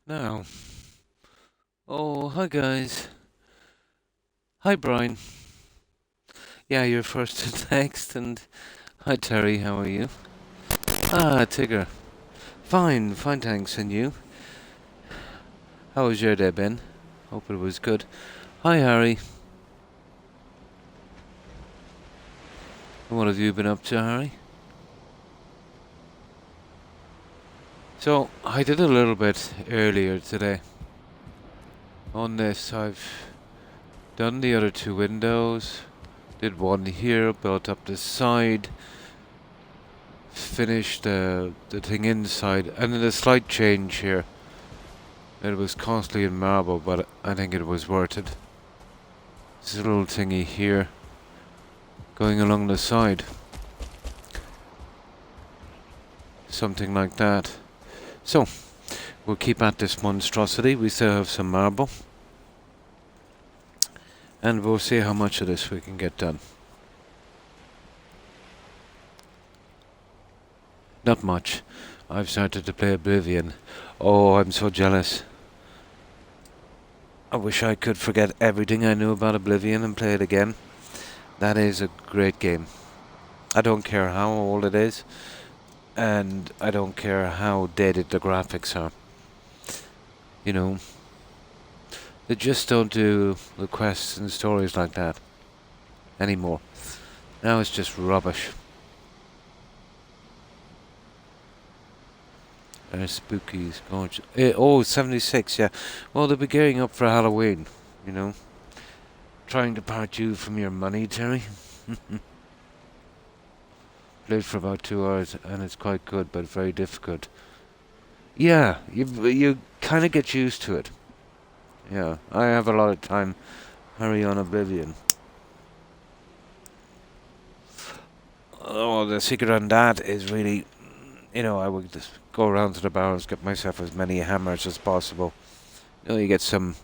Now, oh, hi guys. Hi Brian. Yeah, you're first to text, and hi Terry, how are you? Ah, Tigger. Fine, fine, thanks, and you? How was your day, Ben? Hope it was good. Hi Harry. What have you been up to, Harry? So, I did a little bit earlier today. On this, I've done the other two windows, did one here, built up the side, finished the thing inside, and then a slight change here. It was costly in marble, but I think it was worth it. This little thingy here, going along the side. Something like that. So, we'll keep at this monstrosity. We still have some marble. And we'll see how much of this we can get done. Not much. I've started to play Oblivion. Oh, I'm so jealous. I wish I could forget everything I knew about Oblivion and play it again. That is a great game. I don't care how old it is, and I don't care how dated the graphics are. You know, they just don't do the quests and stories like that anymore. Now it's just rubbish. Spookies, gorgeous. Oh, 76, yeah. Well, they'll be gearing up for Halloween, you know. Trying to part you from your money, Terry. Played for about 2 hours, and it's quite good, but very difficult. Yeah, you kind of get used to it. Yeah, I have a lot of time. Hurry on Oblivion. Oh, the secret on that is really, I would just go around to the barrels, get myself as many hammers as possible. You get some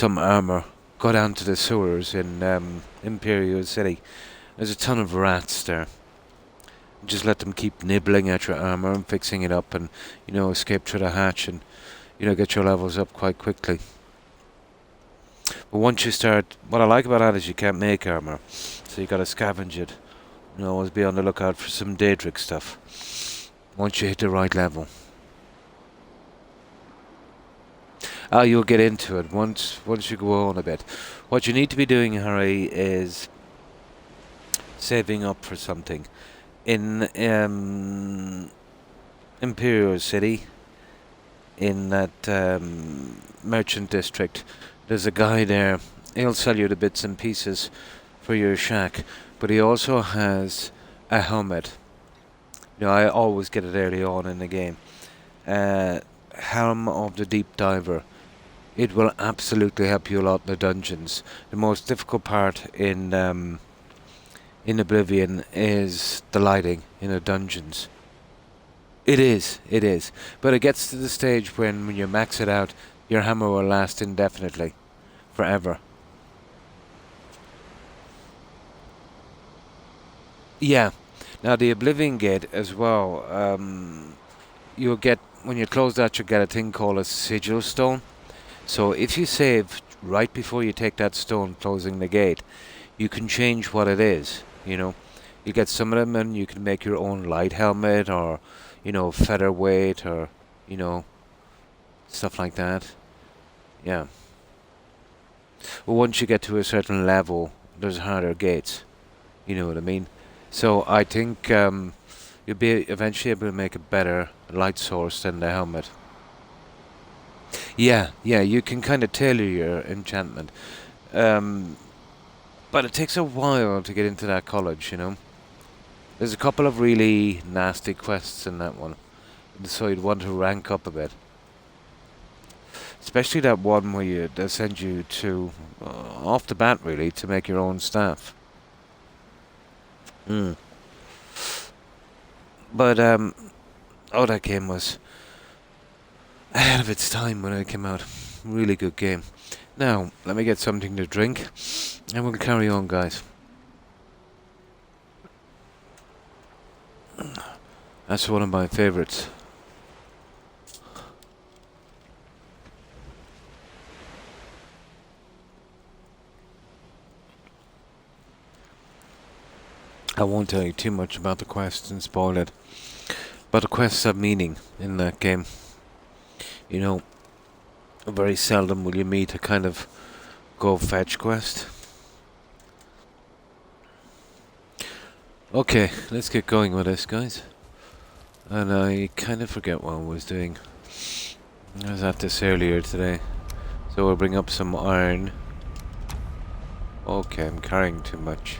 armor. Go down to the sewers in Imperial City. There's a ton of rats there. Just let them keep nibbling at your armor and fixing it up, and escape through the hatch and get your levels up quite quickly. But once you start, what I like about that is you can't make armor, so you got to scavenge it. Always be on the lookout for some Daedric stuff. Once you hit the right level. You'll get into it once you go on a bit. What you need to be doing, Harry, is saving up for something. In Imperial City, in that merchant district, there's a guy there. He'll sell you the bits and pieces for your shack, but he also has a helmet. I always get it early on in the game. Helm of the Deep Diver. It will absolutely help you a lot in the dungeons. The most difficult part in Oblivion is the lighting in the dungeons. It is. But it gets to the stage when you max it out, your hammer will last indefinitely. Forever. Yeah. Now the Oblivion Gate as well, you'll get, when you close that, you'll get a thing called a sigil stone. So if you save right before you take that stone closing the gate, you can change what it is, You get some of them and you can make your own light helmet or, featherweight or, stuff like that. Yeah. But once you get to a certain level, there's harder gates. You know what I mean? So I think you'll be eventually able to make a better light source than the helmet. Yeah, you can kind of tailor your enchantment. But it takes a while to get into that college. There's a couple of really nasty quests in that one, so you'd want to rank up a bit. Especially that one where they send you to, off the bat really, to make your own staff. But, that game was ahead of its time when it came out. Really good game. Now, let me get something to drink, and we'll carry on, guys. That's one of my favorites. I won't tell you too much about the quests and spoil it. But the quests have meaning in that game. You know, very seldom will you meet a kind of go fetch quest. Okay, let's get going with this, guys. And I kind of forget what I was doing. I was at this earlier today. So we'll bring up some iron. Okay, I'm carrying too much.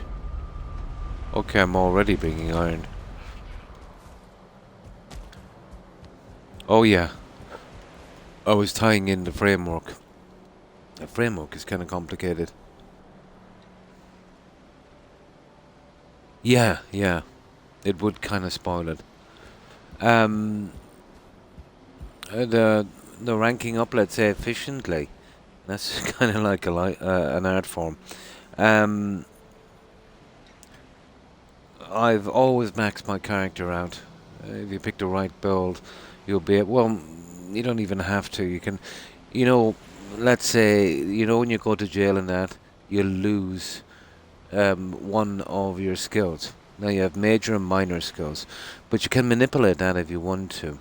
Okay, I'm already bringing iron. Oh yeah. I was tying in the framework. The framework is kind of complicated. Yeah, yeah. It would kind of spoil it. Um, the ranking up, let's say, efficiently. That's kind of like an art form. Um, I've always maxed my character out. If you pick the right build, you'll be well. You don't even have to. You can, you know, let's say when you go to jail and that, you lose one of your skills. Now you have major and minor skills, but you can manipulate that if you want to.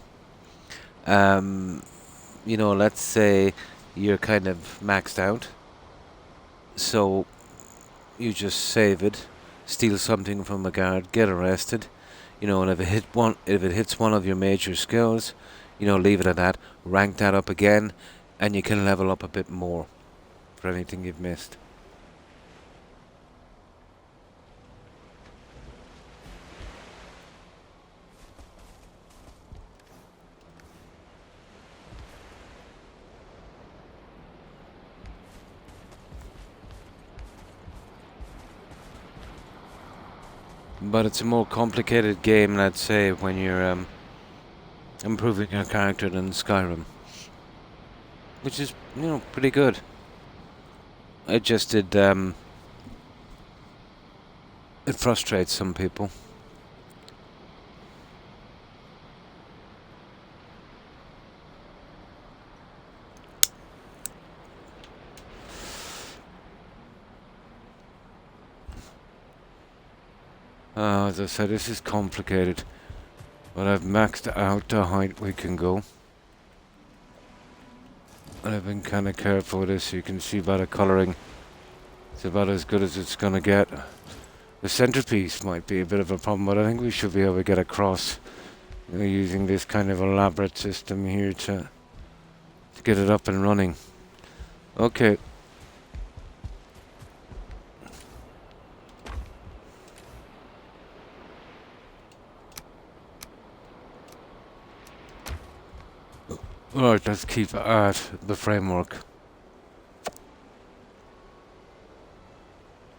Let's say you're kind of maxed out, so you just save it, steal something from a guard, get arrested, and if it hits one of your major skills, leave it at that, rank that up again, and you can level up a bit more for anything you've missed. But it's a more complicated game, let's say, when you're improving your character than Skyrim, which is pretty good. It just it frustrates some people. As I said, this is complicated, but I've maxed out the height we can go. And I've been kind of careful with this, so you can see by the colouring, it's about as good as it's gonna get. The centerpiece might be a bit of a problem, but I think we should be able to get across using this kind of elaborate system here to get it up and running. Okay. Alright, let's keep at the framework.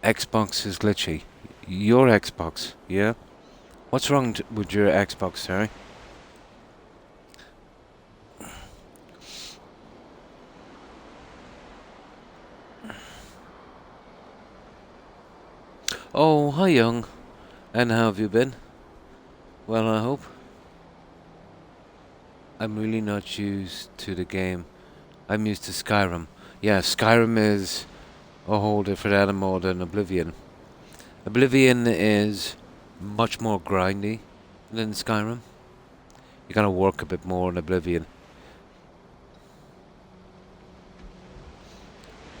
Xbox is glitchy. Your Xbox, yeah? What's wrong with your Xbox, sorry? Oh, hi, young. And how have you been? Well, I hope. I'm really not used to the game. I'm used to Skyrim. Yeah, Skyrim is a whole different animal than Oblivion. Oblivion is much more grindy than Skyrim. You gotta work a bit more in Oblivion.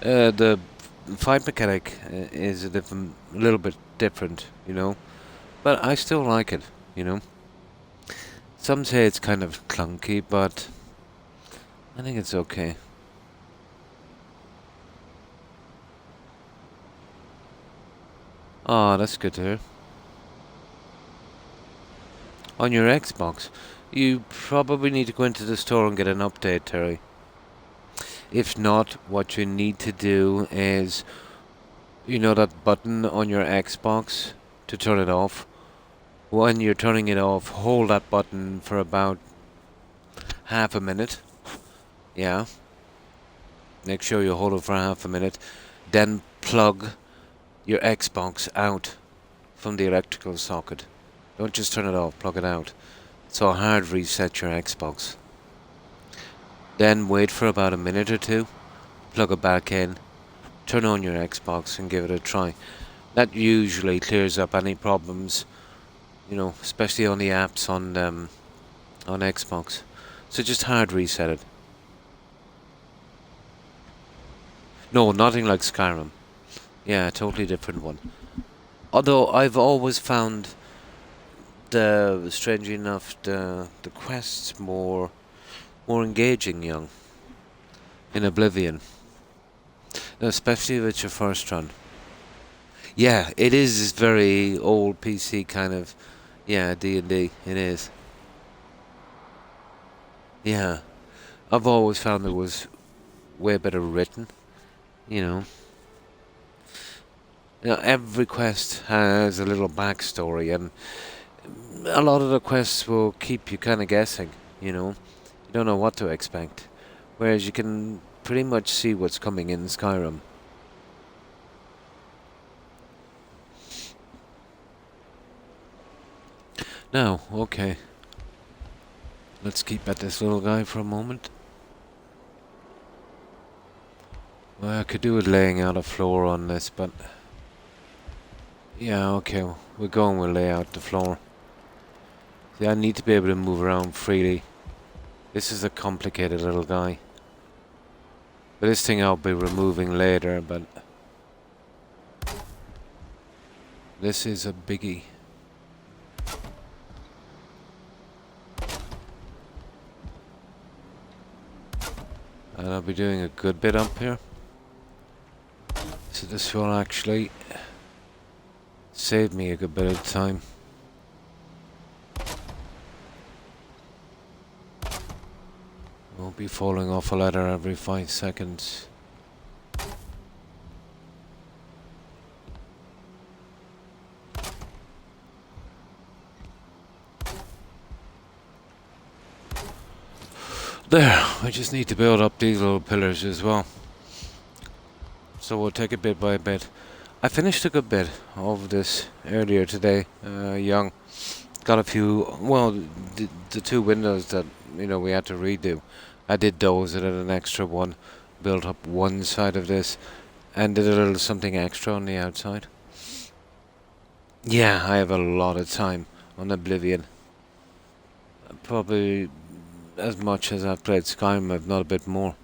The fight mechanic is a little bit different, but I still like it, Some say it's kind of clunky, but I think it's okay. Oh, that's good to hear. On your Xbox, you probably need to go into the store and get an update, Terry. If not, what you need to do is, that button on your Xbox to turn it off. When you're turning it off, hold that button for about half a minute. Yeah. Make sure you hold it for half a minute. Then plug your Xbox out from the electrical socket. Don't just turn it off, plug it out. So hard reset your Xbox. Then wait for about a minute or two, plug it back in, turn on your Xbox and give it a try. That usually clears up any problems, you know, especially on the apps on Xbox. So just hard reset it. No, nothing like Skyrim. Yeah, totally different one. Although I've always found strangely enough, the quests more engaging, young, in Oblivion, especially with your first run. Yeah, it is very old PC kind of, yeah, D&D. It is. Yeah, I've always found it was way better written. You know, every quest has a little backstory, and a lot of the quests will keep you kind of guessing. You don't know what to expect, whereas you can pretty much see what's coming in Skyrim. Now, okay, let's keep at this little guy for a moment. Well, I could do with laying out a floor on this, but yeah, okay, we're going with lay out the floor. See, I need to be able to move around freely. This is a complicated little guy. But this thing I'll be removing later, but this is a biggie. And I'll be doing a good bit up here. So this will actually save me a good bit of time. Won't be falling off a ladder every 5 seconds. There, I just need to build up these little pillars as well. So we'll take it bit by bit. I finished a good bit of this earlier today, young. Got a few, well, the two windows that, we had to redo. I did those, I did an extra one, built up one side of this, and did a little something extra on the outside. Yeah, I have a lot of time on Oblivion. Probably as much as I've played Skyrim, if not a bit more.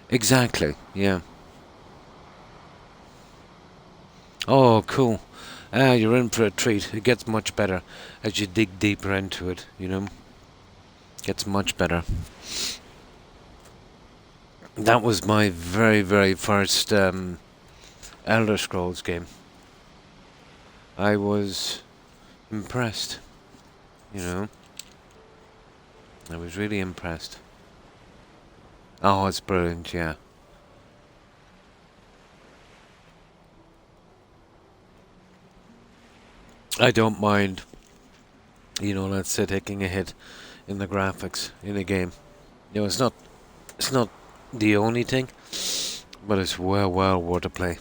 Exactly, yeah. Oh, cool. You're in for a treat. It gets much better as you dig deeper into it, Gets much better. That was my very, very first Elder Scrolls game. I was impressed, I was really impressed. Oh, it's brilliant, yeah. I don't mind, let's say taking a hit in the graphics in a game. It's not the only thing, but it's well worth a play.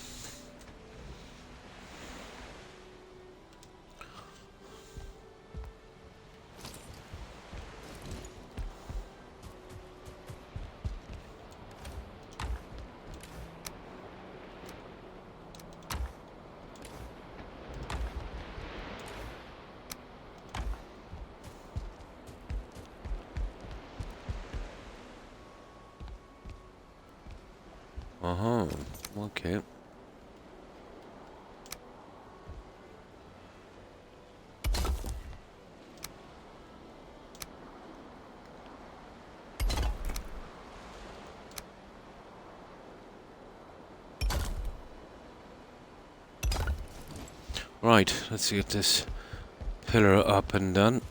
Okay. Right, let's get this pillar up and done.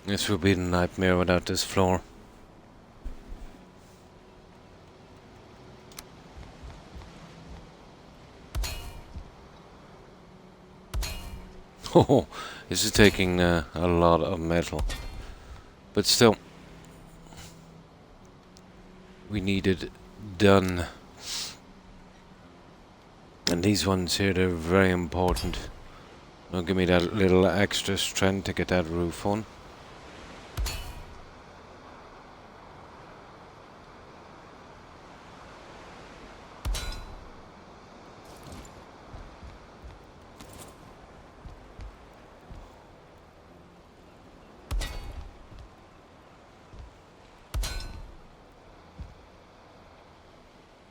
This will be a nightmare without this floor. Oh, this is taking a lot of metal. But still, we need it done. And these ones here, they're very important. They'll give me that little extra strength to get that roof on.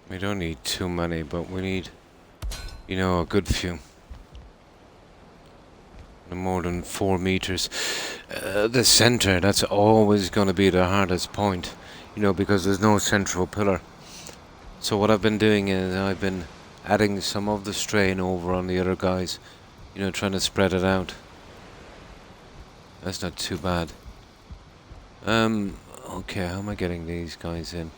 We don't need too many, but we need, you know, a good few. No more than 4 meters. The center, that's always going to be the hardest point, you know, because there's no central pillar. So what I've been doing is I've been adding some of the strain over on the other guys, you know, trying to spread it out. That's not too bad. Okay, how am I getting these guys in?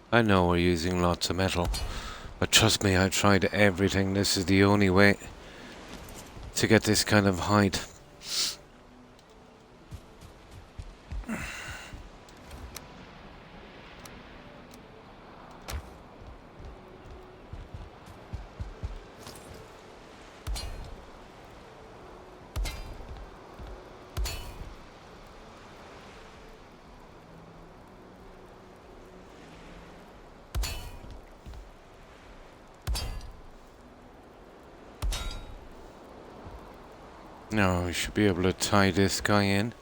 I know we're using lots of metal, but trust me, I tried everything. This is the only way to get this kind of height. Now we should be able to tie this guy in.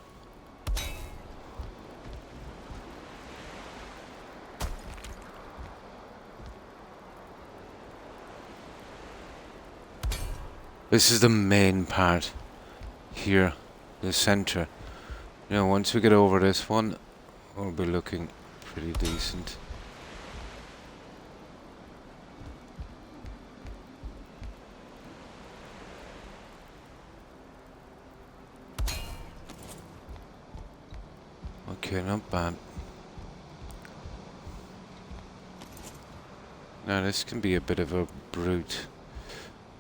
This is the main part here, the center. You know, once we get over this one, we'll be looking pretty decent. Okay, not bad. Now this can be a bit of a brute.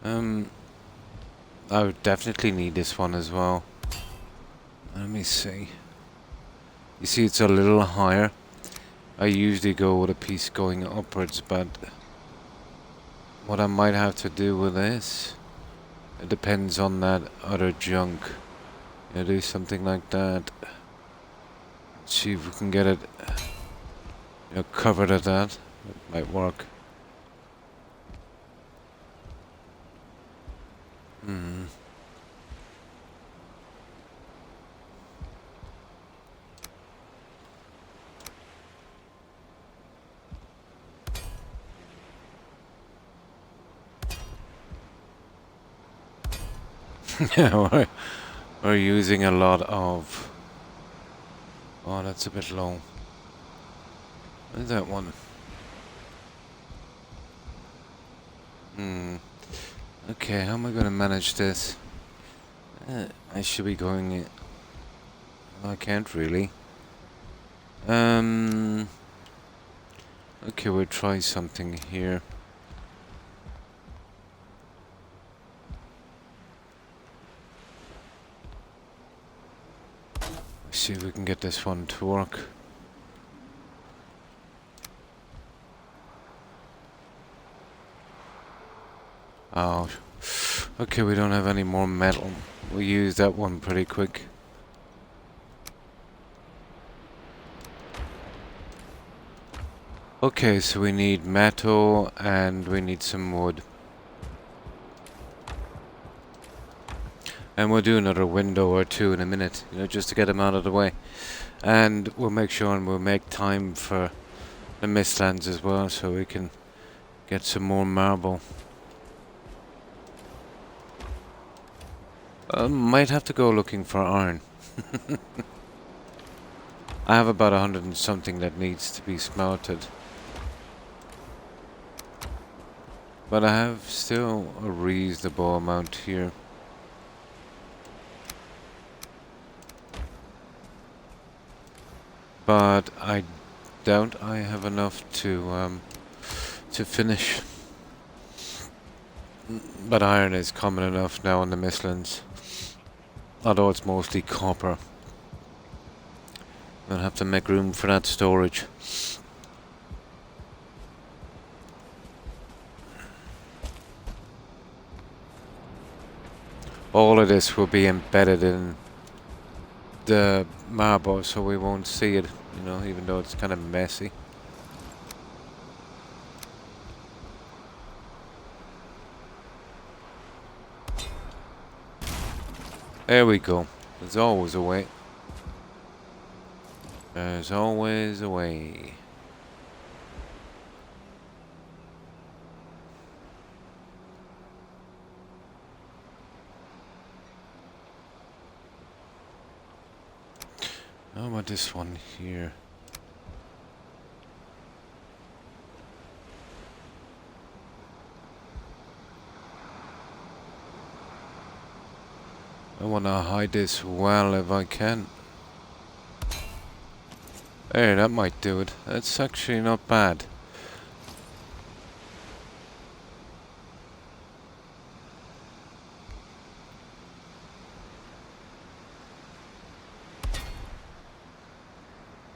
I would definitely need this one as well. Let me see. You see, it's a little higher. I usually go with a piece going upwards, but what I might have to do with this, it depends on that other junk. You know, do something like that. See if we can get it, you know, covered at that. It might work. Yeah, we're using a lot of... Oh, that's a bit low. Where's that one? Okay, how am I gonna manage this? I should be going... I can't really. Okay, we'll try something here. See if we can get this one to work. Oh, okay, we don't have any more metal. We used that one pretty quick. Okay, so we need metal and we need some wood. And we'll do another window or two in a minute, you know, just to get them out of the way. And we'll make sure and we'll make time for the Mistlands as well, so we can get some more marble. Might have to go looking for iron. I have about 100 and something that needs to be smelted. But I have still a reasonable amount here. But I doubt I have enough to finish. But iron is common enough now in the Michelins. Although it's mostly copper. I'll have to make room for that storage. All of this will be embedded in the marble, so we won't see it, you know, even though it's kind of messy. There we go. There's always a way. There's always a way. How about this one here? I want to hide this well if I can. There, that might do it. That's actually not bad.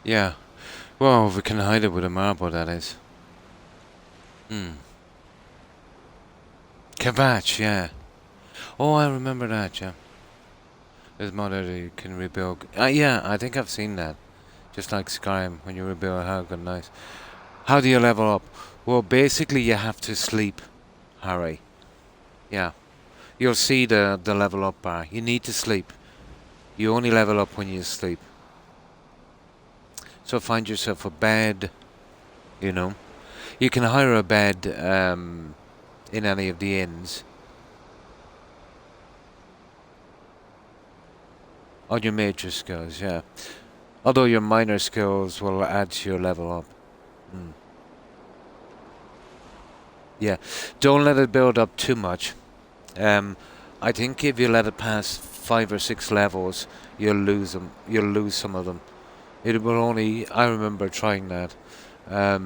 Yeah. Well, if we can hide it with a marble, that is. Kavach, yeah. Oh, I remember that, yeah. There's mod that you can rebuild. Yeah, I think I've seen that. Just like Skyrim, when you rebuild a house, nice. How do you level up? Well, basically you have to sleep, Harry. Yeah. You'll see the level up bar. You need to sleep. You only level up when you sleep. So find yourself a bed, you know. You can hire a bed in any of the inns. On your major skills, yeah. Although your minor skills will add to your level up. Yeah. Don't let it build up too much. I think if you let it pass 5 or 6 levels, you'll lose them. You'll lose some of them. It will only... I remember trying that. How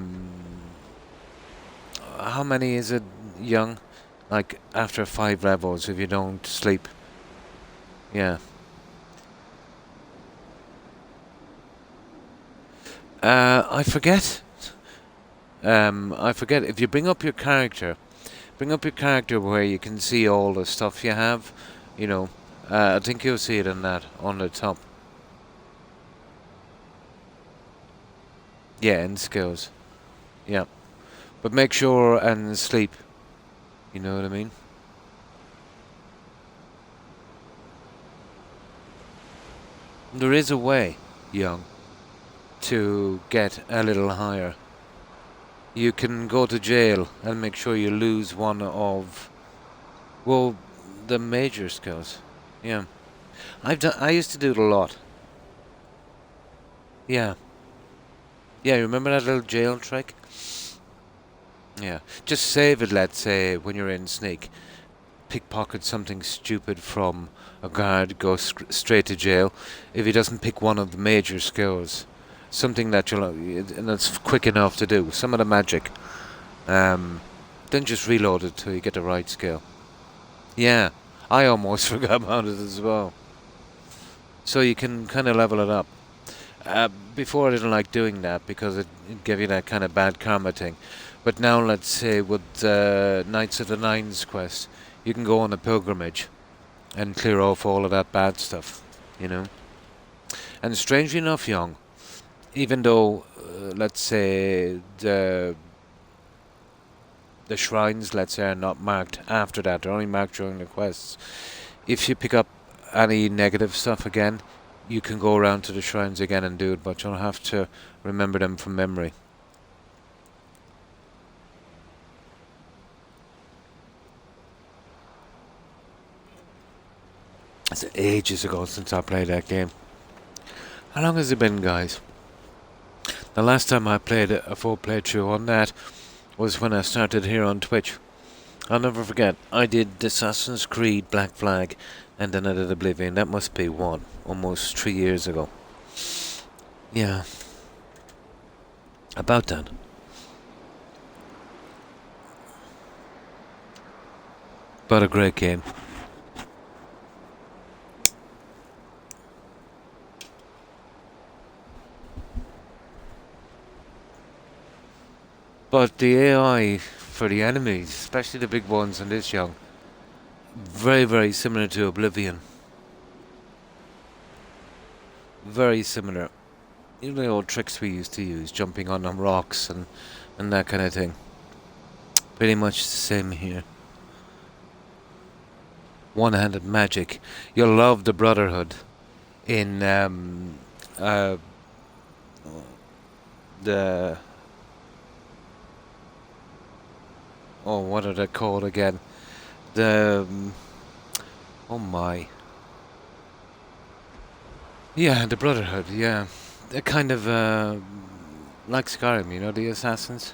many is it, young? Like, after 5 levels, if you don't sleep. Yeah. I forget. I forget. If you bring up your character where you can see all the stuff you have, you know. I think you'll see it in that, on the top. Yeah, in skills. Yeah. But make sure and sleep. You know what I mean? There is a way, young, to get a little higher. You can go to jail and make sure you lose one of, well, the major skills. Yeah. I used to do it a lot. Yeah. Yeah, you remember that little jail trick? Yeah. Just save it, let's say, when you're in sneak. Pickpocket something stupid from a guard, go straight to jail. If he doesn't pick one of the major skills, something that and that's quick enough to do, some of the magic, then just reload it till you get the right skill. Yeah, I almost forgot about it as well. So you can kind of level it up. Before I didn't like doing that because it gave you that kind of bad karma thing. But now, let's say, with Knights of the Nines quest, you can go on a pilgrimage and clear off all of that bad stuff, you know. And strangely enough, young, even though, let's say, the shrines, let's say, are not marked after that, they're only marked during the quests. If you pick up any negative stuff again, you can go around to the shrines again and do it, but you'll have to remember them from memory. It's ages ago since I played that game. How long has it been, guys? The last time I played a full playthrough on that was when I started here on Twitch. I'll never forget, I did Assassin's Creed Black Flag, and then I did Oblivion. That must be, what, almost 3 years ago. Yeah. about that. But a great game. But the AI for the enemies, especially the big ones in this young, very, very similar to Oblivion. Very similar. You know the old tricks we used to use, jumping on them rocks and that kind of thing. Pretty much the same here. One-handed magic. You'll love the Brotherhood in the... Oh, what are they called again? The... oh my. Yeah, the Brotherhood, yeah. They're kind of like Skyrim, you know, the assassins?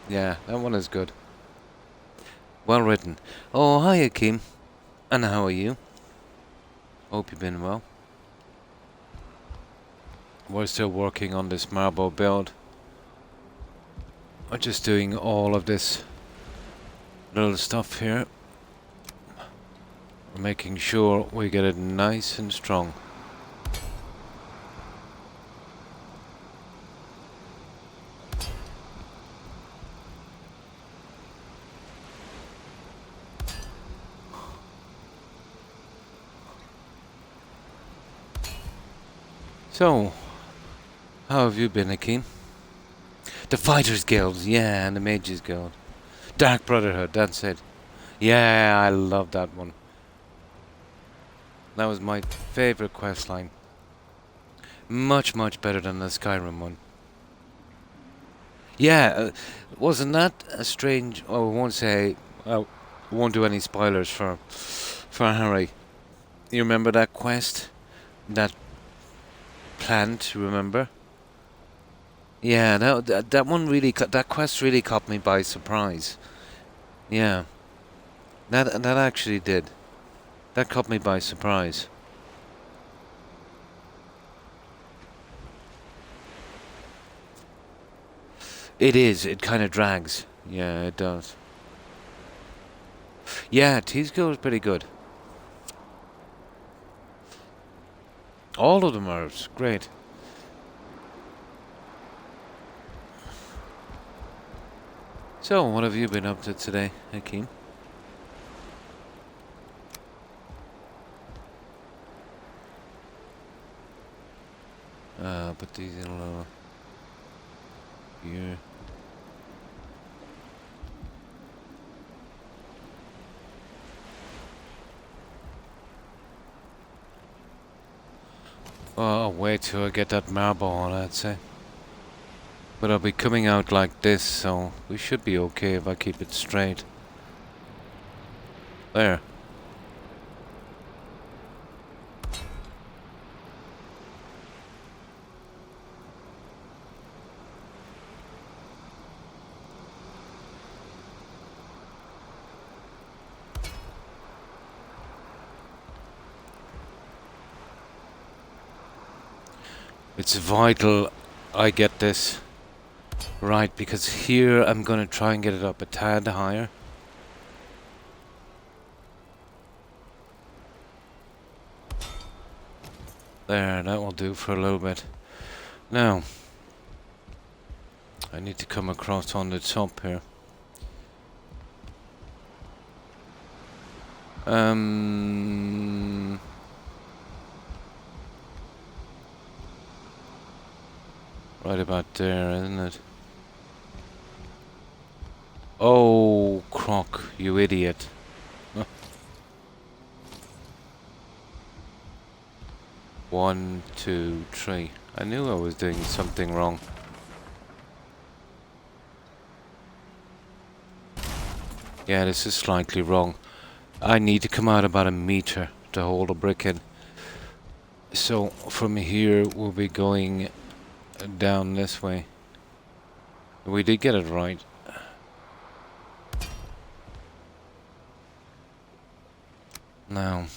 Yeah, that one is good. Well written. Oh, hi, Akeem. And how are you? Hope you've been well. We're still working on this marble build. We're just doing all of this little stuff here. We're making sure we get it nice and strong. So, how have you been, Akeem? The Fighters Guild, yeah, and the Mages Guild. Dark Brotherhood, that's it. Yeah, I love that one. That was my favourite questline. Much, much better than the Skyrim one. Yeah, wasn't that a strange... Oh, I won't say... I won't do any spoilers for Harry. You remember that quest? That plant, remember? Yeah, that one really... That quest really caught me by surprise. Yeah. That actually did. That caught me by surprise. It is. It kind of drags. Yeah, it does. Yeah, T-Skill is pretty good. All of them are great. So, what have you been up to today, Hakeem? Put these in lower. Here. Oh, I'll wait till I get that marble on, I'd say. But I'll be coming out like this, so we should be okay if I keep it straight. There. It's vital I get this right, because here I'm gonna try and get it up a tad higher. There, that will do for a little bit. Now, I need to come across on the top here. Right about there, isn't it? Oh, Croc, you idiot. Huh. 1, 2, 3. I knew I was doing something wrong. Yeah, this is slightly wrong. I need to come out about a meter to hold a brick in. So from here we'll be going down this way. We did get it right. Now,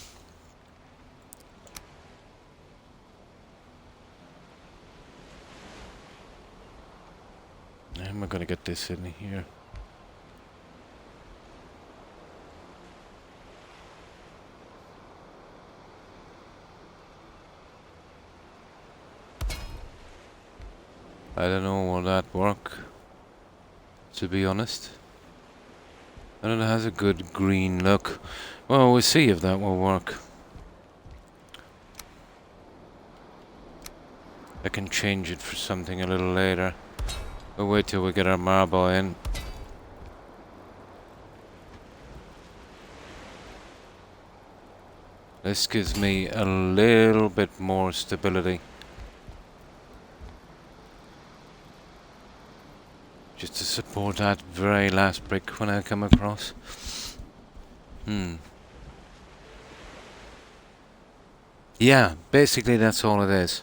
am I going to get this in here? I don't know, will that work? To be honest. And it has a good green look. Well, we'll see if that will work. I can change it for something a little later. We'll wait till we get our marble in. This gives me a little bit more stability. Just to support that very last brick when I come across. Yeah, basically that's all it is.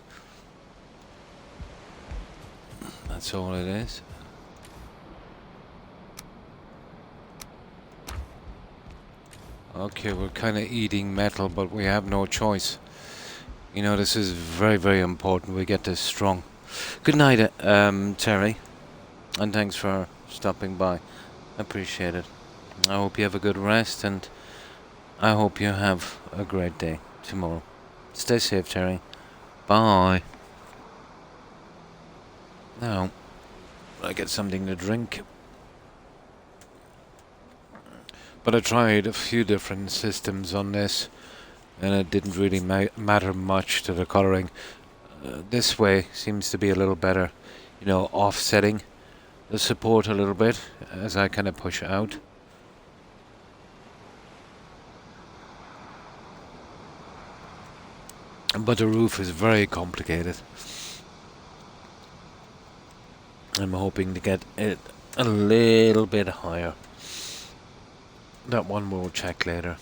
That's all it is. Okay, we're kind of eating metal, but we have no choice. You know, this is very, very important. We get this strong. Good night, Terry. And thanks for stopping by. I appreciate it. I hope you have a good rest, and I hope you have a great day tomorrow. Stay safe, Terry. Bye. Now, I get something to drink. But I tried a few different systems on this, and it didn't really matter much to the colouring. This way seems to be a little better, you know, offsetting the support a little bit as I kind of push out. But the roof is very complicated. I'm hoping to get it a little bit higher. That one we'll check later.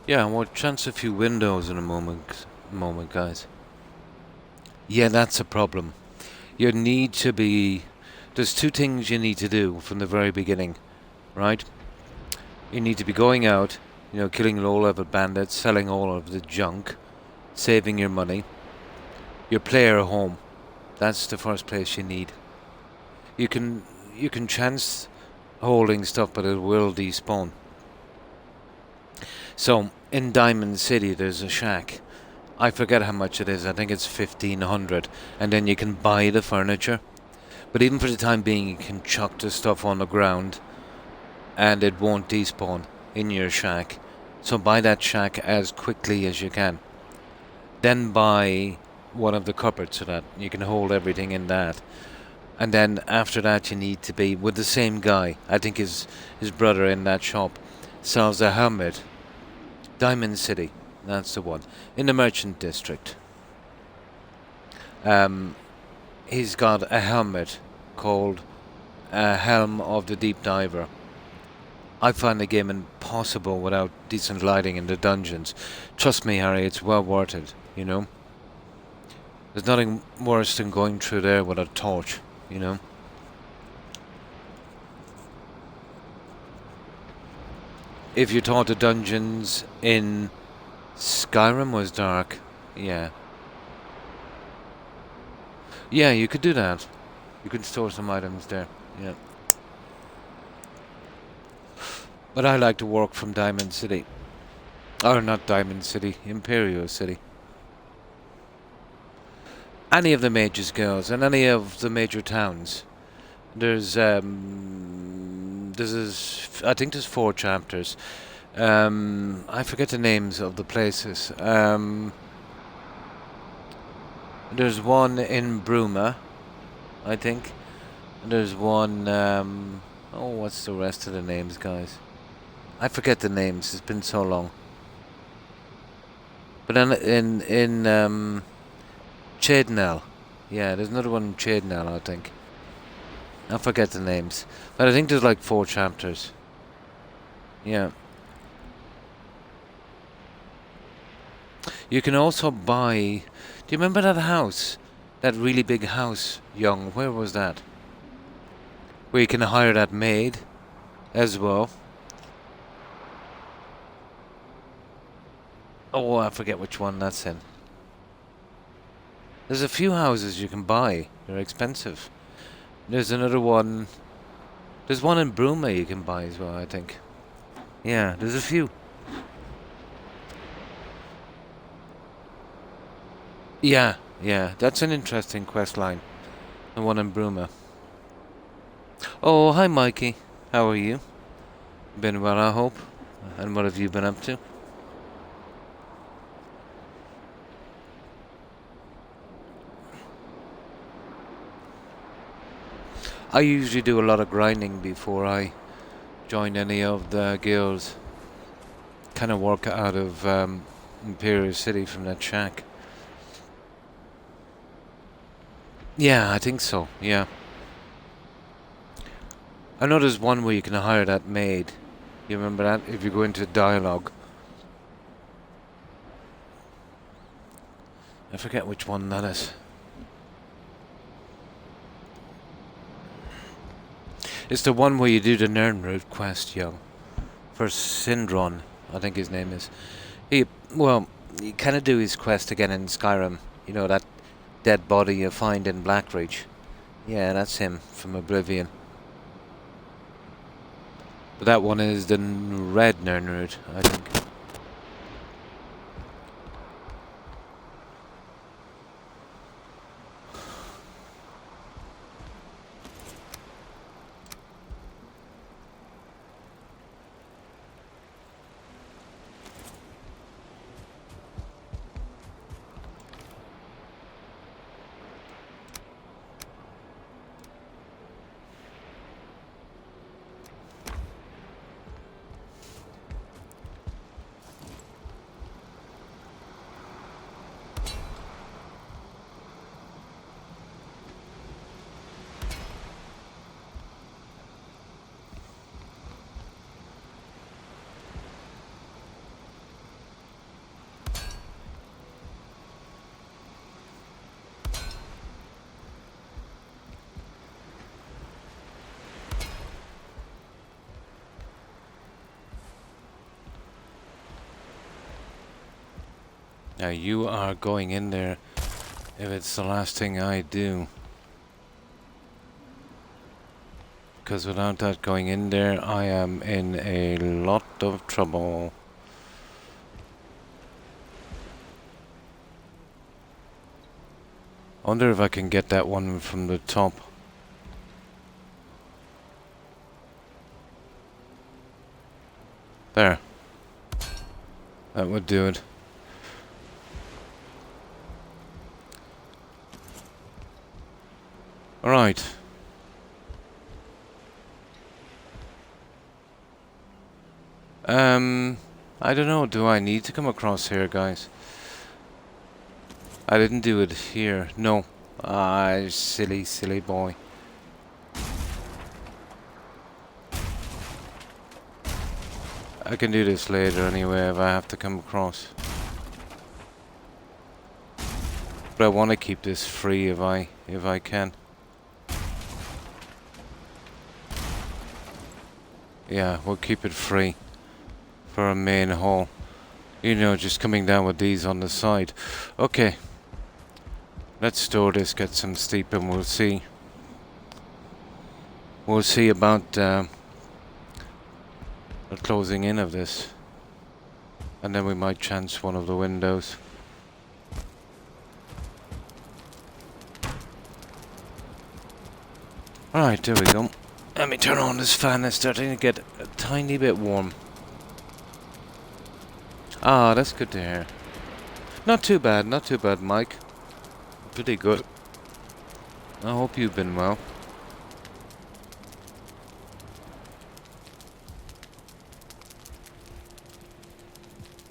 Yeah, we'll chance a few windows in a moment, guys. Yeah, that's a problem. You need to be... There's two things you need to do from the very beginning, right? You need to be going out, you know, killing low-level bandits, selling all of the junk, saving your money. Your player home. That's the first place you need. You can chance holding stuff, but it will despawn. So, in Diamond City, there's a shack. I forget how much it is. I think it's 1,500. And then you can buy the furniture. But even for the time being, you can chuck the stuff on the ground, and it won't despawn in your shack. So buy that shack as quickly as you can. Then buy one of the cupboards so that you can hold everything in that. And then after that, you need to be with the same guy. I think his brother in that shop sells a helmet. Diamond City, that's the one. In the Merchant District. He's got a helmet called Helm of the Deep Diver. I find the game impossible without decent lighting in the dungeons. Trust me, Harry, it's well worth it, you know. There's nothing worse than going through there with a torch, you know. If you thought the dungeons in Skyrim was dark, yeah. Yeah, you could do that. You could store some items there, yeah. But I like to work from Diamond City. Or not Diamond City, Imperial City. Any of the major scales and any of the major towns. There's I think there's 4 chapters. I forget the names of the places. There's one in Bruma, I think. There's one. What's the rest of the names, guys? I forget the names. It's been so long. But in Chadenel, yeah, there's another one in Chadenel, I think. I forget the names, but I think there's like 4 chapters. Yeah. You can also buy... Do you remember that house? That really big house, Young? Where was that? Where you can hire that maid as well. Oh, I forget which one that's in. There's a few houses you can buy. They're expensive. There's another one. There's one in Bruma you can buy as well, I think. Yeah, there's a few. Yeah, yeah, that's an interesting quest line. The one in Bruma. Oh, hi Mikey. How are you? Been well, I hope. And what have you been up to? I usually do a lot of grinding before I join any of the guilds. Kind of work out of Imperial City from that shack. Yeah, I think so, yeah. I know there's one where you can hire that maid. You remember that? If you go into dialogue. I forget which one that is. It's the one where you do the Nernroot quest, Young. For Syndron, I think his name is. Well, you kind of do his quest again in Skyrim. You know, that dead body you find in Blackreach. Yeah, that's him from Oblivion. But that one is the red Nernroot, I think. Now you are going in there if it's the last thing I do. Because without that going in there, I am in a lot of trouble. I wonder if I can get that one from the top. There. That would do it. Alright. I don't know, do I need to come across here, guys? I didn't do it here. No. Ah, silly, silly boy. I can do this later anyway if I have to come across. But I want to keep this free if I can. Yeah, we'll keep it free for a main hall. You know, just coming down with these on the side. Okay. Let's store this, get some steep, and we'll see. We'll see about the closing in of this. And then we might chance one of the windows. Alright, there we go. Let me turn on this fan. It's starting to get a tiny bit warm. Ah, that's good to hear. Not too bad, Mike. Pretty good. I hope you've been well.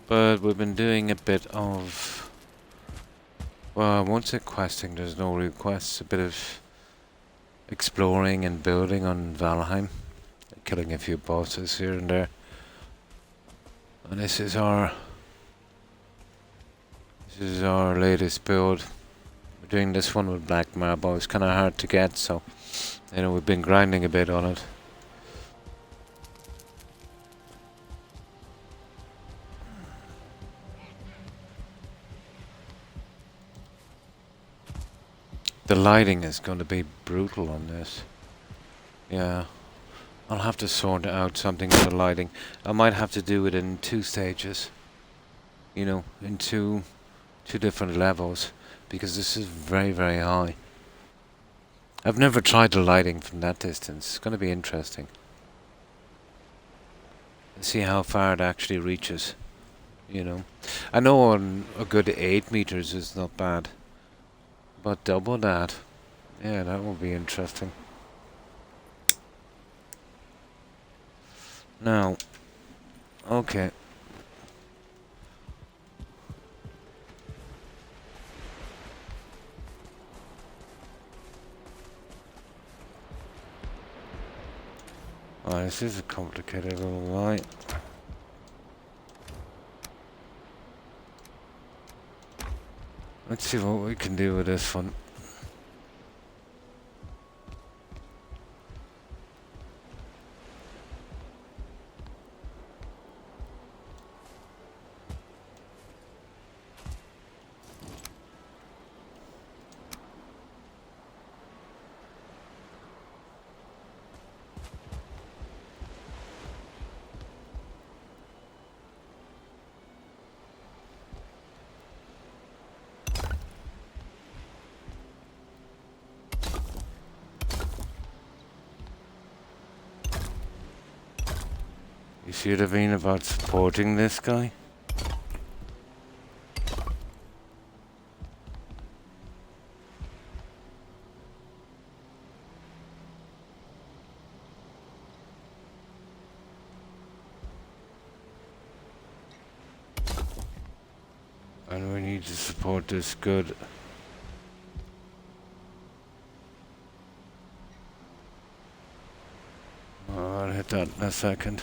But we've been doing a bit of... Well, I won't say questing, there's no real quests. A bit of exploring and building on Valheim. Killing a few bosses here and there. And this is our This is our latest build. We're doing this one with black marble. It's kind of hard to get, so you know we've been grinding a bit on it. The lighting is going to be brutal on this. Yeah. I'll have to sort out something with the lighting. I might have to do it in 2 stages. You know, in two different levels. Because this is very, very high. I've never tried the lighting from that distance. It's going to be interesting. See how far it actually reaches. You know. I know on a good 8 meters is not bad. But double that. Yeah, that will be interesting. Now, okay. Oh, this is a complicated little light. Let's see what we can do with this one. You should have been about supporting this guy. And we need to support this good. Oh, I'll hit that in a second.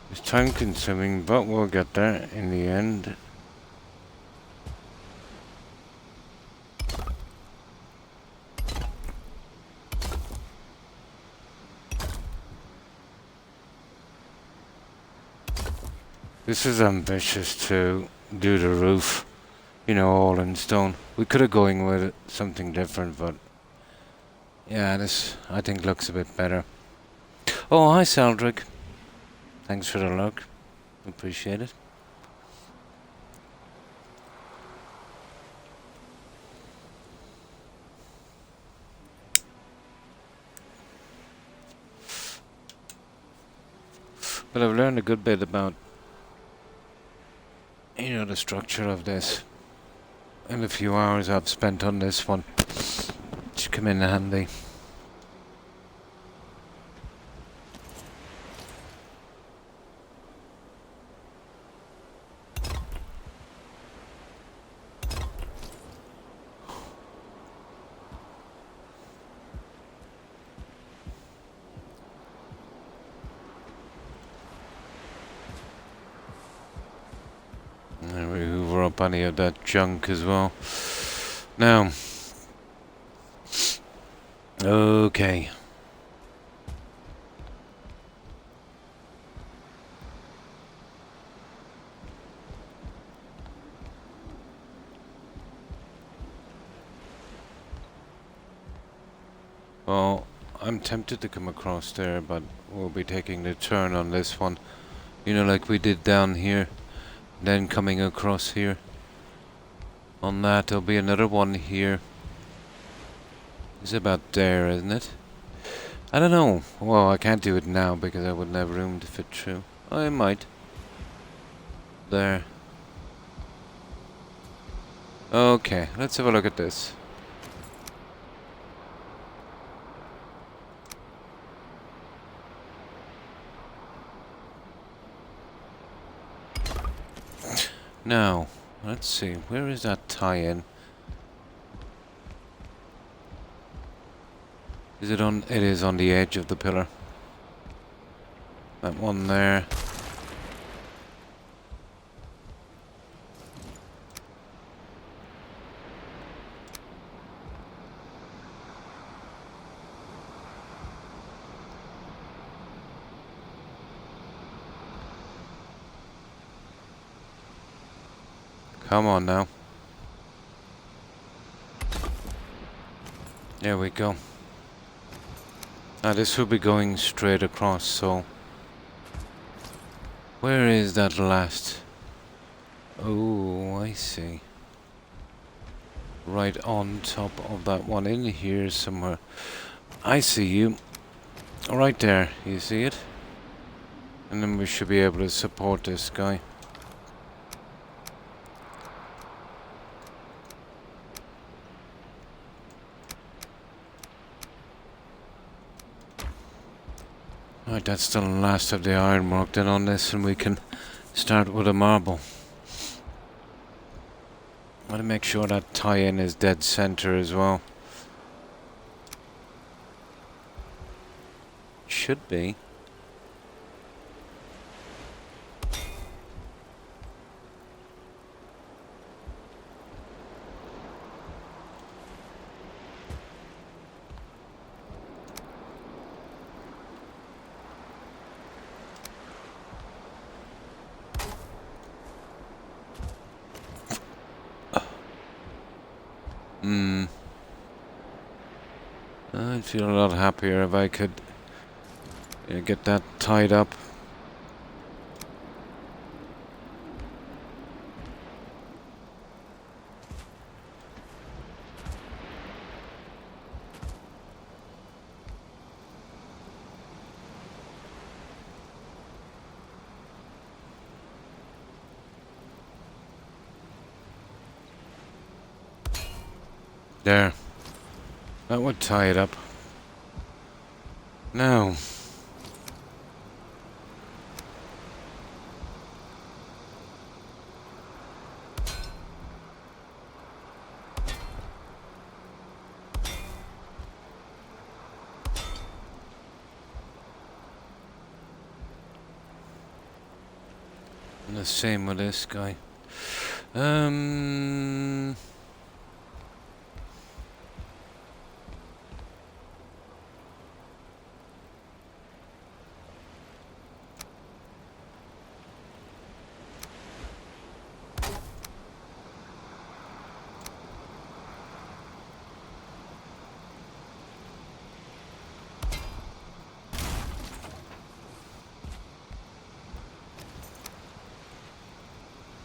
It's time consuming, but we'll get there in the end. This is ambitious to do the roof, you know, all in stone. We could have going with something different, but yeah, this I think looks a bit better. Oh, hi Saldrick. Thanks for the look. Appreciate it. But I've learned a good bit about, you know, the structure of this in the few hours I've spent on this one. It should come in handy. And we hoover up any of that junk as well. Now, okay. Well, I'm tempted to come across there, but we'll be taking the turn on this one. You know, like we did down here, then coming across here. On that, there'll be another one here. It's about there, isn't it? I don't know. Well, I can't do it now because I wouldn't have room to fit through. I might. There. Okay, let's have a look at this. Now, let's see. Where is that tie-in? Is it on? It is on the edge of the pillar. That one there. Come on now. There we go. Now this will be going straight across, so... Where is that last? Oh, I see. Right on top of that one in here somewhere. I see you. Right there, you see it? And then we should be able to support this guy. Right, that's the last of the ironwork then on this, and we can start with a marble. I want to make sure that tie-in is dead center as well. Should be. I'd feel a lot happier if I could get that tied up. There. That would tie it up. Now. And the same with this guy.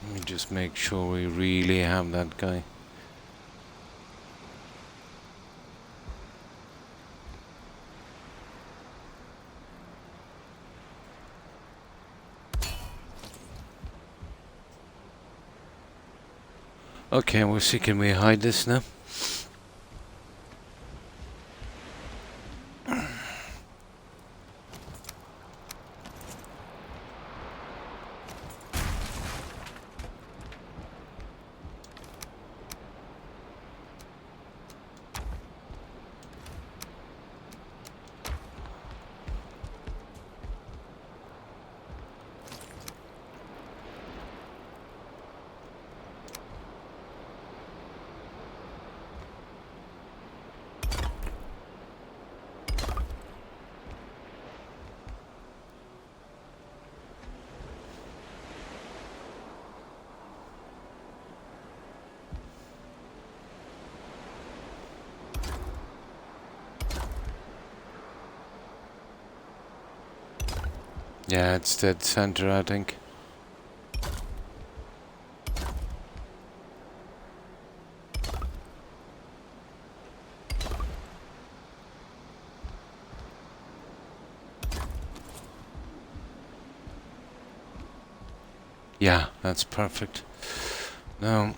Let me just make sure we really have that guy. Okay, we'll see, can we hide this now? Yeah, it's dead center, I think. Yeah, that's perfect. Now,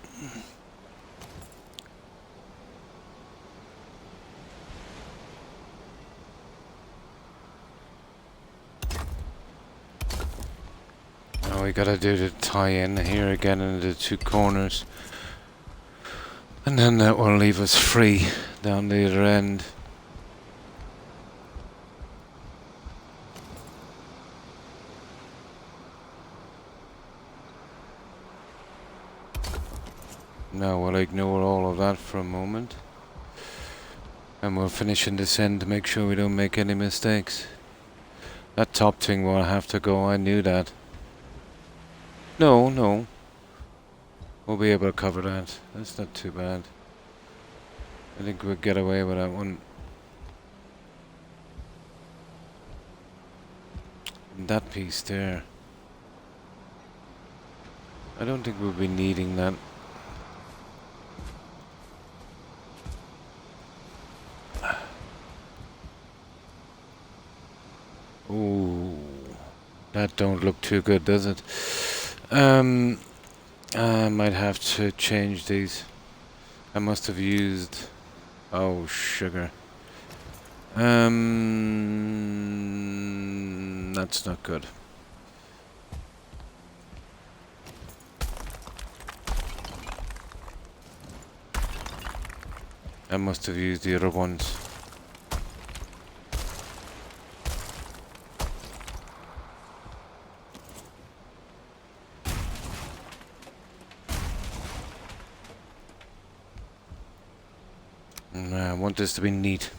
now we gotta do the tie-in here again in the two corners. And then that will leave us free down the other end. Now we'll ignore all of that for a moment. And we'll finish in this end to make sure we don't make any mistakes. That top thing will have to go, I knew that. No, no. We'll be able to cover that. That's not too bad. I think we'll get away with that one. And that piece there. I don't think we'll be needing that. Ooh, that don't look too good, does it? I might have to change these. I must have used... Oh, sugar. That's not good. I must have used the other ones. I want this to be neat.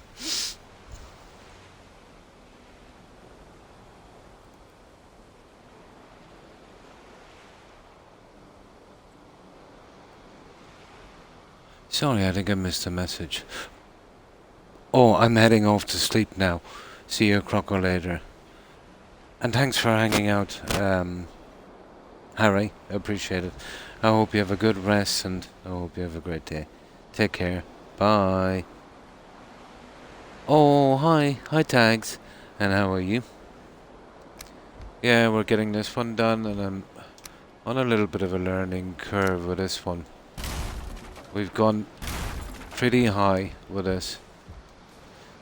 Sorry, I think I missed a message. Oh, I'm heading off to sleep now. See you, Croc, later. And thanks for hanging out, Harry. I appreciate it. I hope you have a good rest and I hope you have a great day. Take care. Bye. Oh, hi. Hi, Tags. And how are you? Yeah, we're getting this one done and I'm on a little bit of a learning curve with this one. We've gone pretty high with this.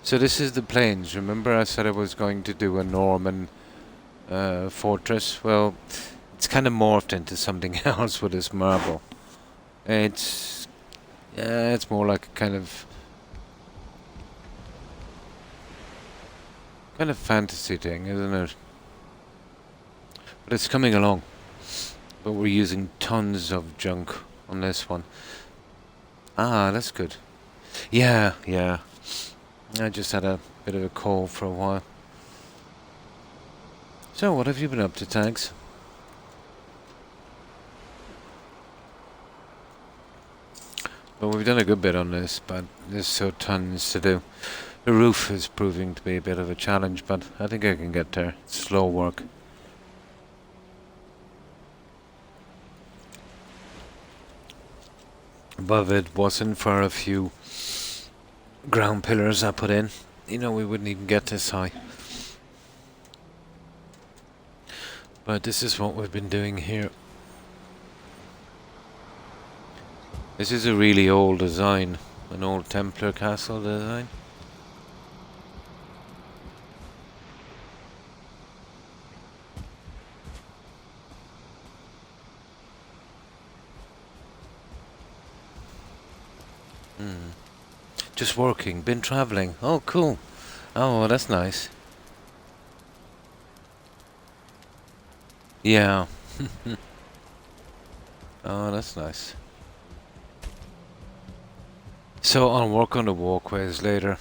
So this is the plains. Remember I said I was going to do a Norman fortress? Well, it's kind of morphed into something else with this marble. It's more like a kind of fantasy thing, isn't it? But it's coming along. But we're using tons of junk on this one. Ah, that's good. Yeah, yeah. I just had a bit of a cold for a while. So, what have you been up to, Tags? Well, we've done a good bit on this, but there's still tons to do. The roof is proving to be a bit of a challenge, but I think I can get there. It's slow work. Above it wasn't for a few ground pillars I put in. You know, we wouldn't even get this high. But this is what we've been doing here. This is a really old design. An old Templar castle design. Just working, been travelling. Oh, cool. Oh, that's nice. Yeah. Oh, that's nice. So I'll work on the walkways later.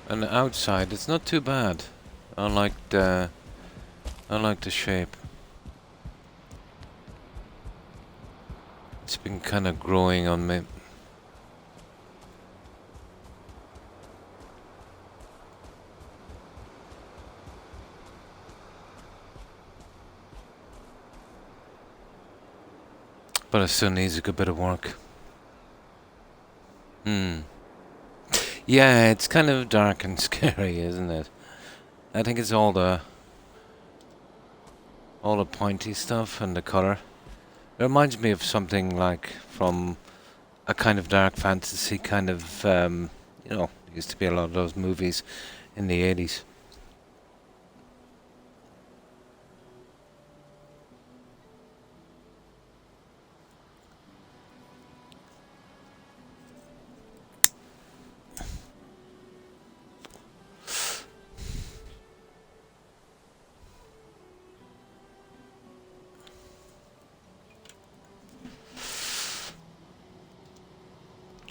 And the outside, it's not too bad. I like the shape. It's been kind of growing on me. But it still needs a good bit of work. Yeah, it's kind of dark and scary, isn't it? I think it's all the pointy stuff and the color. It reminds me of something like from a kind of dark fantasy kind of, there used to be a lot of those movies in the 80s.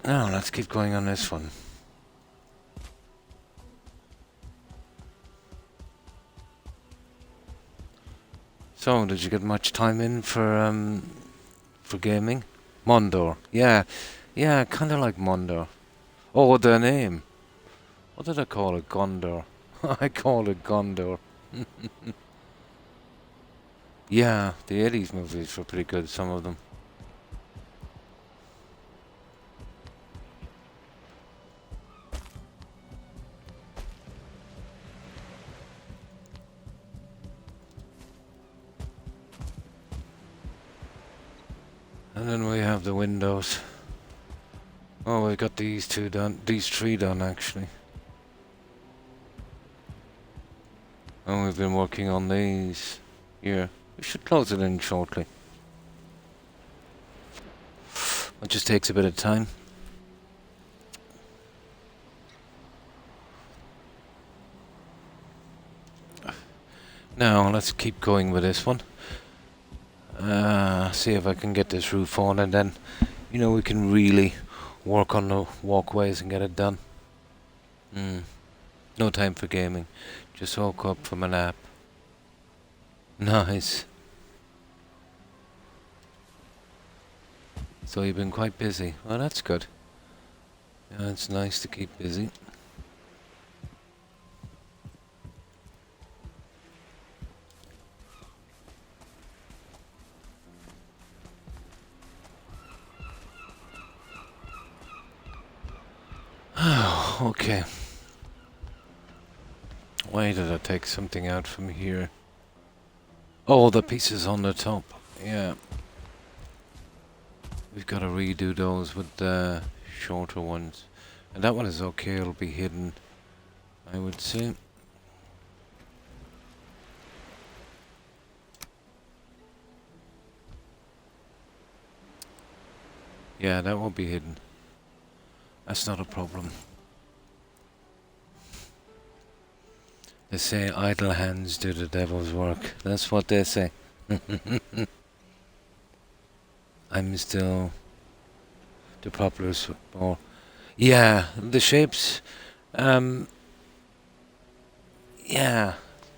Now, let's keep going on this one. So, did you get much time in for gaming? Mondor. Yeah. Yeah, kind of like Mondor. Oh, their name. What did I call it? Gondor. I called it Gondor. Yeah, the 80s movies were pretty good, some of them. And then we have the windows. Oh, we got these two done. These three done, actually. And we've been working on these here. We should close it in shortly. It just takes a bit of time. Now, let's keep going with this one. See if I can get this roof on, and then, we can really work on the walkways and get it done. No time for gaming. Just woke up from a nap. Nice. So you've been quite busy. Well, that's good. Yeah, it's nice to keep busy. Okay. Why did I take something out from here? Oh, the pieces on the top. Yeah. We've got to redo those with the shorter ones. And that one is okay, it'll be hidden, I would say. Yeah, that will be hidden. That's not a problem. They say idle hands do the devil's work. That's what they say. I'm still the popular more. Yeah, the shapes, yeah,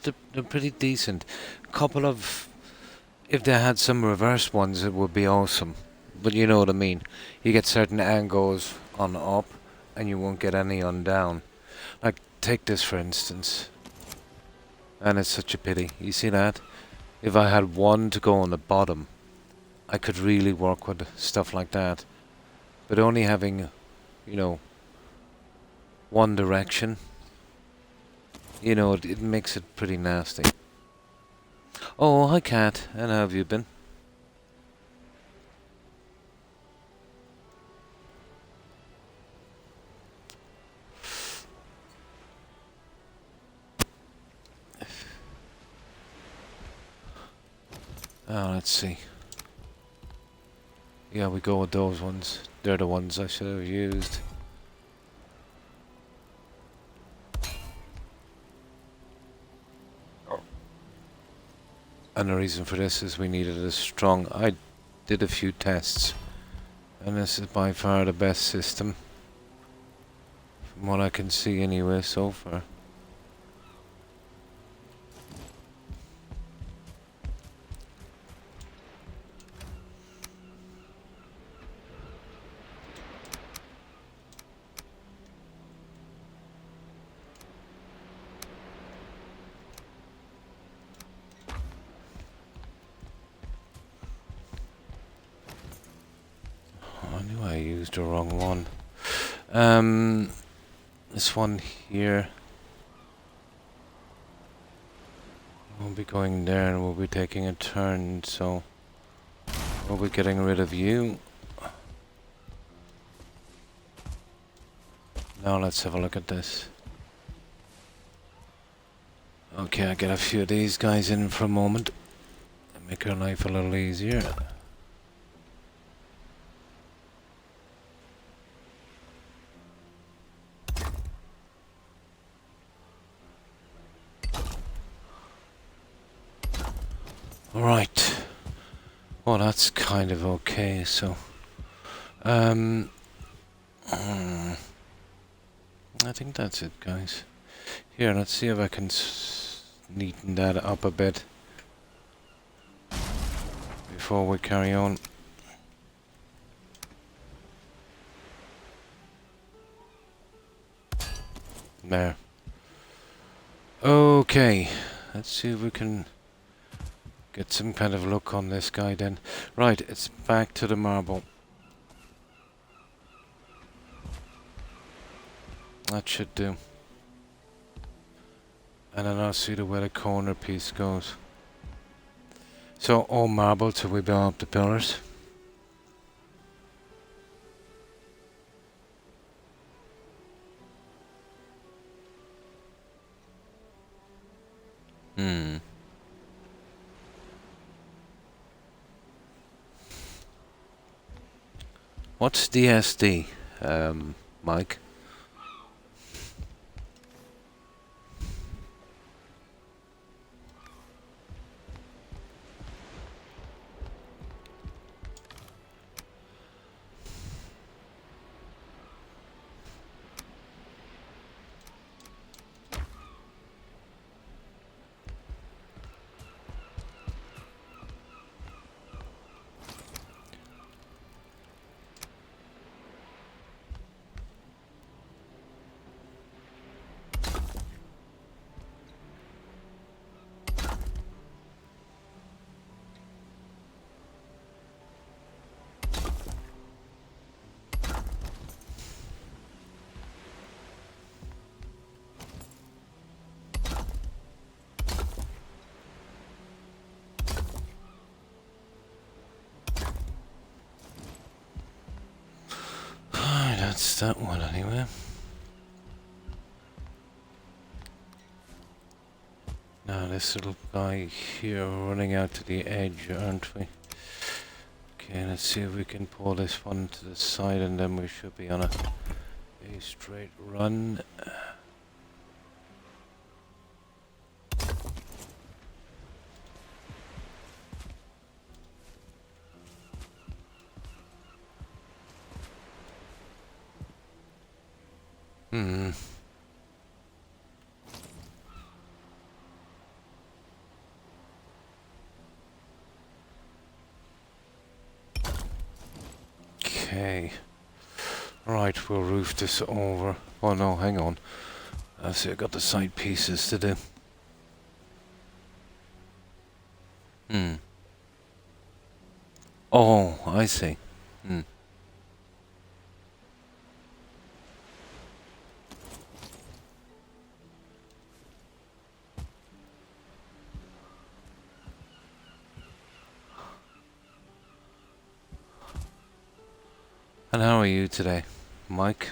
they're pretty decent. Couple of, if they had some reverse ones, it would be awesome. But you know what I mean. You get certain angles on up, and you won't get any on down. Like, take this for instance. And it's such a pity. You see that? If I had one to go on the bottom, I could really work with stuff like that. But only having, one direction, it makes it pretty nasty. Oh, hi Cat. And how have you been? Oh, let's see. Yeah, we go with those ones. They're the ones I should have used. And the reason for this is we needed a strong... I did a few tests. And this is by far the best system. From what I can see anyway so far. I knew I used the wrong one. This one here will be going there and we'll be taking a turn, so we'll be getting rid of you. Now let's have a look at this. Okay, I'll get a few of these guys in for a moment. Make our life a little easier. Right. Well, that's kind of okay, so... I think that's it, guys. Here, let's see if I can neaten that up a bit before we carry on. There. Okay, let's see if we can get some kind of look on this guy then. Right, it's back to the marble. That should do. And then I'll see where the corner piece goes. So all marble till we build up the pillars. What's DSD, Mike? That's that one anyway. Now this little guy here, we're running out to the edge, aren't we? Okay, let's see if we can pull this one to the side and then we should be on a straight run. Okay. Right, we'll roof this over. Oh no, hang on. I see I got the side pieces to do. Oh, I see. And how are you today, Mike?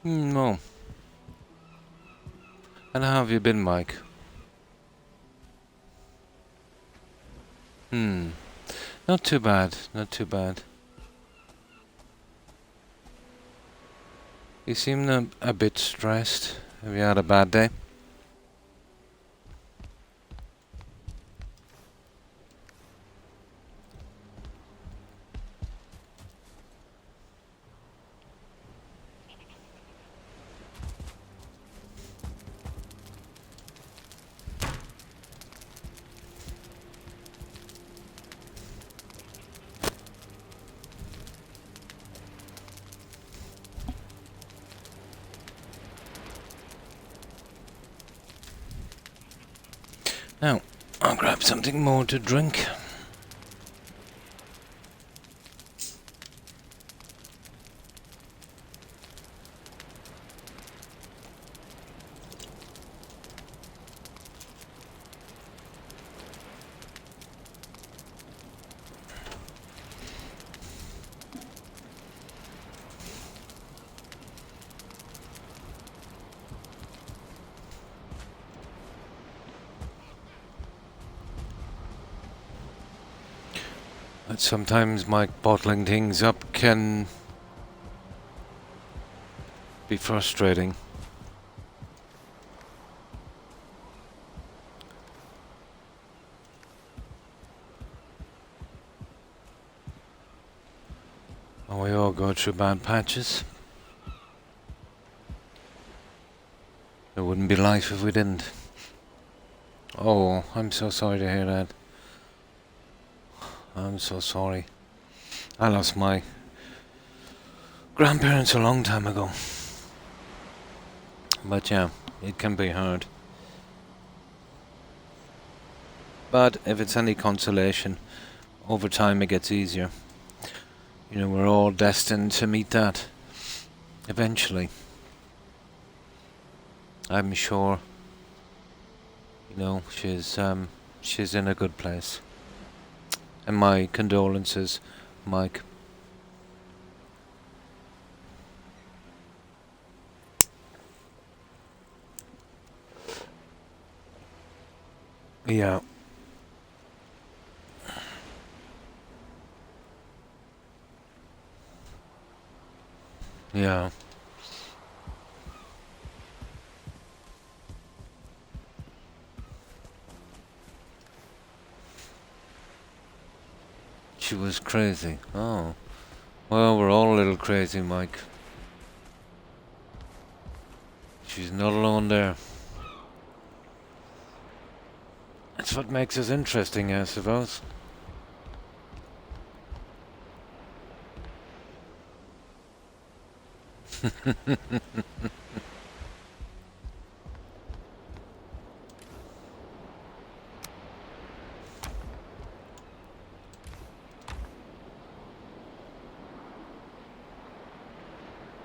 No. And how have you been, Mike? Not too bad, not too bad. You seem a bit stressed. Have you had a bad day? Now, I'll grab something more to drink. But sometimes my bottling things up can be frustrating. Oh, we all go through bad patches. It wouldn't be life if we didn't. Oh, I'm so sorry to hear that. I'm so sorry. I lost my grandparents a long time ago. But yeah, it can be hard. But if it's any consolation, over time it gets easier. You know, we're all destined to meet that eventually. I'm sure, you know, she's in a good place. And my condolences, Mike. Yeah. Yeah. She was crazy. Oh. Well, we're all a little crazy, Mike. She's not alone there. That's what makes us interesting, I suppose.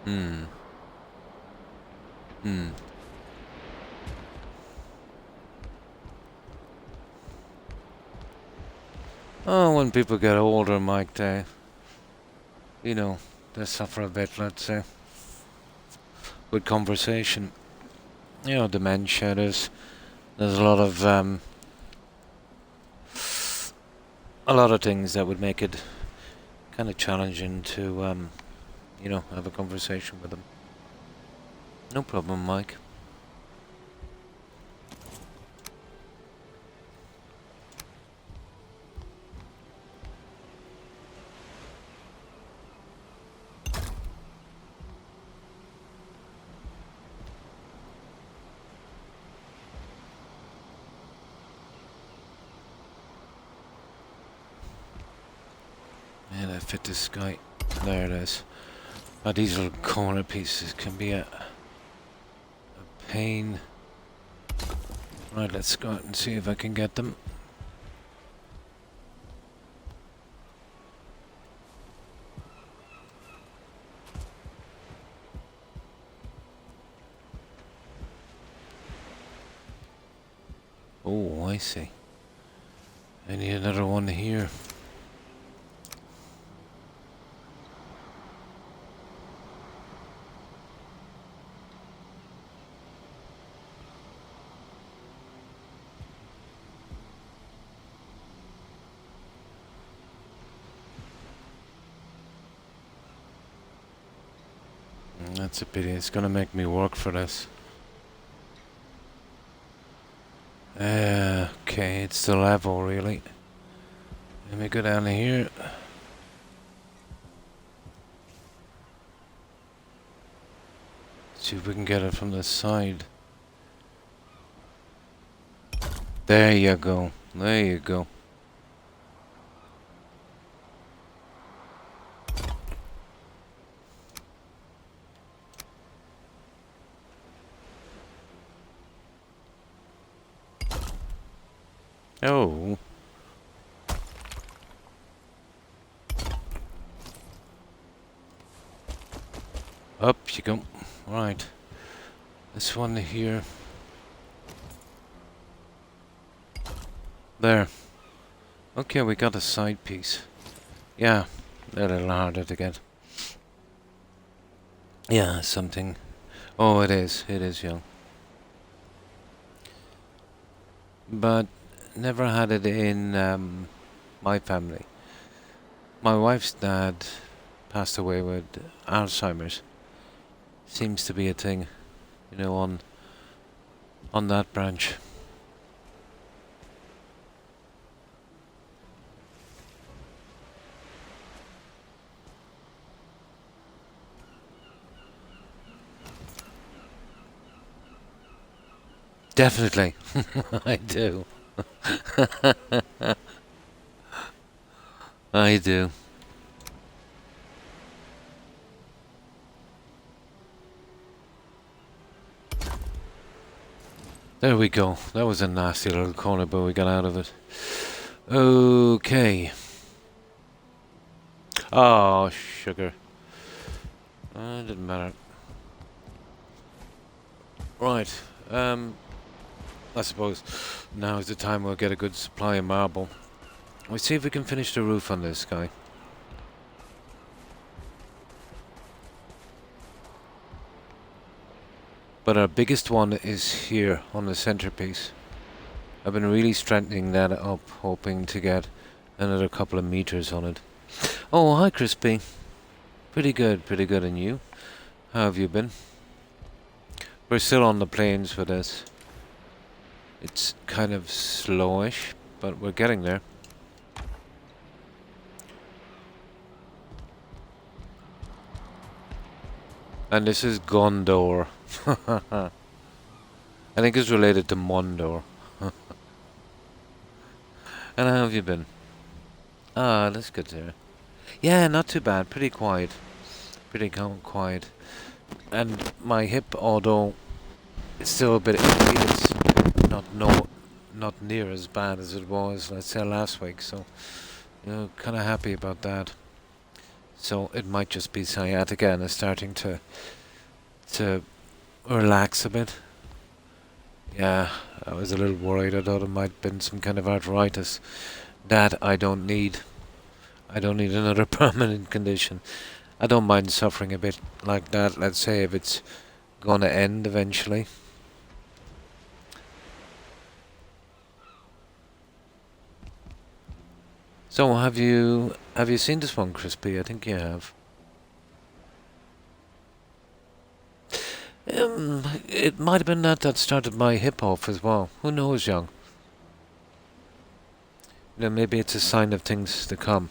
Hmm. Hmm. Oh, when people get older, Mike, you know, they suffer a bit, let's say, with conversation. You know, dementia, there's a lot of things that would make it kind of challenging to, you know, have a conversation with them. No problem, Mike. Yeah, that fit this guy. There it is. But these little corner pieces can be a pain. Right, let's go out and see if I can get them. Oh, I see. I need another one here. That's a pity. It's gonna make me work for this. Okay, it's the level, really. Let me go down here. See if we can get it from the side. There you go. There you go. Oh. Up you go. Right. This one here. There. Okay, we got a side piece. Yeah, a little harder to get. Yeah, something. Oh, it is. It is young. But never had it in my family. My wife's dad passed away with Alzheimer's. Seems to be a thing, you know, on that branch. Definitely. I do. I do. There we go. That was a nasty little corner, but we got out of it. Okay. Oh, sugar. Didn't matter. Right. I suppose now is the time we'll get a good supply of marble. We'll see if we can finish the roof on this guy. But our biggest one is here on the centerpiece. I've been really strengthening that up, hoping to get another couple of meters on it. Oh, hi Crispy. Pretty good, and you? How have you been? We're still on the plains for this. It's kind of slowish, but we're getting there. And this is Gondor. I think it's related to Mondor. And how have you been? Ah, that's good to hear. Yeah, not too bad. Pretty quiet. Pretty quiet. And my hip, although it's still a bit iffy, it's not near as bad as it was, let's say, last week. So, you know, kind of happy about that. So it might just be sciatica and it's starting to relax a bit. Yeah, I was a little worried. I thought it might have been some kind of arthritis. That I don't need. I don't need another permanent condition. I don't mind suffering a bit like that, let's say, if it's gonna end eventually. So have you seen this one, Crispy? I think you have. It might have been that started my hip off as well. Who knows, young? You know, maybe it's a sign of things to come.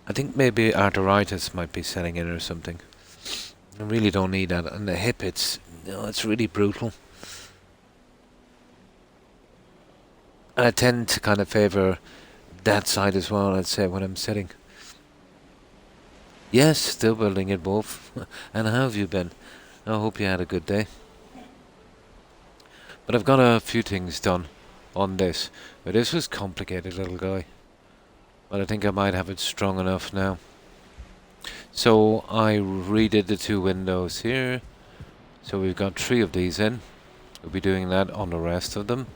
I think maybe arthritis might be setting in or something. I really don't need that. And the hip, it's, you know, it's really brutal. And I tend to kind of favour that side as well, I'd say, when I'm sitting. Yes, still building it both. And how have you been? I hope you had a good day. But I've got a few things done on this. But this was complicated, little guy. But I think I might have it strong enough now. So I redid the two windows here. So we've got 3 of these in. We'll be doing that on the rest of them.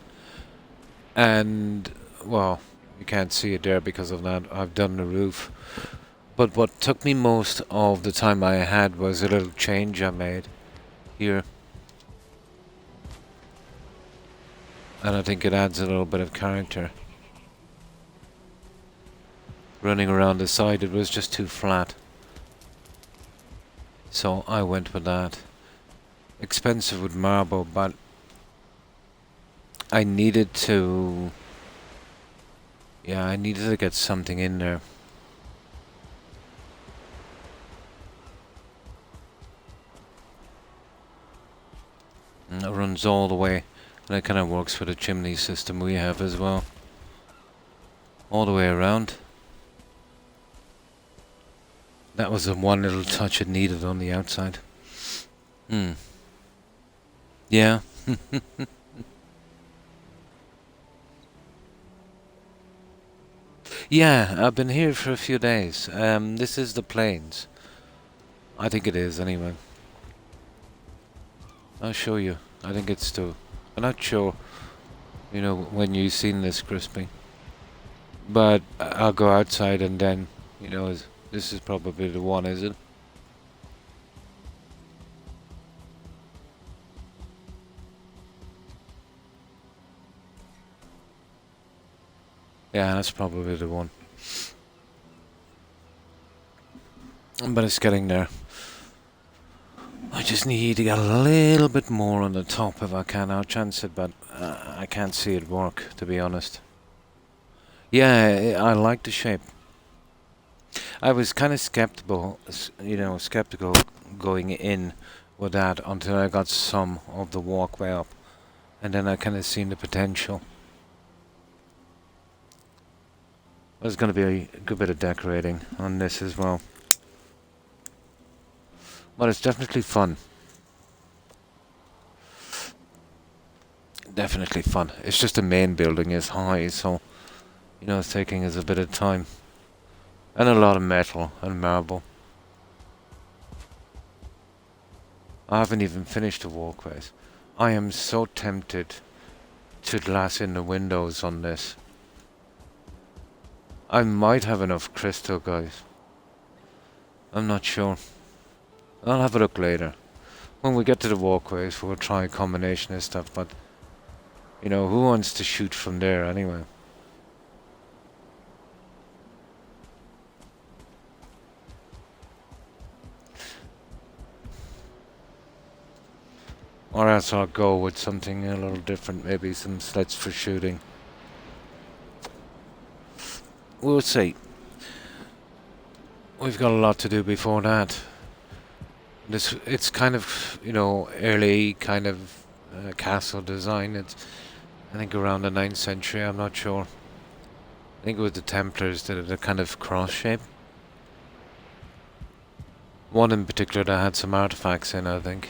And, well, you can't see it there because of that. I've done the roof. But what took me most of the time I had was a little change I made here. And I think it adds a little bit of character. Running around the side, it was just too flat. So I went with that. Expensive with marble, but I needed to... Yeah, I needed to get something in there. And it runs all the way. And it kind of works for the chimney system we have as well. All the way around. That was the one little touch it needed on the outside. Yeah. Yeah, I've been here for a few days. This is the plains. I think it is, anyway. I'll show you. I think it's too. I'm not sure, when you've seen this, Crispy. But I'll go outside and then, this is probably the one, is it? Yeah, that's probably the one. But it's getting there. I just need to get a little bit more on the top if I can. I'll chance it, but I can't see it work, to be honest. Yeah, I like the shape. I was kind of skeptical, skeptical going in with that until I got some of the walkway up. And then I kind of seen the potential. There's going to be a good bit of decorating on this as well. But it's definitely fun. Definitely fun. It's just the main building is high, so, it's taking us a bit of time. And a lot of metal and marble. I haven't even finished the walkways. I am so tempted to glass in the windows on this. I might have enough crystal, guys. I'm not sure. I'll have a look later. When we get to the walkways, we'll try a combination of stuff, but, who wants to shoot from there anyway? Or else I'll go with something a little different, maybe some sleds for shooting. We'll see. We've got a lot to do before that. It's kind of, early kind of castle design. It's, I think, around the 9th century, I'm not sure. I think it was the Templars that had a kind of cross shape. One in particular that had some artifacts in, I think.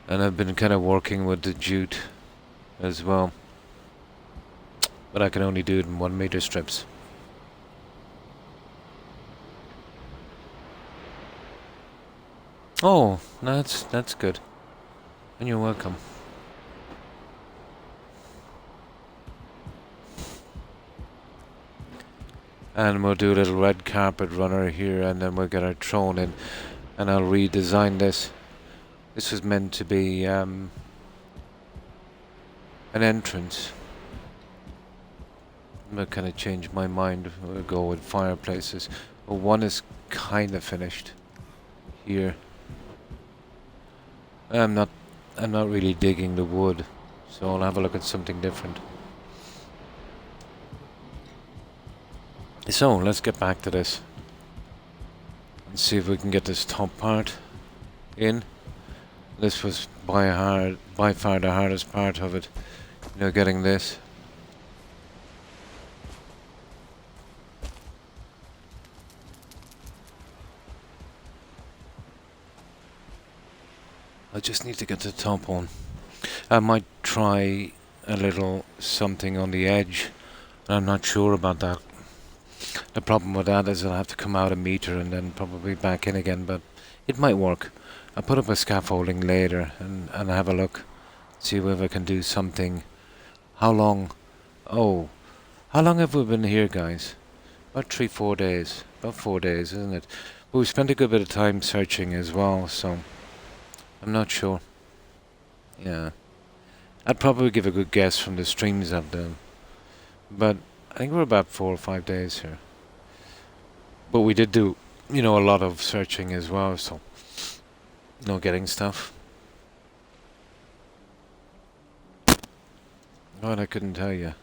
And I've been kind of working with the jute as well. But I can only do it in 1 meter strips. Oh, that's good. And you're welcome. And we'll do a little red carpet runner here, and then we'll get our throne in, and I'll redesign this. This was meant to be an entrance. I'm gonna kind of change my mind. We'll go with fireplaces. Well, one is kind of finished here. I'm not really digging the wood, so I'll have a look at something different. So let's get back to this and see if we can get this top part in. This was by far the hardest part of it, getting this. I just need to get the top on. I might try a little something on the edge. I'm not sure about that. The problem with that is I'll have to come out a meter and then probably back in again, but it might work. I'll put up a scaffolding later and have a look. See if I can do something. How long? Oh, how long have we been here, guys? About 3-4 days. About 4 days, isn't it? But we spent a good bit of time searching as well, so I'm not sure. Yeah. I'd probably give a good guess from the streams I've done. But I think we're about 4 or 5 days here. But we did do, a lot of searching as well, so getting stuff. God, I couldn't tell you.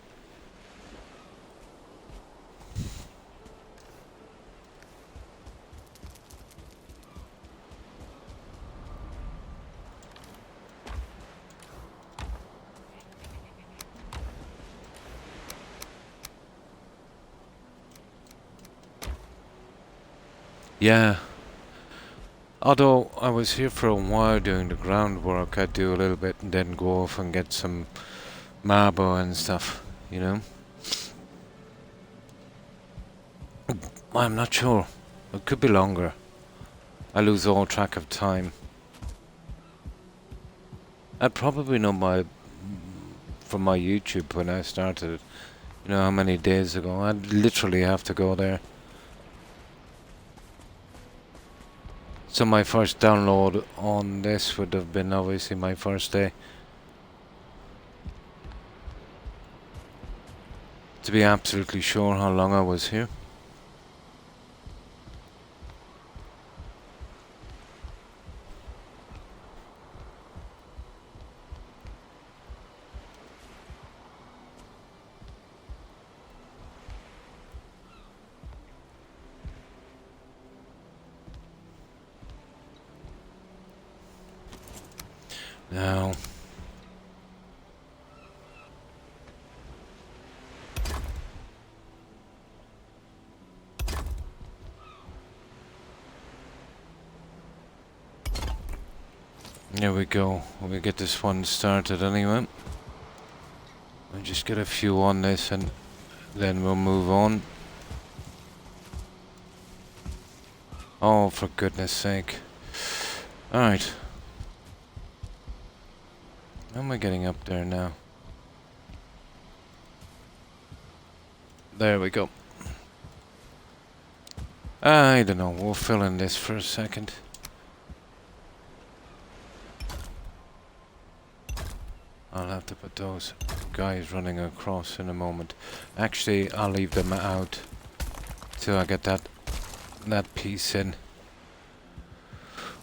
Yeah. Although I was here for a while doing the groundwork, I'd do a little bit and then go off and get some marble and stuff, Well, I'm not sure. It could be longer. I lose all track of time. I'd probably know from my YouTube when I started it. You know how many days ago? I'd literally have to go there. So my first download on this would have been obviously my first day. To be absolutely sure how long I was here. Now, there we go. We'll get this one started anyway. We'll just get a few on this and then we'll move on. Oh, for goodness sake. Alright. How am I getting up there now? There we go. I don't know. We'll fill in this for a second. I'll have to put those guys running across in a moment. Actually, I'll leave them out till I get that piece in.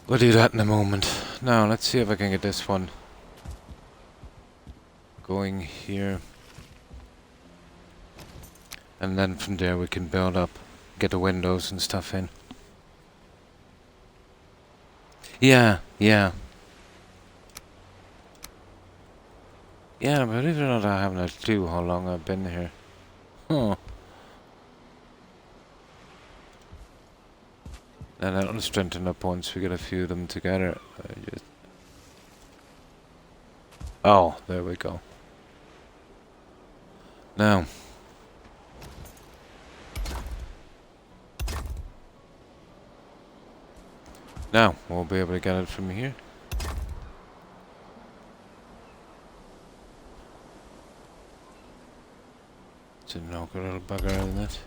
We'll do that in a moment. Now, let's see if I can get this one going here. And then from there we can build up, get the windows and stuff in. Yeah. Yeah, believe it or not, I haven't a clue how long I've been here. Huh. And that'll strengthen up once we get a few of them together. Oh, there we go. Now. Now, we'll be able to get it from here. It's a knock a little bugger, isn't it?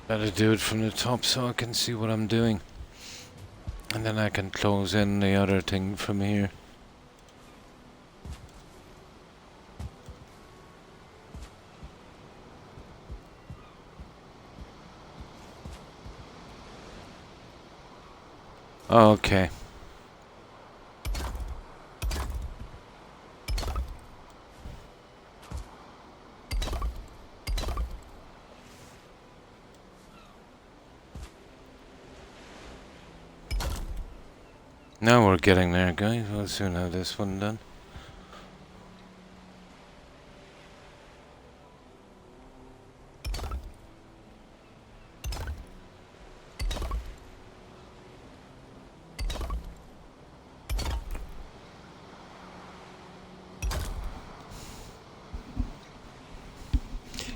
Better do it from the top so I can see what I'm doing. And then I can close in the other thing from here. Okay. Now we're getting there, guys. We'll soon have this one done.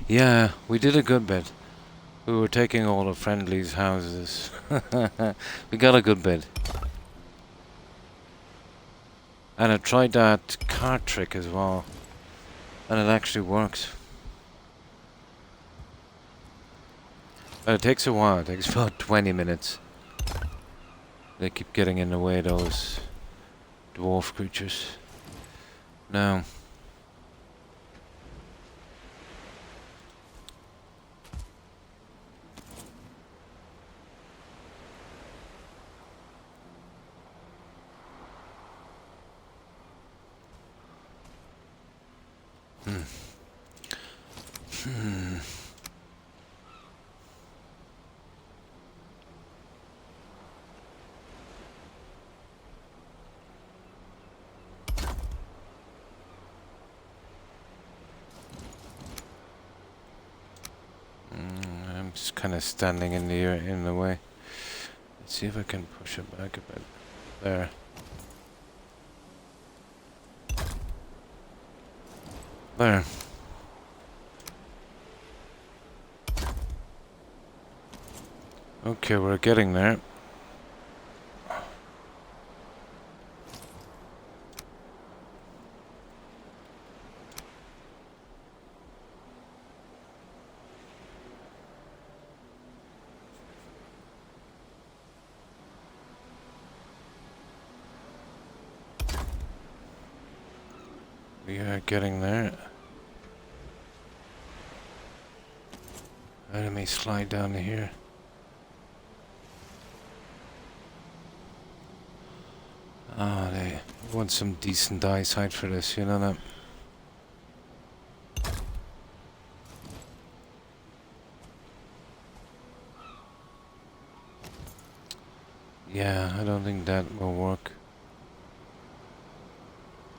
Yeah, we did a good bit. We were taking all the friendlies' houses. We got a good bit. And I tried that card trick as well. And it actually works. But it takes a while. It takes about 20 minutes. They keep getting in the way, those dwarf creatures. Now. just kind of standing in the way. Let's see if I can push it back a bit. There. There. Okay, we're getting there. We are getting there. Let me slide down to here. Ah, they want some decent eyesight for this, you know that? Yeah, I don't think that will work.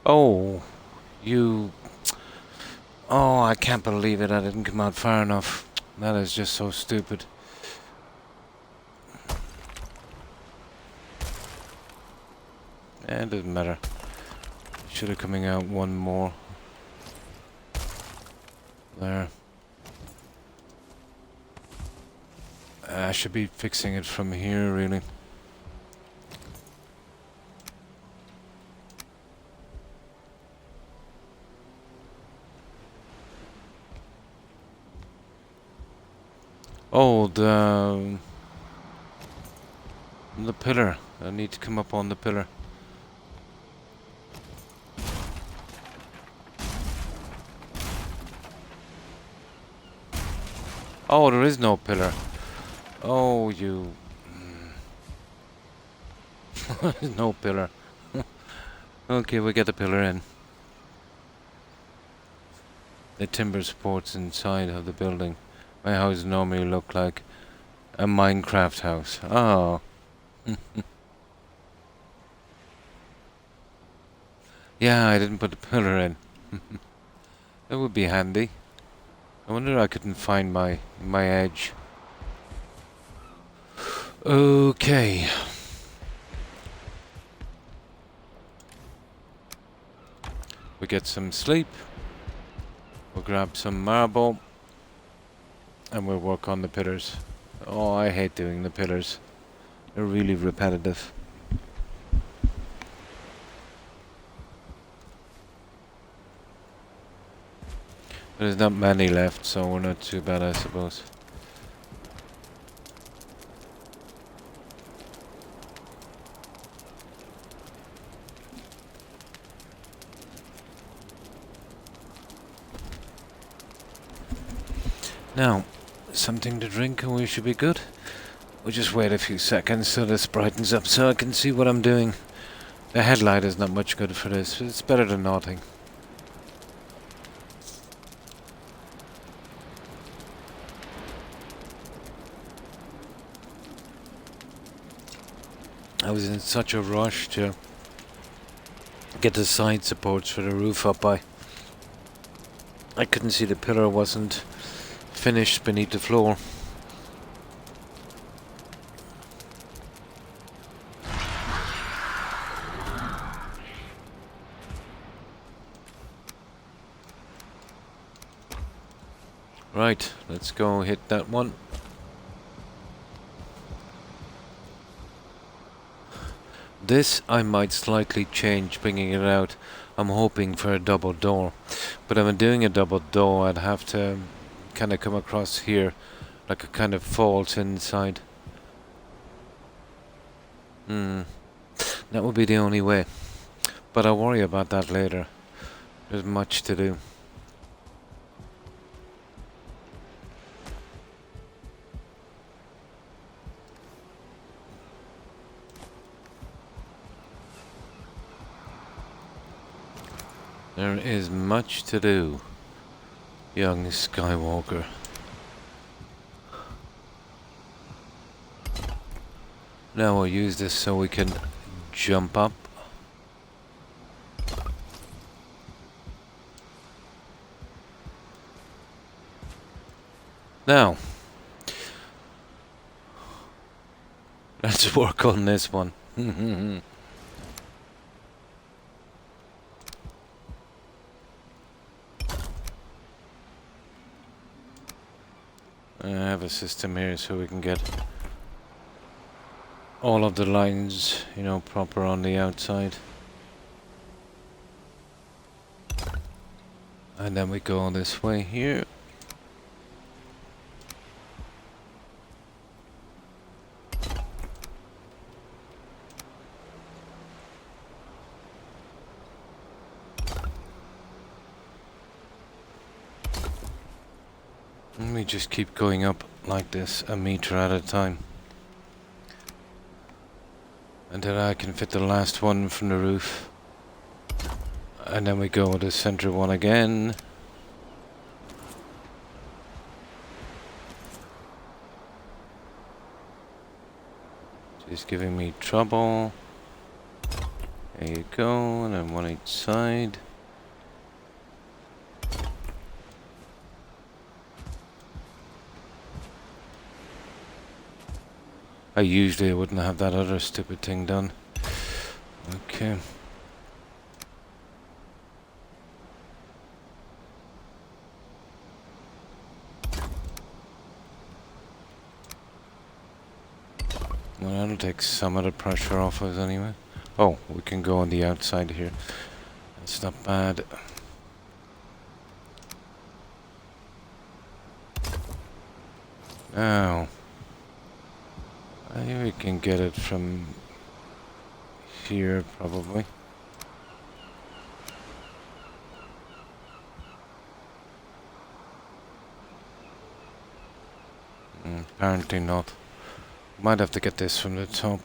Oh, you... Oh, I can't believe it. I didn't come out far enough. That is just so stupid. It doesn't matter. Should have coming out one more. There. I should be fixing it from here, really. Oh, the pillar. I need to come up on the pillar. Oh, there is no pillar. Oh, you... There's no pillar. Okay, we get the pillar in. The timber supports inside of the building. My house normally look like a Minecraft house. Oh. Yeah, I didn't put the pillar in. That would be handy. I wonder I couldn't find my edge. Okay. We get some sleep. We'll grab some marble. And we'll work on the pillars. Oh, I hate doing the pillars. They're really repetitive. There's not many left, so we're not too bad, I suppose. Now, something to drink and we should be good. We'll just wait a few seconds so this brightens up so I can see what I'm doing. The headlight is not much good for this, but it's better than nothing. I was in such a rush to get the side supports for the roof up. I couldn't see the pillar wasn't finished beneath the floor. Right, let's go hit that one. This I might slightly change bringing it out. I'm hoping for a double door. But if I'm doing a double door, I'd have to kind of come across here like a kind of fault inside. That would be the only way. But I'll worry about that later. There's much to do. There is much to do, young Skywalker. Now we'll use this so we can jump up. Now, Let's work on this one. I have a system here so we can get all of the lines, you know, proper on the outside. And then we go this way here. And we just keep going up like this, a meter at a time. And then I can fit the last one from the roof. And then we go with the center one again. Just giving me trouble. There you go, and then one each side. I usually wouldn't have that other stupid thing done. Okay. Well, that'll take some of the pressure off us anyway. Oh, we can go on the outside here. That's not bad. Now, I think we can get it from here probably. Apparently not. Might have to get this from the top.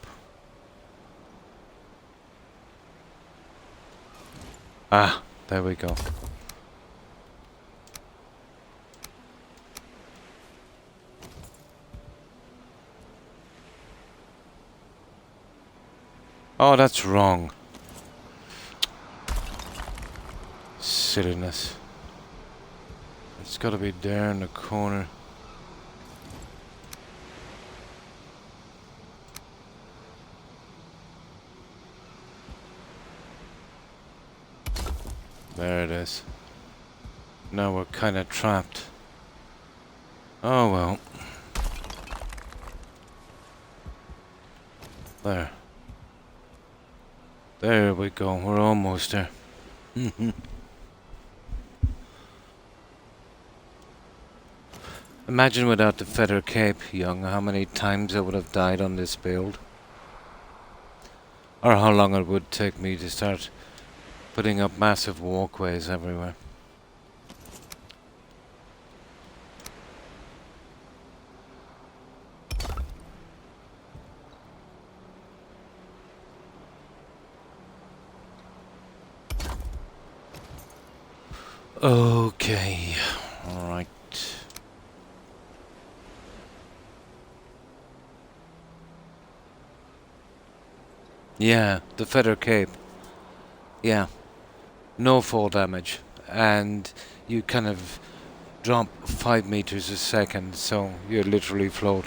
Ah, there we go. Oh, that's wrong. Silliness. It's gotta be there in the corner. There it is. Now we're kind of trapped. Oh well. There. There we go. We're almost there. Imagine without the feather cape, young, how many times I would have died on this build. Or how long it would take me to start putting up massive walkways everywhere. Okay, alright. Yeah, the feather cape. Yeah, no fall damage. And you kind of drop 5 meters a second, so you literally float.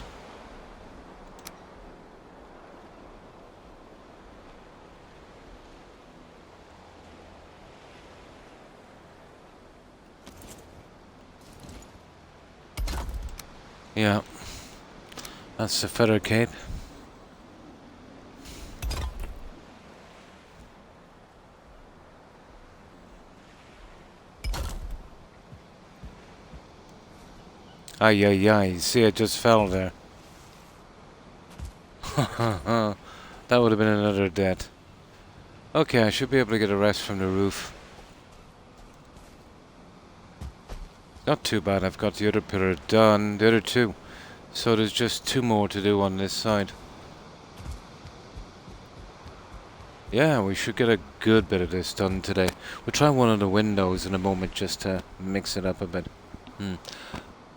Yeah, that's the feather cape. Ay, ay, ay. See, I just fell there. That would have been another death. Okay, I should be able to get a rest from the roof. Not too bad, I've got the other pillar done, the other two. So there's just 2 more to do on this side. Yeah, we should get a good bit of this done today. We'll try one of the windows in a moment just to mix it up a bit.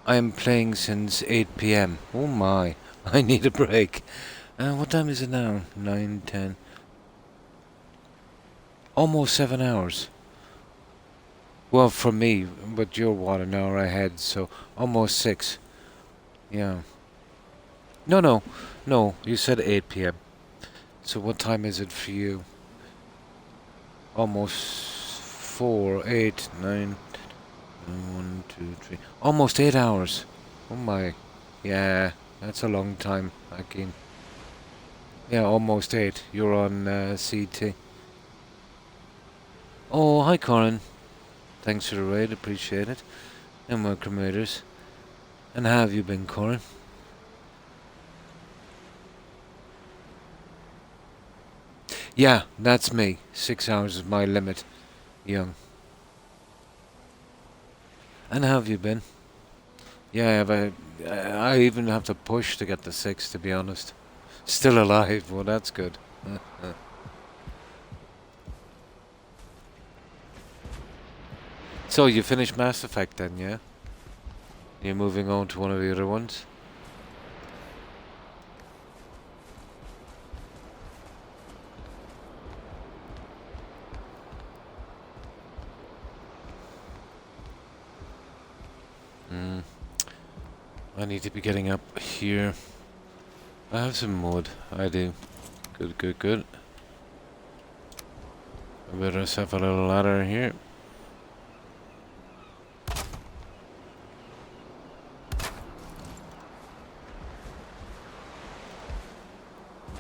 I am playing since 8 PM. Oh my, I need a break. What time is it now? 9, 10. Almost 7 hours. Well, for me, but you're what, an hour ahead, so almost 6. Yeah. No, no, no. You said 8 p.m. So what time is it for you? Almost 4, 8, 9, 1, 2, 3. Almost 8 hours. Oh my. Yeah, that's a long time, Hakeem. Yeah, almost 8. You're on CT. Oh, hi, Corin. Thanks for the raid, appreciate it. And welcome, raiders. And how have you been, Corin? Yeah, that's me. 6 hours is my limit, young. And how have you been? Yeah, I even have to push to get the 6, to be honest. Still alive, well, that's good. So, you finished Mass Effect then, yeah? You're moving on to one of the other ones? Hmm. I need to be getting up here. I have some wood, I do. Good, good, good. I better set a little ladder here.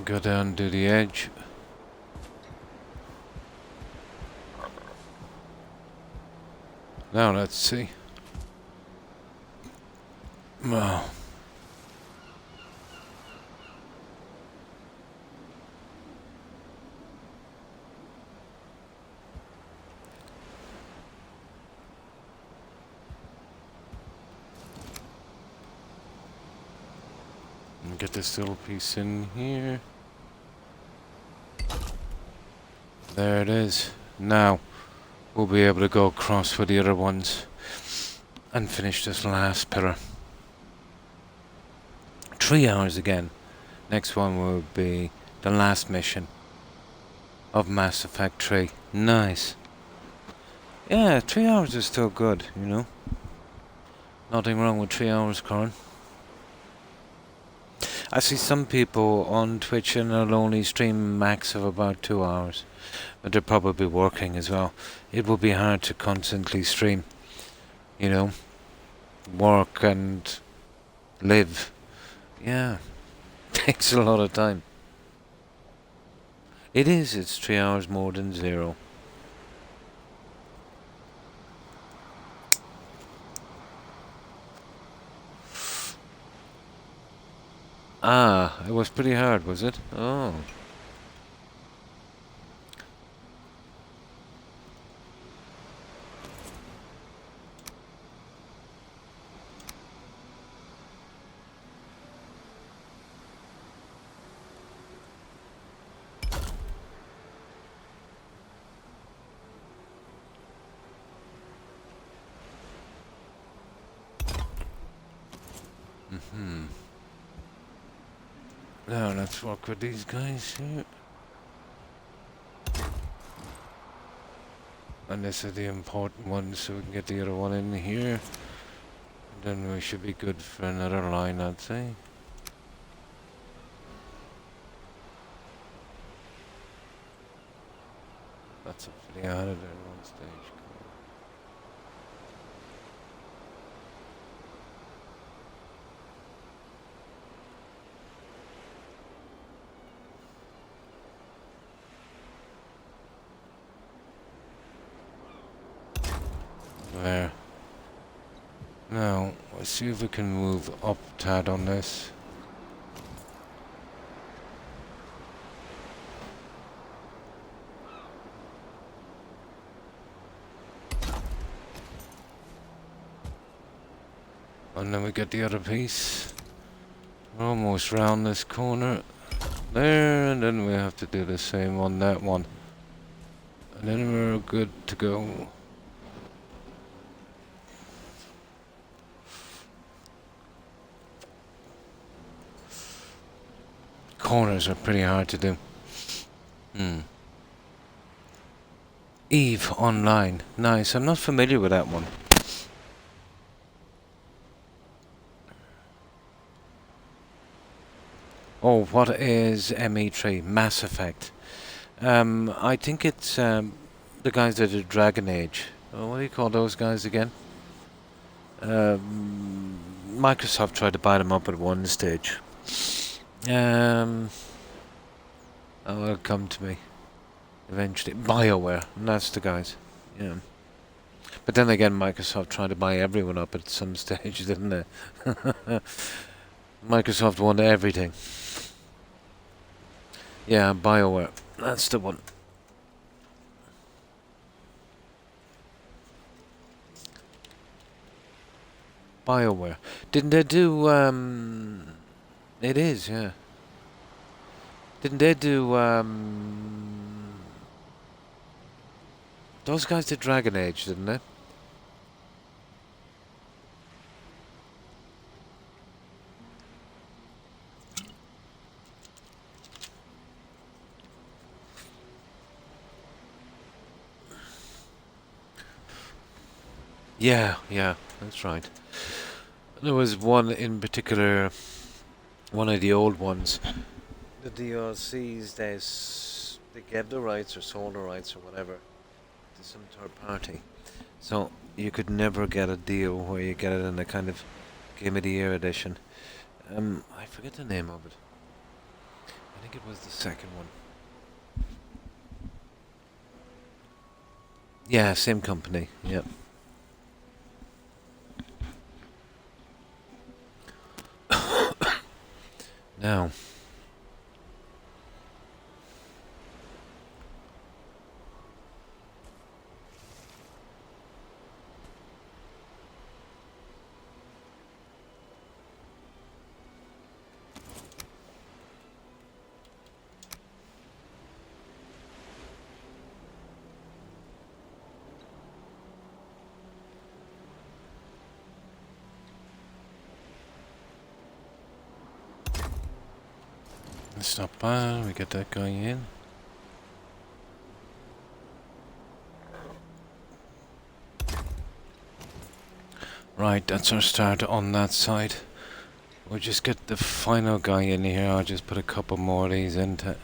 Go down to the edge. Now let's see. Wow. Get this little piece in here. There it is. Now we'll be able to go across with the other ones and finish this last pillar. 3 hours again. Next one will be the last mission of Mass Effect 3. Nice. Yeah, 3 hours is still good, you know. Nothing wrong with 3 hours, Corin. I see some people on Twitch and they'll only stream max of about 2 hours. But they're probably working as well. It would be hard to constantly stream, you know. Work and live. Yeah. Takes a lot of time. It is, it's 3 hours more than 0. Ah, it was pretty hard, was it? Oh. Now let's work with these guys here. And this is the important one, so we can get the other one in here. And then we should be good for another line, I'd say. That's hopefully out of there at one stage. There. Now, let's see if we can move up a tad on this. And then we get the other piece. We're almost round this corner. There, and then we have to do the same on that one. And then we're good to go. Corners are pretty hard to do. Eve Online. Nice, I'm not familiar with that one. Oh, what is ME3? Mass Effect. I think it's the guys that did Dragon Age. Oh, what do you call those guys again? Microsoft tried to buy them up at one stage. Oh, it'll come to me eventually. BioWare, and that's the guys. Yeah. But then again, Microsoft tried to buy everyone up at some stage, didn't they? Microsoft wanted everything. Yeah, BioWare. That's the one. BioWare. Didn't they do, It is, yeah. Didn't they do, Those guys did Dragon Age, didn't they? Yeah, that's right. There was one in particular, one of the old ones. The DLCs, they gave the rights or sold the rights or whatever to some third party. So you could never get a deal where you get it in a kind of Game of the Year edition. I forget the name of it. I think it was the second one. Yeah, same company. Yep. Now, it's not bad. We get that guy in. Right, that's our start on that side. We'll just get the final guy in here. I'll just put a couple more of these in to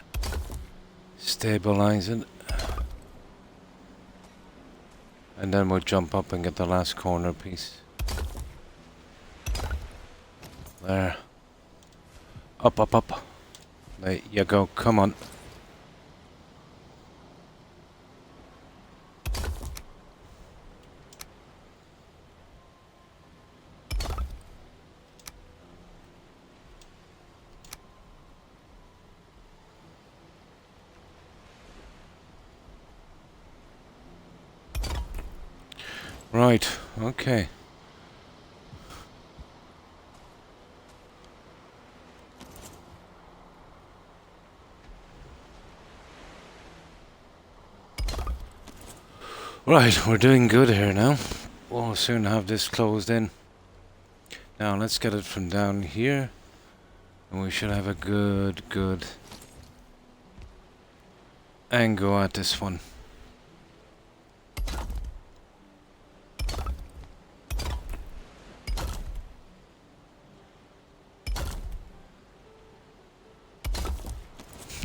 stabilize it. And then we'll jump up and get the last corner piece. There. Up, up, up. There you go. Come on. Right, okay. Right, we're doing good here now. We'll soon have this closed in. Now let's get it from down here. And we should have a good angle at this one.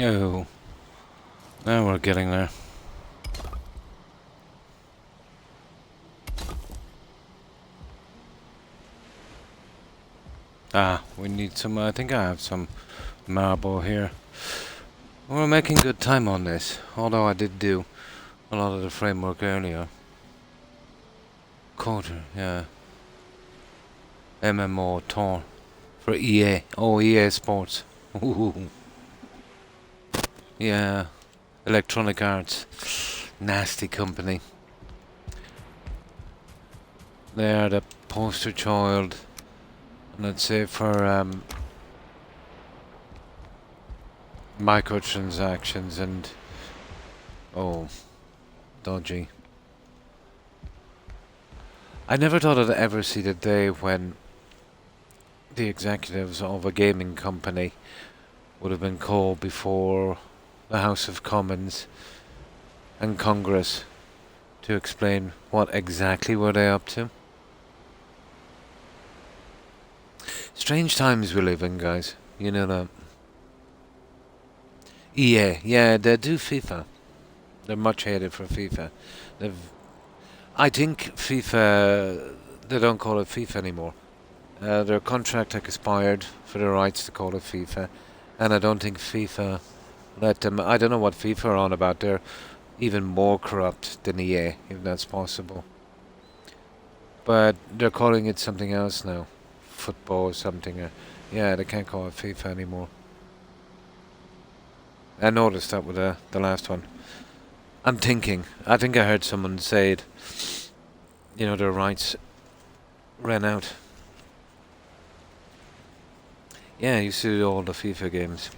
Oh, now we're getting there. Ah, we need some, I think I have some marble here. We're making good time on this, although I did do a lot of the framework earlier. Coder, yeah. MMO Tor for EA. Oh, EA Sports. Ooh. Yeah, Electronic Arts, nasty company. They are the poster child, let's say, for microtransactions and dodgy. I never thought I'd ever see the day when the executives of a gaming company would have been called before the House of Commons and Congress to explain what exactly were they up to. Strange times we live in, guys. You know that. EA, yeah, they do FIFA. They're much hated for FIFA. They've, I think FIFA, they don't call it FIFA anymore. Their contract expired for the rights to call it FIFA, and I don't think FIFA let them. I don't know what FIFA are on about. They're even more corrupt than EA, if that's possible. But they're calling it something else now, football or something. Yeah, they can't call it FIFA anymore. I noticed that with the last one. I'm thinking. I think I heard someone say it. You know, their rights ran out. Yeah, I used to do all the FIFA games.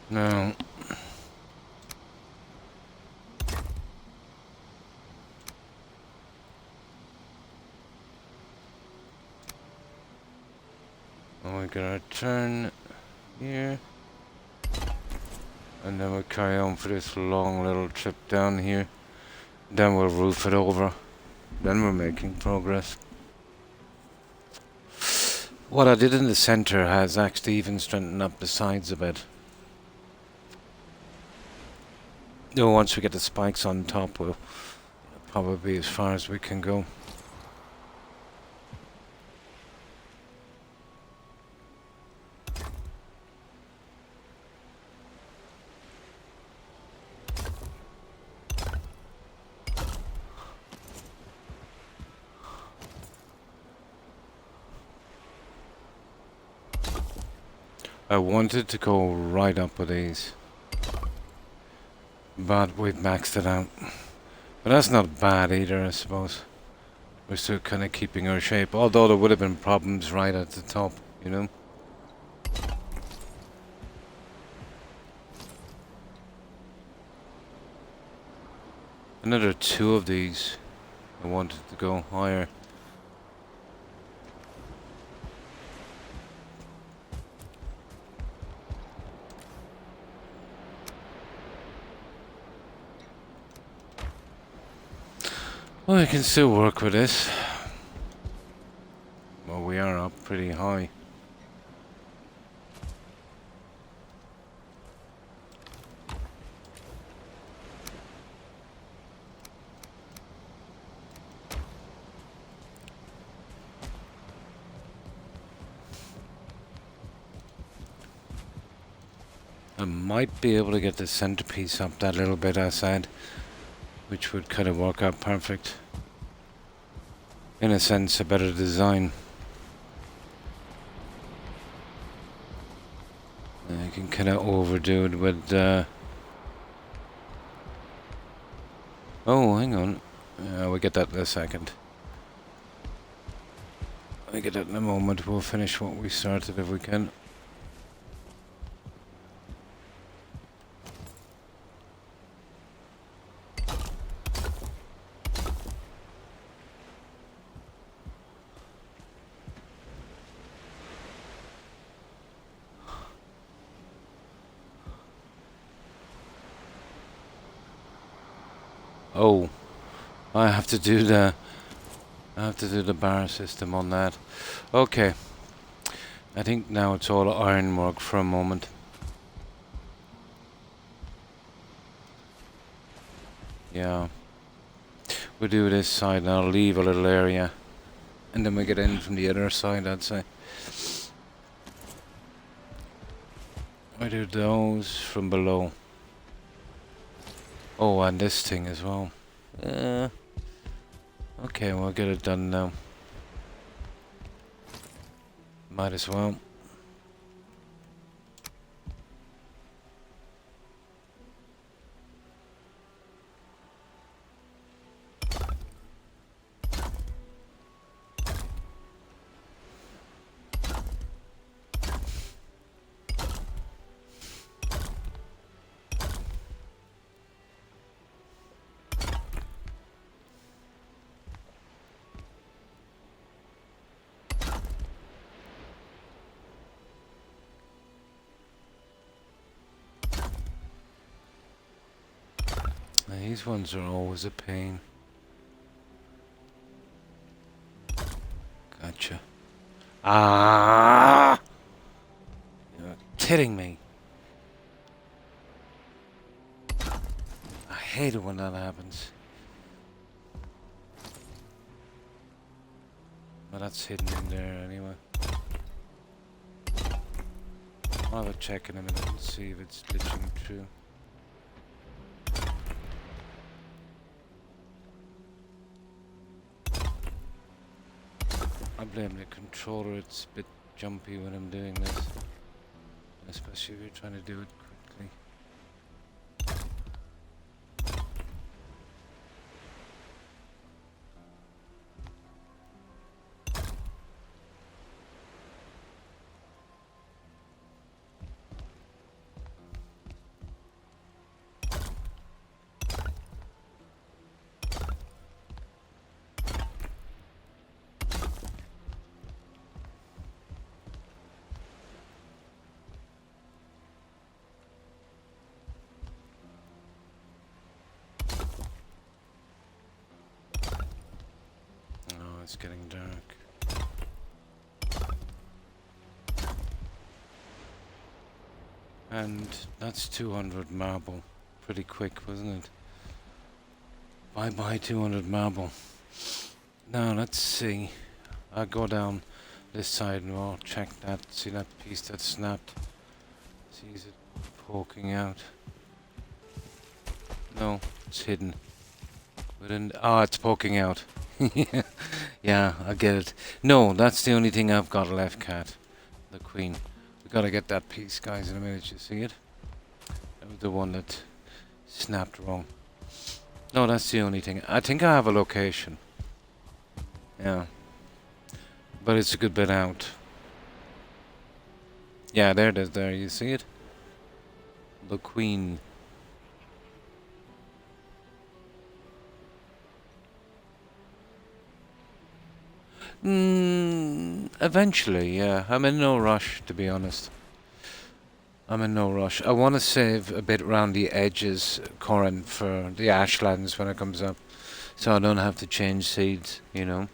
No. Oh, we gotta turn here. And then we'll carry on for this long little trip down here. Then we'll roof it over. Then we're making progress. What I did in the center has actually even strengthened up the sides a bit. Though once we get the spikes on top, we'll probably be as far as we can go. I wanted to go right up with these, but we've maxed it out. But that's not bad either, I suppose. We're still kind of keeping our shape, although there would have been problems right at the top, you know? Another 2 of these. I wanted to go higher. Well, I can still work with this. Well, we are up pretty high. I might be able to get the centerpiece up that little bit outside, which would kind of work out perfect. In a sense, a better design. I can kind of overdo it with... Oh, hang on. We'll get that in a second. I'll get that in a moment. We'll finish what we started if we can. Oh, I have to do the bar system on that. Okay. I think now it's all ironwork for a moment. Yeah. We'll do this side and I'll leave a little area. And then we get in from the other side, I'd say. I do those from below. Oh, and this thing as well. Okay, we'll get it done now. Might as well. These ones are always a pain. Gotcha. Ah! You're kidding me. I hate it when that happens. But that's hidden in there anyway. I'll have a check in a minute and see if it's glitching through. I blame the controller, it's a bit jumpy when I'm doing this. Especially if you're trying to do it quickly. Oh, it's getting dark. And that's 200 marble. Pretty quick, wasn't it? Bye bye 200 marble. Now let's see. I'll go down this side and I'll check that. See that piece that snapped? See, is it poking out? No, it's hidden. Oh, it's poking out. Yeah, I get it. No, that's the only thing I've got left, Cat. The queen. We gotta get that piece, guys, in a minute. You see it? That was the one that snapped wrong. No, that's the only thing. I think I have a location. Yeah. But it's a good bit out. Yeah, there it is there. You see it? The queen. Eventually, yeah. I'm in no rush, to be honest. I'm in no rush. I want to save a bit around the edges, Corin, for the ashlands when it comes up. So I don't have to change seeds, you know.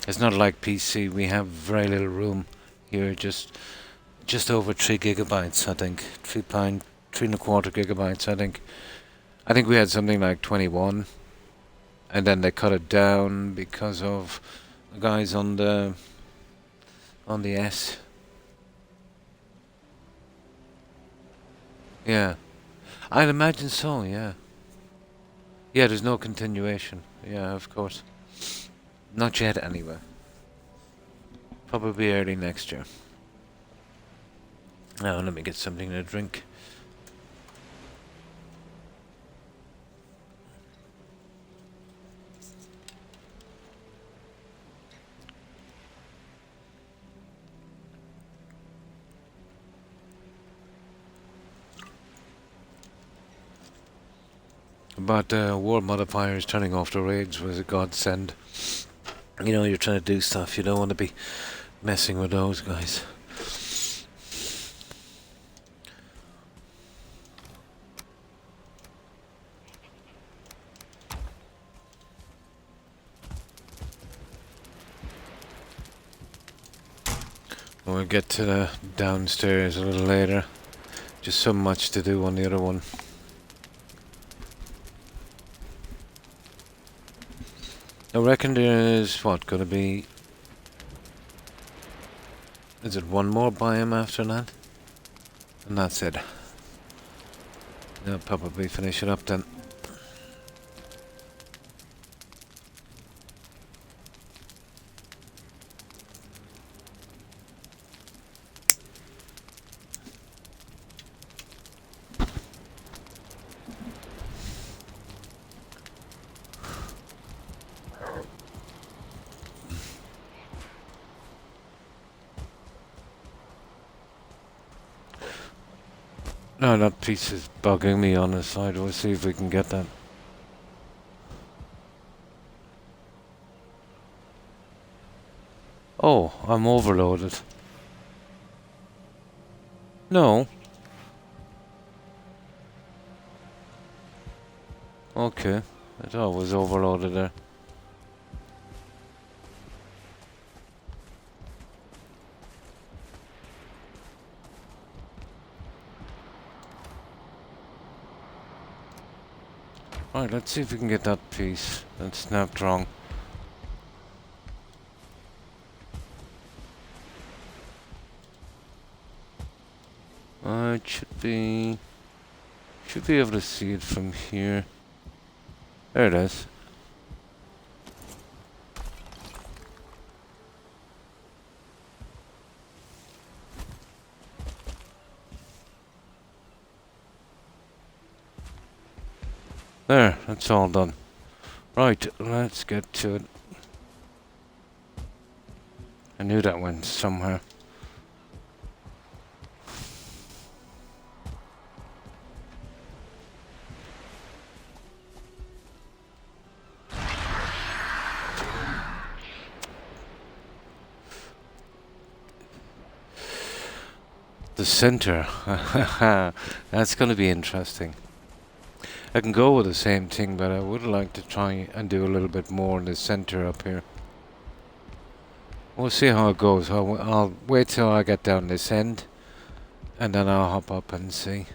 It's not like PC. We have very little room here. Just over 3 gigabytes, I think. 3.25 gigabytes, I think. I think we had something like 21. And then they cut it down because of the guys on the S. Yeah. I'd imagine so, yeah. Yeah, there's no continuation. Yeah, of course. Not yet, anyway. Probably early next year. Now, let me get something to drink. But world modifiers turning off the raids was a godsend. You know, you're trying to do stuff, you don't want to be messing with those guys. We'll get to the downstairs a little later. Just so much to do on the other one. I reckon there's, what, gonna be Is it one more biome after that? And that's it. I'll probably finish it up then. No, that piece is bugging me on the side. We'll see if we can get that. Oh, I'm overloaded. No. Okay. I thought it was overloaded there. Alright, let's see if we can get that piece that snapped wrong. It should be able to see it from here. There it is. There, that's all done. Right, let's get to it. I knew that went somewhere. The center. That's going to be interesting. I can go with the same thing, but I would like to try and do a little bit more in the center up here. We'll see how it goes. I'll wait till I get down this end, and then I'll hop up and see.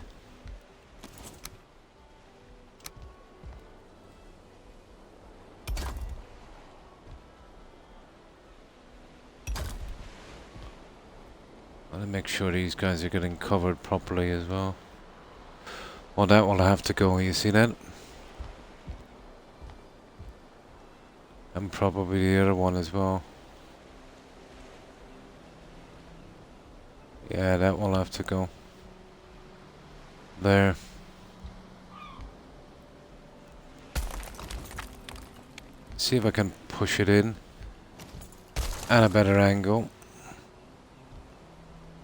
I'll make sure these guys are getting covered properly as well. Well, that will have to go, you see that? And probably the other one as well. Yeah, that will have to go. There. See if I can push it in at a better angle.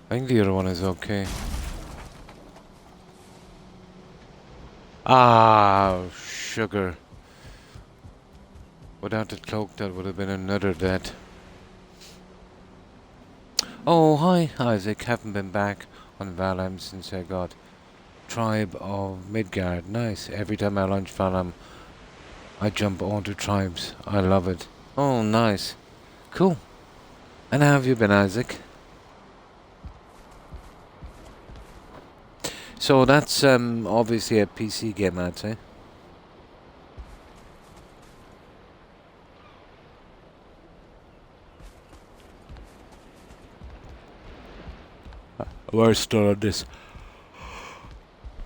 I think the other one is okay. Ah, sugar. Without the cloak, that would have been another death. Oh, hi, Isaac. Haven't been back on Valheim since I got Tribe of Midgard. Nice. Every time I launch Valheim, I jump onto tribes. I love it. Oh, nice. Cool. And how have you been, Isaac? So that's obviously a PC game, I'd say. We're still on this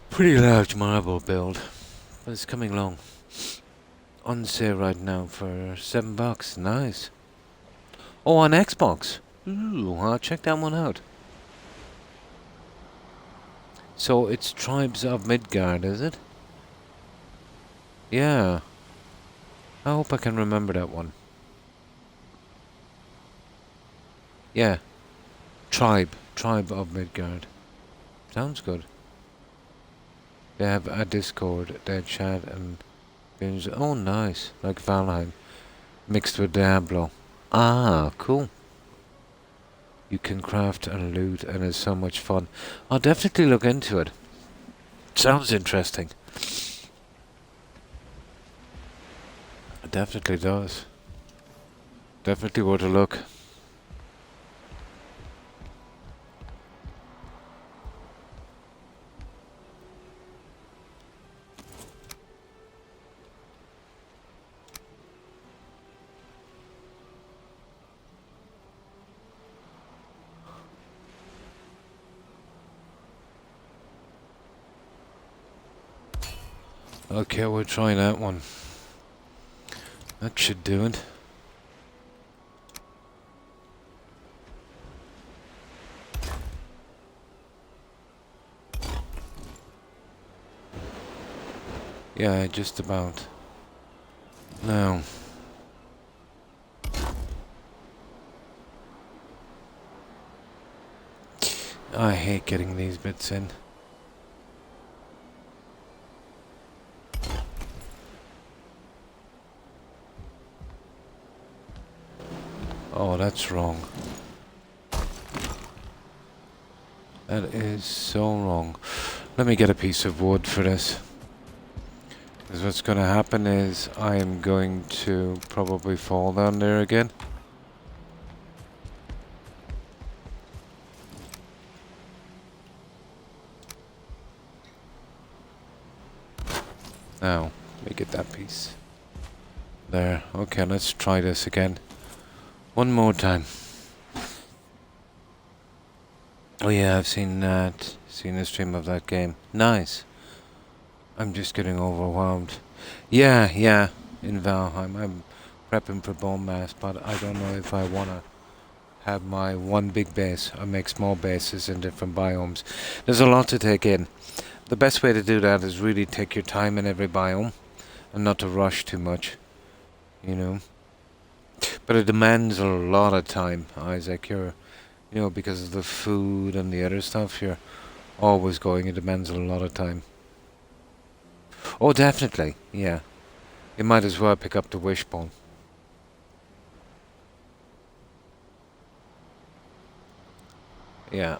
pretty large marble build, but it's coming along. On sale right now for $7. Nice. Oh, on Xbox. Ooh, I'll check that one out. So it's Tribes of Midgard, is it? Yeah. I hope I can remember that one. Yeah. Tribe of Midgard. Sounds good. They have a Discord, they chat and binge. Oh, nice. Like Valheim. Mixed with Diablo. Ah, cool. You can craft and loot and it's so much fun. I'll definitely look into it. Sounds interesting. It definitely does. Definitely worth a look. Okay, we'll try that one. That should do it. Yeah, just about. Now. I hate getting these bits in. Oh, that's wrong. That is so wrong. Let me get a piece of wood for this. Because what's going to happen is I am going to probably fall down there again. Now, let me get that piece. There. Okay, let's try this again. One more time. Oh yeah, I've seen that. Seen a stream of that game. Nice. I'm just getting overwhelmed. Yeah, in Valheim. I'm prepping for bone mass, but I don't know if I want to have my one big base. I make small bases in different biomes. There's a lot to take in. The best way to do that is really take your time in every biome and not to rush too much, you know. But it demands a lot of time, Isaac. Because of the food and the other stuff, you're always going. It demands a lot of time. Oh, definitely, yeah. You might as well pick up the wishbone. Yeah.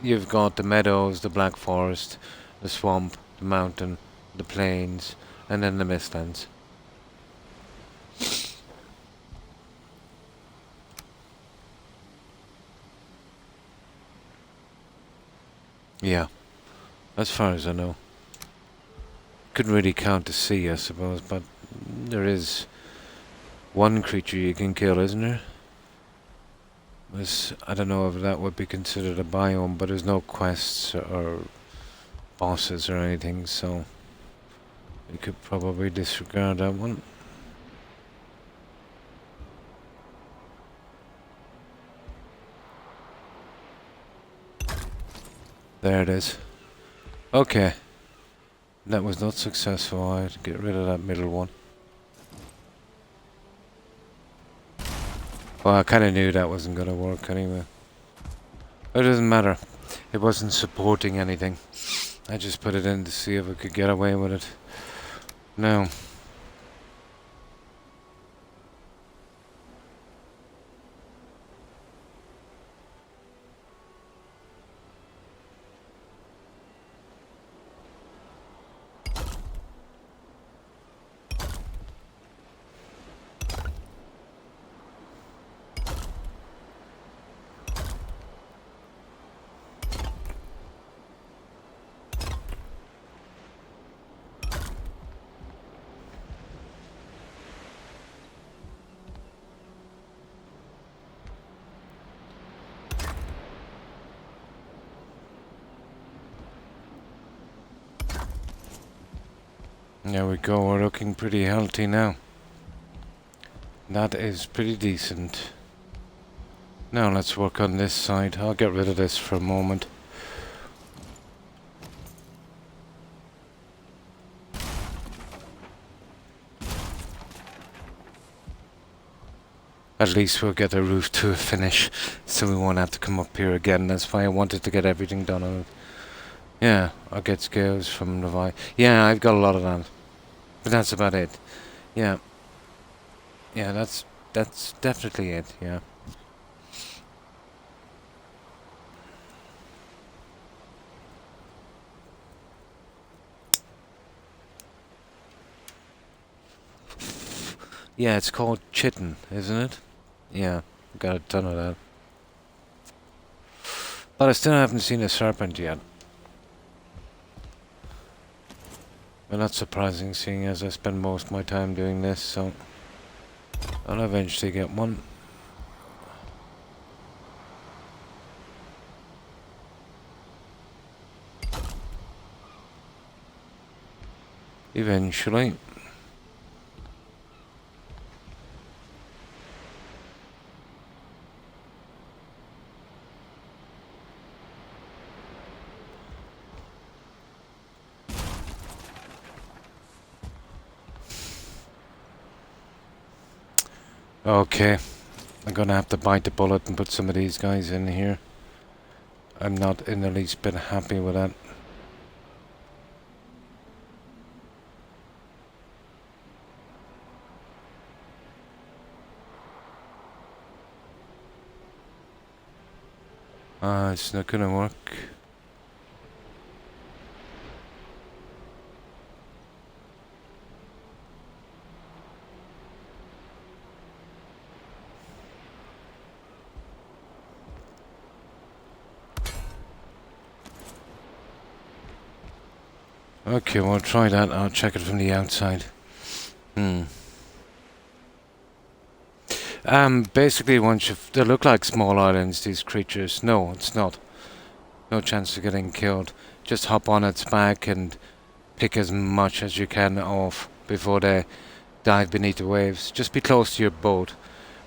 You've got the meadows, the black forest, the swamp, the mountain, the plains, and then the mistlands. Yeah, as far as I know. Couldn't really count the sea, I suppose, but there is one creature you can kill, isn't there? I don't know if that would be considered a biome, but there's no quests or bosses or anything, so you could probably disregard that one. There it is. Okay. That was not successful. I had to get rid of that middle one. Well, I kind of knew that wasn't going to work anyway. It doesn't matter. It wasn't supporting anything. I just put it in to see if I could get away with it. No. There we go, we're looking pretty healthy now. That is pretty decent. Now let's work on this side. I'll get rid of this for a moment. At least we'll get the roof to a finish, so we won't have to come up here again. That's why I wanted to get everything done on it. Yeah, I'll get scales from Levi. Yeah, I've got a lot of that. But that's about it. Yeah. Yeah, that's definitely it, yeah. Yeah, it's called chitin, isn't it? Yeah, got a ton of that. But I still haven't seen a serpent yet. But not surprising, seeing as I spend most of my time doing this, so I'll eventually get one. Eventually. Okay. I'm gonna have to bite the bullet and put some of these guys in here. I'm not in the least bit happy with that. It's not gonna work. Okay, we'll try that. I'll check it from the outside. Basically, they look like small islands, these creatures. No, it's not. No chance of getting killed. Just hop on its back and pick as much as you can off before they dive beneath the waves. Just be close to your boat.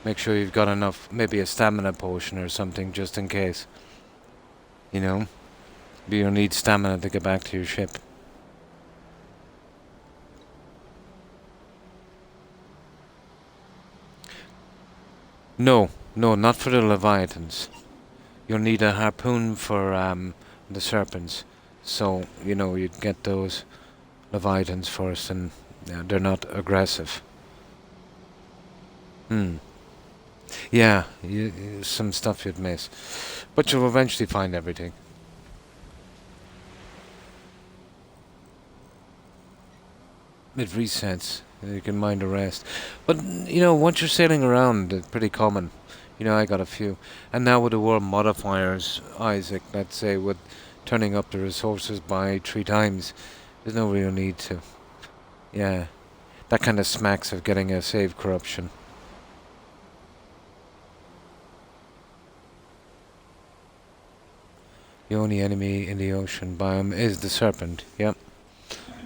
Make sure you've got enough, maybe a stamina potion or something, just in case. You know? But you'll need stamina to get back to your ship. No, not for the Leviathans. You'll need a harpoon for the serpents. So, you'd get those Leviathans first, and they're not aggressive. Yeah, some stuff you'd miss. But you'll eventually find everything. It resets. You can mind the rest. But, once you're sailing around, it's pretty common. I got a few. And now with the world modifiers, Isaac, let's say, with turning up the resources by 3 times, there's no real need to. Yeah. That kind of smacks of getting a save corruption. The only enemy in the ocean biome is the serpent. Yep.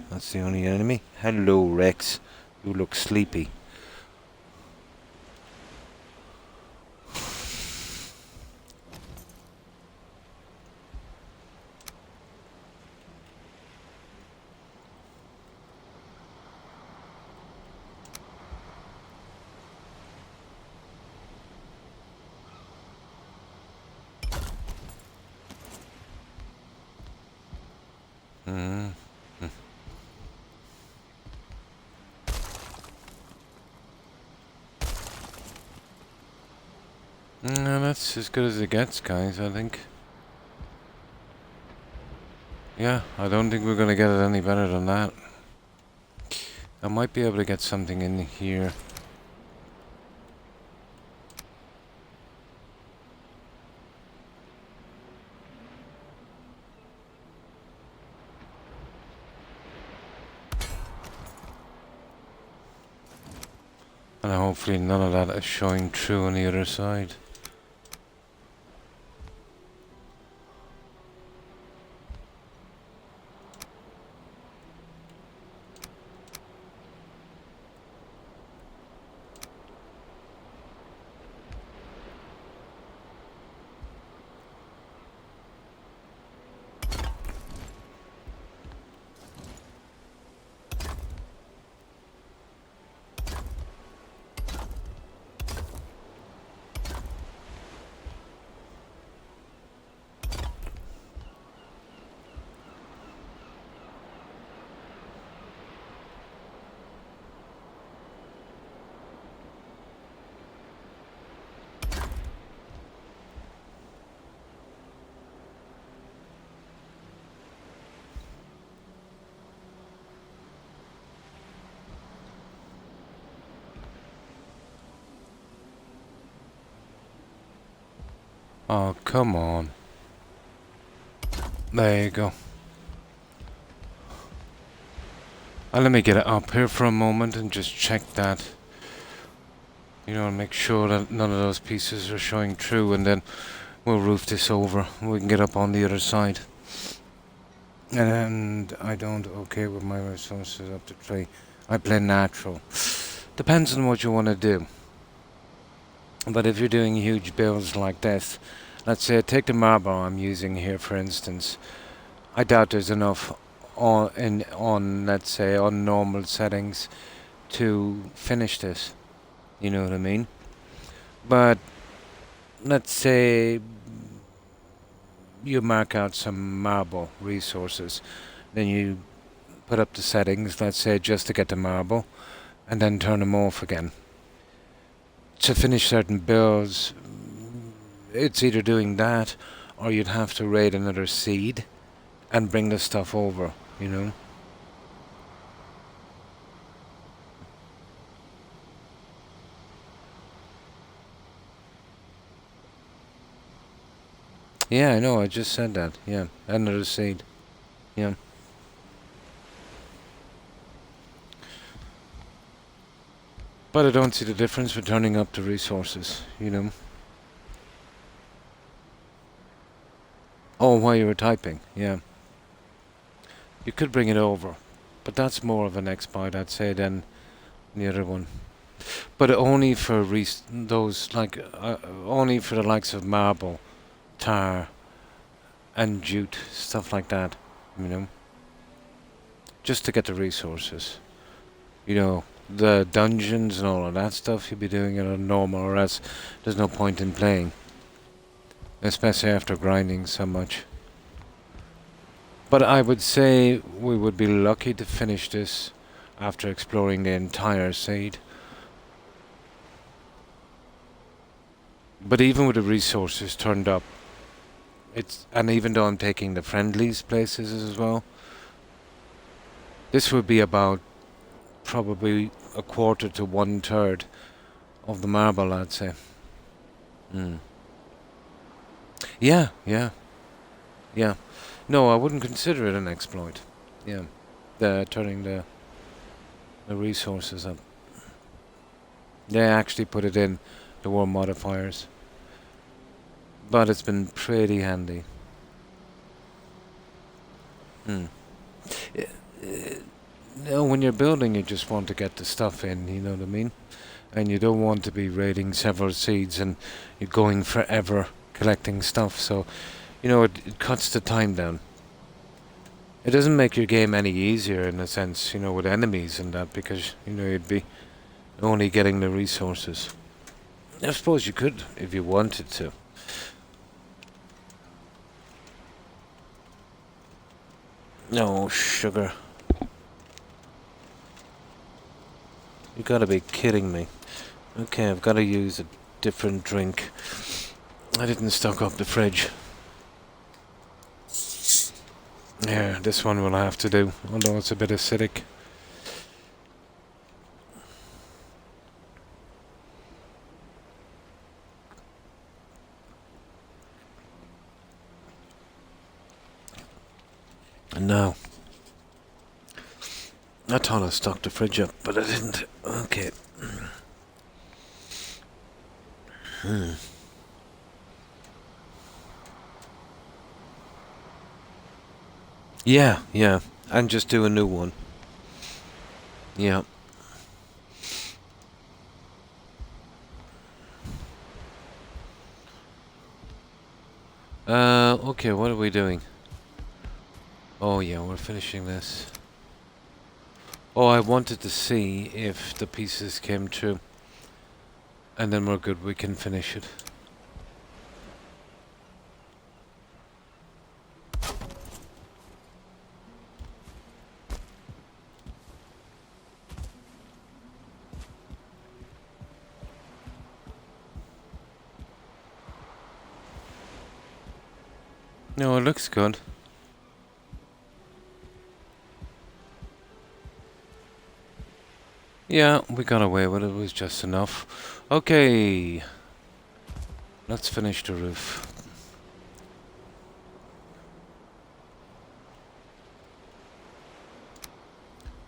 That's the only enemy. Hello, Rex. You look sleepy. No, that's as good as it gets, guys, I think. Yeah, I don't think we're gonna get it any better than that. I might be able to get something in here. And hopefully none of that is showing through on the other side. Oh, come on. There you go. Let me get it up here for a moment and just check that. Make sure that none of those pieces are showing through, and then we'll roof this over and we can get up on the other side. And I don't okay with my resources up to 3. I play natural. Depends on what you want to do. But if you're doing huge builds like this, let's say take the marble I'm using here for instance. I doubt there's enough on let's say on normal settings to finish this. You know what I mean? But let's say you mark out some marble resources, then you put up the settings, let's say just to get the marble, and then turn them off again. To finish certain builds, it's either doing that or you'd have to raid another seed and bring the stuff over, you know? Yeah, I know, I just said that. Yeah, another seed. Yeah. But I don't see the difference with turning up the resources, you know? Oh, while you were typing, yeah. You could bring it over, but that's more of an exploit, I'd say, than the other one. But only for those, like, only for the likes of marble, tar, and jute, stuff like that, you know? Just to get the resources. You know, the dungeons and all of that stuff, you'd be doing it on normal, or else there's no point in playing. Especially after grinding so much. But I would say we would be lucky to finish this after exploring the entire seed. But even with the resources turned up, and even though I'm taking the friendlies places as well, this would be about probably a quarter to 1/3 of the marble, I'd say. Mm. Yeah, yeah, yeah. No, I wouldn't consider it an exploit. Yeah, turning the resources up. They actually put it in the war modifiers, but it's been pretty handy. Hmm. No, when you're building, you just want to get the stuff in. You know what I mean? And you don't want to be raiding several seeds and you're going forever collecting stuff. So, you know, it cuts the time down. It doesn't make your game any easier in a sense, you know, with enemies and that, because, you know, you'd be only getting the resources. I suppose you could if you wanted to. No, sugar. You gotta be kidding me. Okay, I've gotta use a different drink. I didn't stock up the fridge. Yeah, this one will have to do, although it's a bit acidic. And now, I thought I stocked the fridge up, but I didn't. Okay. Yeah, yeah. And just do a new one. Yeah. Okay, what are we doing? Oh yeah, we're finishing this. Oh, I wanted to see if the pieces came true. And then we're good, we can finish it. No, it looks good. Yeah, we got away with it. It was just enough. Okay. Let's finish the roof.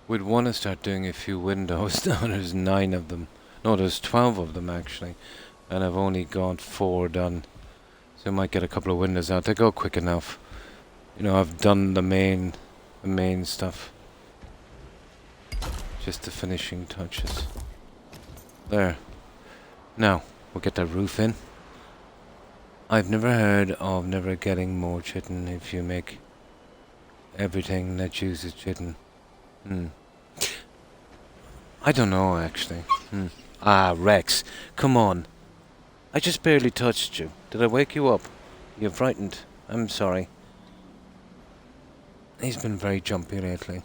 We'd want to start doing a few windows. Now there's 9 of them. No, there's 12 of them actually. And I've only got 4 done. So I might get a couple of windows out. They go quick enough. You know, I've done the main stuff. Just the finishing touches. There. Now, we'll get the roof in. I've never heard of never getting more chitin if you make everything that uses chitin. I don't know, actually. Ah, Rex, come on. I just barely touched you. Did I wake you up? You're frightened. I'm sorry. He's been very jumpy lately.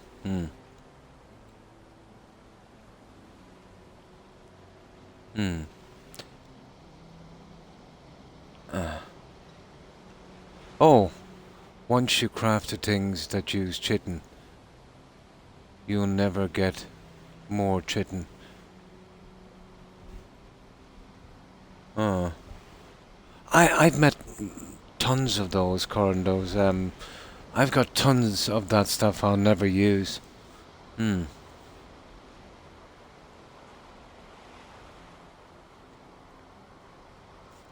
Oh, once you crafted things that use chitin, you'll never get more chitin. I've met tons of those corndos. I've got tons of that stuff I'll never use.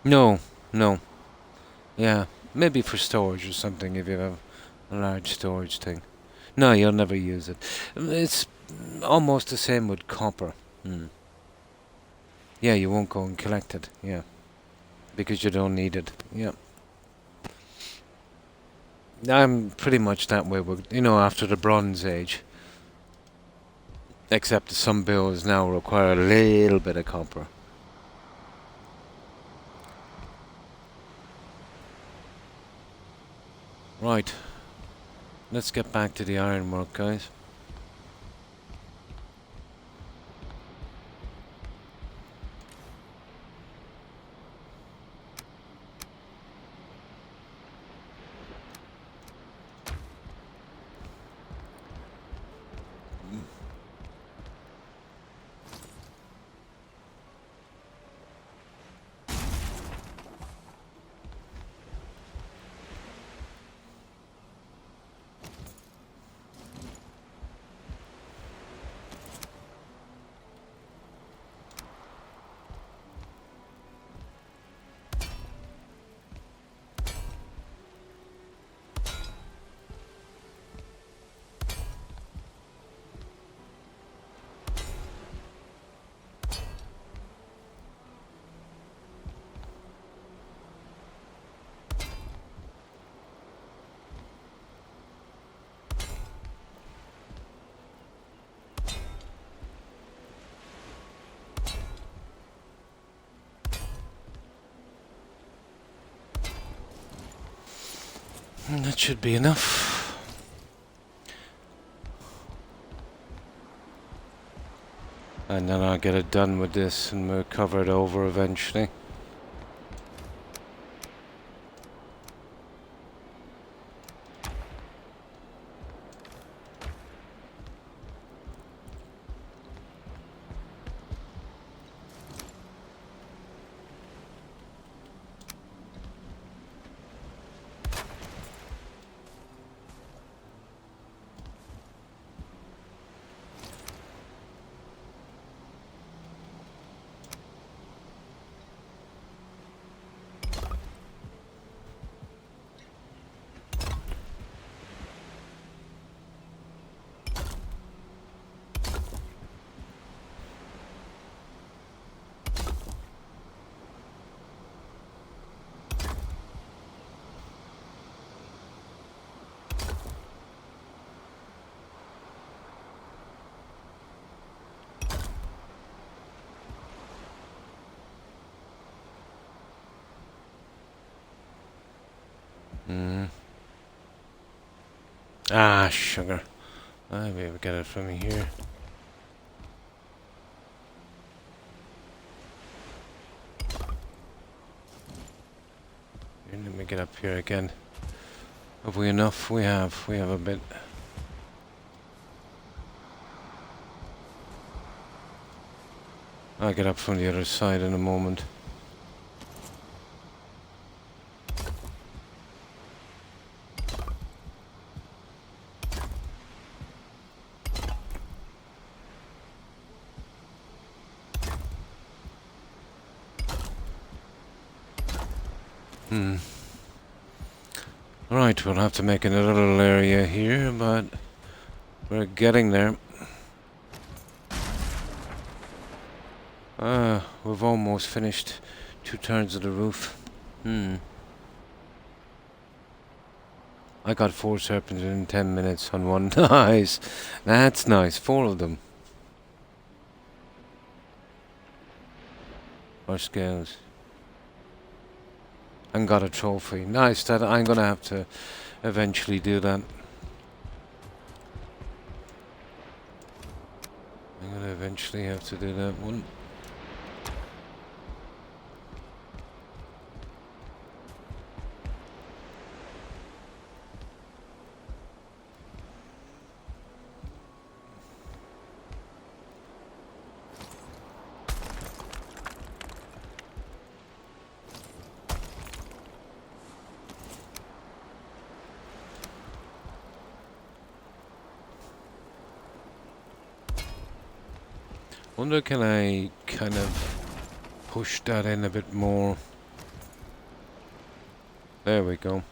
No, no. Yeah, maybe for storage or something if you have a large storage thing. No, you'll never use it. It's almost the same with copper. Yeah, you won't go and collect it. Yeah, because you don't need it. Yeah. I'm pretty much that way with, after the Bronze Age. Except some builds now require a little bit of copper. Right. Let's get back to the ironwork, guys. That should be enough. And then I'll get it done with this and we'll cover it over eventually. Ah, sugar. I'll be able to get it from here. Let me get up here again. Have we enough? We have. We have a bit. I'll get up from the other side in a moment. Right, we'll have to make another little area here, but we're getting there. We've almost finished 2 turns of the roof. I got 4 serpents in 10 minutes on one. Nice. That's nice. 4 of them. Or scales. And got a trophy. Nice. That I'm gonna have to eventually do that. I'm gonna eventually have to do that one. Wonder, can I kind of push that in a bit more? There we go.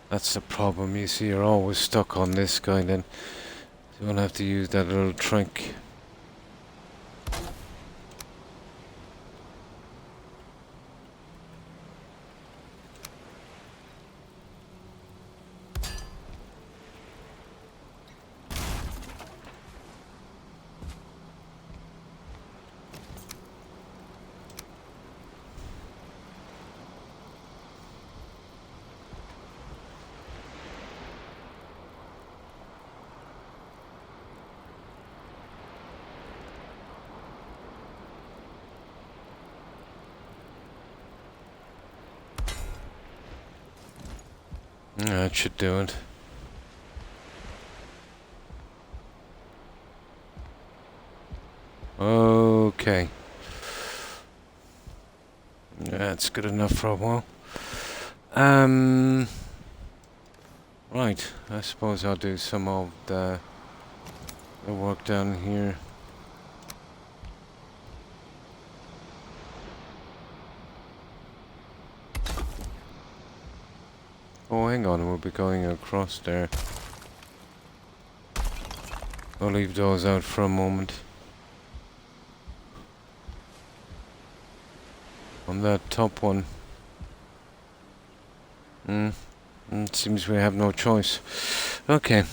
That's the problem, you see, you're always stuck on this guy then. You won't have to use that little trick. That should do it. Okay. That's good enough for a while. Right. I suppose I'll do some of the work down here. Oh, hang on, we'll be going across there. I'll leave those out for a moment. On that top one. It seems we have no choice. Okay.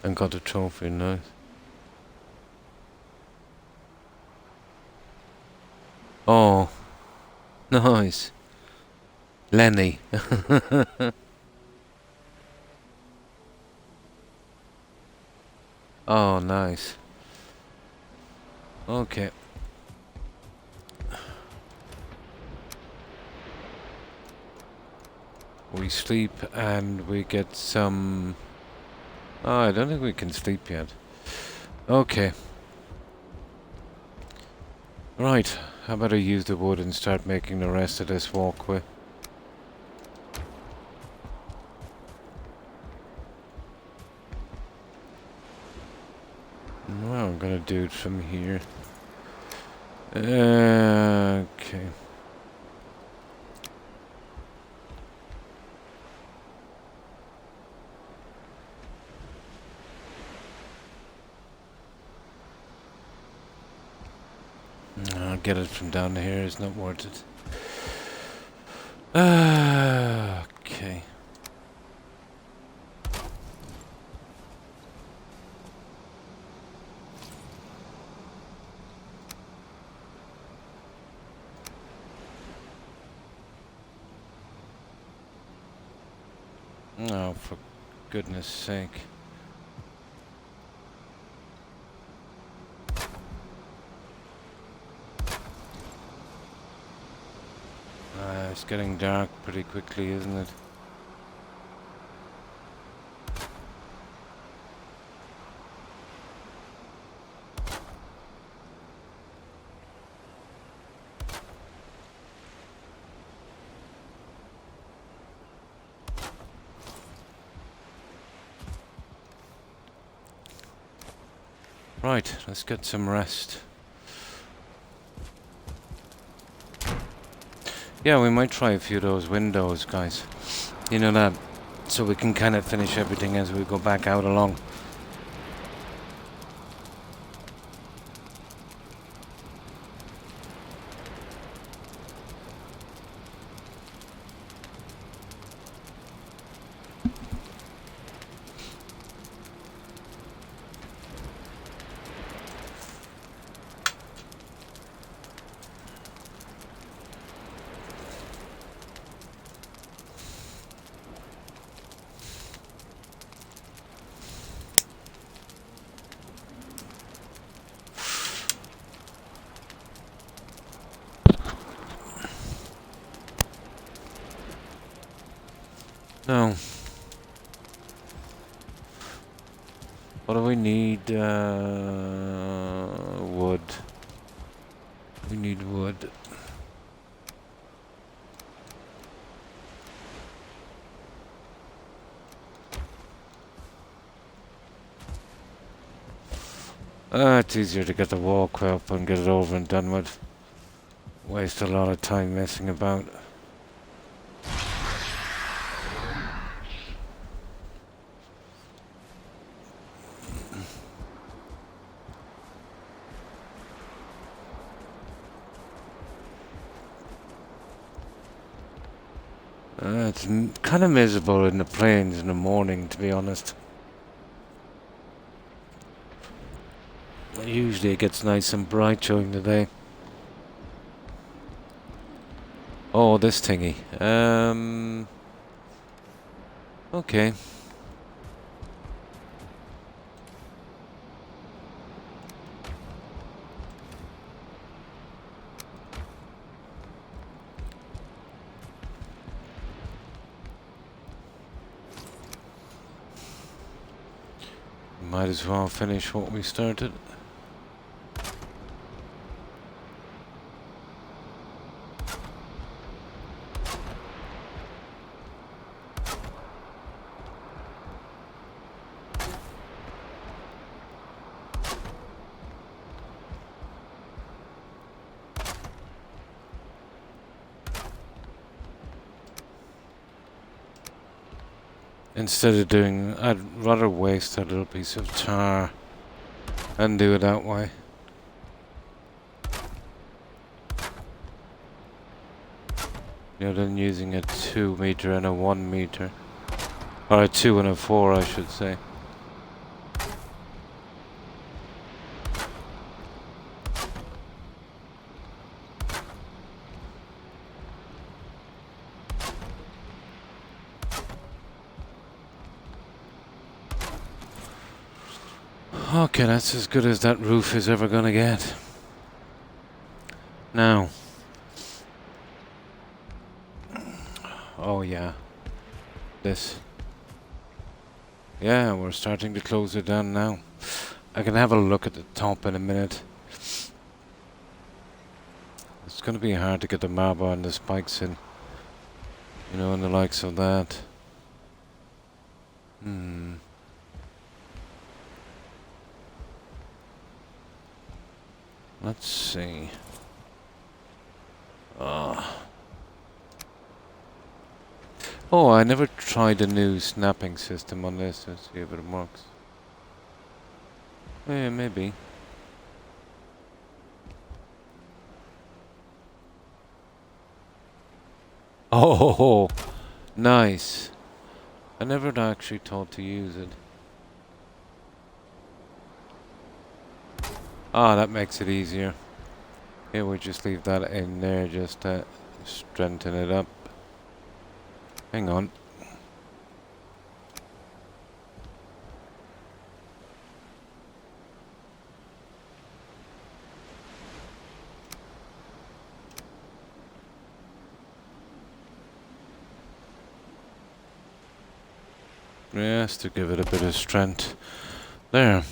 And got a trophy, nice. Oh, nice. Lenny. Oh, nice. Okay. We sleep and we get some... Oh, I don't think we can sleep yet. Okay. Right. How about I use the wood and start making the rest of this walkway? Well, I'm gonna do it from here. Okay. I'll get it from down here, it's not worth it. Okay. Oh, for goodness sake. It's getting dark pretty quickly, isn't it? Right, let's get some rest. Yeah, we might try a few of those windows, guys. You know that, so we can kind of finish everything as we go back out along. Now, what do we need? Wood. We need wood. It's easier to get the walkway up and get it over and done with. Waste a lot of time messing about. It's kind of miserable in the plains in the morning, to be honest. Usually it gets nice and bright during the day. Oh, this thingy. Okay. Might as well finish what we started. Instead of doing, I'd rather waste a little piece of tar and do it that way. Than using a 2 meter and a 1 meter. Or a 2 and a 4, I should say. Okay, that's as good as that roof is ever gonna get. Now. Oh yeah. This. Yeah, we're starting to close it down now. I can have a look at the top in a minute. It's gonna be hard to get the marble and the spikes in. You know, and the likes of that. Let's see. Oh, I never tried a new snapping system on this. Let's see if it works. Yeah, maybe. Oh, nice. I never actually thought to use it. Ah, that makes it easier. Yeah, we'll just leave that in there just to strengthen it up. Hang on. Yes, to give it a bit of strength. There.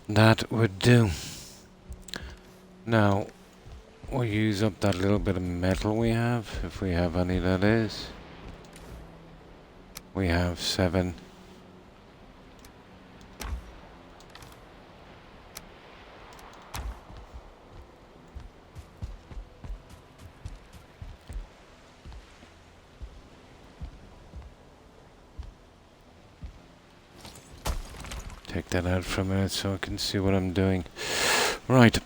That would do. Now, we'll use up that little bit of metal we have, if we have any, that is. We have 7. Take that out for a minute so I can see what I'm doing. Right.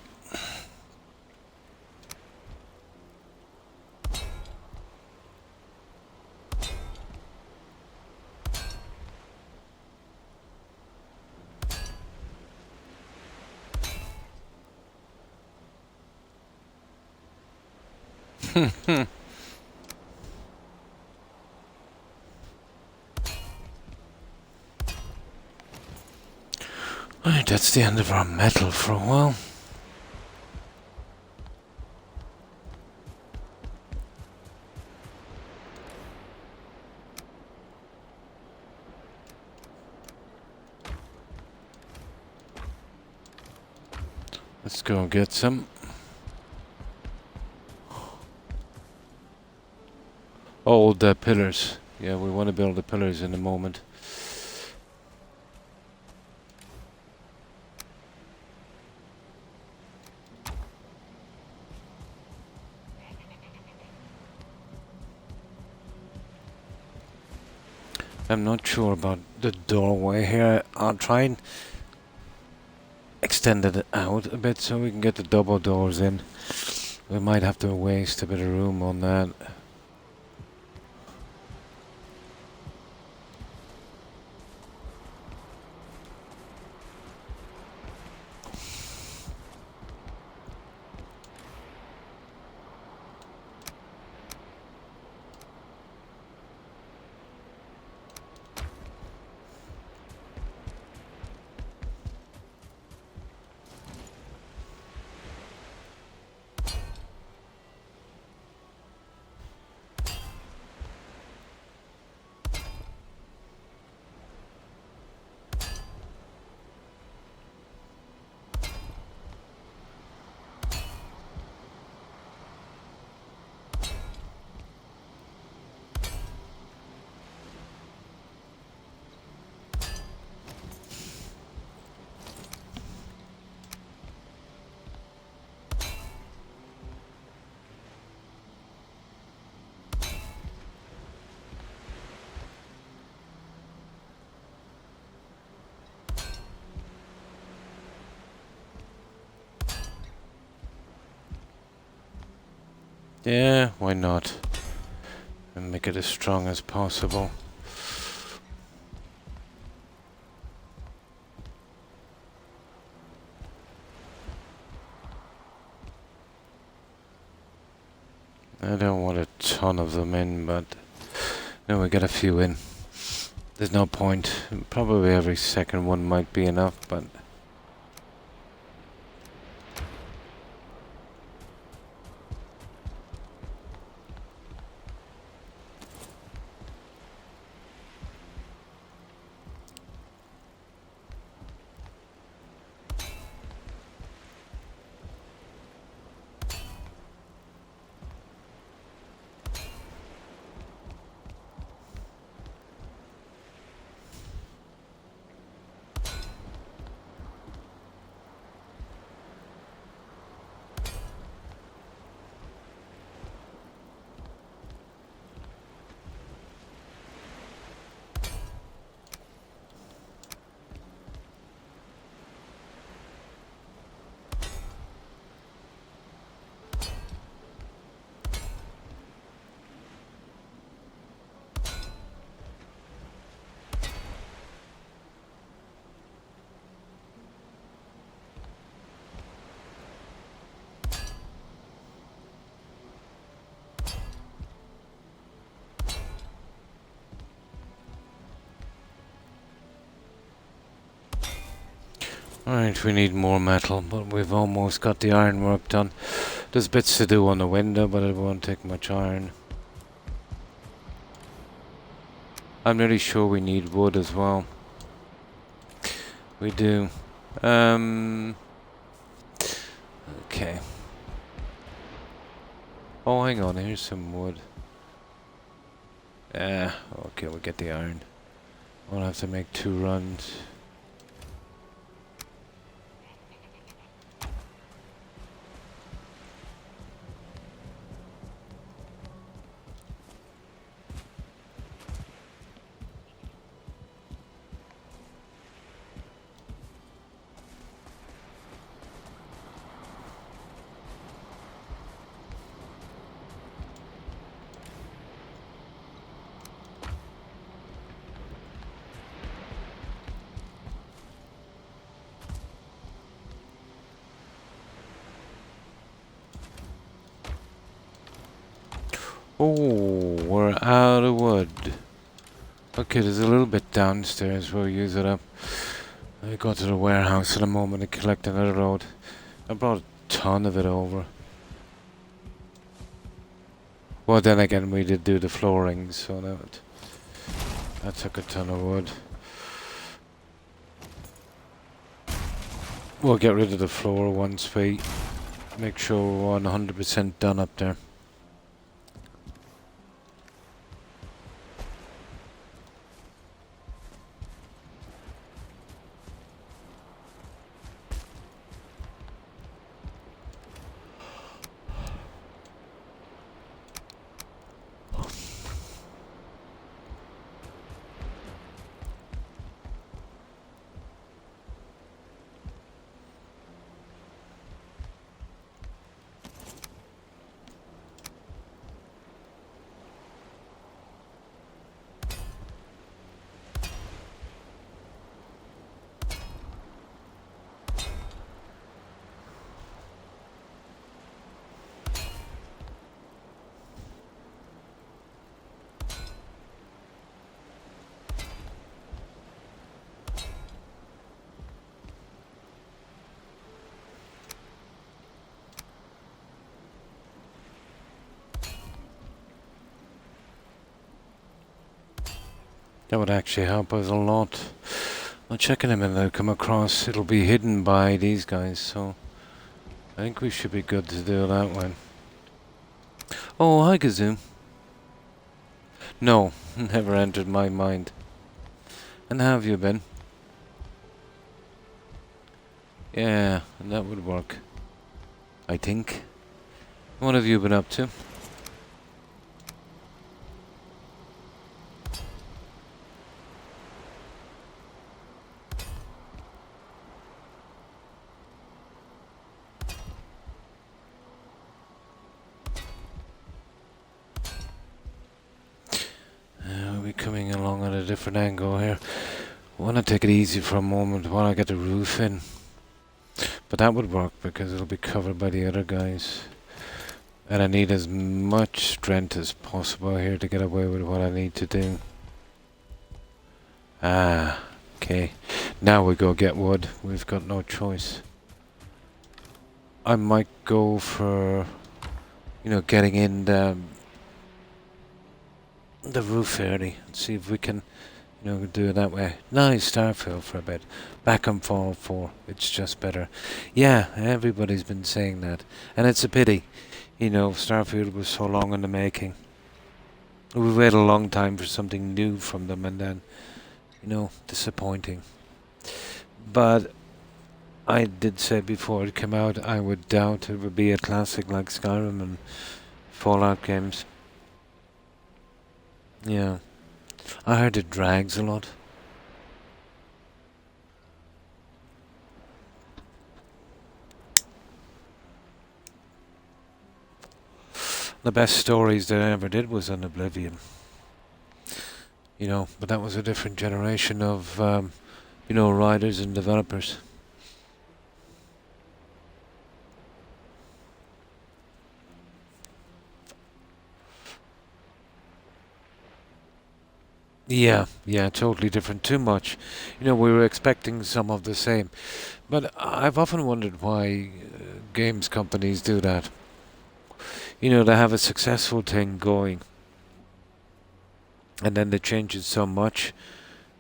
Right, that's the end of our metal for a while. Let's go get some. Old pillars. Yeah, we want to build the pillars in a moment. I'm not sure about the doorway here. I'll try and extend it out a bit so we can get the double doors in. We might have to waste a bit of room on that. Yeah, why not? And make it as strong as possible. I don't want a ton of them in, but no, we get a few in. There's no point. Probably every second one might be enough, but alright, we need more metal, but we've almost got the ironwork done. There's bits to do on the window, but it won't take much iron. I'm really sure we need wood as well. We do. Okay. Oh, hang on, here's some wood. Okay, we'll get the iron. We'll have to make 2 runs. Oh, we're out of wood. Okay, there's a little bit downstairs. We'll use it up. I go to the warehouse in a moment and collect another load. I brought a ton of it over. Well, then again, we did do the flooring, so that took a ton of wood. We'll get rid of the floor once we make sure we're 100% done up there. That would actually help us a lot. I'll check in a minute. I'll come across. It'll be hidden by these guys, so I think we should be good to do that one. Oh, hi, Kazoo. No, never entered my mind. And how have you been? Yeah, that would work. I think. What have you been up to? We'll be coming along at a different angle here. I want to take it easy for a moment while I get the roof in. But that would work because it'll be covered by the other guys. And I need as much strength as possible here to get away with what I need to do. Ah, okay. Now we go get wood. We've got no choice. I might go for, getting in the roof early and see if we can, do it that way. Nice Starfield for a bit. Back on Fall 4. It's just better. Yeah, everybody's been saying that. And it's a pity. Starfield was so long in the making. We waited a long time for something new from them and then, disappointing. But I did say before it came out, I would doubt it would be a classic like Skyrim and Fallout games. Yeah. I heard it drags a lot. The best stories that I ever did was on Oblivion. But that was a different generation of, writers and developers. Yeah, totally different. Too much. We were expecting some of the same. But I've often wondered why games companies do that. They have a successful thing going. And then they change it so much,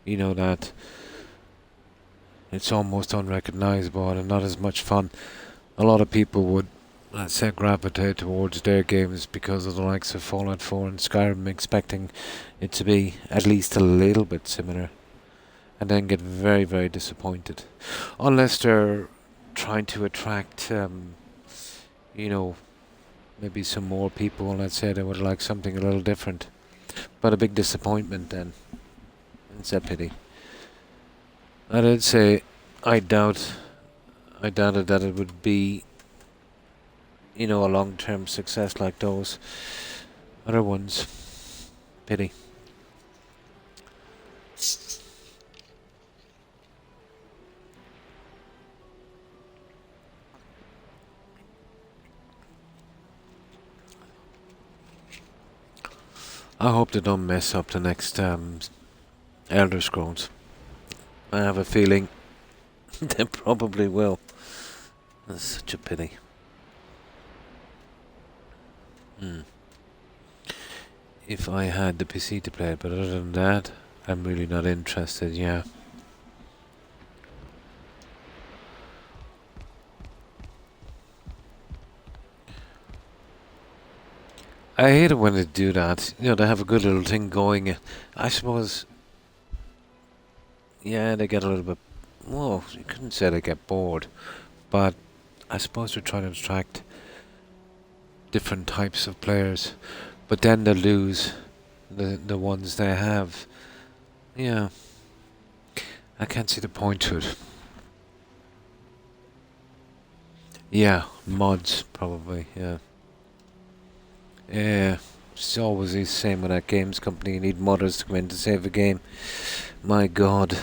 that It's almost unrecognizable and not as much fun. A lot of people would, let's say, gravitate towards their games because of the likes of Fallout 4 and Skyrim, expecting it to be at least a little bit similar, and then get very, very disappointed. Unless they're trying to attract, you know, maybe some more people, let's say they would like something a little different. But a big disappointment then. It's a pity. I did say I doubted that it would be, a long-term success like those other ones. Pity. I hope they don't mess up the next Elder Scrolls. I have a feeling they probably will. That's such a pity. If I had the PC to play it, but other than that, I'm really not interested, yeah. I hate it when they do that. They have a good little thing going. I suppose, yeah, they get a little bit, well, you couldn't say they get bored, but I suppose they're trying to attract different types of players, but then they lose the ones they have. Yeah, I can't see the point to it. Yeah, mods, probably, yeah. Yeah, it's always the same with that games company. You need modders to come in to save a game. My god.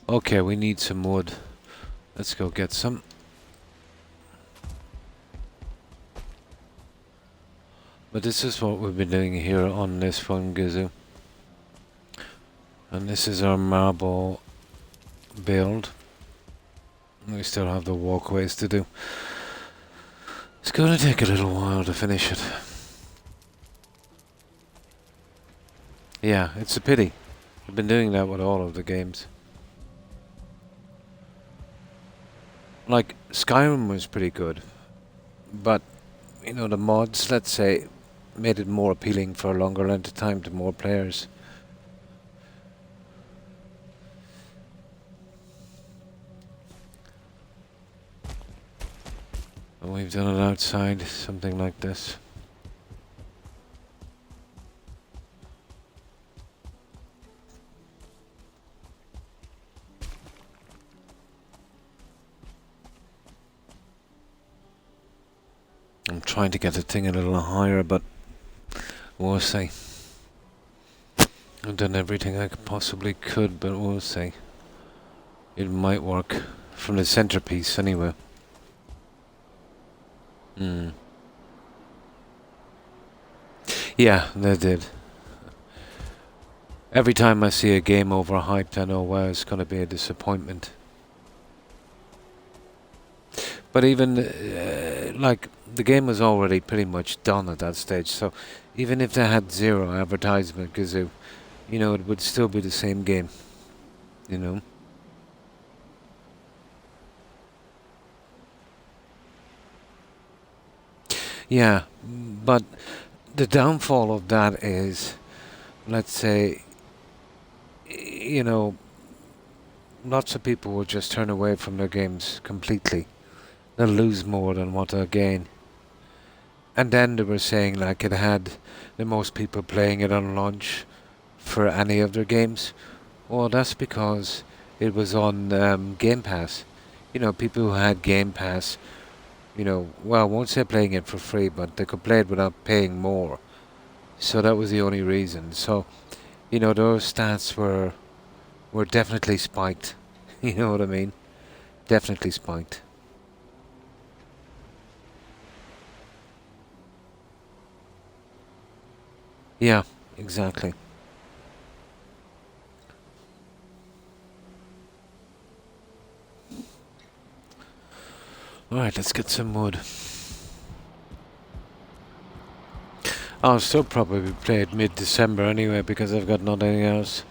Okay, we need some wood. Let's go get some. But this is what we've been doing here on this one, Gazoo. And this is our marble build. We still have the walkways to do. It's going to take a little while to finish it. Yeah, it's a pity. I've been doing that with all of the games. Like, Skyrim was pretty good. But, the mods, let's say, made it more appealing for a longer length of time to more players. And we've done it outside, something like this. I'm trying to get the thing a little higher, but we'll see. I've done everything I possibly could, but we'll see. It might work from the centerpiece anyway. Yeah, they did. Every time I see a game overhyped, I know, well, it's going to be a disappointment. But even, like, the game was already pretty much done at that stage, so even if they had zero advertisement, Gazoo, it would still be the same game, Yeah, but the downfall of that is, let's say, lots of people will just turn away from their games completely. They'll lose more than what they'll gain. And then they were saying like it had the most people playing it on launch for any of their games. Well, that's because it was on Game Pass. People who had Game Pass, well, I won't say playing it for free, but they could play it without paying more. So that was the only reason. So, those stats were definitely spiked. You know what I mean? Definitely spiked. Yeah, exactly. Alright, let's get some wood. I'll still probably play it mid-December anyway because I've got nothing else.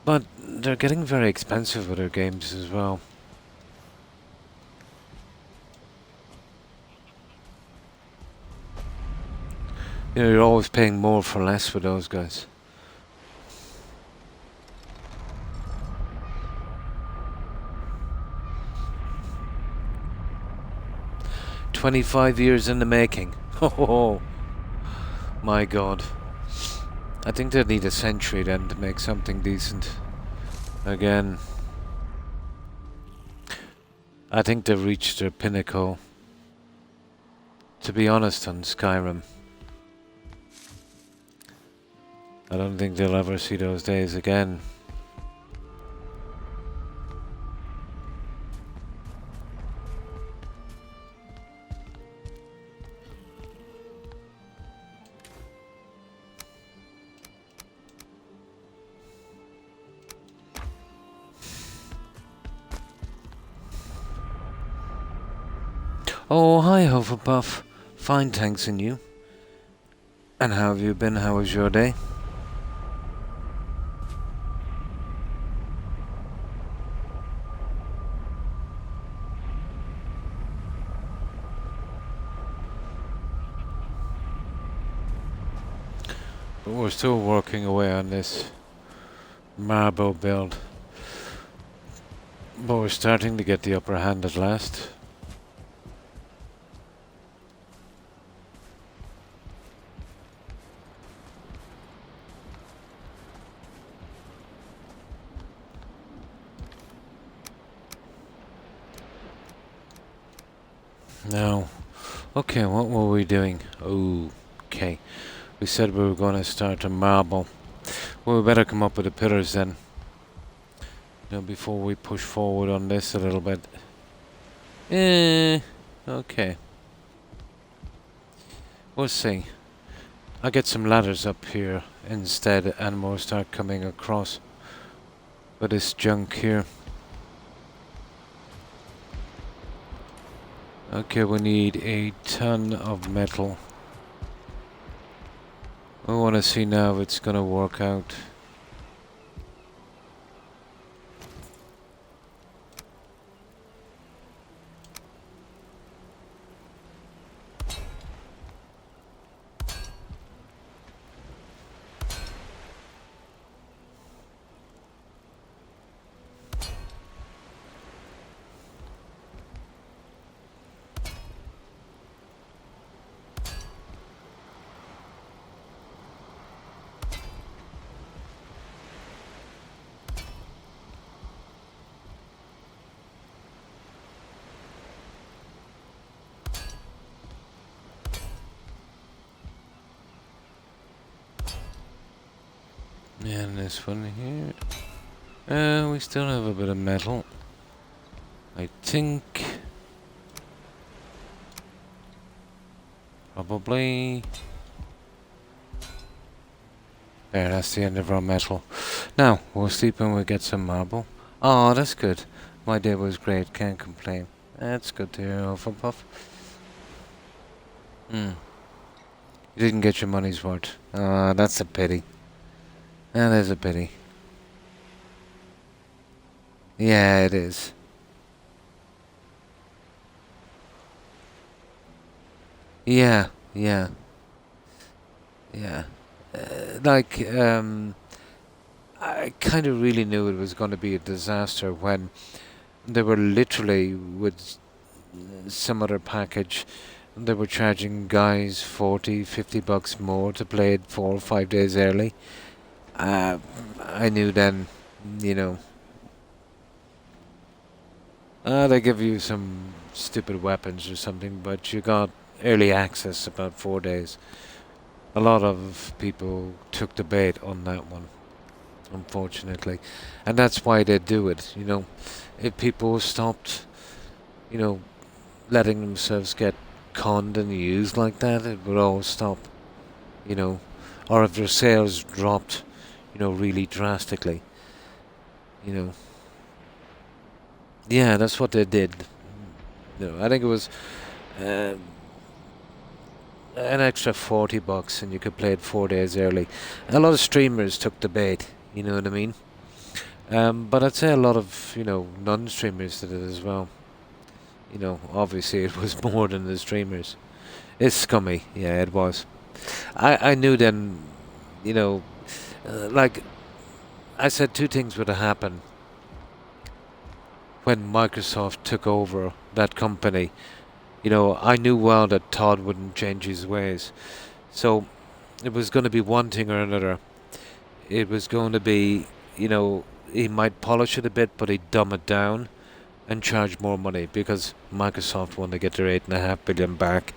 But they're getting very expensive with their games as well. You know, you're always paying more for less with those guys. "25 years in the making." Oh, my God. I think they need a century then to make something decent. Again. I think they've reached their pinnacle. To be honest, on Skyrim. I don't think they'll ever see those days again. Oh, hi, Hufflepuff. Fine, thanks, and you? And how have you been? How was your day? But we're still working away on this marble build. But we're starting to get the upper hand at last. Now, okay, what were we doing? Okay, we said we were going to start a marble. Well, we better come up with the pillars then. You know, before we push forward on this a little bit. Okay. We'll see. I'll get some ladders up here instead and we'll start coming across with this junk here. Okay, we need a ton of metal. I want to see now if it's gonna work out. And this one here. We still have a bit of metal. I think. Probably. There, that's the end of our metal. Now, we'll sleep and we'll get some marble. Oh, that's good. My day was great, can't complain. That's good to hear, Hufflepuff. You didn't get your money's worth. That's a pity. That is a pity. Yeah, it is. Yeah. I kind of really knew it was going to be a disaster when they were literally with some other package. They were charging guys 40, 50 bucks more to play it 4 or 5 days early. I knew then, you know. They give you some stupid weapons or something, but you got early access about 4 days. A lot of people took the bait on that one, unfortunately. And that's why they do it, you know. If people stopped, you know, letting themselves get conned and used like that, it would all stop, you know. Or if their sales dropped, you know, really drastically, you know. Yeah, that's what they did. You know, I think it was an extra $40 and you could play it 4 days early. A lot of streamers took the bait, you know what I mean? But I'd say a lot of, non-streamers did it as well. Obviously it was more than the streamers. It's scummy, yeah, it was. I knew then, you know, like I said, two things would have happened when Microsoft took over that company. I knew well that Todd wouldn't change his ways. So it was going to be one thing or another. It was going to be, he might polish it a bit, but he'd dumb it down and charge more money because Microsoft wanted to get their 8.5 billion back.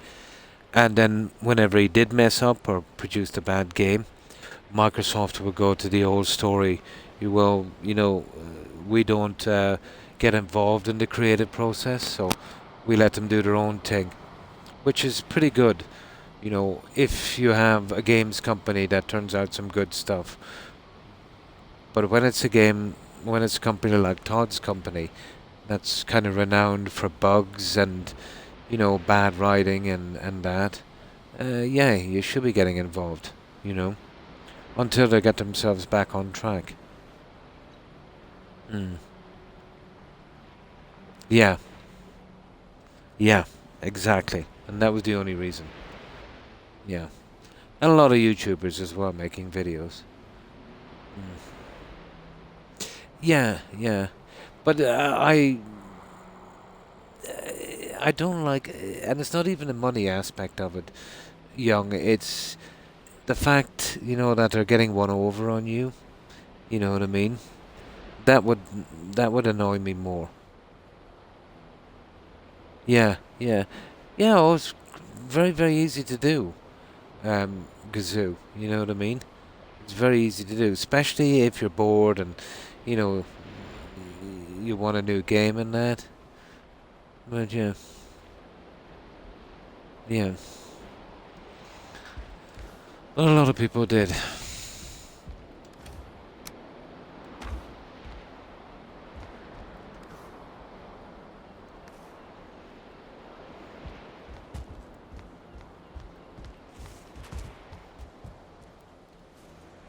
And then whenever he did mess up or produced a bad game, Microsoft would go to the old story. We don't get involved in the creative process, so we let them do their own thing, which is pretty good. If you have a games company that turns out some good stuff. But when it's a company like Todd's company, that's kind of renowned for bugs and, bad writing and that, yeah, you should be getting involved, until they get themselves back on track. Mm. Yeah, yeah, exactly. And that was the only reason. Yeah. And a lot of YouTubers as well making videos. Mm. Yeah, yeah. But I don't like, and it's not even the money aspect of it, Young. It's the fact, that they're getting one over on you. You know what I mean? That would that would annoy me more. Yeah, yeah, yeah. Oh, it's very very easy to do. Gazoo. You know what I mean? It's very easy to do, especially if you're bored and you know you want a new game and that. But yeah, yeah. But a lot of people did.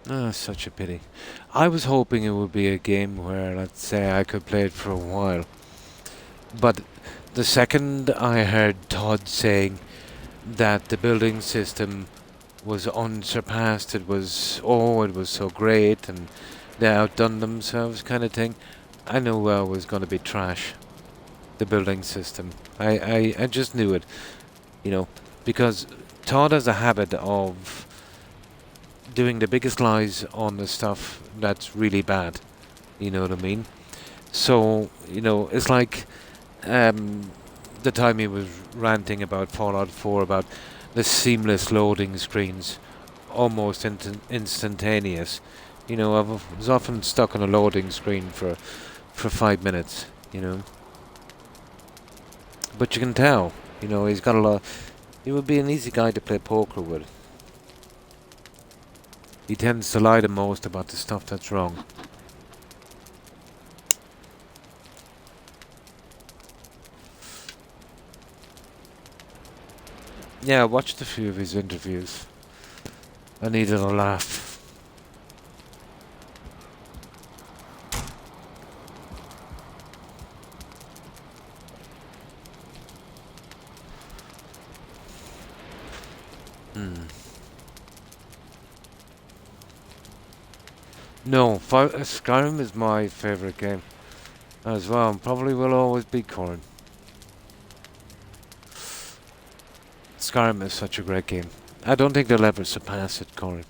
Ah, such a pity. I was hoping it would be a game where, let's say, I could play it for a while. But the second I heard Todd saying that the building system was unsurpassed, it was so great and they outdone themselves kind of thing, I knew it was going to be trash, the building system. I just knew it, you know, because Todd has a habit of doing the biggest lies on the stuff that's really bad. You know what I mean? So, it's like the time he was ranting about Fallout 4 about the seamless loading screens, almost instantaneous. I was often stuck on a loading screen for 5 minutes. But you can tell, he's got a lot. He would be an easy guy to play poker with. He tends to lie the most about the stuff that's wrong. Yeah, I watched a few of his interviews. I needed a laugh. Hmm. No, Skyrim is my favourite game as well, and probably will always be Corn. Skyrim is such a great game. I don't think they'll ever surpass it, Corn.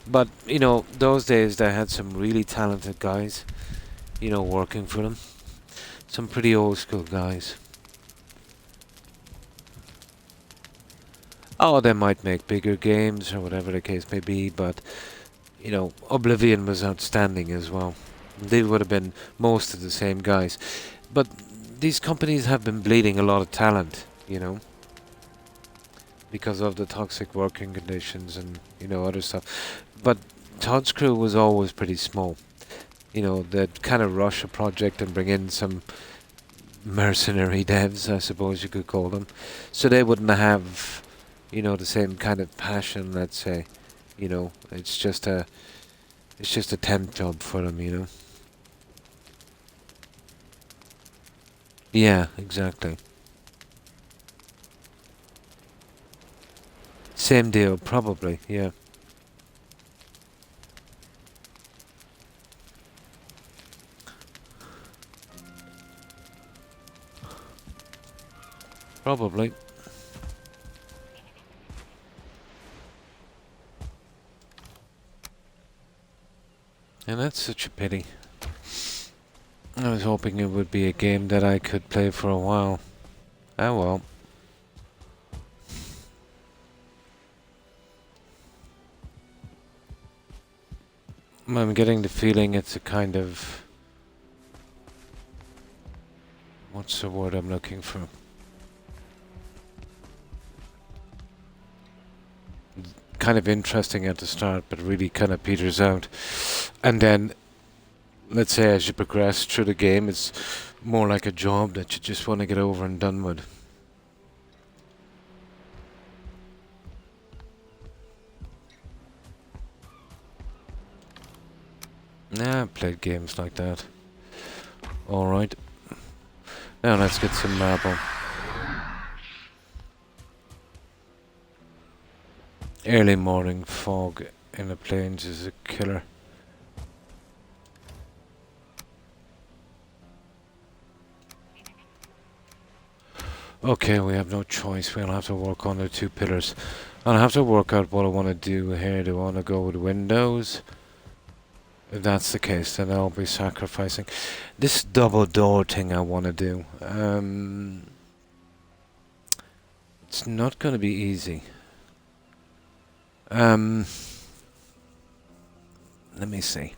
But, those days they had some really talented guys, working for them. Some pretty old school guys. Oh, they might make bigger games or whatever the case may be, but, Oblivion was outstanding as well. They would have been most of the same guys. But these companies have been bleeding a lot of talent, because of the toxic working conditions and, other stuff. But Todd's crew was always pretty small. They'd kind of rush a project and bring in some mercenary devs, I suppose you could call them. So they wouldn't have, you know, the same kind of passion, let's say. You know, it's just a temp job for them, you know. Yeah, exactly. Same deal, probably, yeah. Probably. And that's such a pity. I was hoping it would be a game that I could play for a while. Oh well. I'm getting the feeling it's a kind of... What's the word I'm looking for? Kind of interesting at the start, but really kind of peters out. And then, let's say as you progress through the game, it's more like a job that you just want to get over and done with. Nah, I've played games like that. Alright. Now let's get some marble. Early morning fog in the plains is a killer. Okay, we have no choice. We'll have to work on the two pillars. I'll have to work out what I want to do here. Do I want to go with windows? If that's the case, then I'll be sacrificing this double door thing I want to do. It's not going to be easy. Let me see.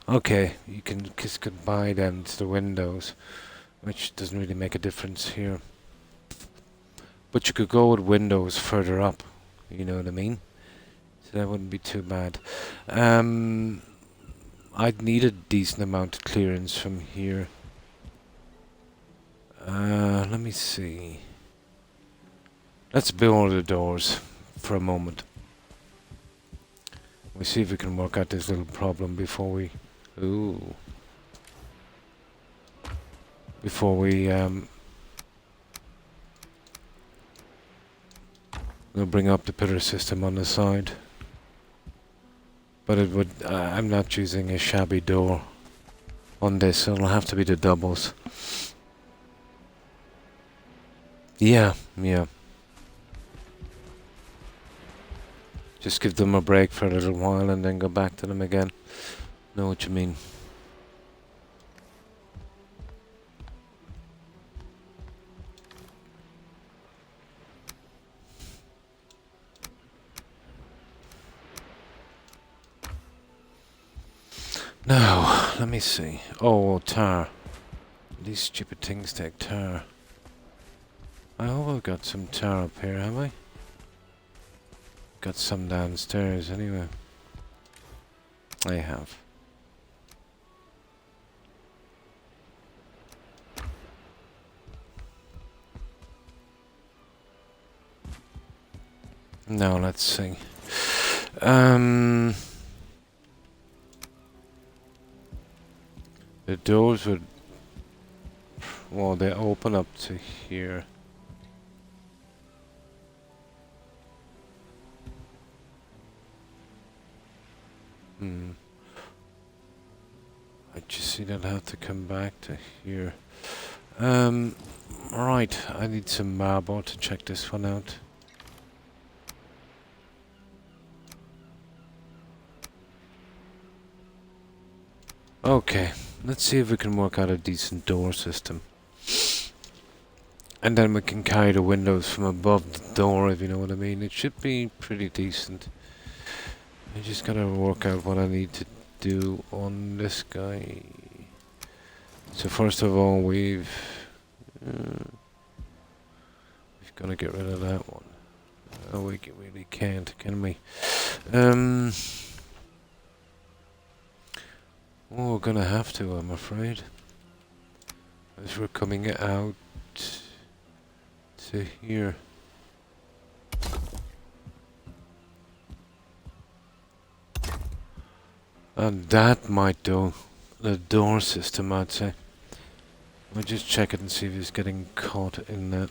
Okay, you can kiss goodbye then to the windows, which doesn't really make a difference here. But you could go with windows further up, you know what I mean? So that wouldn't be too bad. I'd need a decent amount of clearance from here. Let me see. Let's build the doors for a moment. We'll see if we can work out this little problem before we... Ooh. Before we, we'll bring up the pillar system on the side. But it would... I'm not using a shabby door on this, so it'll have to be the doubles. Yeah, yeah. Just give them a break for a little while and then go back to them again. Know what you mean. Now, let me see. Oh, tar. These stupid things take tar. I hope I've got some tar up here, have I? Got some downstairs anyway. I have. Now let's see. The doors would... Well, they open up to here. I just see that I have to come back to here. Right, I need some marble to check this one out. Okay, let's see if we can work out a decent door system. And then we can carry the windows from above the door, if you know what I mean. It should be pretty decent. I just gotta work out what I need to do on this guy. So first of all, we've gotta get rid of that one. Oh, we really can't, can we? Well, we're gonna have to, I'm afraid. As we're coming out to here. And that might do. The door system, I'd say. We'll just check it and see if he's getting caught in that.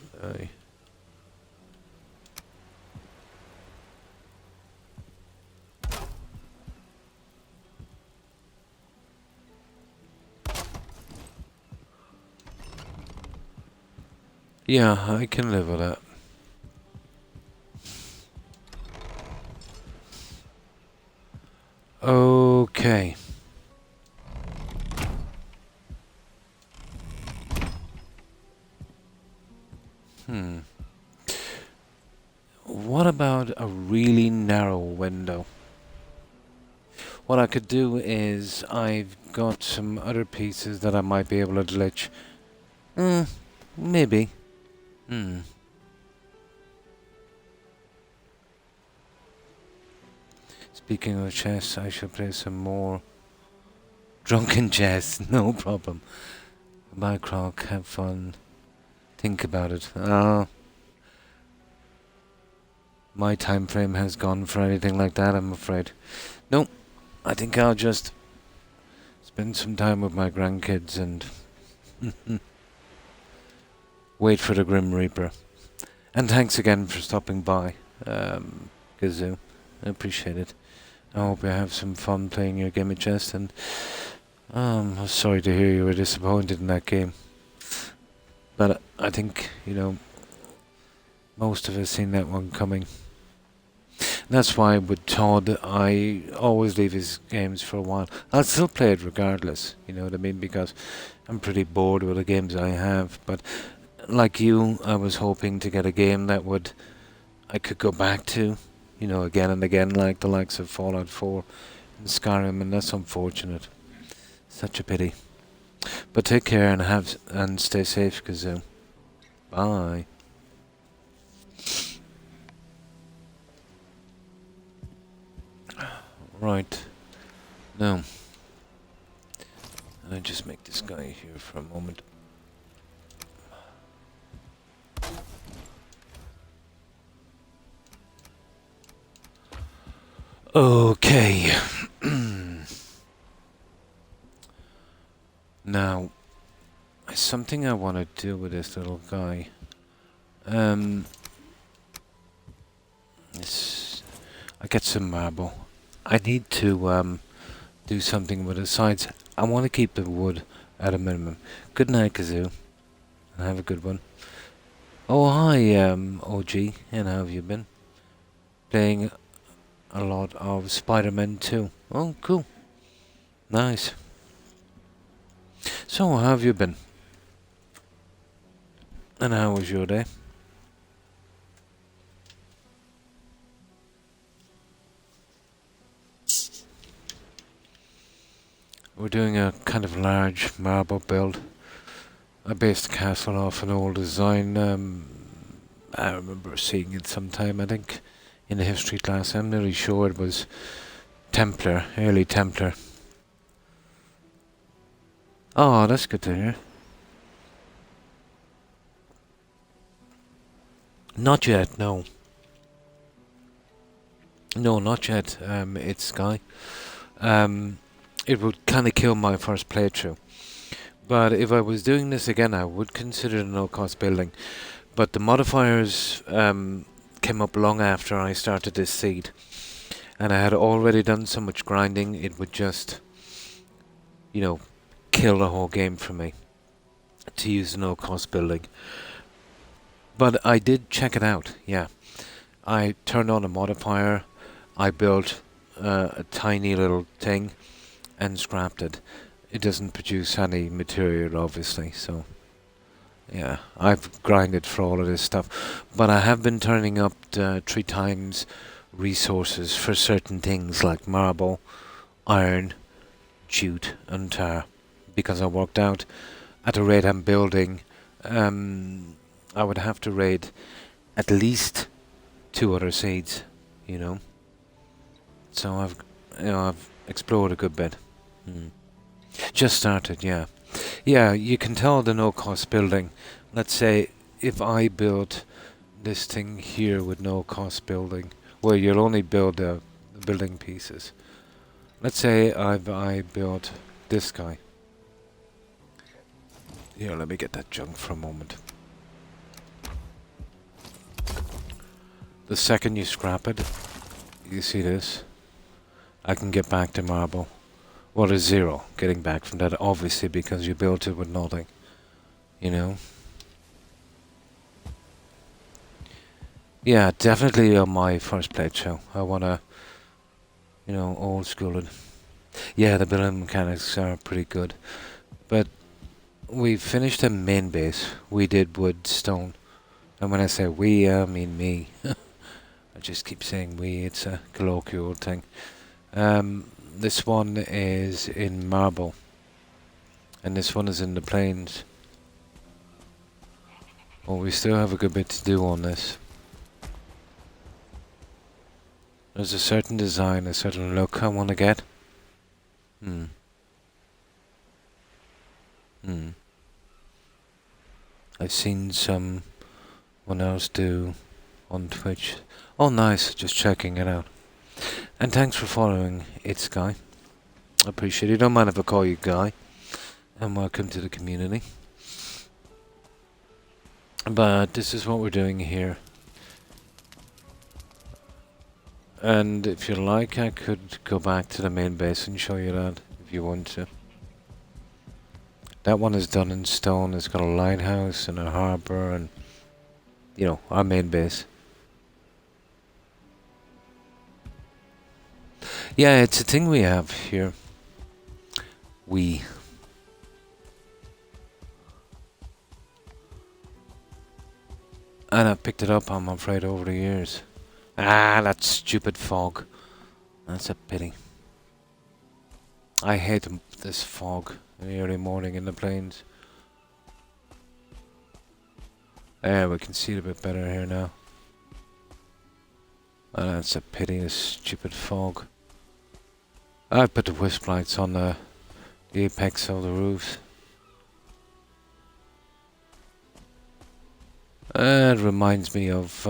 Yeah, I can live with that. Okay. What about a really narrow window? What I could do is I've got some other pieces that I might be able to glitch. Maybe. Speaking of chess, I should play some more drunken chess. No problem. Bye, Croc. Have fun. Think about it. My time frame has gone for anything like that, I'm afraid. No, I think I'll just spend some time with my grandkids and wait for the Grim Reaper. And thanks again for stopping by, Gazoo. I appreciate it. I hope you have some fun playing your game of chess, and I'm sorry to hear you were disappointed in that game. But I think, most of us seen that one coming. That's why with Todd, I always leave his games for a while. I'll still play it regardless, you know what I mean? Because I'm pretty bored with the games I have. But like you, I was hoping to get a game that I could go back to, again and again, like the likes of Fallout 4 and Skyrim, and that's unfortunate. Such a pity. But take care and stay safe, Kazoo. Bye. Right. Now, I just make this guy here for a moment. Okay. Now, something I want to do with this little guy. I get some marble. I need to do something with the sides. I want to keep the wood at a minimum. Good night, Kazoo. And have a good one. Oh, hi, OG. And how have you been? Playing a lot of Spider-Man 2. Oh, cool. Nice. So, how have you been? And how was your day? We're doing a kind of large marble build. I based the castle off an old design. I remember seeing it sometime, I think, in the history class. I'm nearly sure it was Templar, early Templar. Oh, that's good to hear. Not yet, no. No, not yet. It's Sky. It would kind of kill my first playthrough. But if I was doing this again, I would consider it a no-cost building. But the modifiers came up long after I started this seed. And I had already done so much grinding, it would just, kill the whole game for me to use a no-cost building. But I did check it out, yeah. I turned on a modifier, I built a tiny little thing, and scrapped it. It doesn't produce any material, obviously, so yeah, I've grinded for all of this stuff. But I have been turning up 3 times resources for certain things like marble, iron, jute, and tar, because I worked out at the rate I'm building, I would have to raid at least 2 other seeds, So I've explored a good bit. Just started, yeah. Yeah, you can tell the no-cost building. Let's say if I build this thing here with no-cost building, well, you'll only build the building pieces. Let's say I built this guy. Here, let me get that junk for a moment. The second you scrap it, you see this? I can get back to marble. Well, there's 0 getting back from that, obviously, because you built it with nothing. You know? Yeah, definitely on my first playthrough. I wanna, old school it. Yeah, the building mechanics are pretty good. But we finished the main base. We did wood, stone. And when I say we, I mean me. I just keep saying we, it's a colloquial thing. This one is in marble. And this one is in the plains. Well, we still have a good bit to do on this. There's a certain design, a certain look I want to get. I've seen someone else do on Twitch. Oh, nice, just checking it out. And thanks for following It's Guy. I appreciate it. Don't mind if I call you Guy. And welcome to the community. But this is what we're doing here. And if you like, I could go back to the main base and show you that, if you want to. That one is done in stone. It's got a lighthouse and a harbour and, our main base. Yeah, it's a thing we have here. And I've picked it up, I'm afraid, over the years. Ah, that stupid fog. That's a pity. I hate this fog in the early morning in the plains. There, we can see it a bit better here now. And that's a pity, this stupid fog. I put the wisp lights on the apex of the roofs. It reminds me of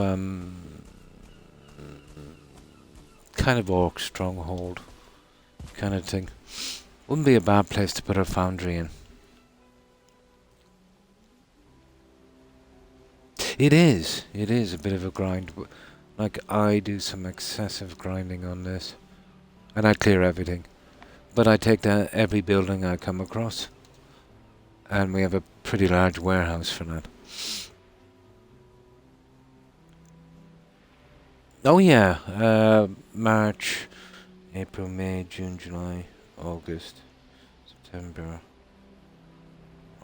kind of orc stronghold kind of thing. Wouldn't be a bad place to put a foundry in. It is a bit of a grind. Like, I do some excessive grinding on this. And I clear everything. But I take down every building I come across. And we have a pretty large warehouse for that. Oh yeah, March, April, May, June, July, August, September,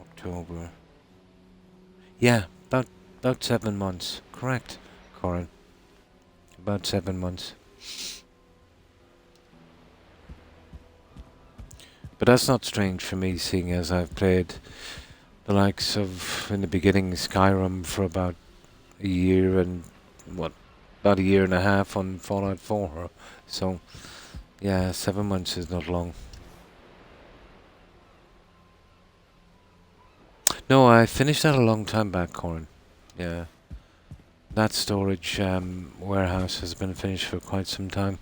October. Yeah, about 7 months. Correct, Corin. About 7 months. But that's not strange for me, seeing as I've played the likes of, in the beginning, Skyrim for about a year and, about a year and a half on Fallout 4. So, yeah, 7 months is not long. No, I finished that a long time back, Corin. Yeah. That storage warehouse has been finished for quite some time.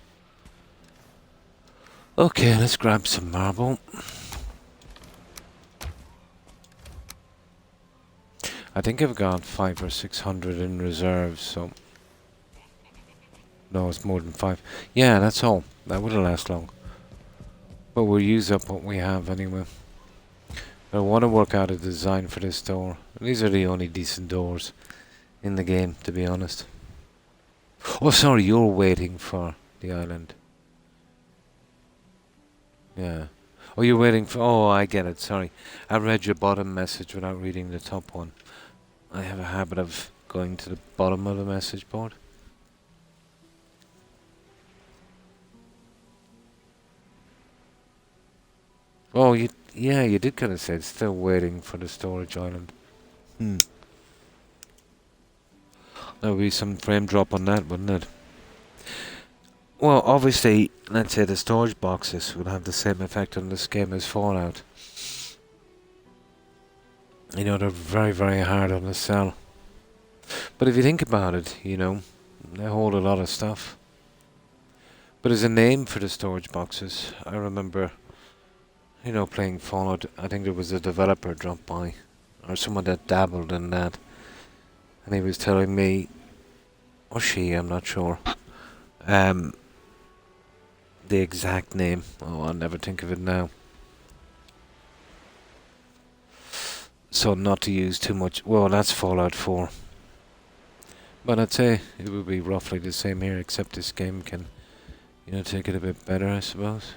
Okay, let's grab some marble. I think I've got 500 or 600 in reserve, so... No, it's more than 5. Yeah, that's all. That wouldn't last long. But we'll use up what we have anyway. I want to work out a design for this door. These are the only decent doors in the game, to be honest. Oh, sorry, you're waiting for the island. Yeah. Oh, you're waiting for... Oh, I get it, sorry. I read your bottom message without reading the top one. I have a habit of going to the bottom of the message board. Oh, you did kind of say it's still waiting for the storage island. There would be some frame drop on that, wouldn't it? Well, obviously, let's say the storage boxes would have the same effect on this game as Fallout. They're very, very hard on the cell. But if you think about it, they hold a lot of stuff. But there's a name for the storage boxes. I remember, playing Fallout. I think there was a developer dropped by, or someone that dabbled in that, and he was telling me, or she, I'm not sure, um, the exact name. Oh, I'll never think of it now. So not to use too much. Well, that's Fallout 4. But I'd say it would be roughly the same here, except this game can, take it a bit better, I suppose.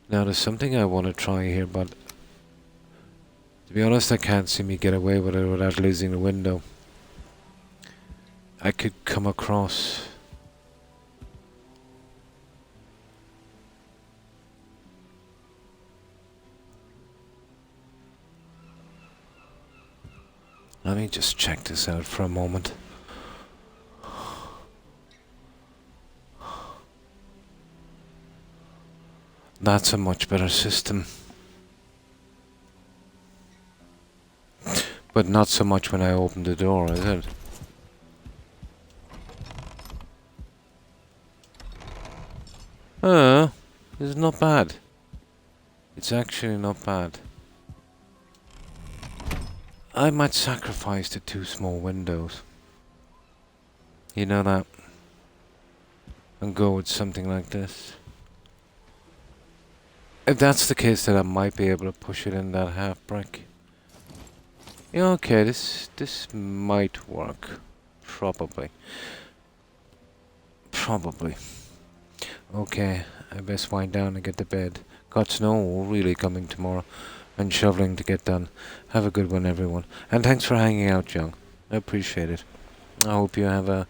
Now, there's something I want to try here, but to be honest, I can't see me get away with it without losing the window. I could come across... Let me just check this out for a moment. That's a much better system. But not so much when I open the door, is it? It's not bad. It's actually not bad. I might sacrifice the 2 small windows. You know that? And go with something like this. If that's the case, then I might be able to push it in that half brick. Yeah, okay, this might work. Probably. Okay, I best wind down and get to bed. Got snow really coming tomorrow, and shoveling to get done. Have a good one, everyone. And thanks for hanging out, Young. I appreciate it. I hope you have a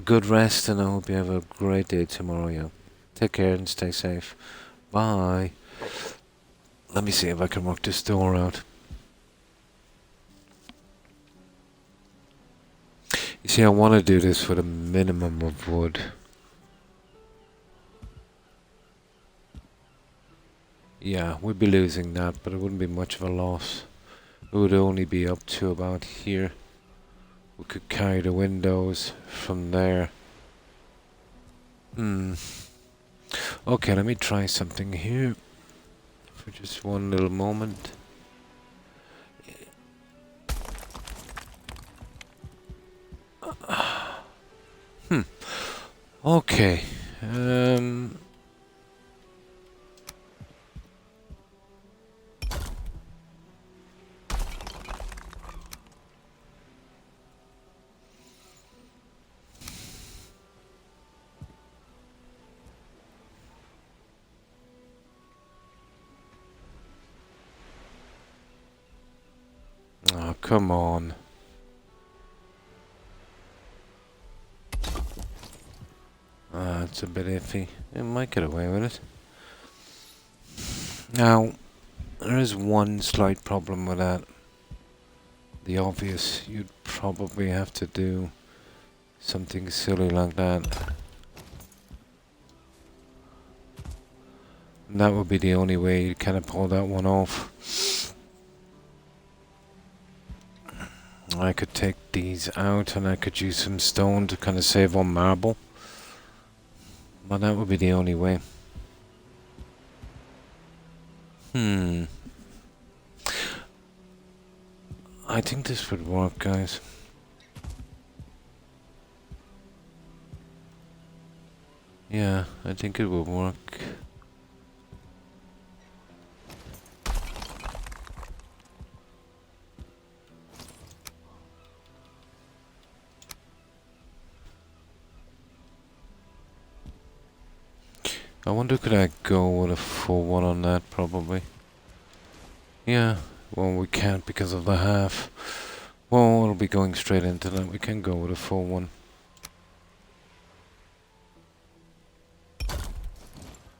good rest, and I hope you have a great day tomorrow, Young. Take care and stay safe. Bye. Let me see if I can work this door out. You see, I want to do this with a minimum of wood. Yeah, we'd be losing that, but it wouldn't be much of a loss. It would only be up to about here. We could carry the windows from there. Okay, let me try something here. For just one little moment. Okay. Oh, come on. It's a bit iffy. It might get away with it. Now, there is one slight problem with that. The obvious, you'd probably have to do something silly like that. And that would be the only way you'd kind of pull that one off. I could take these out and I could use some stone to kind of save on marble. But that would be the only way. I think this would work, guys. Yeah, I think it will work. I wonder, could I go with a full one on that? Probably. Yeah, well, we can't because of the half. Well, it'll be going straight into that. We can go with a full one.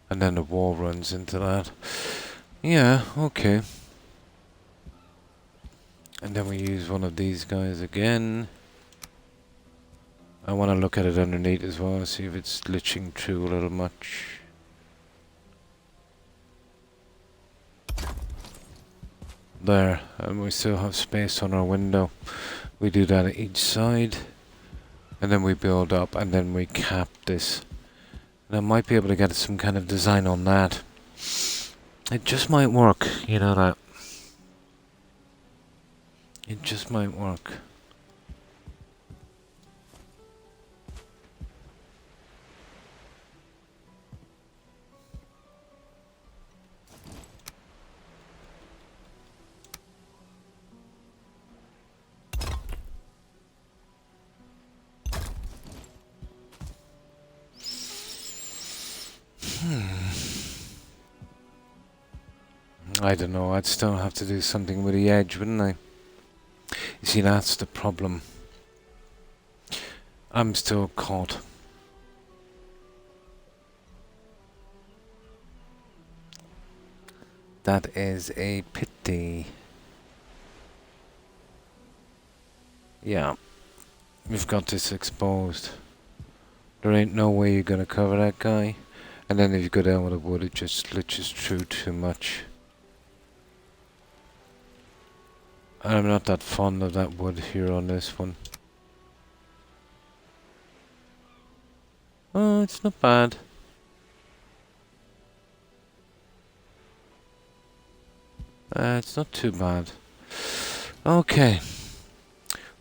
And then the wall runs into that. Yeah, okay. And then we use one of these guys again. I want to look at it underneath as well, see if it's glitching through a little much. There, and we still have space on our window. We do that at each side. And then we build up, and then we cap this. And I might be able to get some kind of design on that. It just might work, you know that. It just might work. I don't know, I'd still have to do something with the edge, wouldn't I? You see, that's the problem. I'm still caught. That is a pity. Yeah, we've got this exposed. There ain't no way you're gonna cover that guy. And then if you go down with the wood, it just glitches through too much. I'm not that fond of that wood here on this one. Oh, it's not bad. It's not too bad. Okay.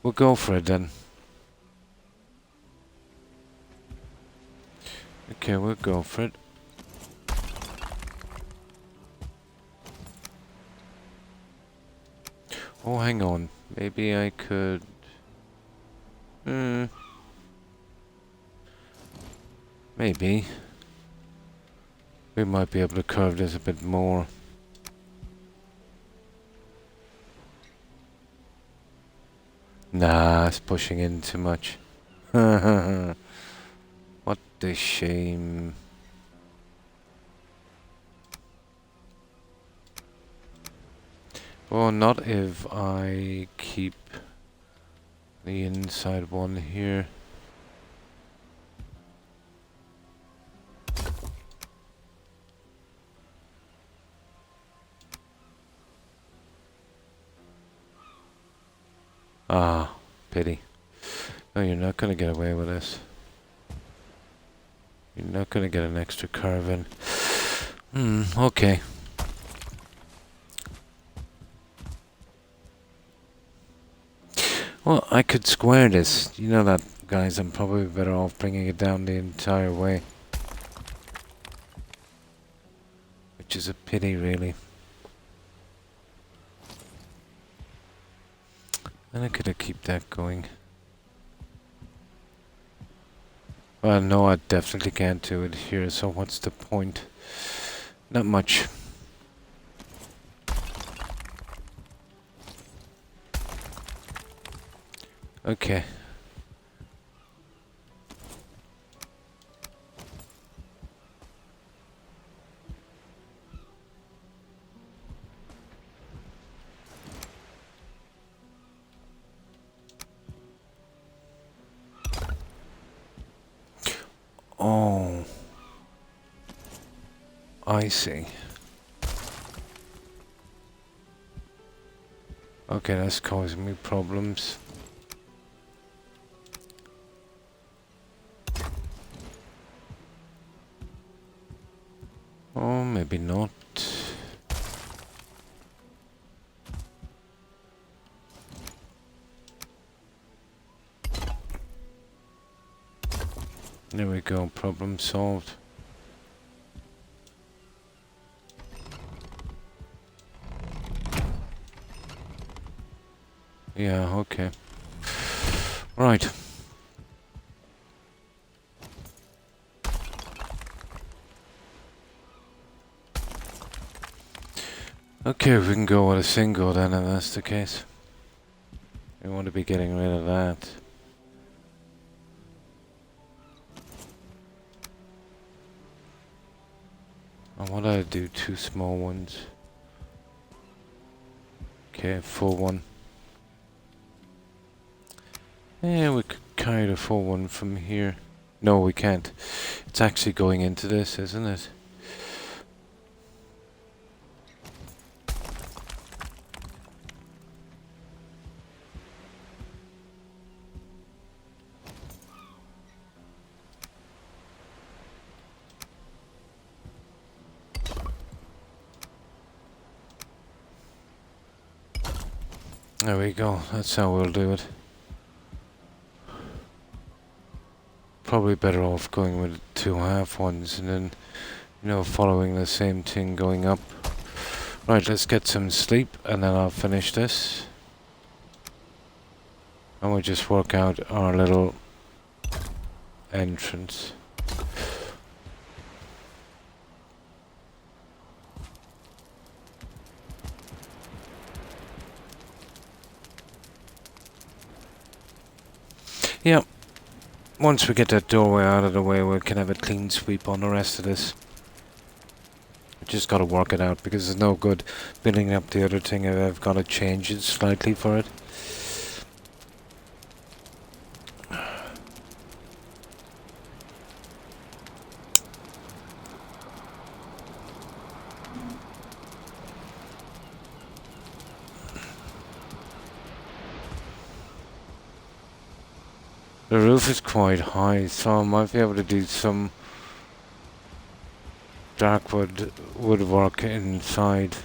We'll go for it then. Okay, we'll go for it. Oh, hang on. Maybe I could... Maybe. We might be able to curve this a bit more. Nah, it's pushing in too much. What a shame. Well, not if I keep the inside one here. Ah, pity. No, you're not gonna get away with this. You're not gonna get an extra curve in. Okay. Well, I could square this. You know that, guys, I'm probably better off bringing it down the entire way. Which is a pity, really. And I could have keep that going. Well, no, I definitely can't do it here, so what's the point? Not much. Okay. Oh. I see. Okay, that's causing me problems. Oh, maybe not. There we go, problem solved. Yeah, okay. Right. Okay, we can go with a single then, if that's the case. We want to be getting rid of that. I want to do 2 small ones. Okay, full one. Yeah, we could carry the full one from here. No, we can't. It's actually going into this, isn't it? There we go. That's how we'll do it. Probably better off going with 2 half ones and then, following the same thing going up. Right, let's get some sleep and then I'll finish this. And we'll just work out our little entrance. Yeah. Once we get that doorway out of the way, we can have a clean sweep on the rest of this. Just gotta work it out because there's no good building up the other thing if I've gotta change it slightly for it. The roof is quite high, so I might be able to do some dark woodwork inside.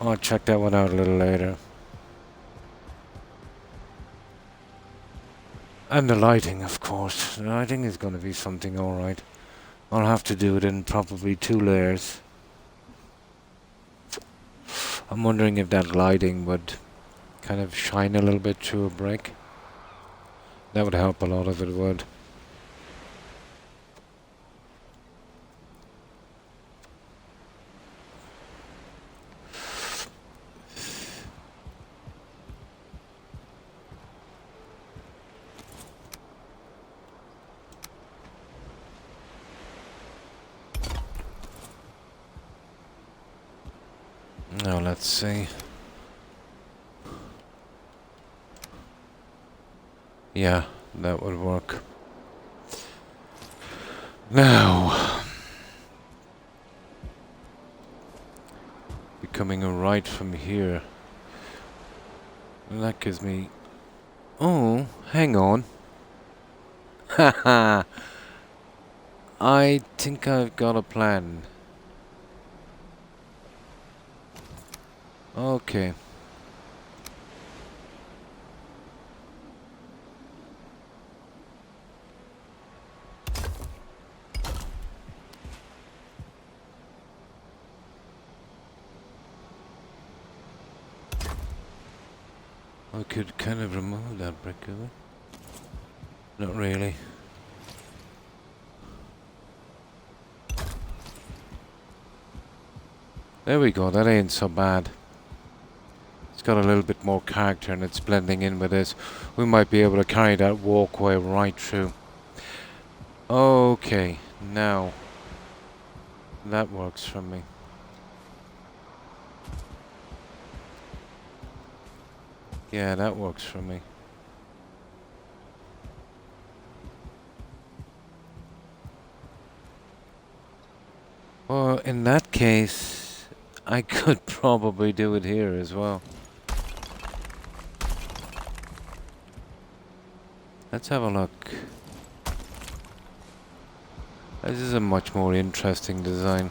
I'll check that one out a little later. And the lighting, of course. The lighting is going to be something alright. I'll have to do it in probably 2 layers. I'm wondering if that lighting would kind of shine a little bit through a brick. That would help a lot if it would. Now let's see. Yeah, that would work. Now, becoming a right from here. And that gives me... Oh, hang on. Haha. I think I've got a plan. Okay. I could kind of remove that brick, could I? Not really. There we go, that ain't so bad. It's got a little bit more character and it's blending in with this. We might be able to carry that walkway right through. Okay, now. That works for me. Yeah, that works for me. Well, in that case, I could probably do it here as well. Let's have a look. This is a much more interesting design.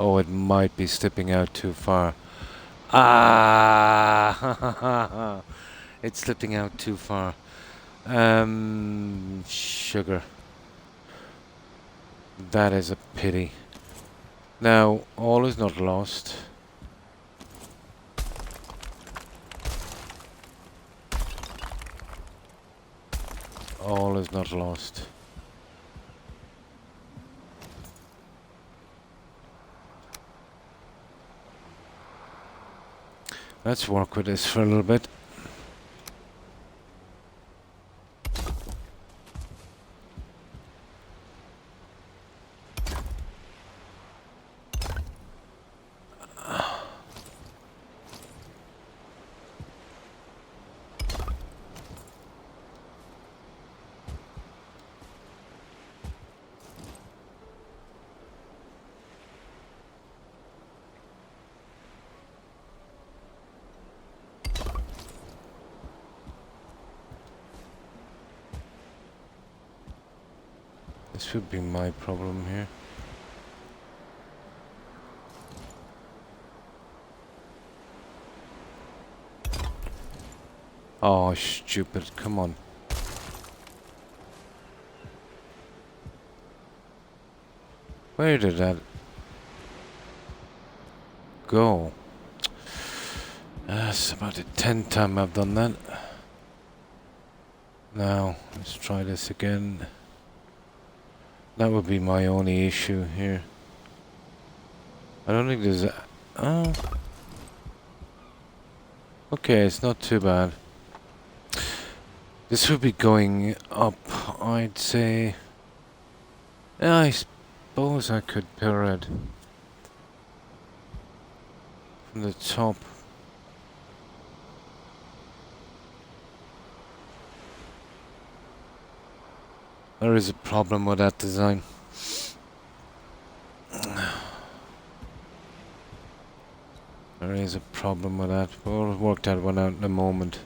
Oh, it might be slipping out too far. Ah! It's slipping out too far. Sugar. That is a pity. Now, all is not lost. All is not lost. Let's work with this for a little bit. This would be my problem here. Oh, stupid. Come on. Where did that go? That's about the 10th time I've done that. Now, let's try this again. That would be my only issue here. I don't think there's a... Oh. Okay, it's not too bad. This would be going up, I'd say... Yeah, I suppose I could pillar it from the top. There is a problem with that design. There is a problem with that. We'll work that one out in a moment.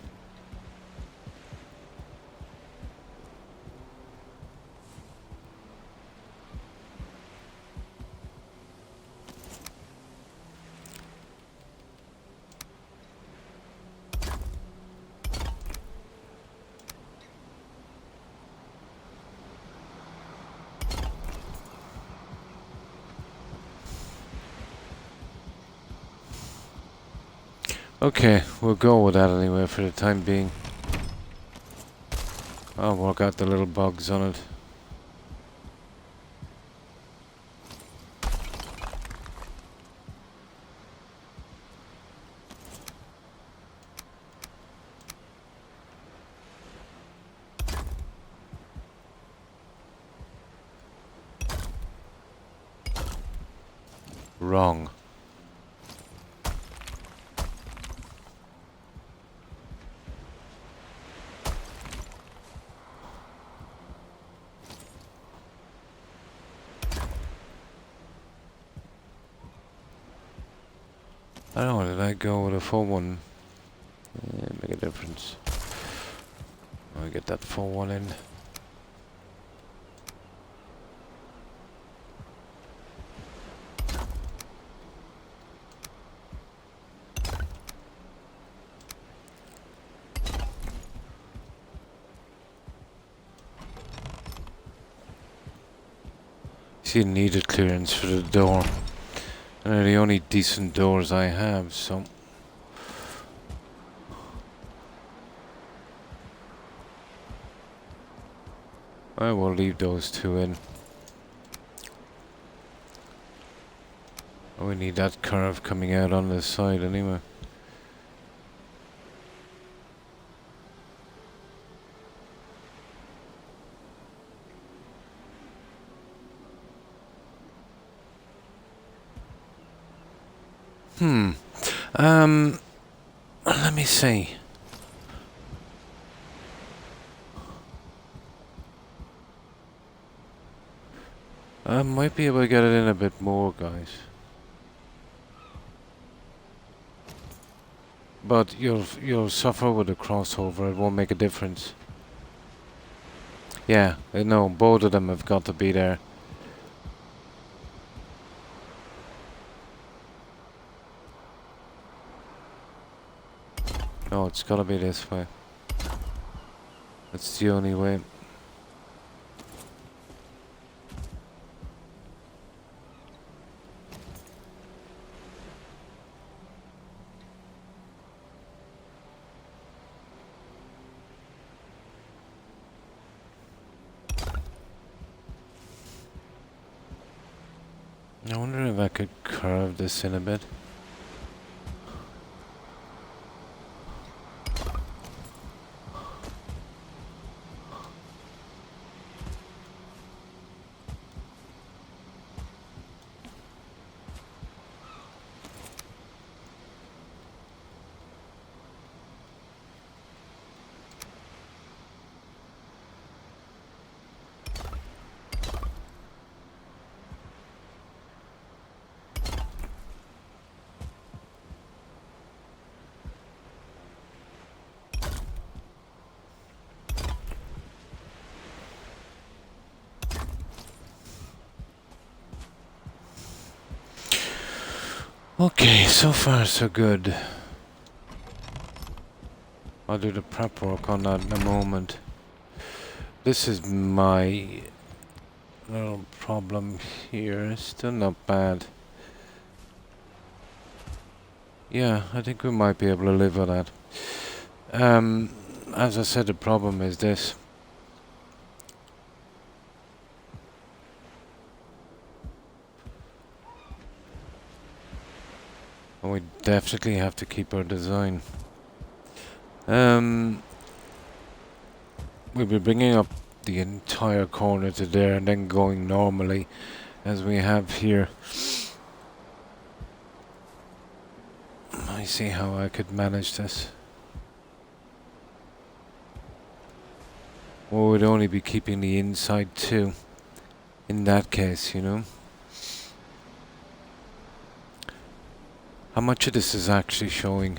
Okay, we'll go with that anyway for the time being. I'll work out the little bugs on it. Wrong. I don't know, did I go with a full one? Yeah, make a difference. I'll get that full one in. See, needed clearance for the door. And they're the only decent doors I have, so... I will leave those two in. We need that curve coming out on this side anyway. Let me see. I might be able to get it in a bit more, guys. But you'll suffer with the crossover. It won't make a difference. Yeah, no, both of them have got to be there. No, it's gotta be this way. That's the only way. I wonder if I could curve this in a bit. Okay, so far so good. I'll do the prep work on that in a moment. This is my little problem here. Still not bad. Yeah, I think we might be able to live with that. As I said, the problem is this. And we definitely have to keep our design. We'll be bringing up the entire corner to there and then going normally as we have here. I see how I could manage this. Or we'd only be keeping the inside too. In that case, you know. How much of this is actually showing?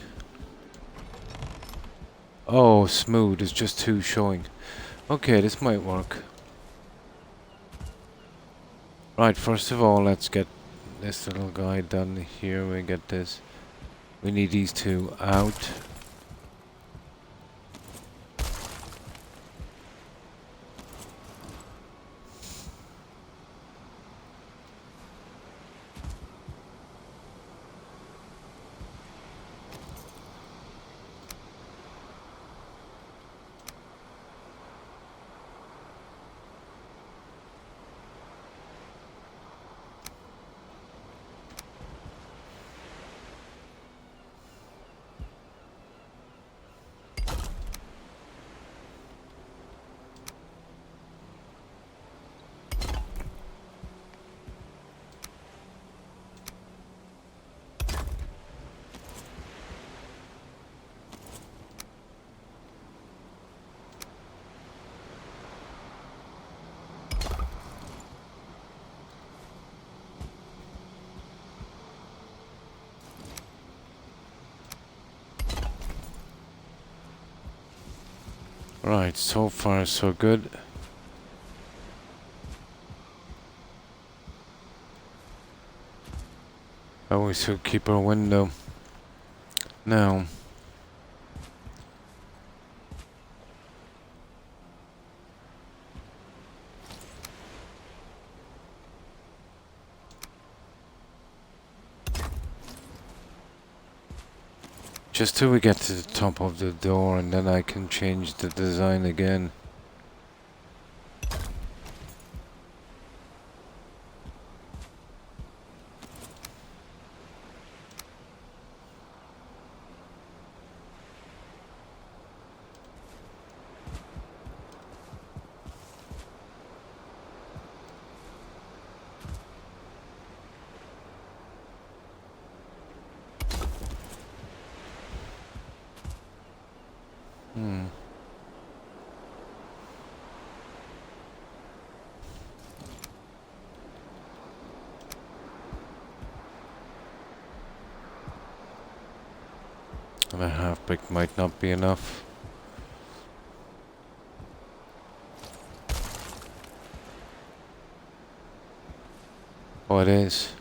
Oh, smooth. It's just 2 showing. Okay, this might work. Right, first of all, let's get this little guy done here. We get this. We need these 2 out. Right, so far so good. Oh, we should keep our window. Now, just till we get to the top of the door and then I can change the design again. And a half brick might not be enough. Oh, it is.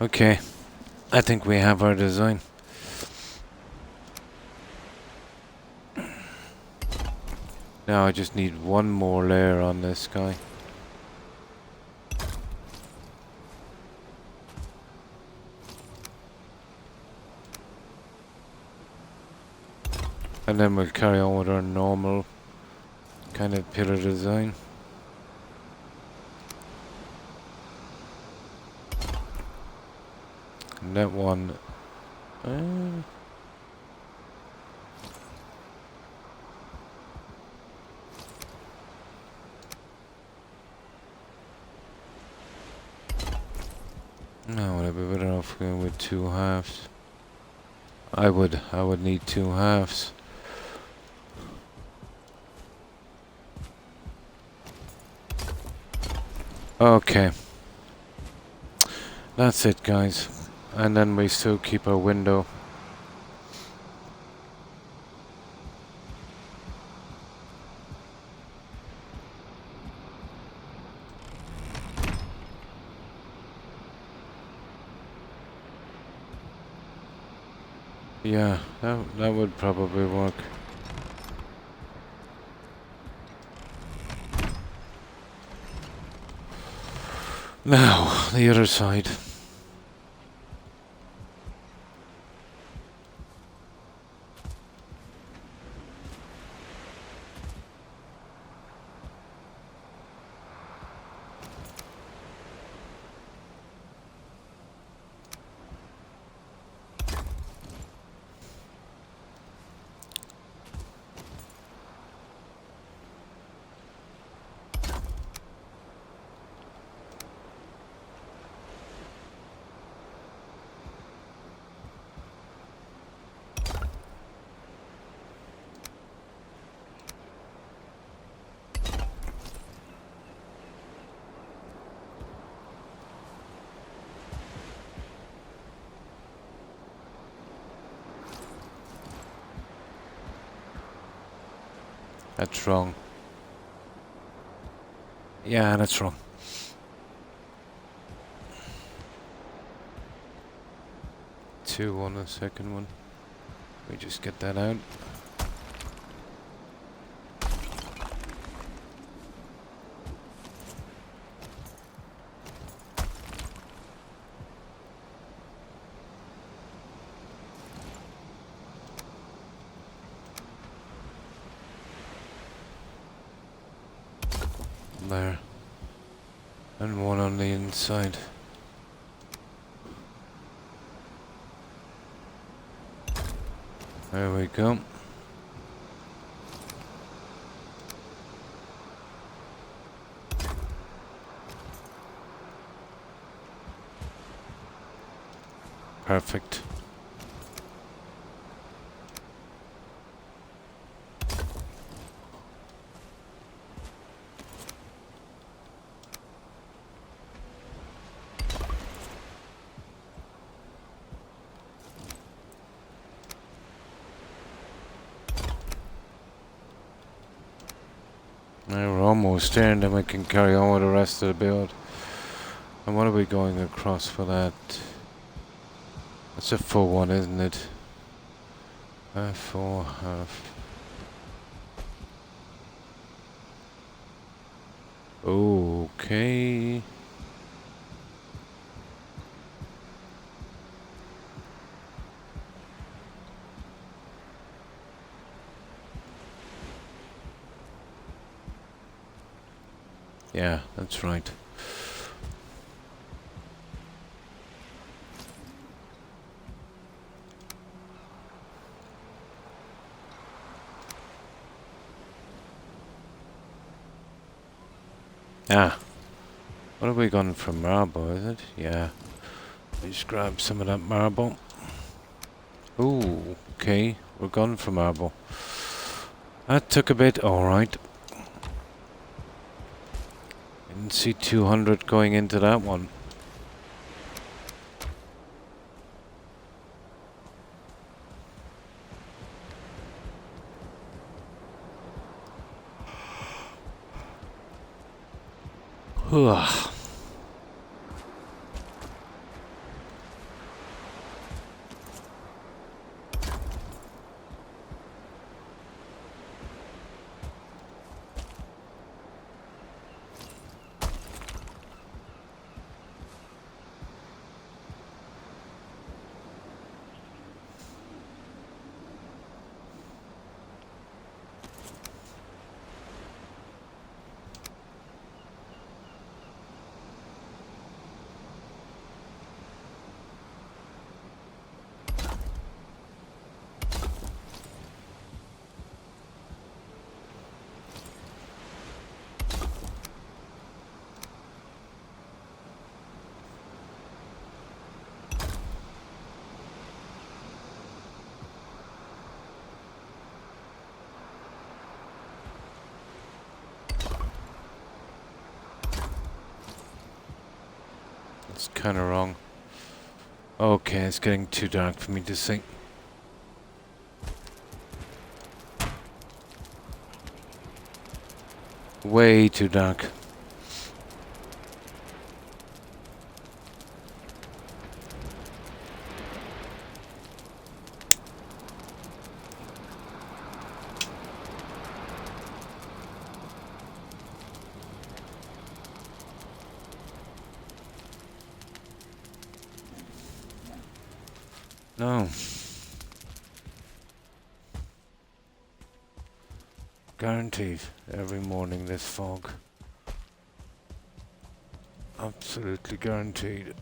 Okay, I think we have our design. Now I just need one more layer on this guy. And then we'll carry on with our normal kind of pillar design. And that one... no, would I be better off going with 2 halves? I would need 2 halves. Okay. That's it, guys. And then we still keep our window. Yeah, that would probably work. Now, the other side. That's wrong. Yeah, that's wrong. 2 on the second one. We just get that out. There. And one on the inside. There we go. Perfect. Now we're almost there, and then we can carry on with the rest of the build. And what are we going across for that? That's a full one, isn't it? Full half. Okay. Yeah, that's right. Ah. What have we gone for marble, is it? Yeah. Let's grab some of that marble. Ooh, okay. We're gone for marble. That took a bit, alright. Didn't see 200 going into that one. Ugh. It's kind of wrong. Okay, it's getting too dark for me to see. Way too dark. No. Guaranteed. Every morning this fog. Absolutely guaranteed.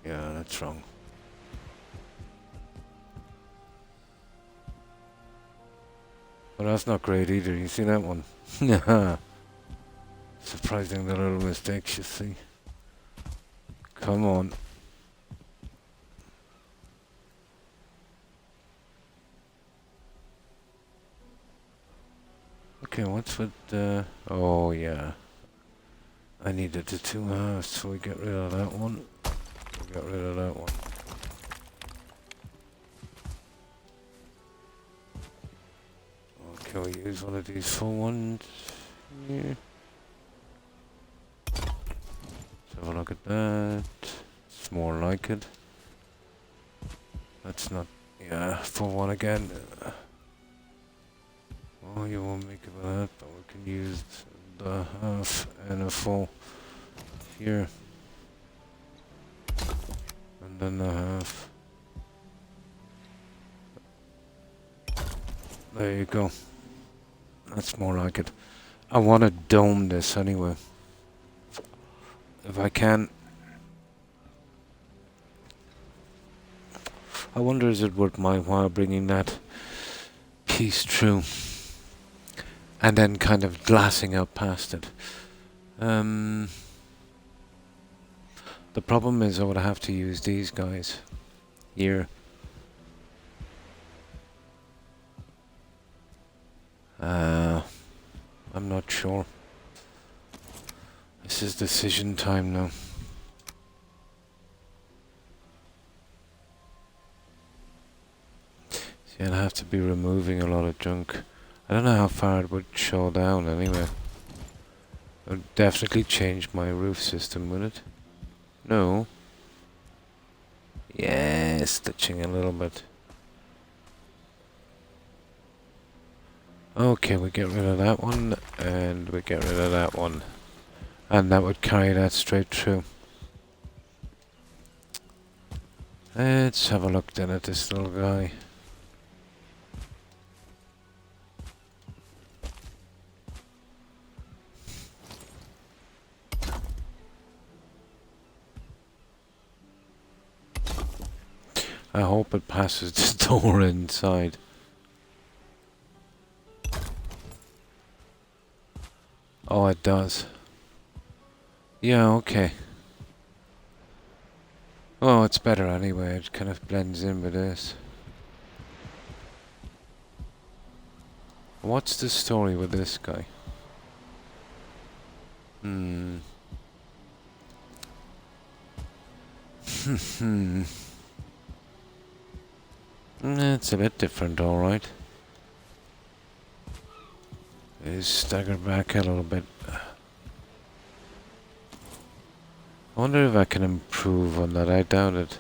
Yeah, that's wrong. Well, that's not great either. You see that one? Surprising the little mistakes you see. Come on. Okay, what's with the... Oh, yeah. I needed the 2 halves, so we get rid of that one. We got rid of that one. Can we use one of these full ones? Yeah. Let's have a look at that. It's more like it. That's not... Yeah, full one again. Oh, you won't make it with that, but we can use the half and a full here. And then the half. There you go. That's more like it. I want to dome this anyway. If I can. I wonder, is it worth my while bringing that piece through and then kind of glassing out past it. The problem is I would have to use these guys here. I'm not sure. This is decision time now. See, I'll have to be removing a lot of junk. I don't know how far it would show down anyway. It would definitely change my roof system, would it? No. Yeah, stitching a little bit. Okay, we get rid of that one, and we get rid of that one. And that would carry that straight through. Let's have a look then at this little guy. I hope it passes the door inside. Oh, it does. Yeah, okay. Oh, it's better anyway. It kind of blends in with this. What's the story with this guy? It's a bit different, alright. Is stagger back a little bit. I wonder if I can improve on that. I doubt it.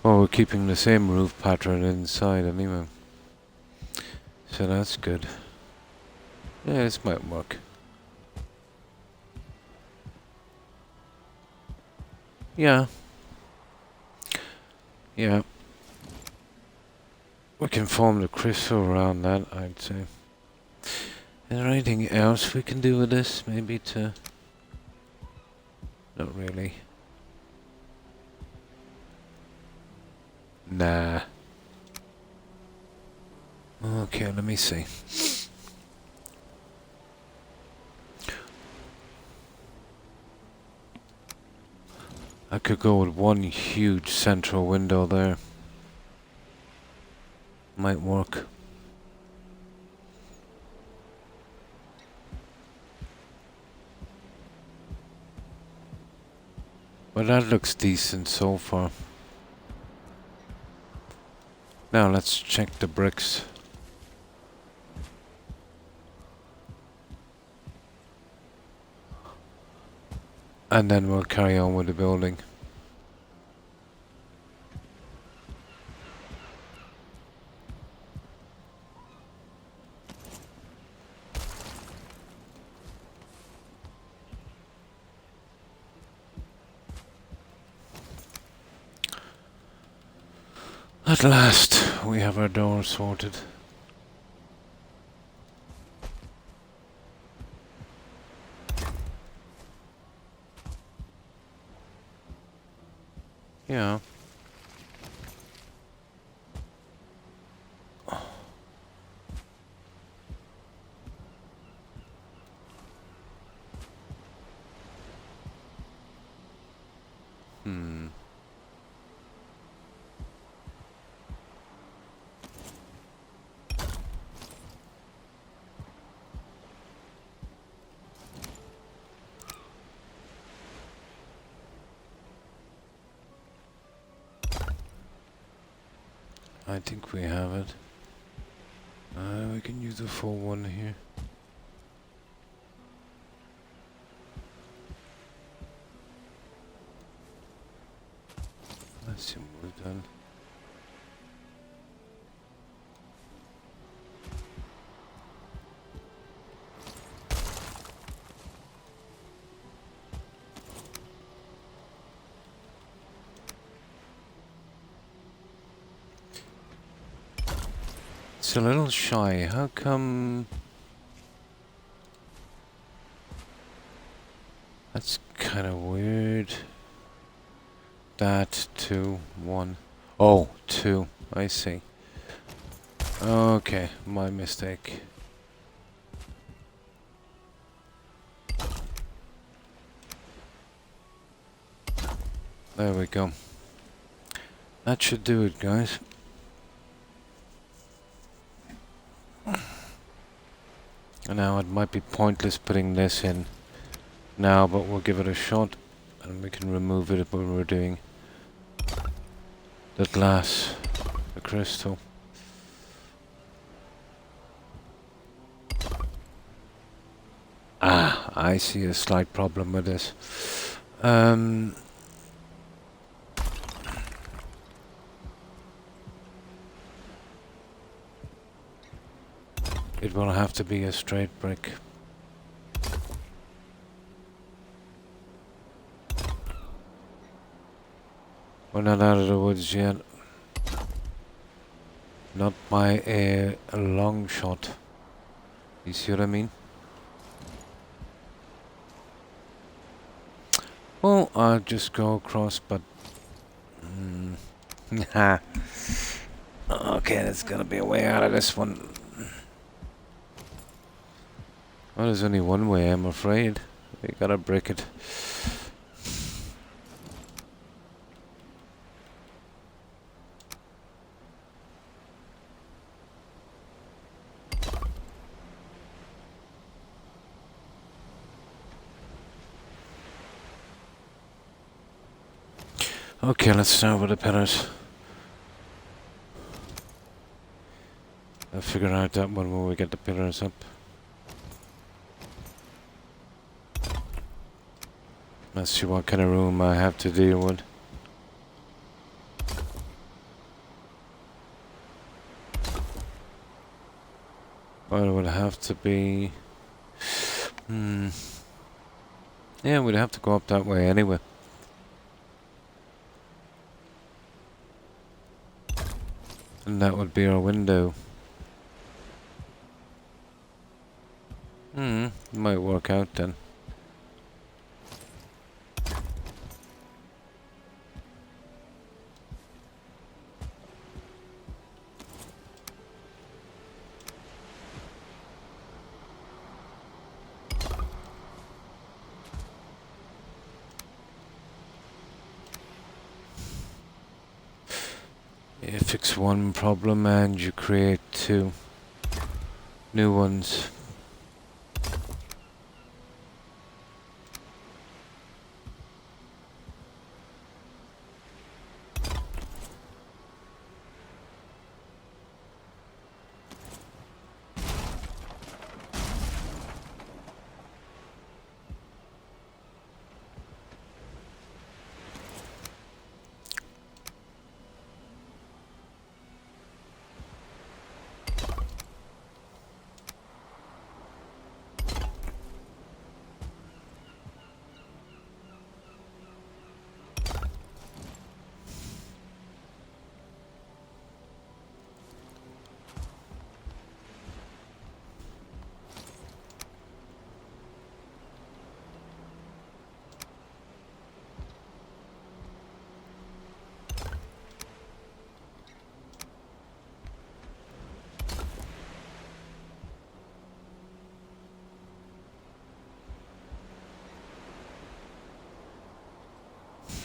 Oh, we're keeping the same roof pattern inside anyway. So that's good. Yeah, this might work. Yeah. Yeah. We can form the crystal around that, I'd say. Is there anything else we can do with this? Maybe to... Not really. Nah. Okay, let me see. I could go with one huge central window there. Might work. But that looks decent so far. Now let's check the bricks. And then we'll carry on with the building. At last, we have our door sorted. Yeah. Hmm. I think we have it. We can use the full one here. Let's see what we've done. It's a little shy. How come? That's kind of weird. That, 2, 1. Oh, 2. I see. Okay, my mistake. There we go. That should do it, guys. Now it might be pointless putting this in now, but we'll give it a shot and we can remove it when we're doing the glass, the crystal. Ah, I see a slight problem with this. It will have to be a straight brick. We're not out of the woods yet. Not by a long shot. You see what I mean? Well, I'll just go across, but... okay, there's gonna be a way out of this one. Well, there's only one way, I'm afraid. We gotta break it. Okay, let's start with the pillars. I'll figure out that one when we get the pillars up. Let's see what kind of room I have to deal with. Well, it would have to be... Yeah, we'd have to go up that way anyway. And that would be our window. Might work out then. You fix one problem and you create 2 new ones.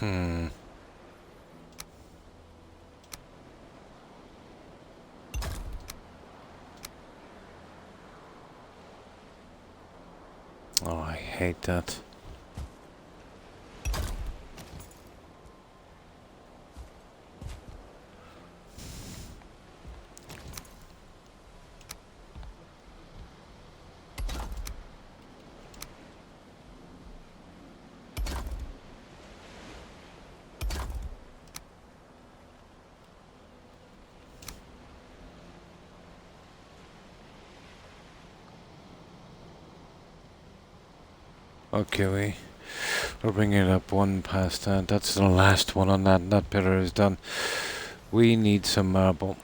Hmm. Oh, I hate that. Okay, we're bringing it up one past that. That's the last one on that. That pillar is done. We need some marble.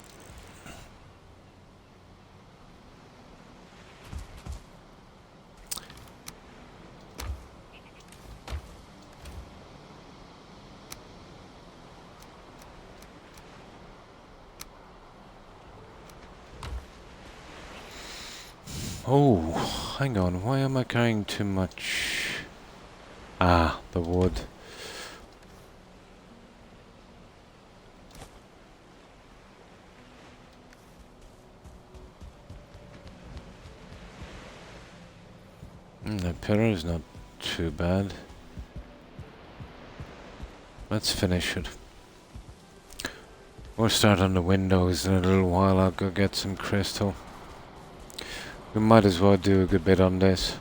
Oh, hang on. Why am I carrying too much? Ah, the wood. The pillar is not too bad. Let's finish it. We'll start on the windows in a little while. I'll go get some crystal. We might as well do a good bit on this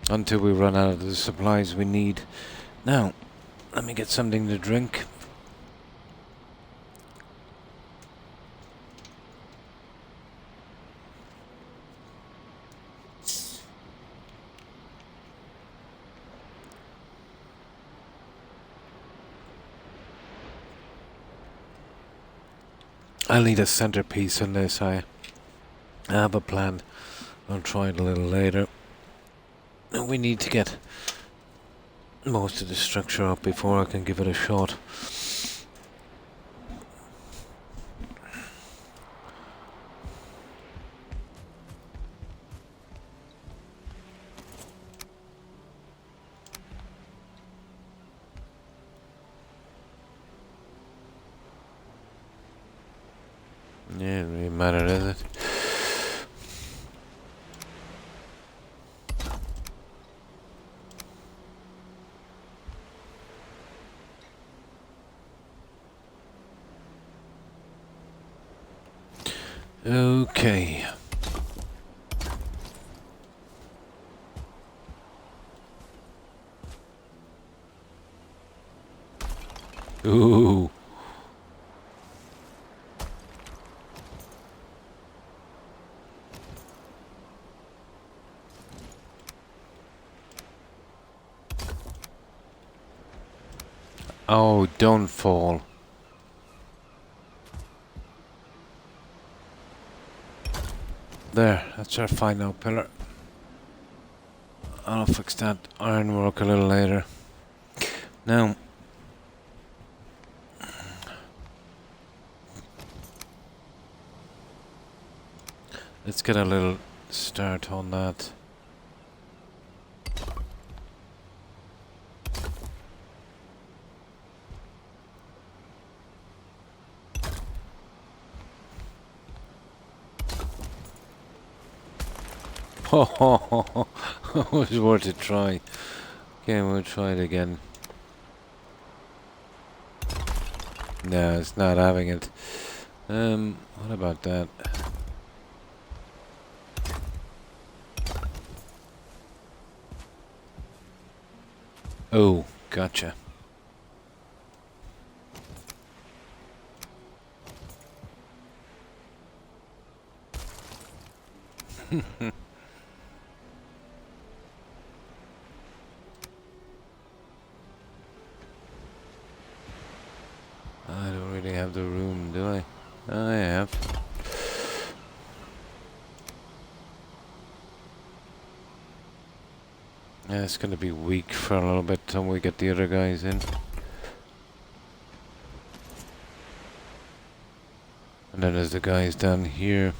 until we run out of the supplies we need. Now, let me get something to drink. I'll need a centerpiece on this. I have a plan. I'll try it a little later. We need to get most of the structure up before I can give it a shot. Yeah, it doesn't really matter, does it? Okay. Ooh. Oh, don't fall. There, that's our final pillar. I'll fix that ironwork a little later. Now, let's get a little start on that. Oh, it was worth a try. Okay, we'll try it again. No, it's not having it. What about that? Oh, gotcha. I don't really have the room, do I? I have. Yeah, it's gonna be weak for a little bit till we get the other guys in. And then there's the guys down here.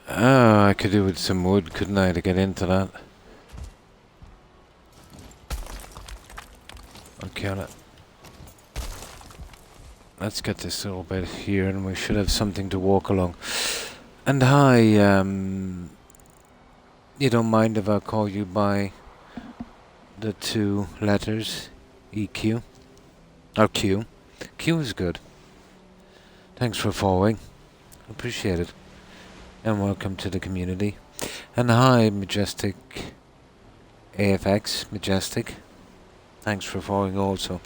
Ah, I could do with some wood, couldn't I, to get into that? I'll kill it. Let's get this little bit here, and we should have something to walk along. And hi, you don't mind if I call you by the two letters EQ? Or Q? Q is good. Thanks for following. Appreciate it. And welcome to the community. And hi, Majestic AFX, Majestic. Thanks for following also.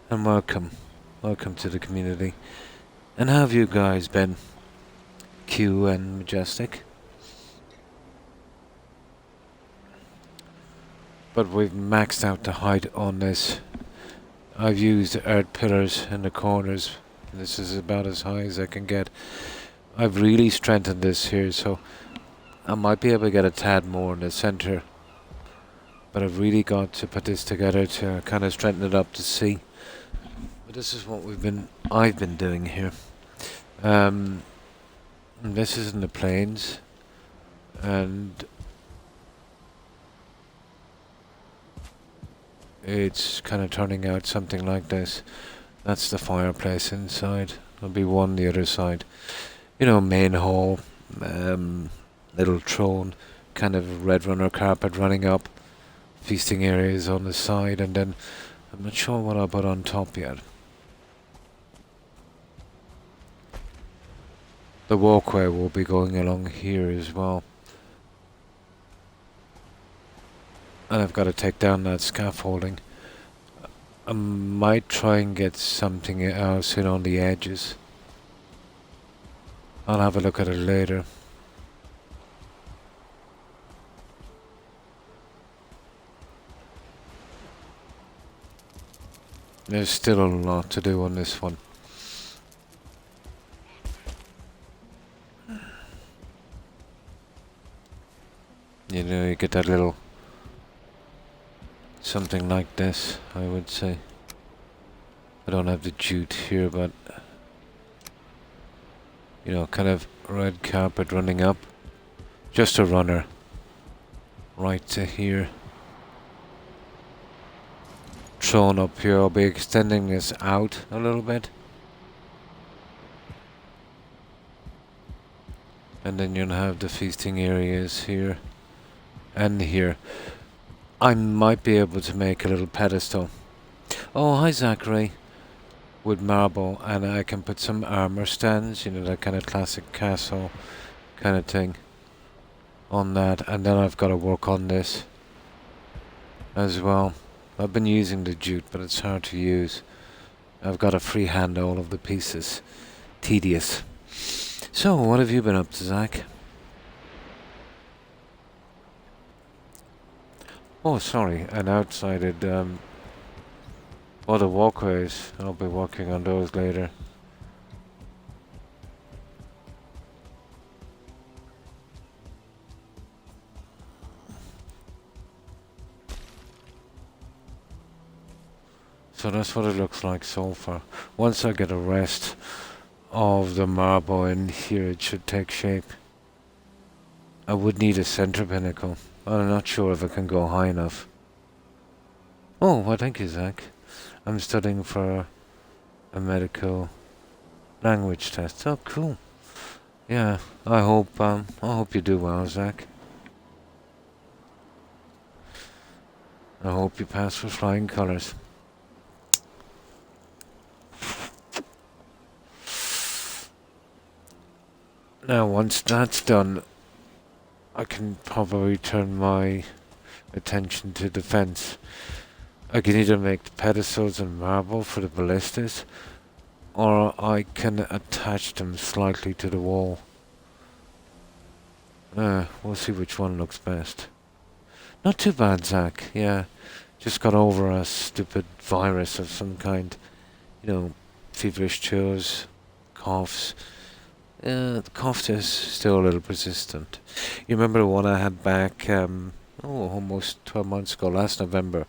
And welcome. Welcome to the community. And how have you guys been? Q and Majestic? But we've maxed out the height on this. I've used earth pillars in the corners. This is about as high as I can get. I've really strengthened this here, so I might be able to get a tad more in the center. But I've really got to put this together to kind of strengthen it up to see. But this is what I've been doing here. And this is in the plains. And it's kind of turning out something like this. That's the fireplace inside. There'll be one the other side. You know, main hall, little throne, kind of red runner carpet running up, feasting areas on the side, and then I'm not sure what I'll put on top yet. The walkway will be going along here as well. And I've got to take down that scaffolding. I might try and get something else in on the edges. I'll have a look at it later. There's still a lot to do on this one. You know, you get that little something like this, I would say. I don't have the jute here, but you know, kind of red carpet running up. Just a runner. Right to here. Thrown up here. I'll be extending this out a little bit. And then you'll have the feasting areas here and here. I might be able to make a little pedestal. Oh, hi Zachary. With marble, and I can put some armor stands, you know, that kind of classic castle kind of thing on that. And then I've got to work on this as well. I've been using the jute, but it's hard to use. I've got to freehand all of the pieces. Tedious. So, what have you been up to, Zach? Oh, sorry, and outside it, the walkways, I'll be working on those later. So that's what it looks like so far. Once I get a rest of the marble in here, it should take shape. I would need a center pinnacle. I'm not sure if I can go high enough. Oh, well, thank you, Zach. I'm studying for a medical language test. Oh, cool. Yeah, I hope you do well, Zach. I hope you pass with flying colours. Now, once that's done, I can probably turn my attention to defense. I can either make the pedestals in marble for the ballistas, or I can attach them slightly to the wall. We'll see which one looks best. Not too bad, Zach. Yeah, just got over a stupid virus of some kind. You know, feverish chills, coughs. The cough is still a little persistent. You remember the one I had back, almost 12 months ago, last November.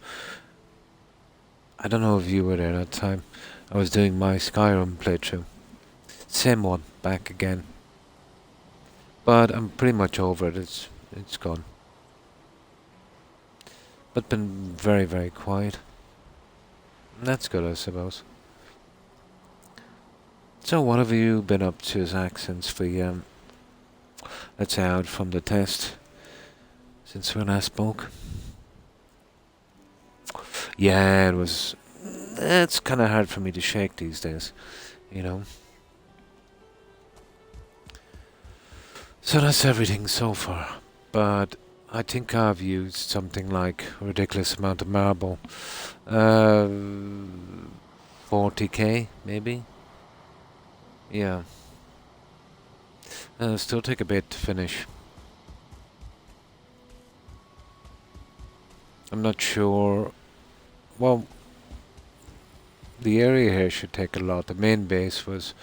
I don't know if you were there that time. I was doing my Skyrim playthrough. Same one, back again. But I'm pretty much over it. It's gone. But been very, very quiet. That's good, I suppose. So, what have you been up to, Zach, since we let's say out from the test since we last spoke? Yeah, it was. It's kind of hard for me to shake these days, you know. So that's everything so far. But I think I've used something like a ridiculous amount of marble. Uh, 40k, maybe? Yeah. Still take a bit to finish. I'm not sure. Well, the area here should take a lot. The main base was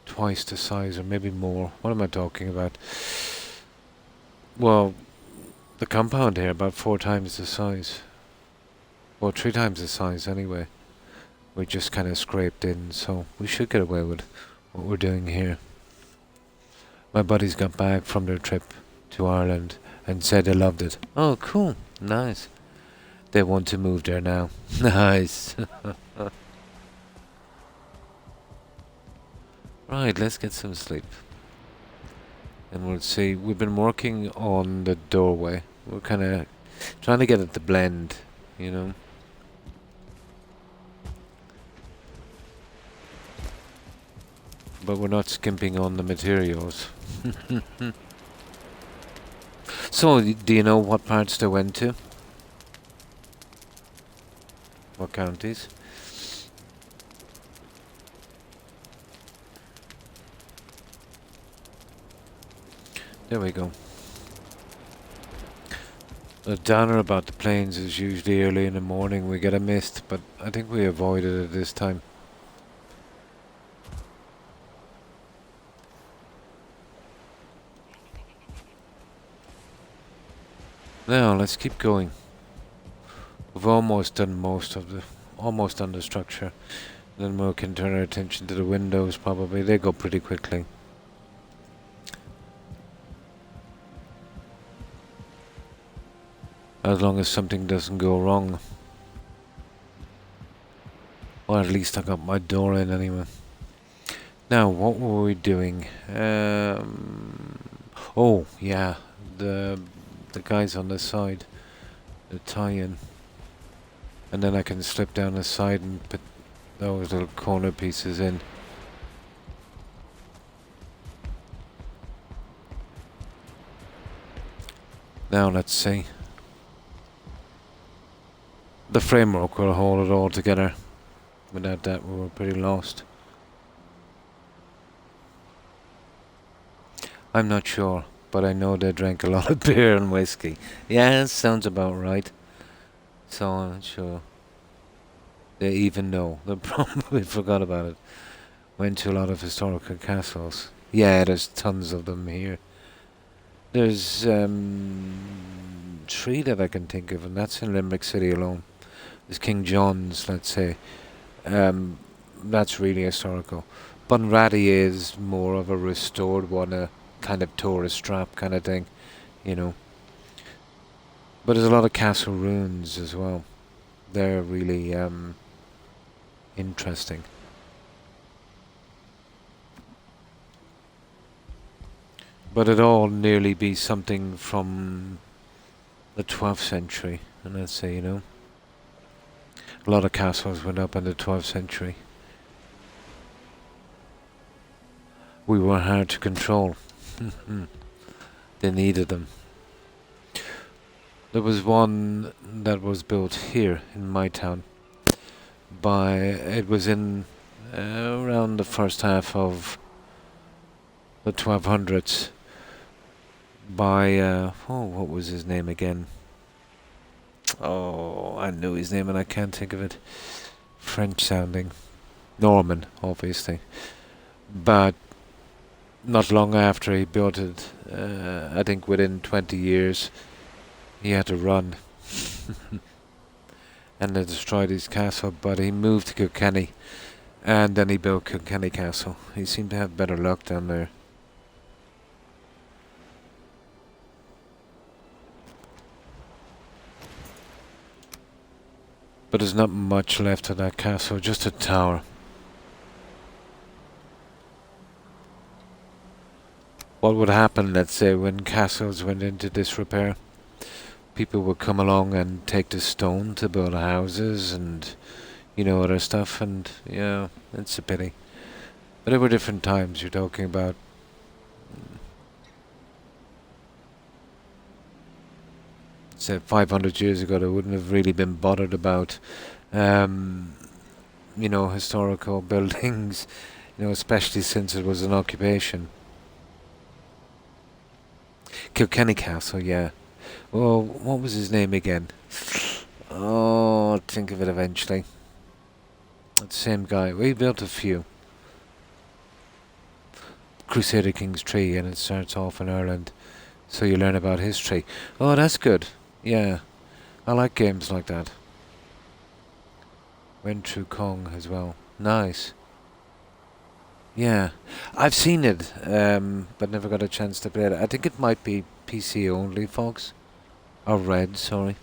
twice the size, or maybe more. What am I talking about? Well, the compound here about 4 times the size. Well, 3 times the size anyway. We just kind of scraped in, so we should get away with what we're doing here. My buddies got back from their trip to Ireland and said they loved it. Oh, cool. Nice. They want to move there now. Nice. Right, let's get some sleep. And we'll see. We've been working on the doorway. We're kind of trying to get it to blend, you know. But we're not skimping on the materials. So, do you know what parts they went to? What counties? There we go. The downer about the plains is usually early in the morning we get a mist, but I think we avoided it this time. Now, let's keep going. We've almost done almost done the structure. Then we can turn our attention to the windows probably. They go pretty quickly. As long as something doesn't go wrong. Or at least I got my door in anyway. Now, what were we doing? Oh, yeah. The guys on the side. The tie-in. And then I can slip down the side and put those little corner pieces in. Now, let's see. The framework will hold it all together. Without that, we were pretty lost. I'm not sure, but I know they drank a lot of beer and whiskey. Yeah, sounds about right. So I'm not sure. They even know. They probably forgot about it. Went to a lot of historical castles. Yeah, there's tons of them here. There's 3 that I can think of, and that's in Limerick City alone. There's King John's, let's say. That's really historical. Bunratty is more of a restored one, a kind of tourist trap kind of thing, you know. But there's a lot of castle ruins as well. They're really interesting. But it all nearly be something from the 12th century, and let's say, you know. A lot of castles went up in the 12th century. We were hard to control. They needed them. There was one that was built here in my town. It was in around the first half of the 1200s by what was his name again? Oh, I knew his name and I can't think of it. French sounding. Norman, obviously. But not long after he built it, I think within 20 years, he had to run. And they destroyed his castle, but he moved to Kilkenny. And then he built Kilkenny Castle. He seemed to have better luck down there. But there's not much left of that castle, just a tower. What would happen, let's say, when castles went into disrepair? People would come along and take the stone to build houses and, other stuff, and, yeah, it's a pity. But there were different times you're talking about. Say 500 years ago, they wouldn't have really been bothered about, historical buildings, especially since it was an occupation. Kilkenny Castle, yeah. Well, what was his name again? Oh, I'll think of it eventually. That same guy. We built a few. Crusader King's tree, and it starts off in Ireland, so you learn about history. Oh, that's good. Yeah, I like games like that. Went through Kong as well. Nice. Yeah, I've seen it, but never got a chance to play it. I think it might be PC only, folks. Or Red, sorry.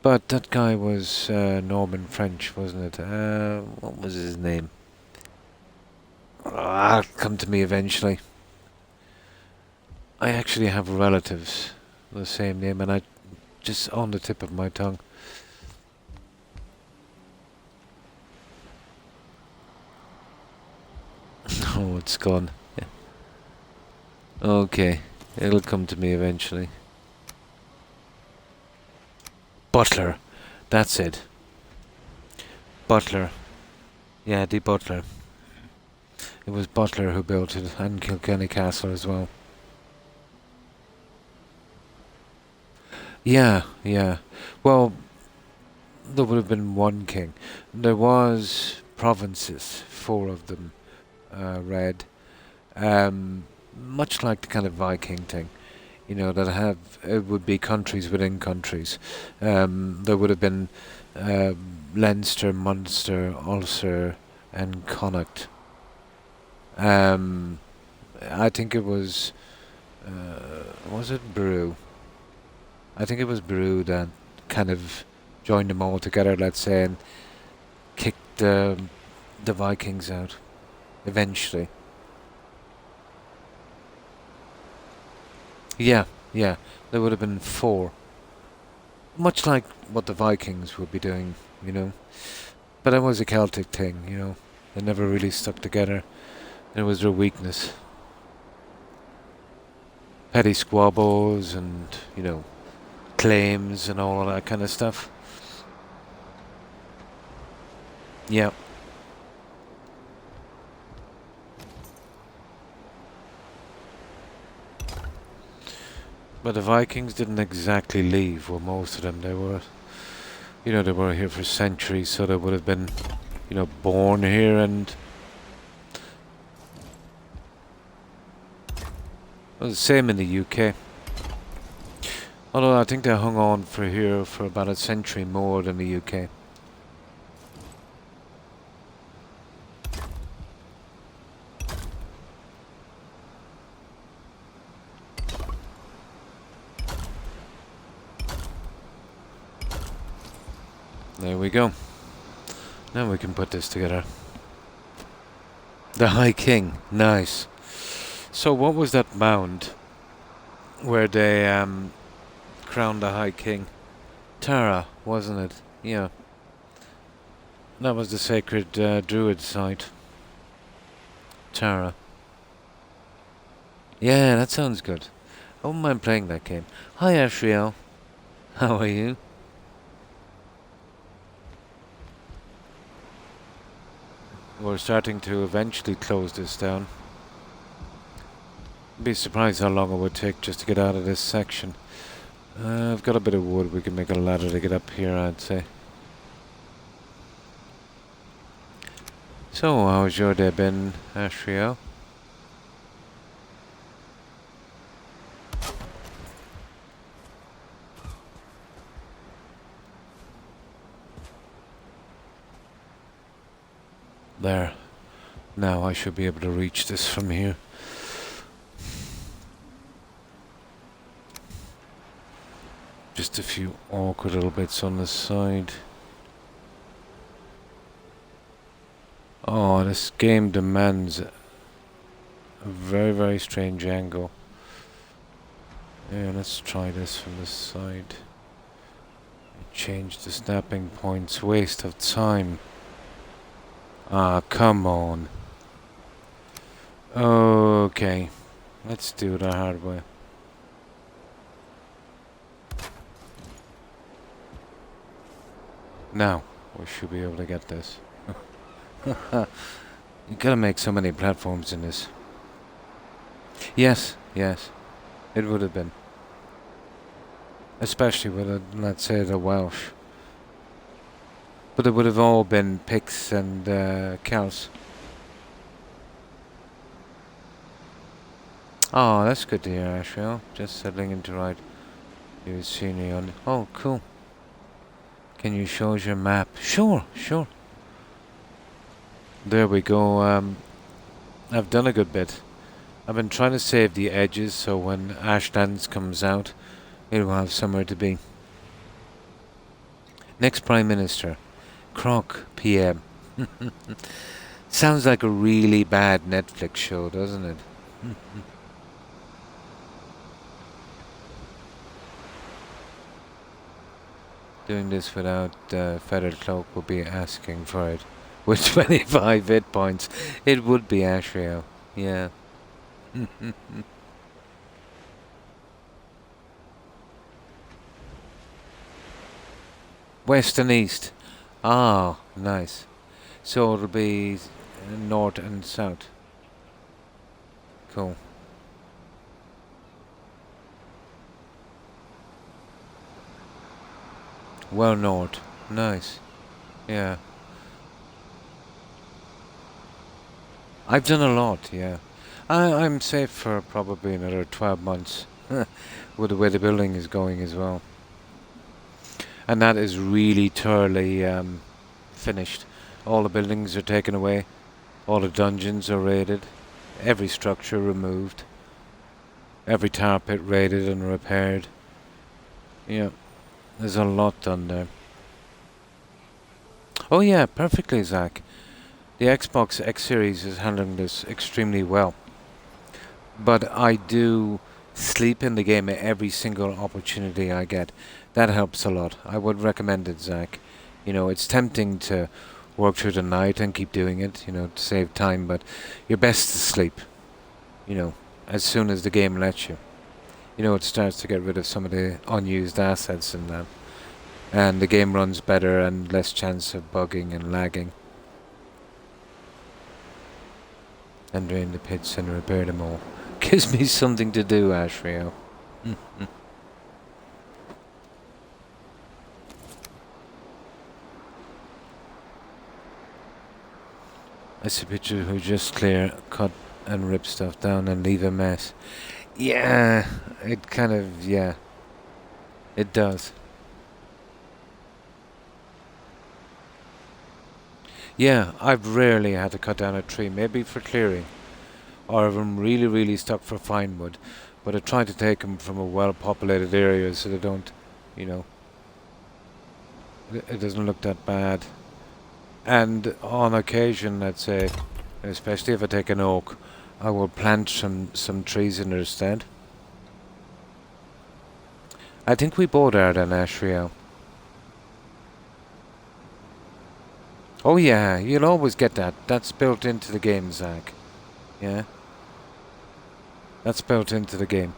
But that guy was Norman French, wasn't it? What was his name? I'll come to me eventually. I actually have relatives with the same name, and I just on the tip of my tongue. Oh, it's gone. Yeah. Okay, it'll come to me eventually. Butler, that's it. Butler. Yeah, the Butler. It was Butler who built it, and Kilkenny Castle as well. Yeah, yeah. Well, there would have been one king. There was provinces, 4 of them, red. Much like the kind of Viking thing, that have it would be countries within countries. There would have been Leinster, Munster, Ulster, and Connacht. I think it was it Brew? I think it was Brew that kind of joined them all together, let's say, and kicked the Vikings out eventually. Yeah, yeah, there would have been 4. Much like what the Vikings would be doing, But it was a Celtic thing, They never really stuck together. It was their weakness. Petty squabbles and, claims and all of that kind of stuff. Yeah. But the Vikings didn't exactly leave, well, most of them. They were, they were here for centuries, so they would have been, born here and... Well, the same in the UK. Although I think they hung on for here for about a century more than the UK. There we go. Now we can put this together. The High King. Nice. So what was that mound where they crowned the High King? Tara, wasn't it? Yeah. That was the sacred druid site. Tara. Yeah, that sounds good. I wouldn't mind playing that game. Hi, Ashriel. How are you? We're starting to eventually close this down. Be surprised how long it would take just to get out of this section. I've got a bit of wood. We can make a ladder to get up here, I'd say. So, how's your day been, Ashriel? There. Now I should be able to reach this from here. Just a few awkward little bits on the side. Oh, this game demands a very, very strange angle. Yeah, let's try this from this side. Change the snapping points. Waste of time. Ah, come on. Okay. Let's do it the hard way. Now, we should be able to get this. You gotta make so many platforms in this. Yes, yes. It would have been. Especially with, let's say, the Welsh. But it would have all been Picts and Celts. Oh, that's good to hear, Ashrael. Just settling into right. New scenery on. Oh, cool. Can you show us your map? Sure, sure. There we go. I've done a good bit. I've been trying to save the edges so when Ashlands comes out, it will have somewhere to be. Next Prime Minister. Croc, PM. Sounds like a really bad Netflix show, doesn't it? Doing this without Feathered Cloak would be asking for it. With 25 hit points, it would be Ashrael. Yeah. West and east. Ah, nice. So it'll be north and south. Cool. Well north. Nice. Yeah. I've done a lot, yeah. I'm safe for probably another 12 months. With the way the building is going as well. And that is really thoroughly finished. All the buildings are taken away. All the dungeons are raided. Every structure removed. Every tar pit raided and repaired. Yeah, there's a lot done there. Oh yeah, perfectly, Zach. The Xbox X Series is handling this extremely well. But I do sleep in the game at every single opportunity I get. That helps a lot. I would recommend it, Zach. You know, it's tempting to work through the night and keep doing it, you know, to save time, but you're best to sleep, you know, as soon as the game lets you. You know, it starts to get rid of some of the unused assets and that. And the game runs better and less chance of bugging and lagging. And drain the pits and repair them all. Gives me something to do, Ashrael. I see a picture who just clear, cut and rip stuff down and leave a mess. Yeah, it kind of, yeah. It does. Yeah, I've rarely had to cut down a tree, maybe for clearing. Or if I'm really, really stuck for fine wood. But I try to take them from a well-populated area so they don't, you know, it doesn't look that bad. And on occasion, let's say, especially if I take an oak, I will plant some trees in their stead. I think we both are then, Ashrael. Oh yeah, you'll always get that. That's built into the game, Zach. Yeah? That's built into the game.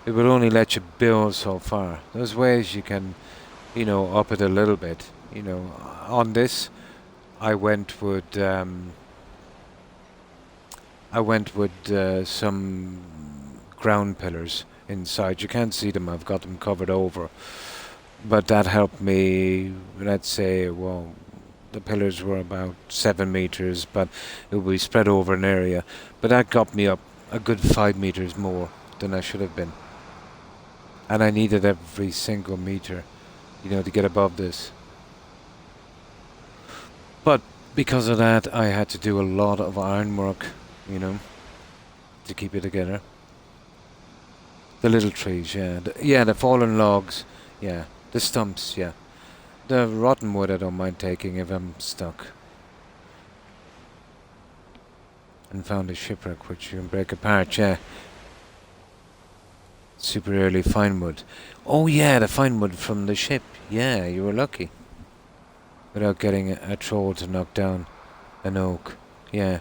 It will only let you build so far. There's ways you can, you know, up it a little bit. You know, on this, I went with some ground pillars inside. You can't see them. I've got them covered over. But that helped me, let's say, well, the pillars were about 7 meters, but it would be spread over an area. But that got me up a good 5 meters more than I should have been. And I needed every single meter, you know, to get above this. But because of that, I had to do a lot of ironwork, you know, to keep it together. The little trees, yeah. The fallen logs, Yeah. The stumps, yeah. The rotten wood I don't mind taking if I'm stuck. And found a shipwreck which you can break apart, yeah. Super early fine wood. Oh yeah, the fine wood from the ship. Yeah, you were lucky. Without getting a troll to knock down an oak. Yeah.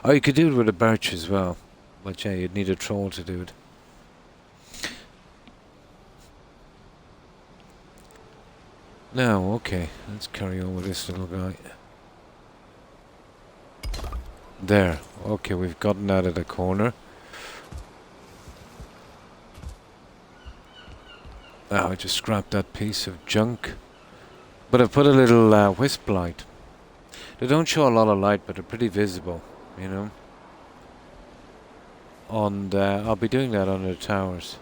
Oh, you could do it with a birch as well. But yeah, you'd need a troll to do it. Now, okay. Let's carry on with this little guy. There. Okay, we've gotten out of the corner. Oh, I just scrapped that piece of junk. But I've put a little wisp light. They don't show a lot of light, but they're pretty visible, you know. And I'll be doing that under the towers.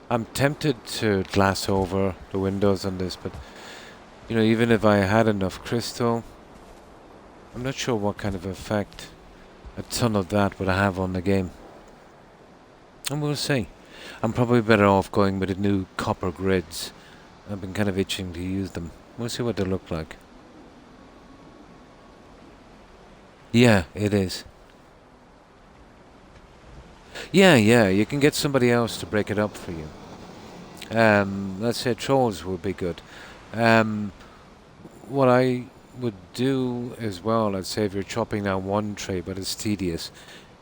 I'm tempted to glass over the windows on this, but you know, even if I had enough crystal, I'm not sure what kind of effect a ton of that would have on the game. And we'll see. I'm probably better off going with the new copper grids. I've been kind of itching to use them. We'll see what they look like. Yeah, it is. Yeah, you can get somebody else to break it up for you. Let's say trolls would be good. What I would do as well, let's say if you're chopping down one tree, but it's tedious,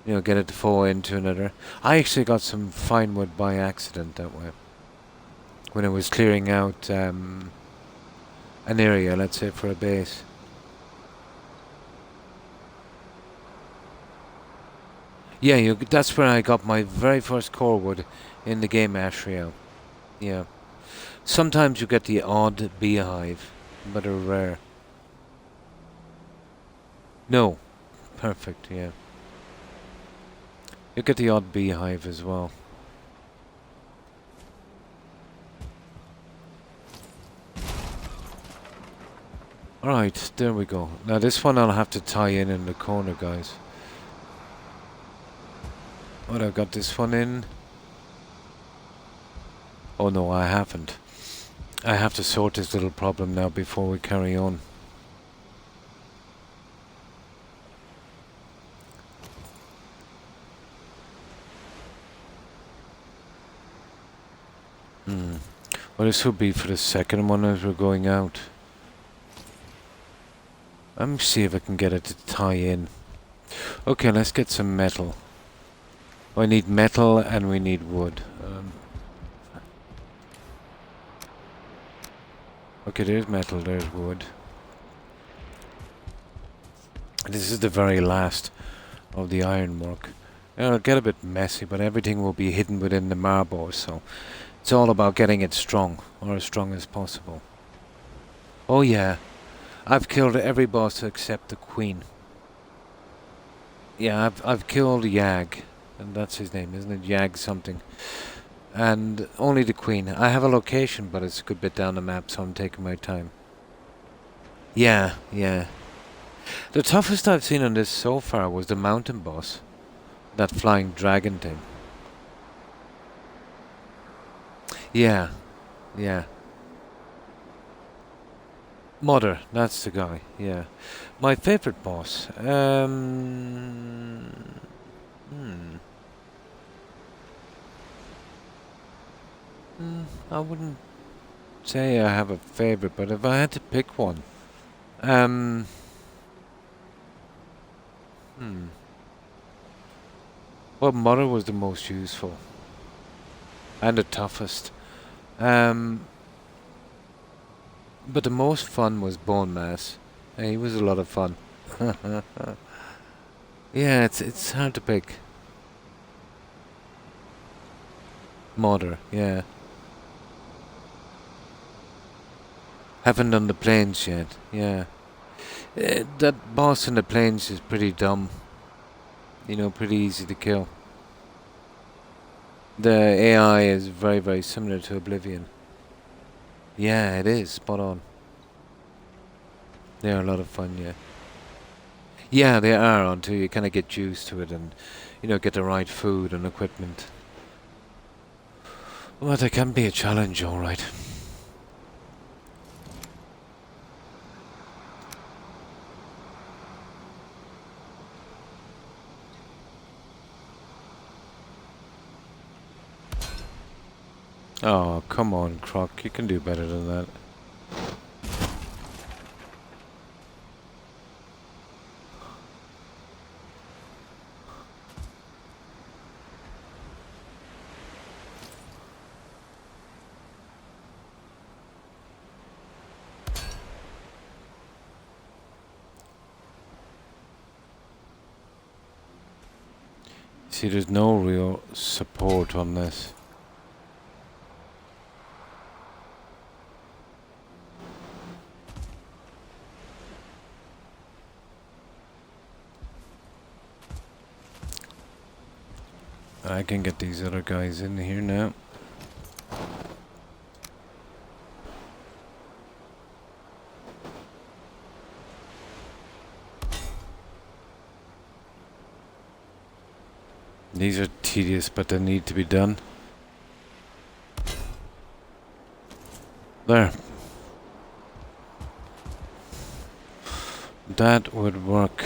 you know, get it to fall into another. I actually got some fine wood by accident that way. When I was clearing out an area, let's say for a base. Yeah, that's where I got my very first core wood in the game, Ashriel. Yeah. Sometimes you get the odd beehive, but they're rare. No. Perfect, yeah. You get the odd beehive as well. Alright, there we go. Now this one I'll have to tie in the corner, guys. What, I've got this one in? Oh no, I haven't. I have to sort this little problem now before we carry on. Well, this would be for the second one as we're going out. Let me see if I can get it to tie in. Okay, let's get some metal. I need metal and we need wood. Okay, there's metal, there's wood. This is the very last of the ironwork. It'll get a bit messy, but everything will be hidden within the marble, so it's all about getting it strong, or as strong as possible. Oh yeah, I've killed every boss except the queen. Yeah, I've killed Yag, and that's his name, isn't it? Yag something. And only the queen. I have a location, but it's a good bit down the map, so I'm taking my time. Yeah. The toughest I've seen on this so far was the mountain boss. That flying dragon thing. Yeah. Mother, that's the guy, yeah. My favorite boss, I wouldn't say I have a favorite, but if I had to pick one, well, Mother was the most useful and the toughest. But the most fun was Bone Mass. He was a lot of fun. Yeah, it's hard to pick. Mother, yeah. Haven't done the plains yet, yeah. That boss in the plains is pretty dumb. You know, pretty easy to kill. The AI is very, very similar to Oblivion. Yeah, it is, spot on. They are a lot of fun, yeah. Yeah, they are, until you kind of get used to it and, you know, get the right food and equipment. Well, they can be a challenge, alright. Oh, come on, Croc. You can do better than that. See, there's no real support on this. I can get these other guys in here now. These are tedious, but they need to be done. There. That would work.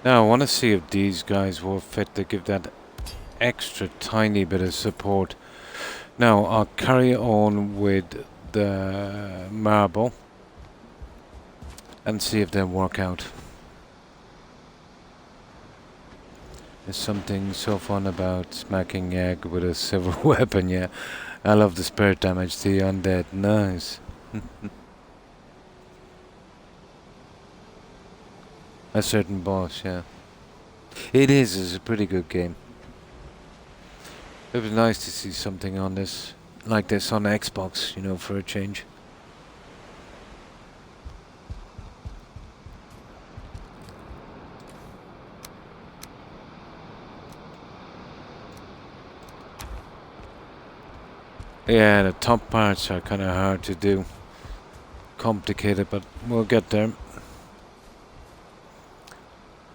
Now I want to see if these guys will fit to give that extra tiny bit of support. Now I'll carry on with the marble and see if they work out. There's something so fun about smacking egg with a silver weapon, yeah. I love the spirit damage to the undead. Nice. A certain boss, yeah. It's a pretty good game. It was nice to see something on this, like this on Xbox, you know, for a change. Yeah, the top parts are kind of hard to do. Complicated, but we'll get there.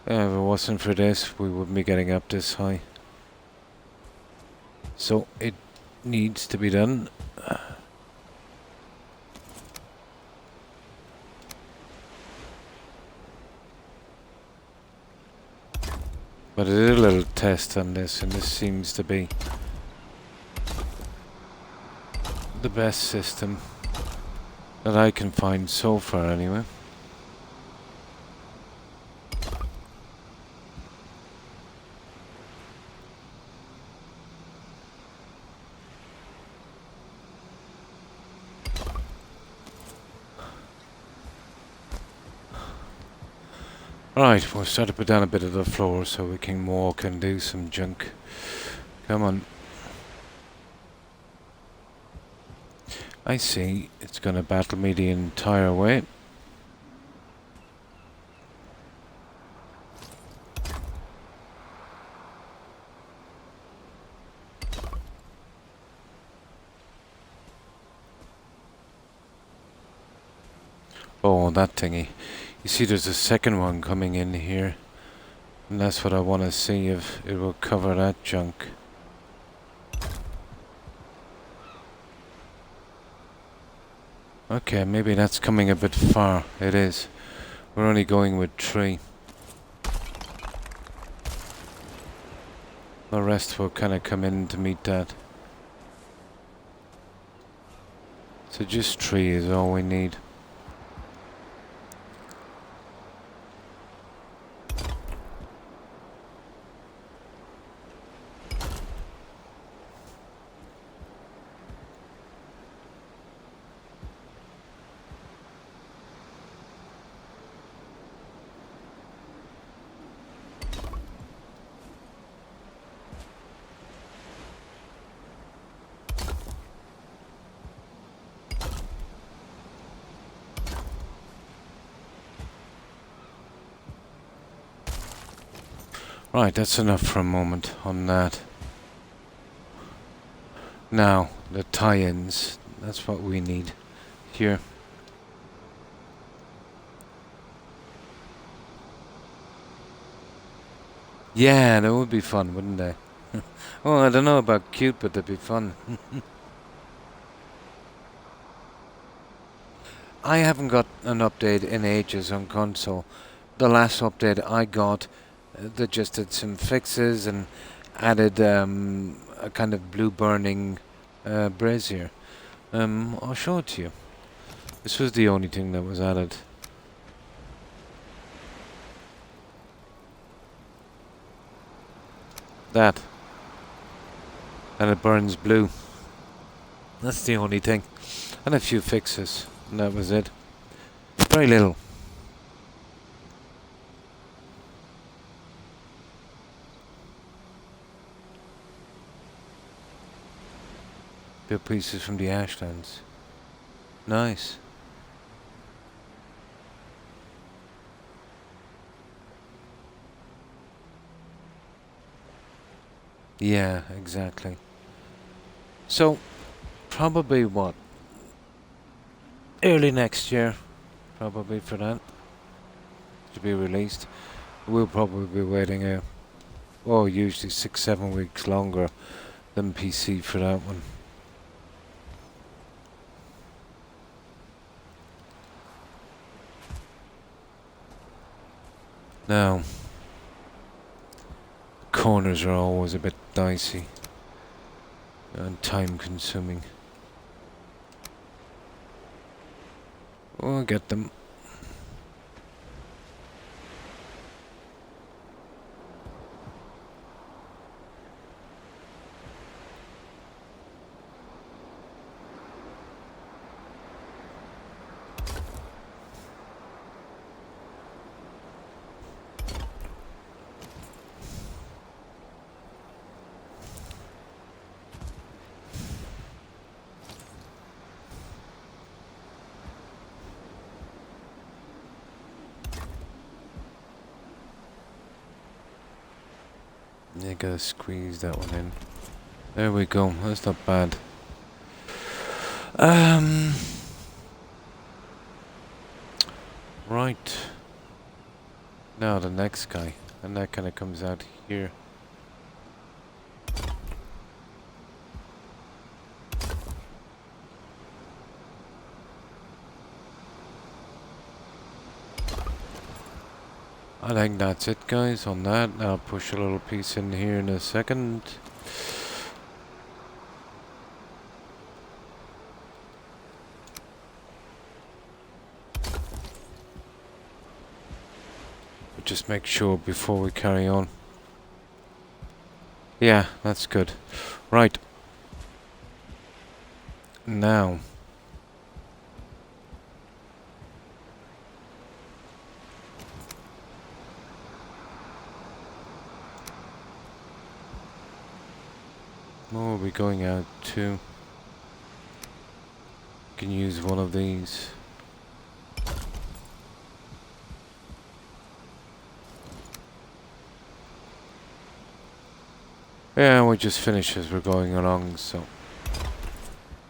Yeah, if it wasn't for this, we wouldn't be getting up this high. So it needs to be done. But I did a little test on this, and this seems to be the best system that I can find so far, anyway. Right, we'll start to put down a bit of the floor so we can walk and do some junk. Come on. I see. It's gonna battle me the entire way. Oh, that thingy. You see there's a second one coming in here. And that's what I want to see, if it will cover that junk. Okay, maybe that's coming a bit far. It is. We're only going with 3. The rest will kind of come in to meet that. So just 3 is all we need. Right, that's enough for a moment on that. Now, the tie-ins. That's what we need here. Yeah, that would be fun, wouldn't they? Well, I don't know about cute, but they'd be fun. I haven't got an update in ages on console. The last update I got, they just did some fixes and added a kind of blue burning brazier. I'll show it to you. This was the only thing that was added. That. And it burns blue. That's the only thing. And a few fixes. And that was it. Very little. Bit pieces from the ashlands. Nice. Yeah, exactly. So, probably what? Early next year, probably for that to be released. We'll probably be waiting usually 6-7 weeks longer than PC for that one. Now, corners are always a bit dicey and time consuming. We'll get them. You gotta squeeze that one in. There we go. That's not bad. Right. Now the next guy. And that kind of comes out here. I think that's it, guys, on that. I'll push a little piece in here in a second. But just make sure before we carry on. Yeah, that's good. Right. Now. Where are we going out to? Can use one of these. Yeah, we'll just finish as we're going along, so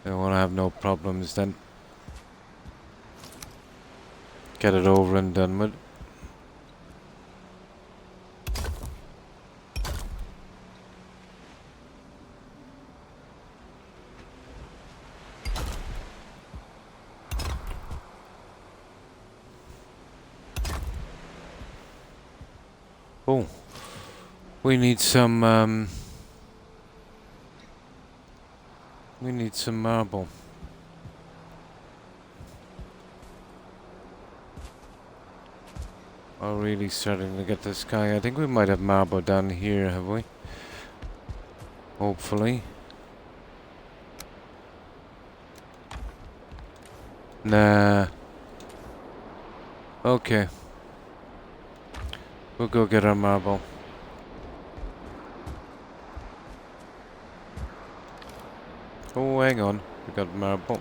I want to have no problems then. Get it over and done with. Oh, we need some marble. We're really starting to get this guy. I think we might have marble down here, have we? Hopefully. Nah. Okay. We'll go get our marble. Oh, hang on. We got marble.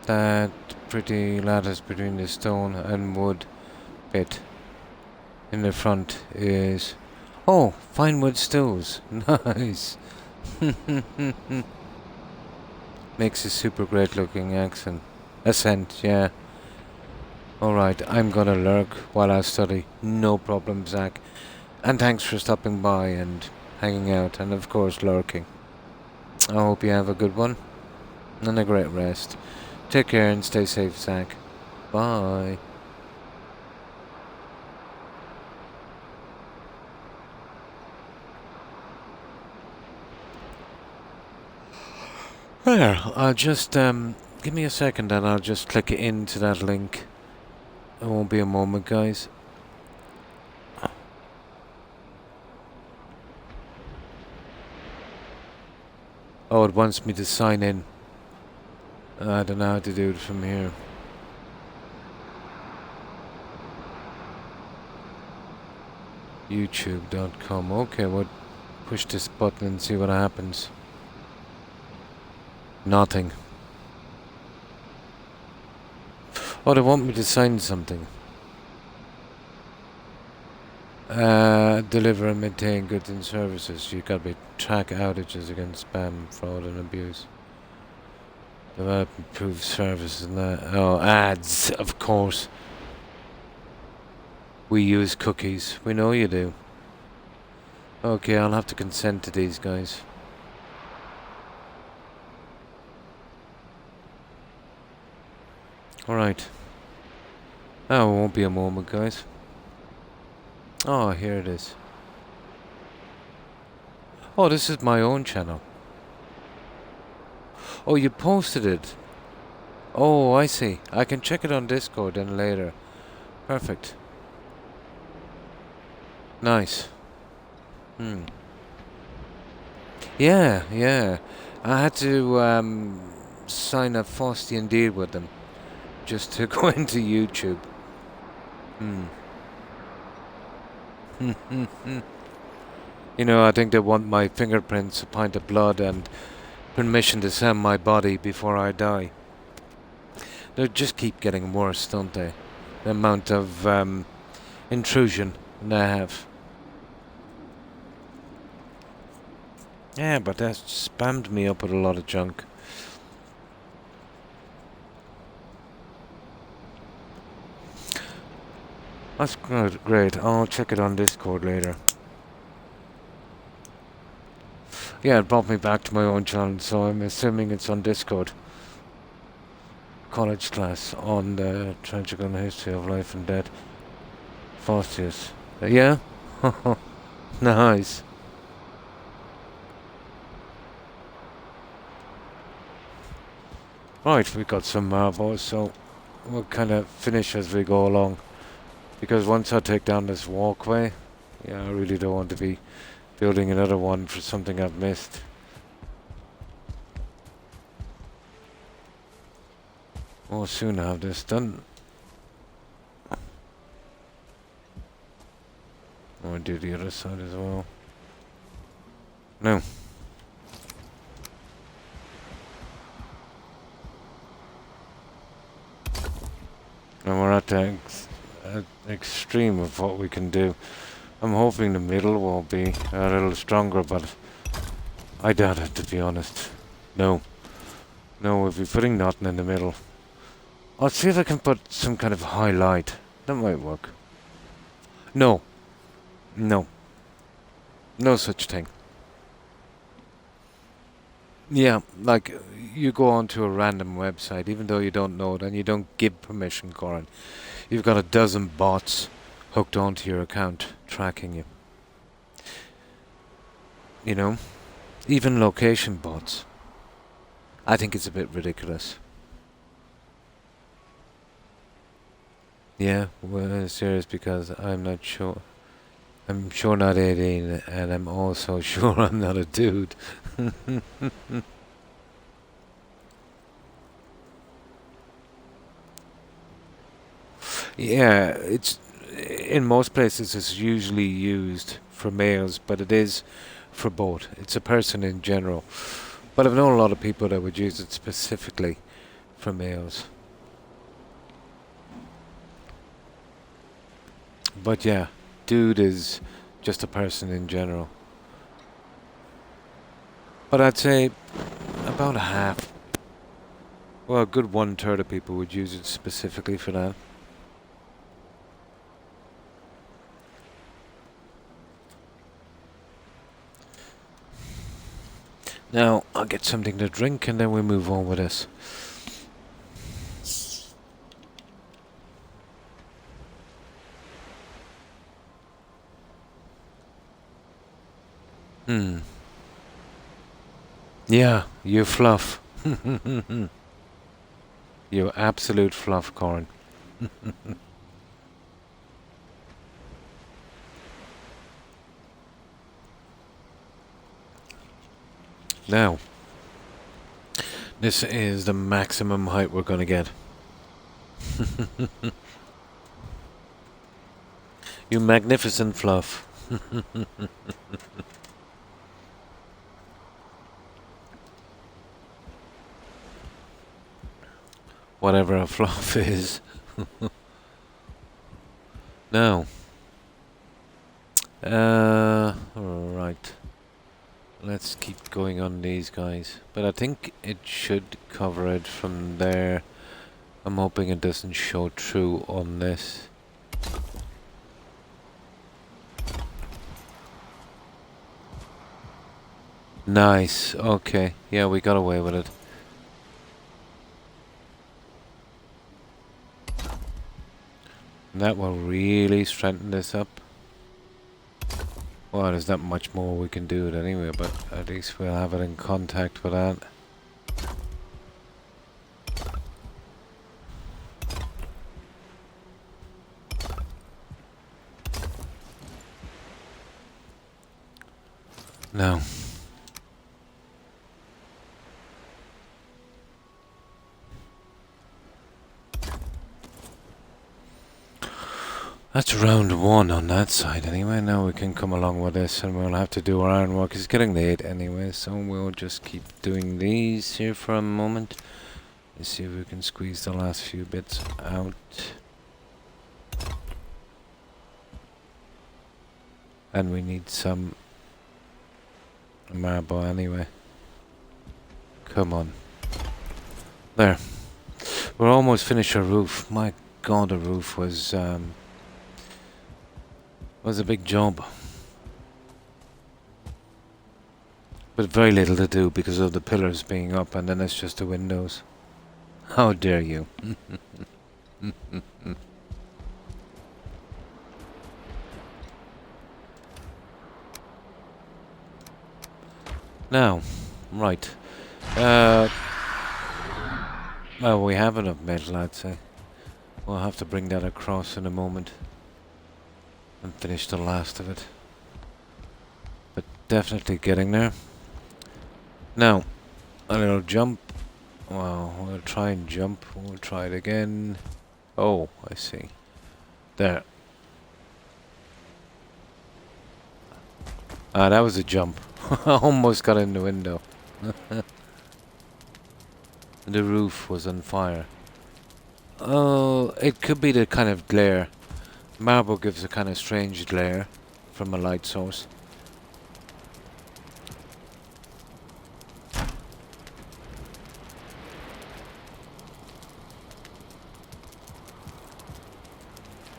That pretty lattice between the stone and wood bit in the front is... Oh, fine wood stoves. Nice. Makes a super great looking ascent, yeah. Alright, I'm gonna lurk while I study. No problem, Zach. And thanks for stopping by and hanging out and of course lurking. I hope you have a good one. And a great rest. Take care and stay safe, Zach. Bye. There, I'll just, give me a second and I'll just click into that link. It won't be a moment, guys. Oh, it wants me to sign in. I don't know how to do it from here. YouTube.com. Okay, we'll push this button and see what happens. Nothing. Oh, they want me to sign something. Deliver and maintain goods and services. You gotta be track outages against spam, fraud and abuse. Develop improved services and that. Oh, ads, of course. We use cookies. We know you do. Okay, I'll have to consent to these guys. Alright. Oh, it won't be a moment, guys. Oh, here it is. Oh, this is my own channel. Oh, you posted it. Oh, I see. I can check it on Discord then later. Perfect. Nice. Yeah, yeah. I had to sign a Faustian deal with them just to go into YouTube. You know, I think they want my fingerprints, a pint of blood, and permission to sell my body before I die. They just keep getting worse, don't they? The amount of intrusion they have. Yeah, but that spammed me up with a lot of junk. That's good, great. I'll check it on Discord later. Yeah, it brought me back to my own channel, so I'm assuming it's on Discord. College class on the tragic history of life and death. Faustius. Yeah? Nice. Right, we got some marbles, so we'll kind of finish as we go along. Because once I take down this walkway, yeah, I really don't want to be building another one for something I've missed. We'll soon have this done. I'll do the other side as well. No. And we're at the extreme of what we can do. I'm hoping the middle will be a little stronger, but I doubt it, to be honest. No. No, we'll be putting nothing in the middle. I'll see if I can put some kind of highlight. That might work. No. No. No such thing. Yeah, like, you go onto a random website, even though you don't know it, and you don't give permission, Corin. You've got a dozen bots hooked onto your account, tracking you. You know? Even location bots. I think it's a bit ridiculous. Yeah, well, serious, because I'm not sure. I'm sure not 18, and I'm also sure I'm not a dude. Yeah, it's in most places it's usually used for males, but it is for both. It's a person in general. But I've known a lot of people that would use it specifically for males. But yeah, dude is just a person in general. But I'd say about a half, well, a good 1/3 of people would use it specifically for that. Now, I'll get something to drink and then we move on with this. Yeah, you fluff. You absolute fluff, Corin. Now, this is the maximum height we're going to get. You magnificent fluff. Whatever a fluff is. Now. Right. Let's keep going on these guys. But I think it should cover it from there. I'm hoping it doesn't show through on this. Nice. Okay. Yeah, we got away with it. And that will really strengthen this up. Well, there's not much more we can do it anyway, but at least we'll have it in contact with that. Now. That's round one on that side anyway. Now we can come along with this and we'll have to do our ironwork. It's getting late anyway, so we'll just keep doing these here for a moment. Let's see if we can squeeze the last few bits out. And we need some marble anyway. Come on. There. We're almost finished our roof. My god, the roof was a big job. But very little to do because of the pillars being up and then it's just the windows. How dare you? Now, right. Well, we have enough metal, I'd say. We'll have to bring that across in a moment. And finish the last of it. But definitely getting there. Now, a little jump. Well, we'll try and jump. We'll try it again. Oh, I see. There. Ah, that was a jump. Almost got in the window. The roof was on fire. Oh, it could be the kind of glare. Marble gives a kind of strange glare from a light source.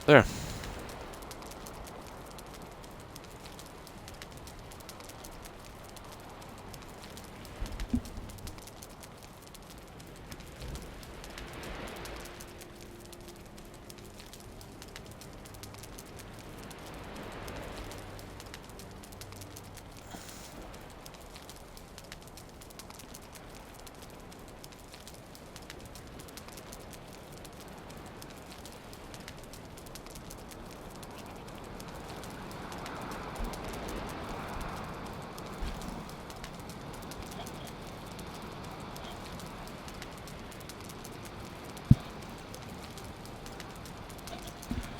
There.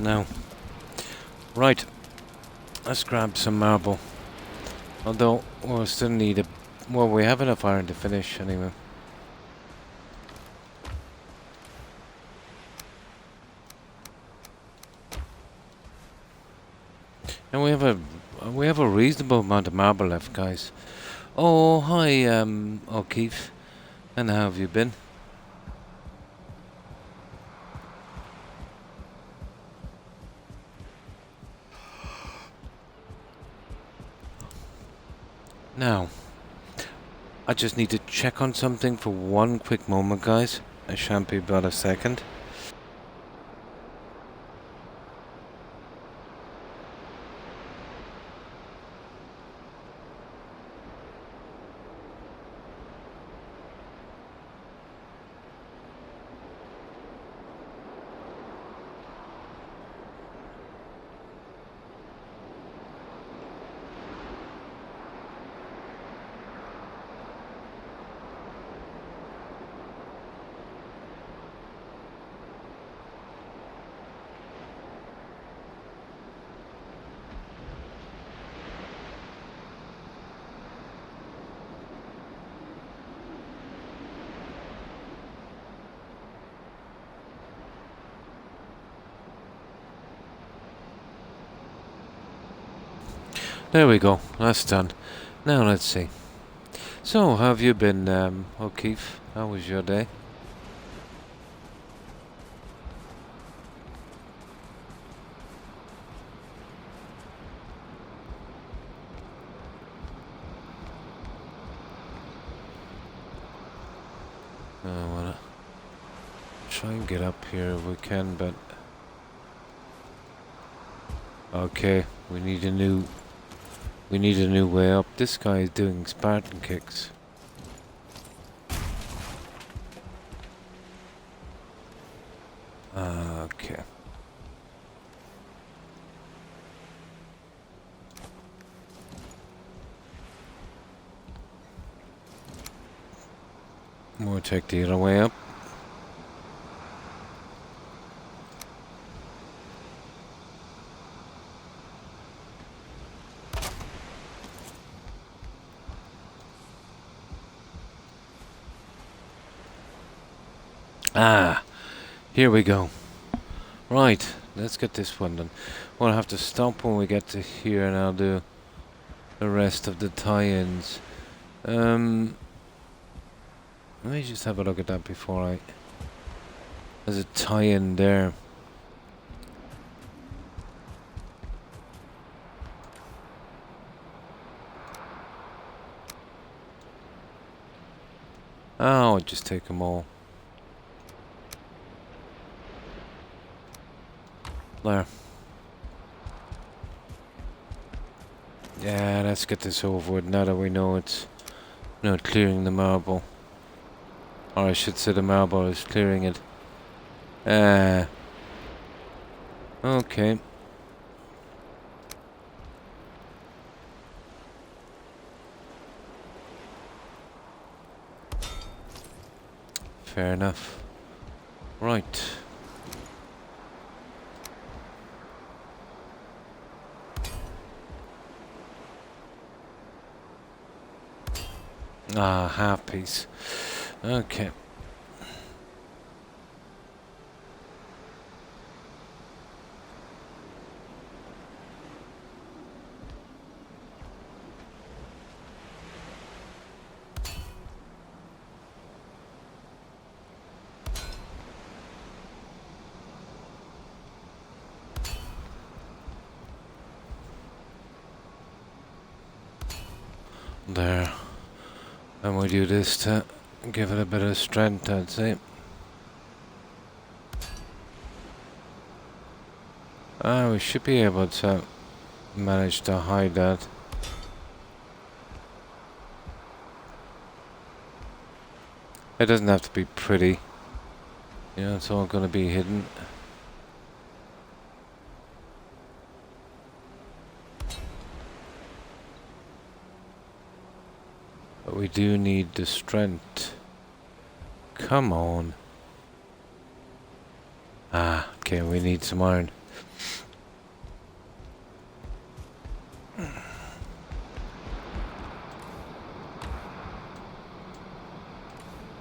Now, right, let's grab some marble. Although, we'll still need a... Well, we have enough iron to finish anyway. And we have a reasonable amount of marble left, guys. Oh, hi, O'Keefe. And how have you been? Now, I just need to check on something for one quick moment, guys. I shan't be about a second. There we go. That's done. Now let's see. So, how have you been, O'Keefe? How was your day? I wanna try and get up here if we can, but okay, we need a new way up. This guy is doing Spartan kicks. Okay. We'll take the other way up. Ah, here we go. Right, let's get this one done. We'll have to stop when we get to here and I'll do the rest of the tie-ins. Let me just have a look at that before I... There's a tie-in there. Oh, I'll just take them all. There. Yeah, let's get this over with now that we know it's not clearing the marble. Or I should say the marble is clearing it. Okay. Fair enough. Right. Ah, half piece. Okay. There. And we do this to give it a bit of strength, I'd say. Ah, we should be able to manage to hide that. It doesn't have to be pretty. You know, it's all going to be hidden. But we do need the strength. Come on. Ah, okay, we need some iron.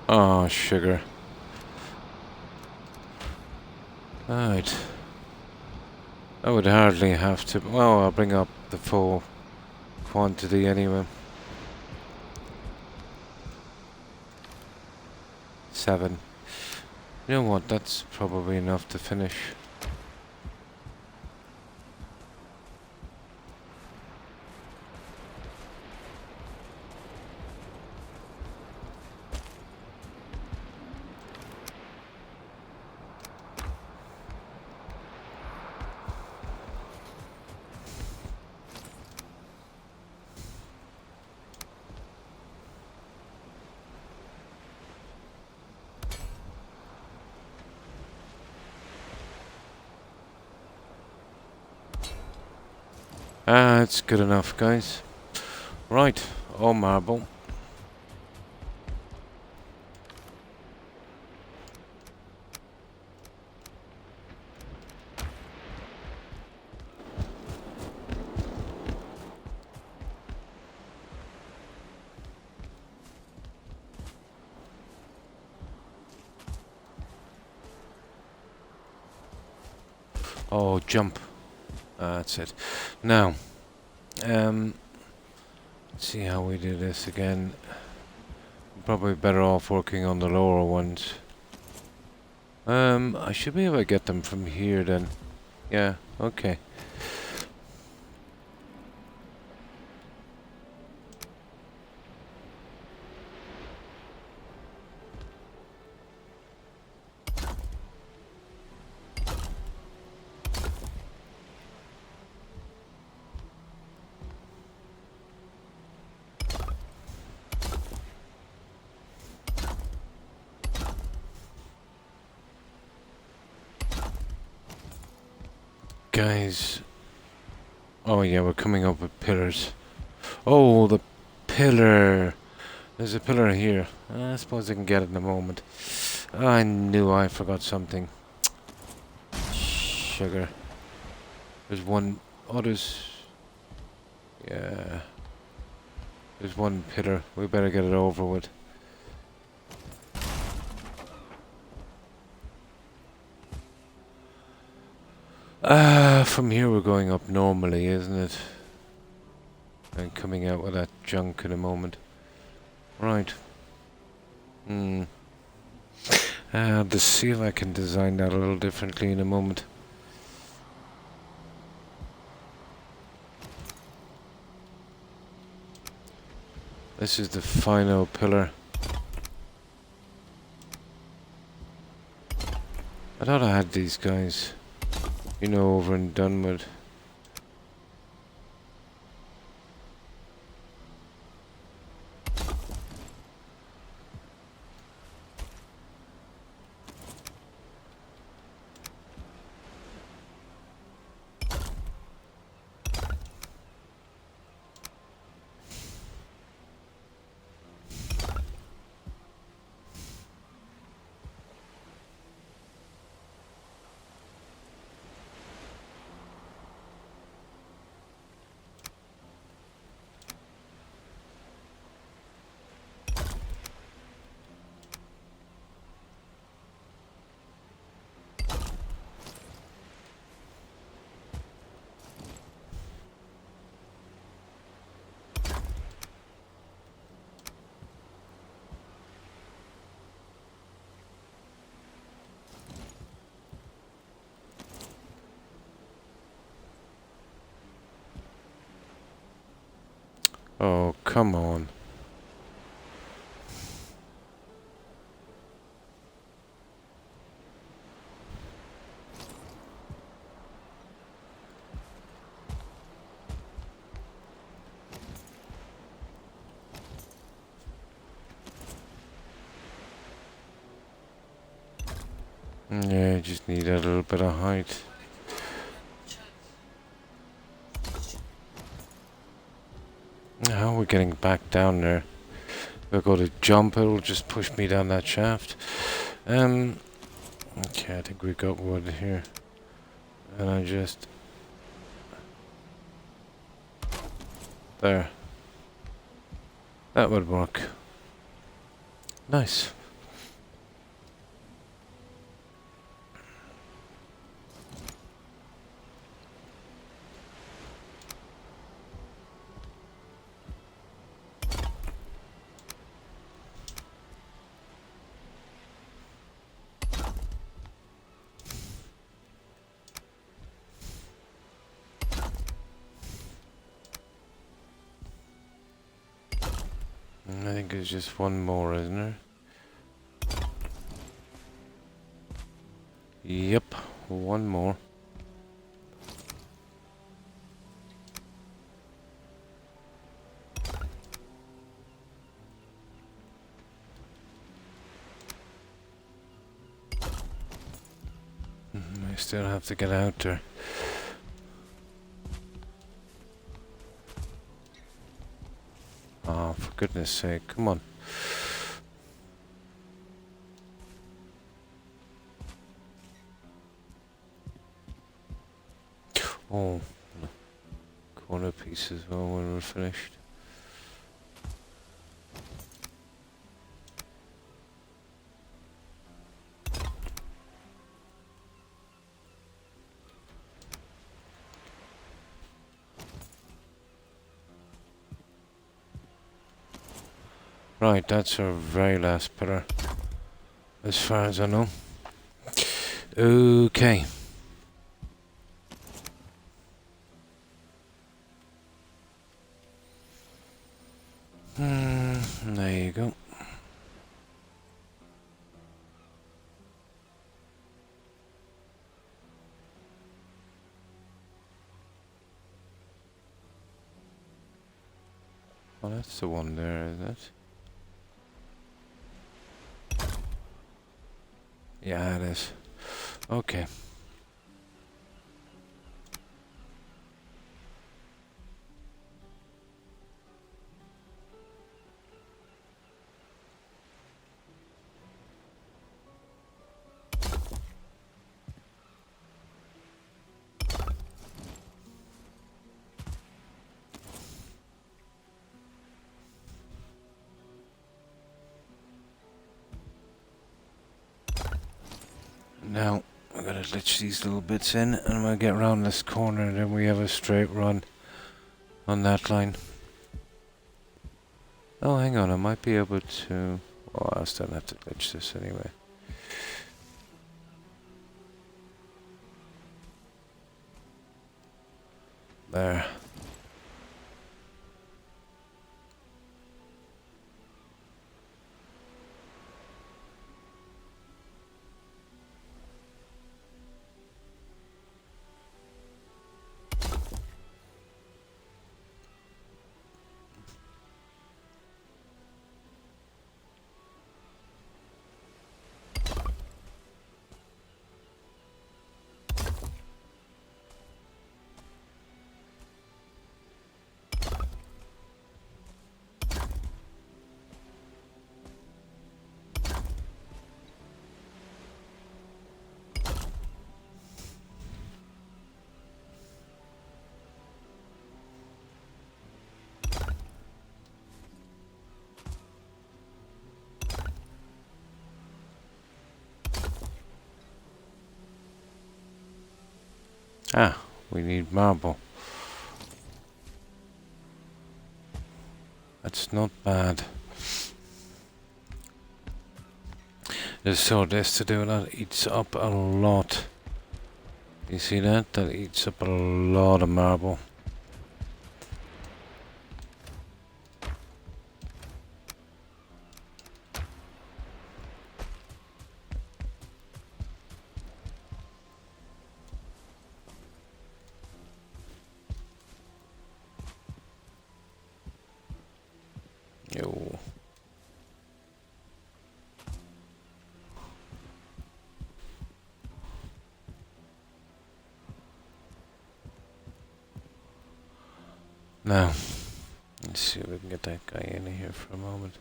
Oh, sugar. Alright. I would hardly have to... Well, I'll bring up the full quantity anyway. 7. You know what, that's probably enough to finish. Ah, it's good enough, guys. Right, all marble. Oh, jump. That's it. Now, let's see how we do this again. Probably better off working on the lower ones. I should be able to get them from here then. Yeah, okay. Guys. Oh yeah, we're coming up with pillars. Oh, the pillar. There's a pillar here. I suppose I can get it in a moment. I knew I forgot something. Sugar. There's one. Oh, there's. Yeah. There's one pillar. We better get it over with. From here we're going up normally, isn't it? And coming out with that junk in a moment. Right. Let's see if I can design that a little differently in a moment. This is the final pillar. I thought I had these guys, you know, over in Dunwood. Oh, come on. Yeah, I just need a little bit of height. How are we getting back down there? If I go to jump, it'll just push me down that shaft. Okay, I think we got wood here. And I just... There. That would work. Nice. I think there's just one more, isn't there? Yep, one more. I still have to get out there. goodness sake, come on. Oh, corner piece as well when we're finished. Right, that's our very last pillar, as far as I know. Okay. There you go. Well, that's the one there, isn't it? Yeah, it is. Okay. Now, I'm gonna glitch these little bits in, and I'm gonna get around this corner, and then we have a straight run on that line. Oh, hang on, I might be able to... Oh, I'll still have to glitch this anyway. There. Ah, we need marble. That's not bad. There's so this to do, that eats up a lot. You see that? That eats up a lot of marble. Yo. Now, let's see if we can get that guy in here for a moment.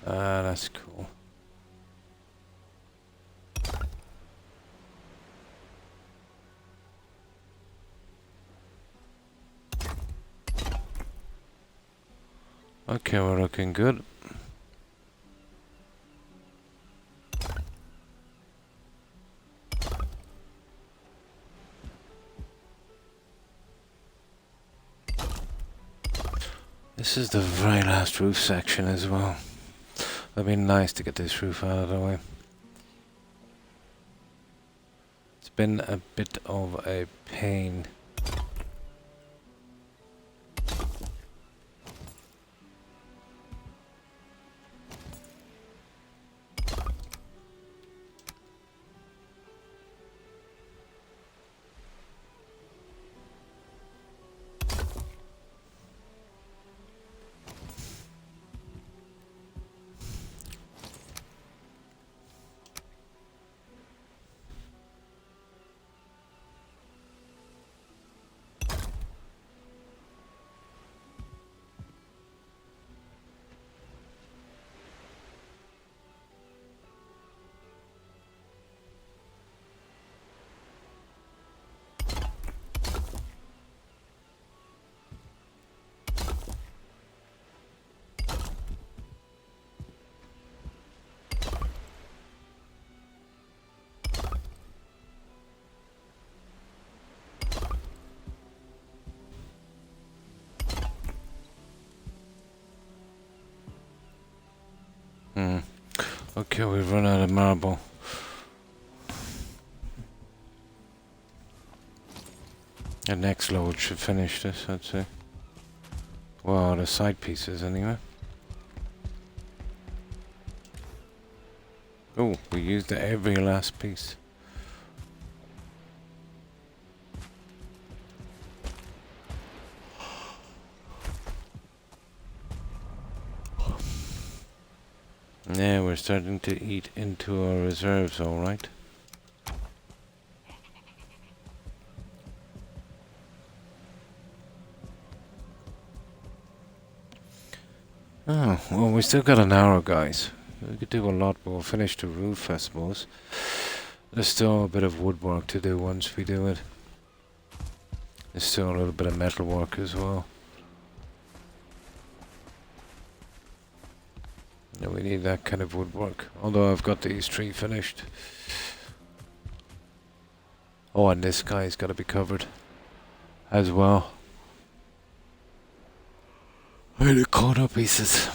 Ah, that's cool. Okay, we're looking good. This is the very last roof section as well. It'd be nice to get this roof out of the way. It's been a bit of a pain. Okay, we've run out of marble. The next load should finish this, I'd say. Well, the side pieces anyway. Oh, we used every last piece. Yeah, we're starting to eat into our reserves, alright. Oh, well, we still got an hour, guys. We could do a lot, but we'll finish the roof, I suppose. There's still a bit of woodwork to do once we do it. There's still a little bit of metal work as well. Yeah, we need that kind of woodwork. Although I've got these three finished. Oh, and this guy's got to be covered as well. And the corner pieces.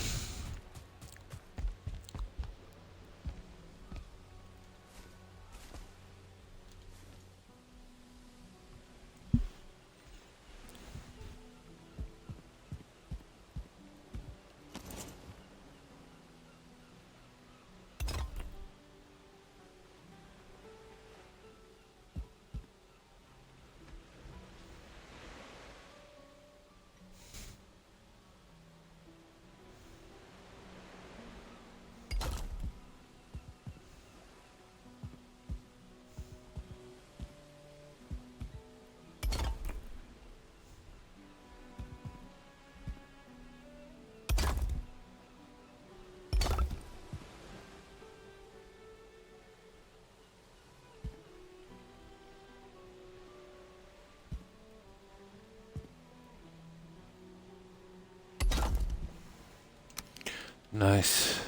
Nice.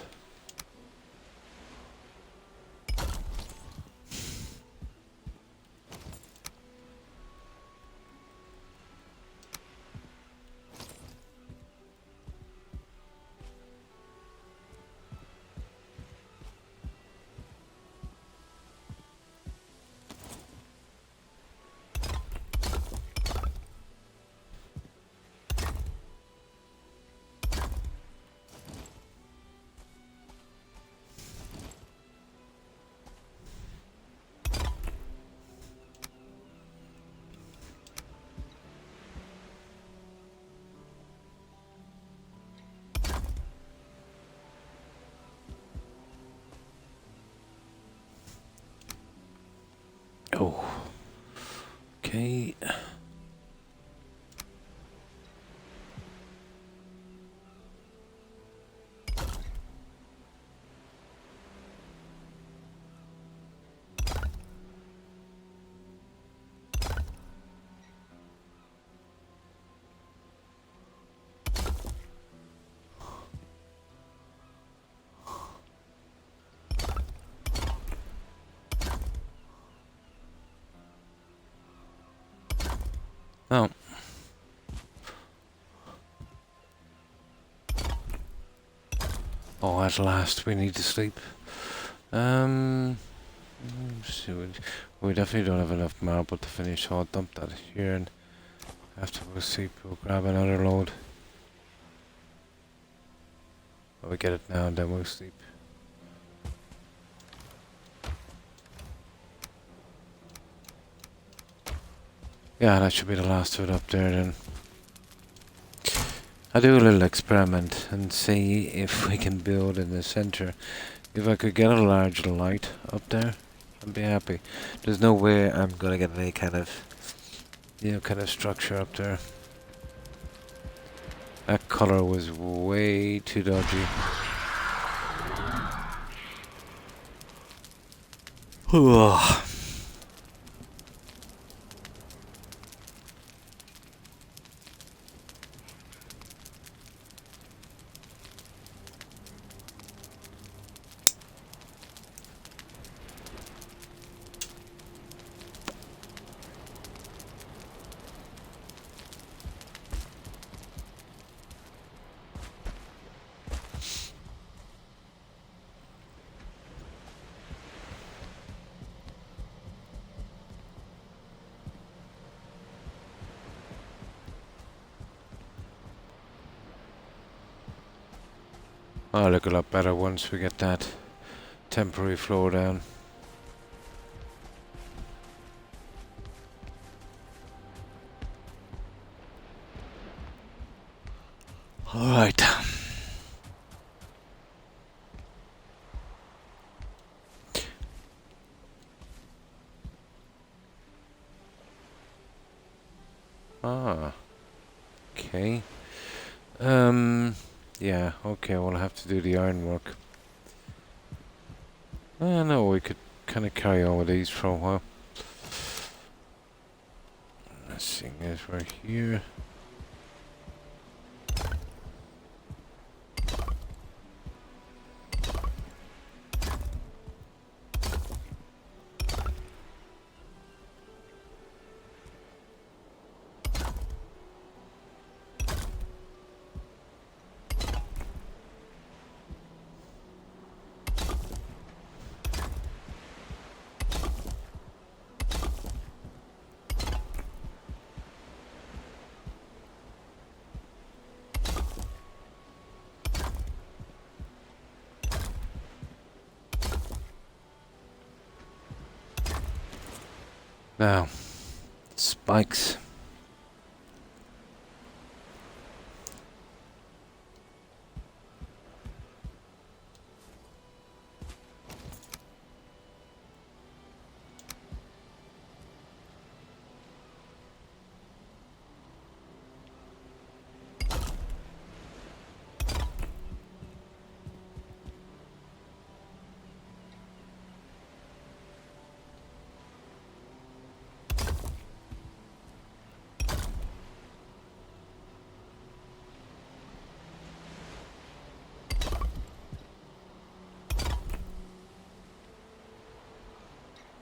Oh. Okay. Oh. Oh, at last we need to sleep. So we definitely don't have enough marble to finish, so I'll dump that here and after we sleep we'll grab another load. Or we get it now and then we'll sleep. Yeah, that should be the last of it up there then. I'll do a little experiment and see if we can build in the center. If I could get a large light up there, I'd be happy. There's no way I'm gonna get any kind of, kind of structure up there. That color was way too dodgy. Oh, look a lot better once we get that temporary floor down. Alright. Ah, okay. Yeah, okay, we'll have to do the ironwork. No, we could kind of carry on with these for a while. Seeing as we're here. Now, spikes.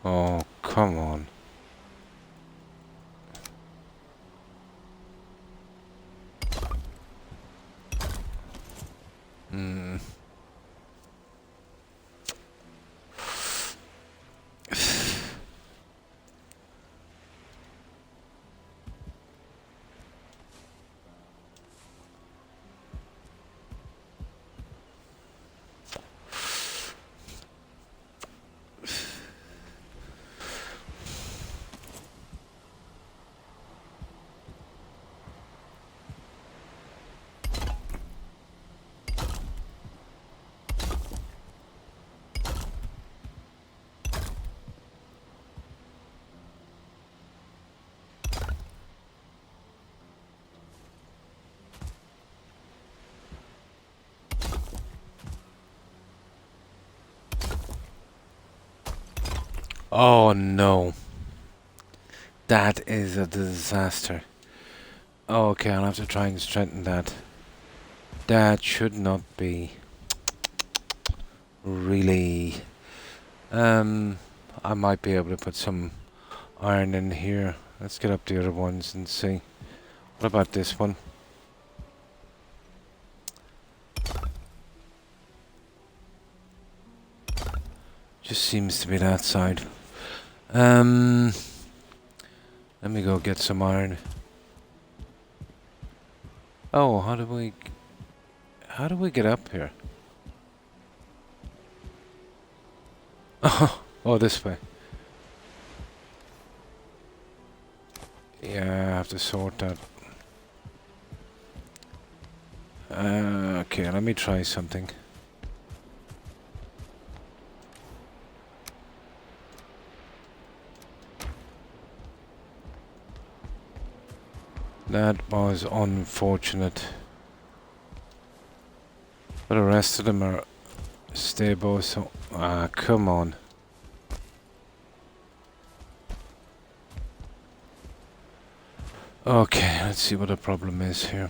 Oh, come on. Hmm. Oh no. That is a disaster. Oh, okay, I'll have to try and strengthen that. That should not be. Really. I might be able to put some iron in here. Let's get up the other ones and see. What about this one? Just seems to be that side. Let me go get some iron. Oh, how do we get up here? Oh, this way. Yeah, I have to sort that. Okay, let me try something. That was unfortunate. But the rest of them are stable, so... Ah, come on. Okay, let's see what the problem is here.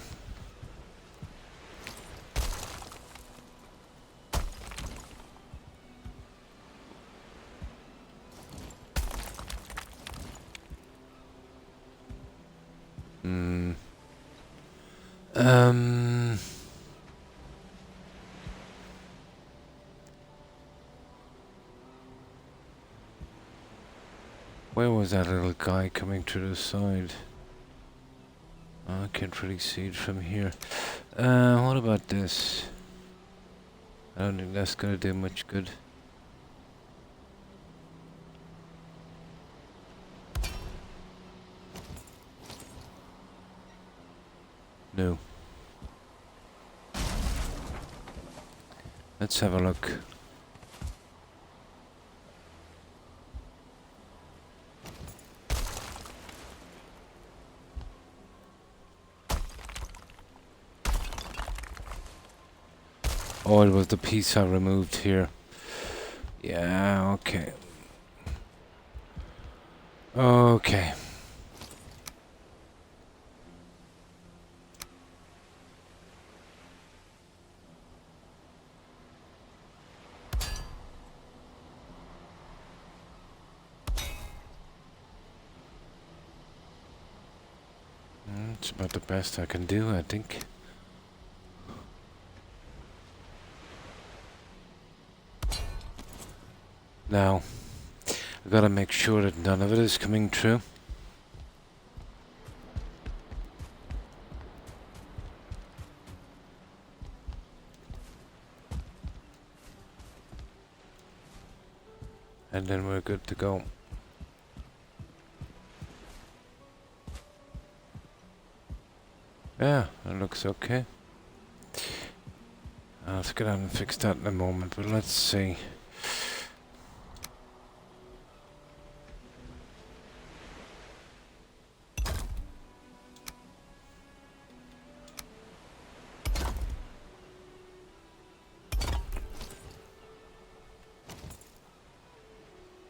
Where was that little guy coming to the side? I can't really see it from here. What about this? I don't think that's gonna do much good. No. Let's have a look. Oh, it was the piece I removed here. Yeah, okay. Okay. It's about the best I can do, I think. Now, I gotta make sure that none of it is coming true. And then we're good to go. Yeah, it looks okay. Let's get on and fix that in a moment, but let's see.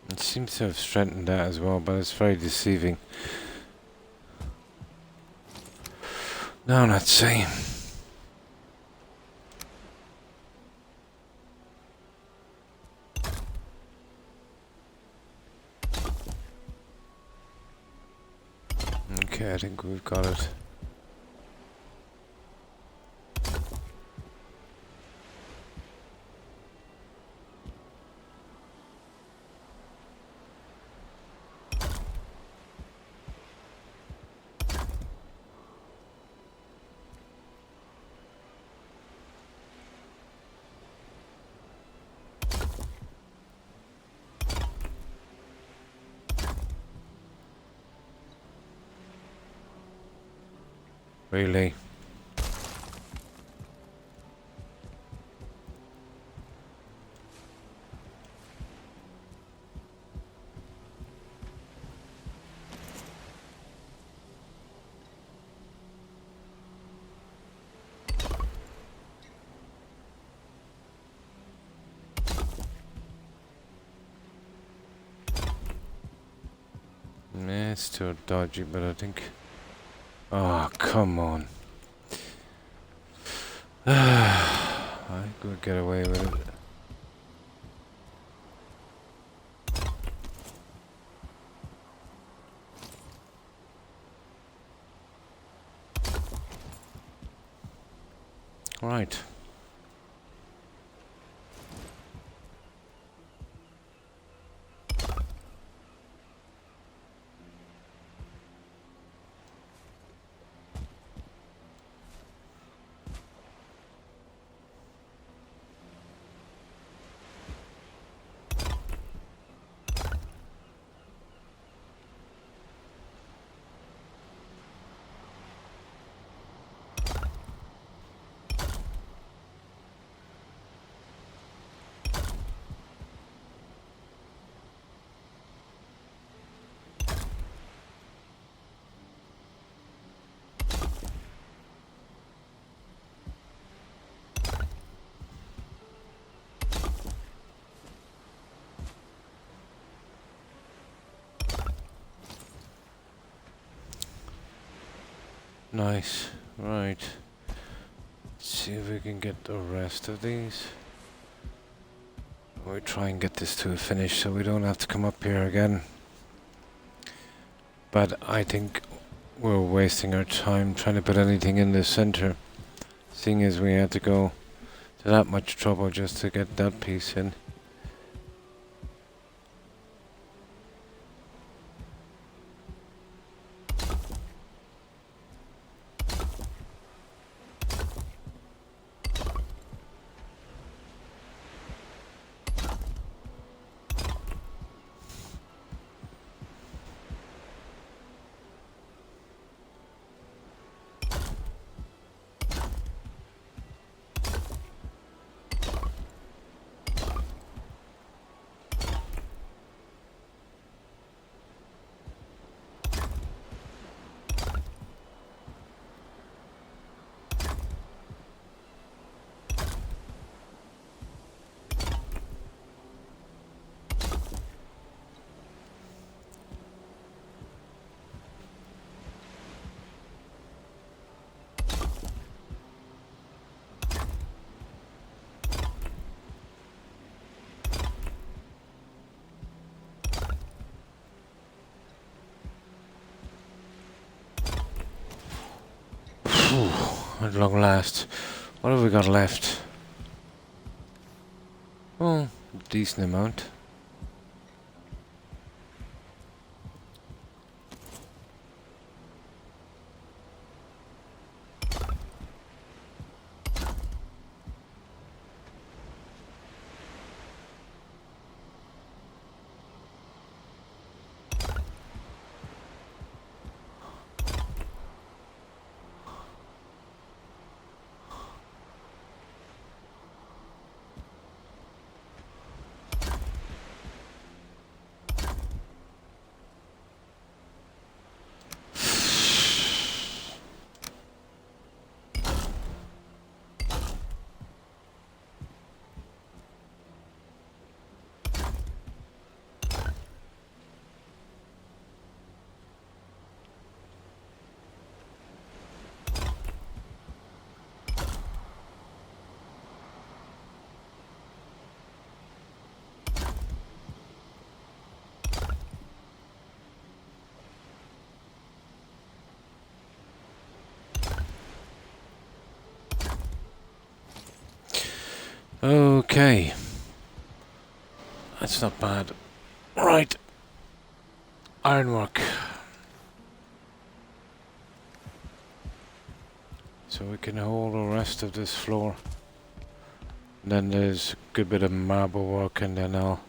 It seems to have strengthened that as well, but it's very deceiving. Now let's see. Okay, I think we've got it. Really? Yeah, it's still dodgy, but I think... Oh, come on. I could get away with it. Right. Nice. Right. Let's see if we can get the rest of these. We'll try and get this to a finish so we don't have to come up here again. But I think we're wasting our time trying to put anything in the center, seeing as we had to go to that much trouble just to get that piece in. At long last. What have we got left? Oh, decent amount. Okay. That's not bad. Right. Ironwork. So we can hold the rest of this floor. And then there's a good bit of marble work, and then I'll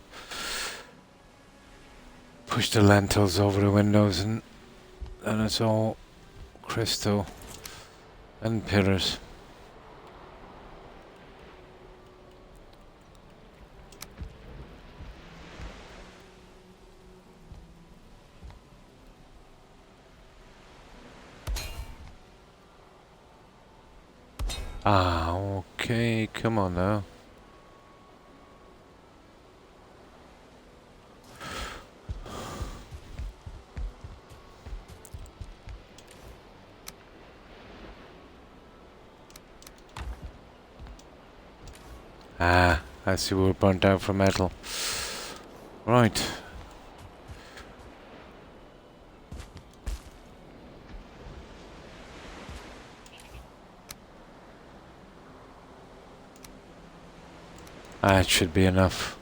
push the lentils over the windows, and then it's all crystal and pillars. Ah, okay, come on now. Ah, I see we're burnt out for metal. Right. That should be enough.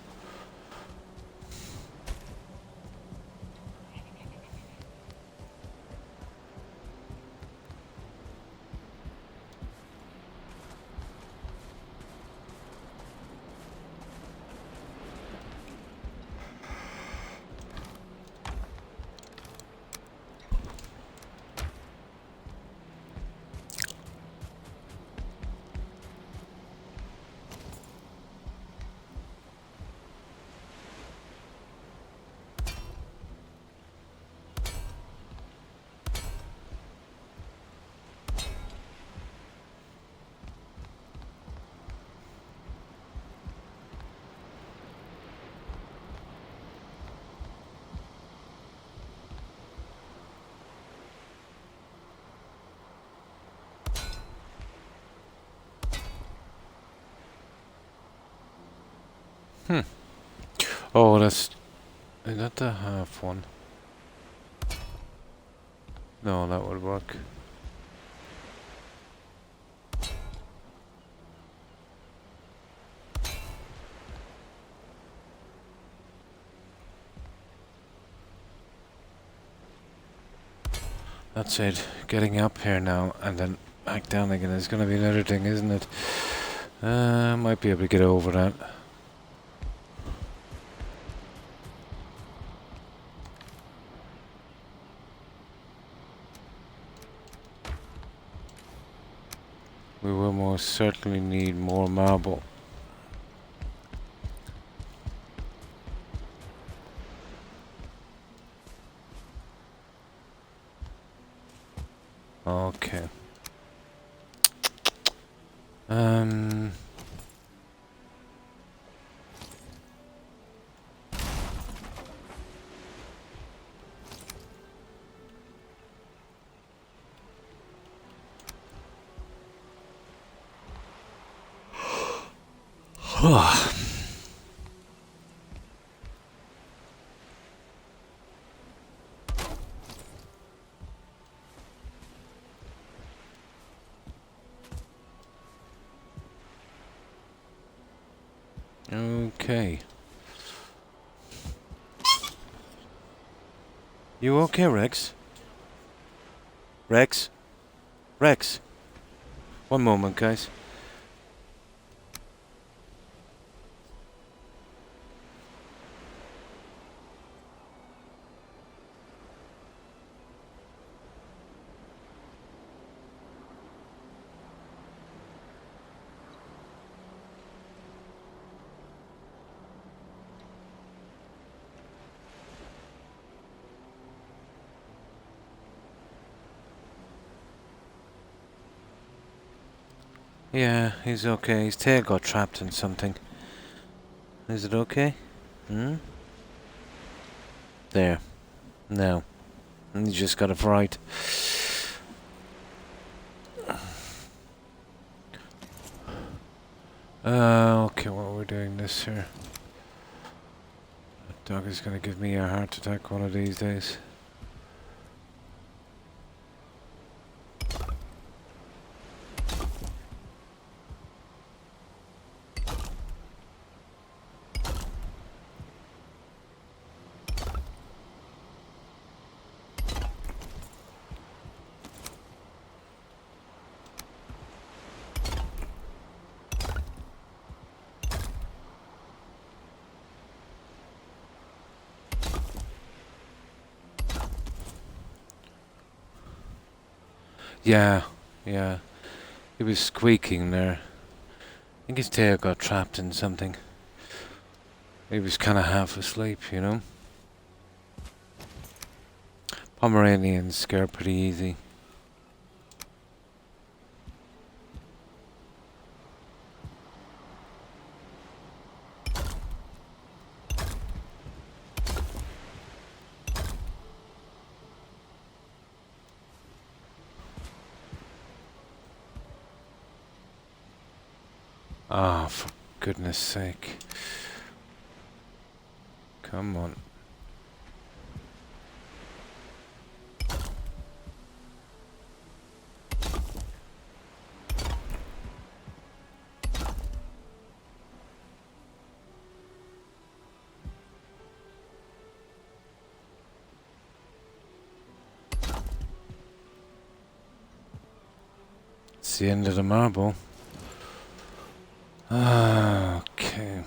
Oh, is that the half one? No, that would work. That's it. Getting up here now and then back down again is going to be another thing, isn't it? Might be able to get over that. We will most certainly need more marble. Okay. Okay. You okay, Rex? Rex? Rex? One moment, guys. Yeah, he's okay. His tail got trapped in something. Is it okay? Hmm? There. No. He just got a fright. Okay, what we're doing this here. That dog is gonna give me a heart attack one of these days. Yeah, yeah. He was squeaking there. I think his tail got trapped in something. He was kind of half asleep, you know? Pomeranians scare pretty easy. Ah, for goodness sake. Come on. It's the end of the marble. Ah, okay.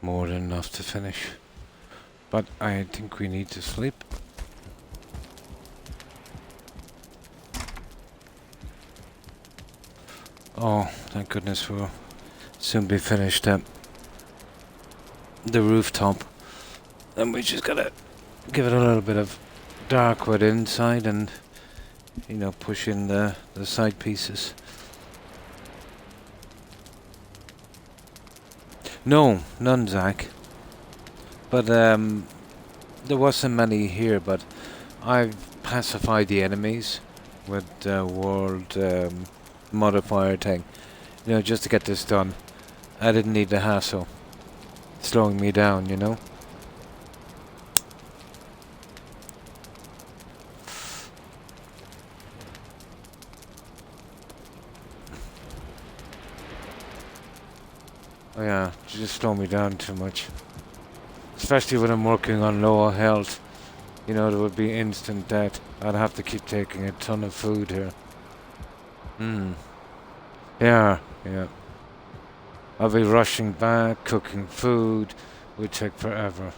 More than enough to finish. But I think we need to sleep. Oh, thank goodness we'll soon be finished at the rooftop. And we just gotta give it a little bit of dark wood inside and, you know, push in the side pieces. No, none, Zach. But there wasn't many here, but I've pacified the enemies with the world modifier thing. You know, just to get this done. I didn't need the hassle. Slowing me down, you know? Oh yeah, you just slow me down too much. Especially when I'm working on lower health. You know, there would be instant death. I'd have to keep taking a ton of food here. Yeah, yeah. I'll be rushing back, cooking food. Would take forever.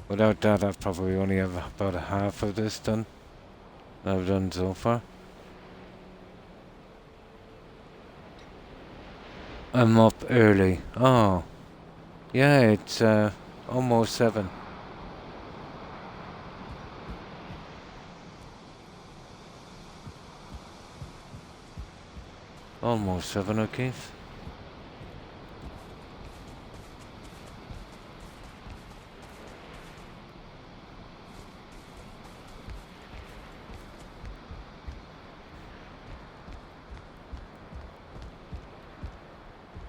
Without that, I've probably only have about a half of this done. I've done so far. I'm up early. Oh, yeah, it's almost 7. Almost 7, O'Keefe.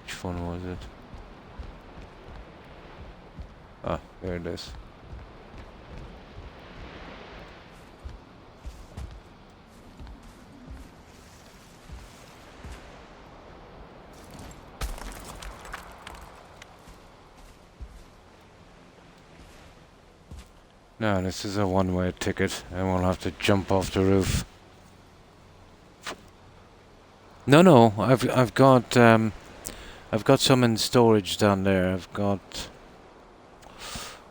Which one was it? Ah, there it is. No, this is a one-way ticket. I won't have to jump off the roof. No, I've got some in storage down there. I've got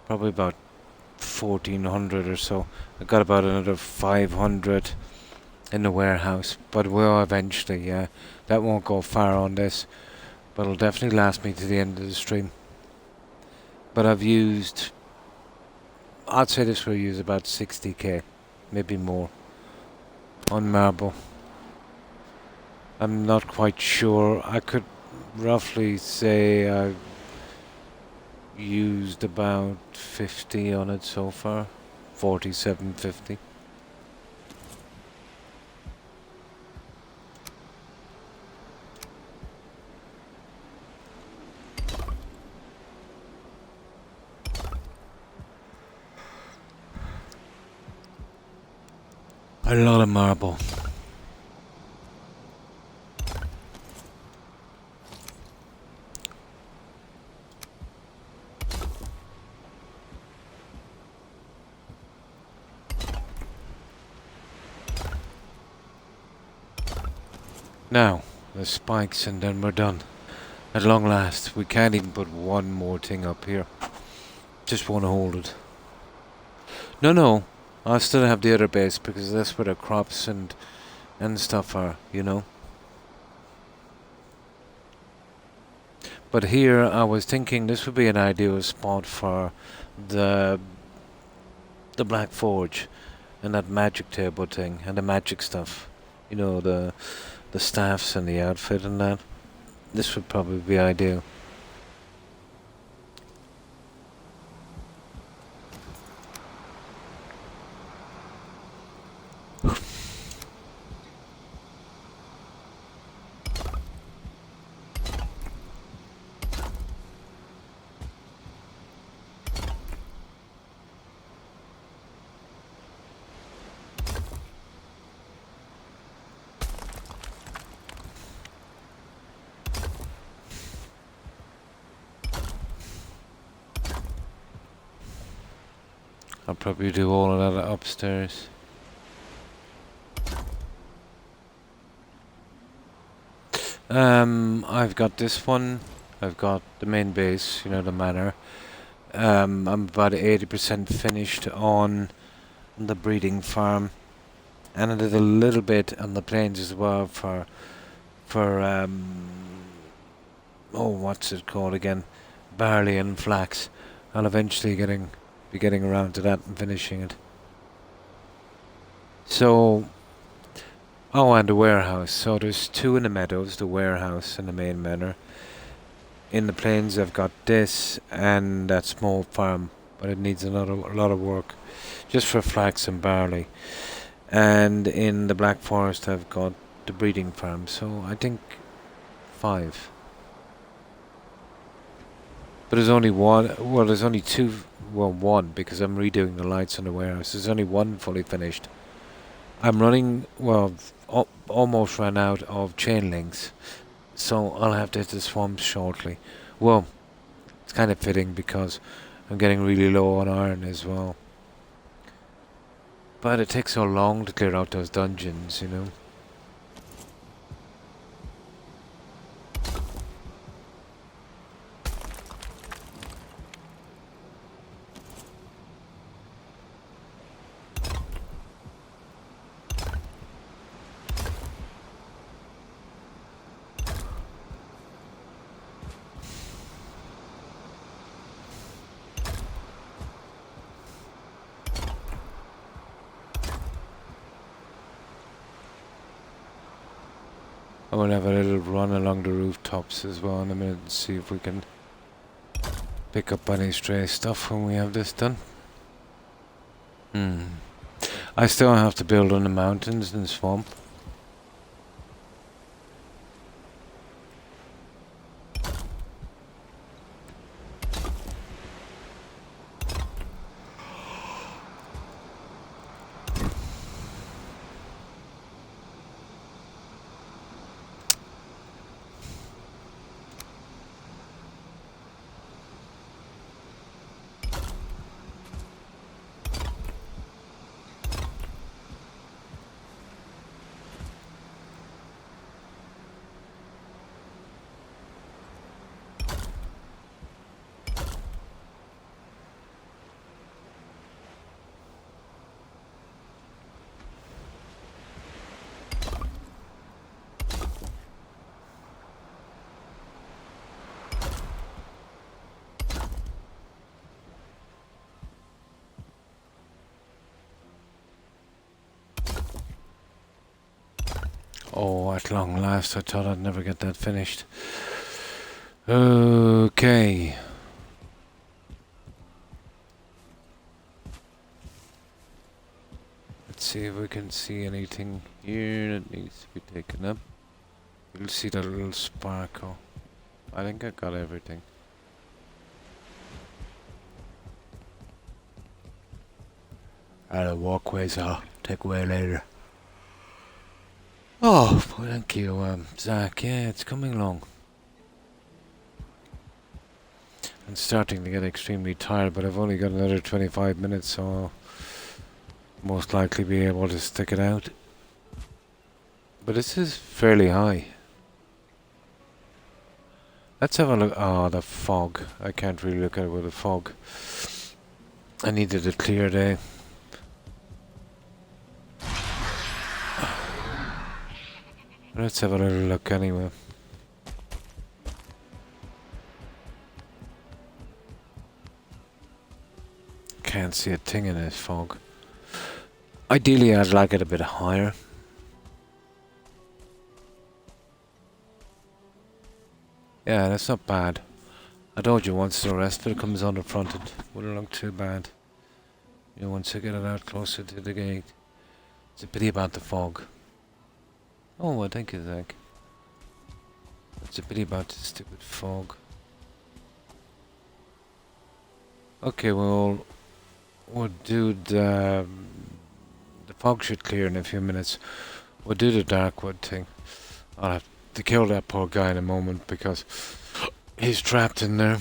probably about 1,400 or so. I've got about another 500 in the warehouse, but will eventually. Yeah, that won't go far on this, but it'll definitely last me to the end of the stream. But I'd say this will use about 60k, maybe more, on marble. I'm not quite sure. I could roughly say I've used about 50 on it so far. 47.50. A lot of marble. Now, the spikes and then we're done. At long last, we can't even put one more thing up here. Just won't hold it. No, I still have the other base because that's where the crops and stuff are, you know. But here I was thinking this would be an ideal spot for the Black Forge and that magic table thing and the magic stuff. You know, the staffs and the outfit and that. This would probably be ideal. I'll probably do all of that upstairs. I've got this one. I've got the main base, you know, the manor. I'm about 80% finished on the breeding farm, and I did a little bit on the plains as well for oh, what's it called again? Barley and flax. I'll eventually be getting around to that and finishing it. So, oh, and the warehouse. So there's two in the meadows, the warehouse and the main manor. In the plains I've got this and that small farm, but it needs a lot of work, just for flax and barley. And in the Black Forest I've got the breeding farm, so I think 5. But there's only one, well there's only 2, well 1, because I'm redoing the lights in the warehouse. There's only 1 fully finished. I'm running, well, almost ran out of chain links, so I'll have to hit the swamps shortly. Well, it's kind of fitting because I'm getting really low on iron as well. But it takes so long to clear out those dungeons, you know. I will have a little run along the rooftops as well in a minute and see if we can pick up any stray stuff when we have this done. I still have to build on the mountains and swamp. Oh, at long last, I thought I'd never get that finished. Okay. Let's see if we can see anything here that needs to be taken up. You'll see that little sparkle. I think I got everything. The walkways I'll take away later. Oh, thank you, Zach. Yeah, it's coming along. I'm starting to get extremely tired, but I've only got another 25 minutes, so I'll most likely be able to stick it out. But this is fairly high. Let's have a look. Oh, the fog. I can't really look at it with the fog. I needed a clear day. Let's have a little look anyway. Can't see a thing in this fog. Ideally, I'd like it a bit higher. Yeah, that's not bad. I told you once the rest of it comes on the front, it wouldn't look too bad. You know, once I get it out closer to the gate. It's a pity about the fog. Oh, well, thank you, Zach. It's a pity about the stupid fog. Okay, well, we'll do the fog should clear in a few minutes. We'll do the darkwood thing. I'll have to kill that poor guy in a moment because he's trapped in there.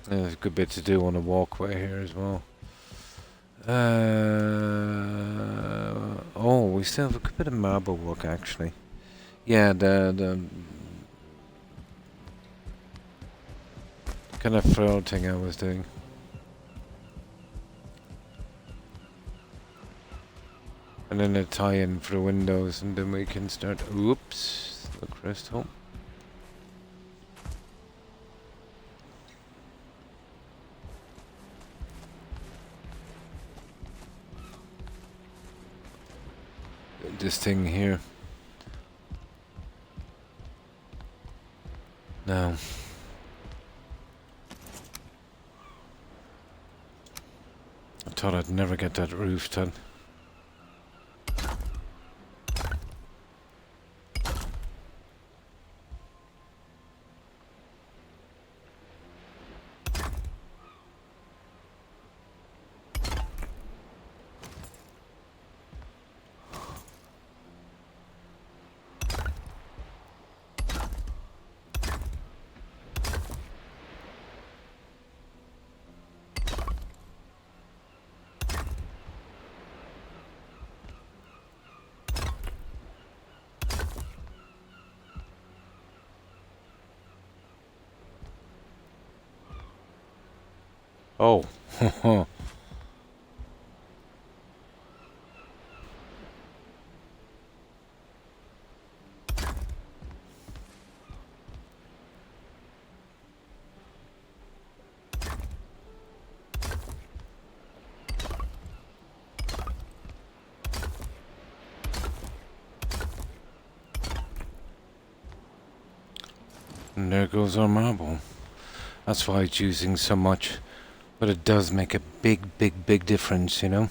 There's a good bit to do on the walkway here as well. Oh, we still have a good bit of marble work actually. Yeah, the kind of frill thing I was doing. And then a tie-in for the windows, and then we can start. Oops, the crystal. This thing here. Now. I thought I'd never get that roof done. Oh. And there goes our marble. That's why it's using so much. But it does make a big, big, big difference, you know?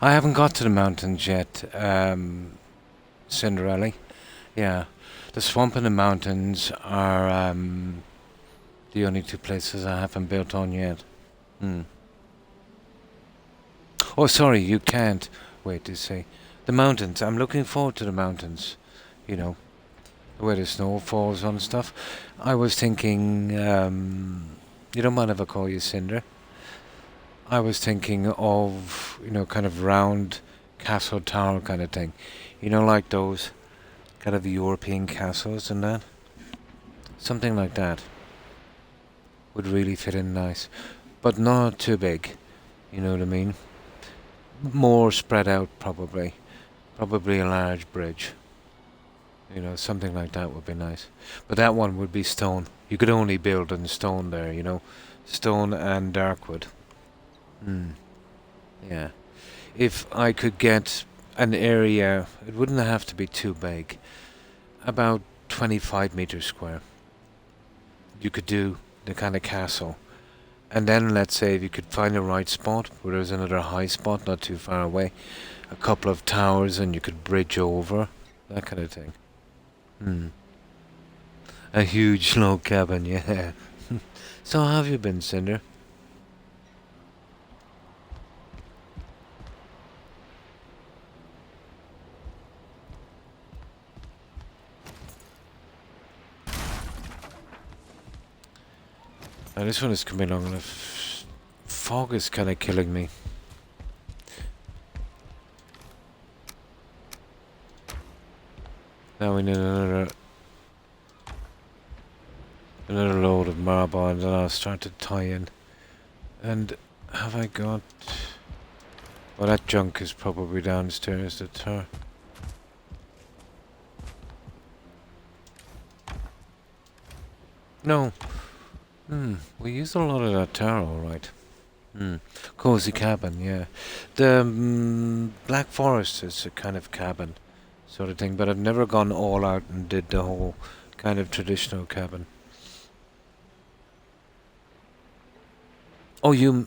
I haven't got to the mountains yet, Cinderella. Yeah. The swamp and the mountains are the only two places I haven't built on yet. Hmm. Oh, sorry, you can't. Wait to see. The mountains. I'm looking forward to the mountains. You know, where the snow falls on stuff. I was thinking, you don't mind if I call you Cinder? I was thinking of, you know, kind of round castle tower kind of thing. You know, like those kind of European castles and that. Something like that would really fit in nice. But not too big. You know what I mean? More spread out, probably. Probably a large bridge. You know, something like that would be nice. But that one would be stone. You could only build in stone there, you know. Stone and darkwood. Hmm. Yeah. If I could get an area, it wouldn't have to be too big. About 25 meters square. You could do the kind of castle. And then let's say if you could find the right spot where there's another high spot not too far away, a couple of towers and you could bridge over, that kind of thing. Hmm. A huge log cabin, yeah. So how have you been, Cinder? Now this one is coming along and the fog is kind of killing me. Now we need another load of marble and then I'll start to tie in. And have I got... Well, that junk is probably downstairs, the tar. No. We used a lot of that tar, alright. Cozy cabin, yeah. The Black Forest is a kind of cabin sort of thing, but I've never gone all out and did the whole kind of traditional cabin. Oh, you...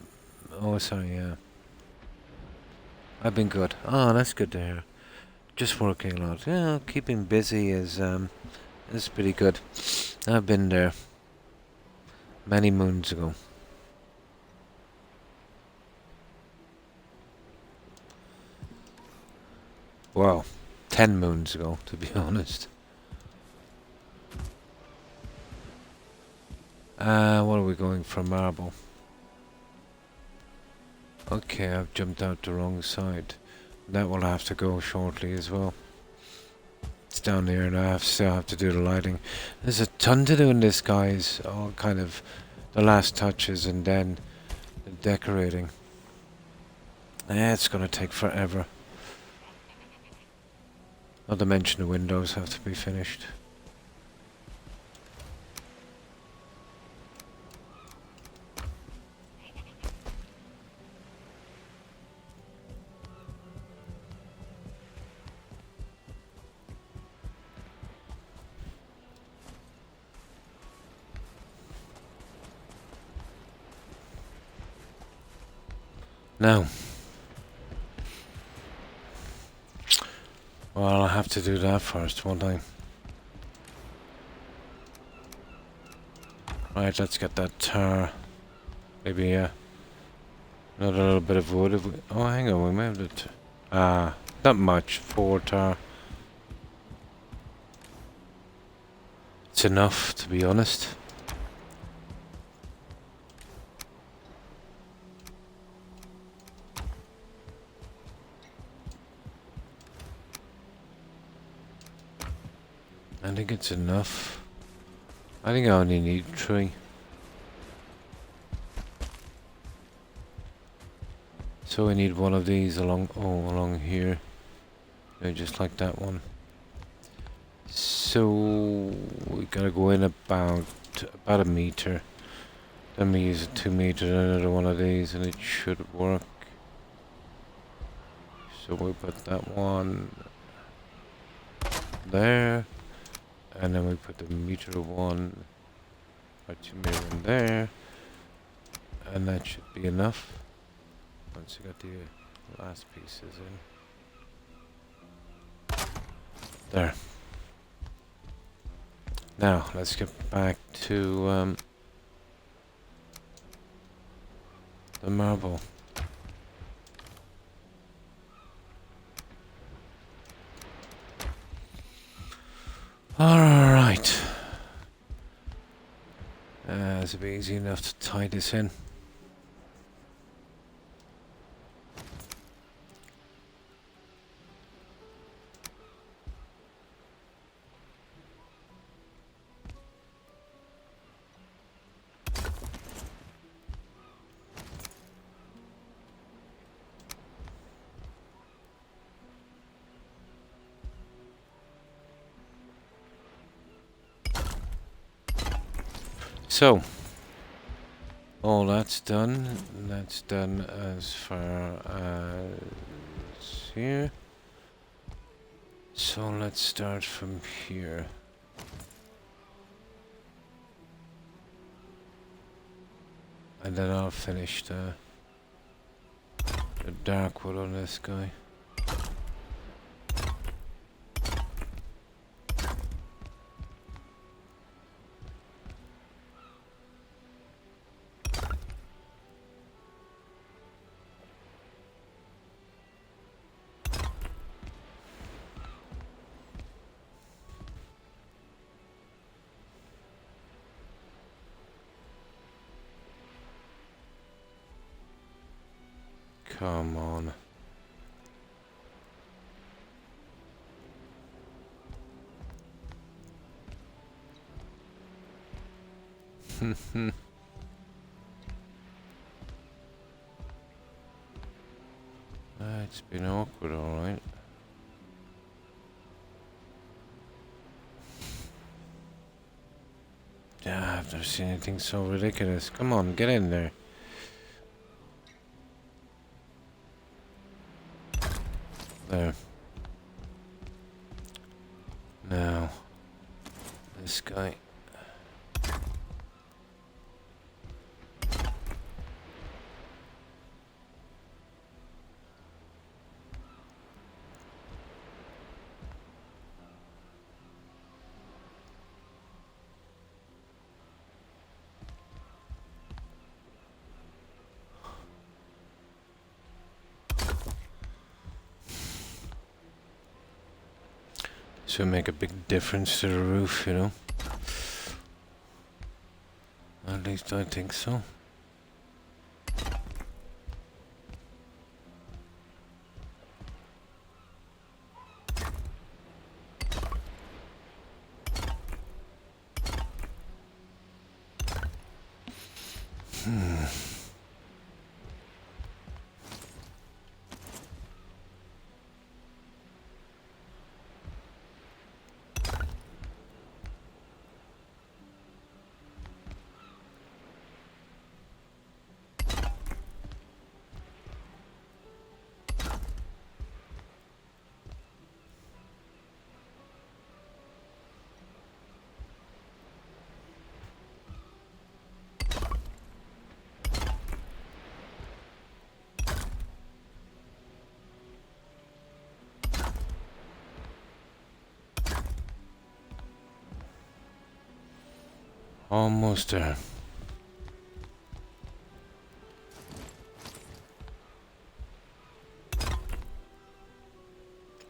Oh, sorry, yeah. I've been good. Oh, that's good to hear. Just working a lot. Yeah, keeping busy is pretty good. I've been there many moons ago. Well, 10 moons ago, to be honest. What are we going for? Marble. Okay, I've jumped out the wrong side. That will have to go shortly as well. It's down there and I still have to do the lighting. There's a ton to do in this, guys. All kind of the last touches and then the decorating. Yeah, it's gonna take forever. Not to mention the windows have to be finished. Now, well, I'll have to do that first, won't I? Right, let's get that tar. Maybe another little bit of wood. Oh, hang on, we moved it. Not much. 4 tar. It's enough, to be honest. I think it's enough. I think I only need 3. So we need one of these along here. Yeah, just like that one. So we gotta go in about a meter. Then we use a 2 meter, another one of these, and it should work. So we put that one there, and then we put the meter one or 2 meter in there, and that should be enough. Once you got the last pieces in. There. Now, let's get back to the marble. Alright. It'll be easy enough to tie this in. So, all that's done. That's done as far as here. So let's start from here. And then I'll finish the dark wood on this guy. Come on. It's been awkward, alright. Yeah, I've never seen anything so ridiculous. Come on, get in there. There. Now, this guy. This will make a big difference to the roof, you know. At least I think so. Almost there.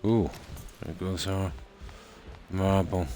Ooh, there goes our marble.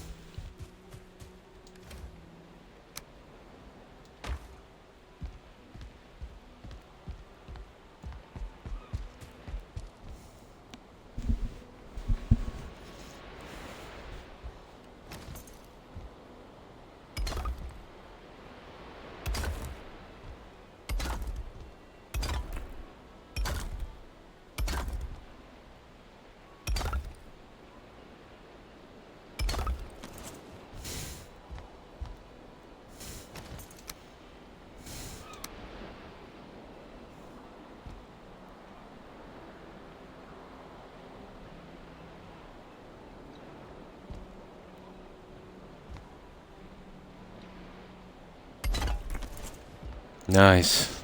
Nice.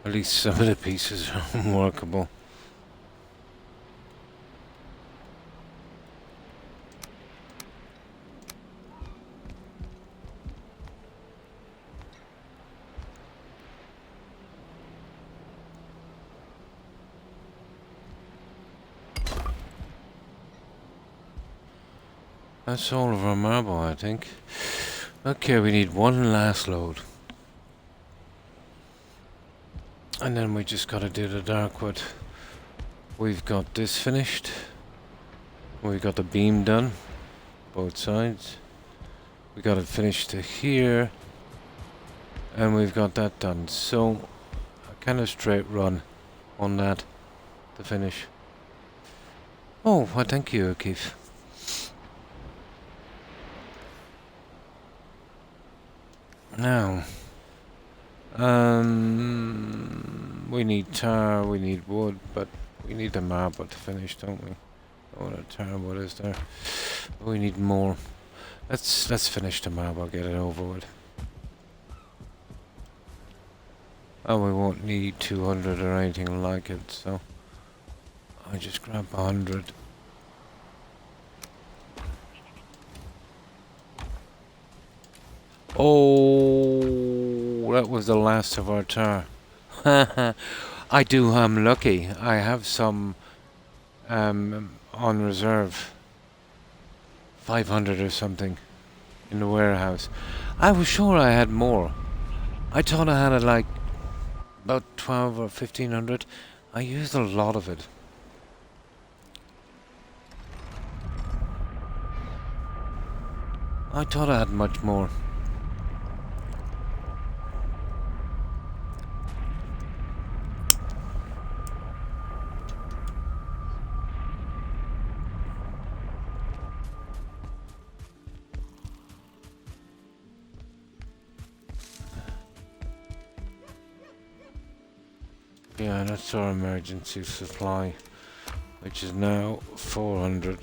At least some of the pieces are workable. That's all of our marble, I think. Okay, we need one last load. And then we just gotta do the darkwood. We've got this finished. We've got the beam done. Both sides. We got it finished to here. And we've got that done. So, a kind of straight run on that to finish. Oh, well, thank you, Keith. Now, we need tar, we need wood, but we need the marble to finish, don't we? Oh, the tar, what is there? We need more. Let's finish the marble, get it over with. Oh, we won't need 200 or anything like it, so I'll just grab 100. Oh, that was the last of our tar. I do, I'm lucky. I have some on reserve. 500 or something in the warehouse. I was sure I had more. I thought I had like about 12 or 1500. I used a lot of it. I thought I had much more. Yeah, that's our emergency supply, which is now 400.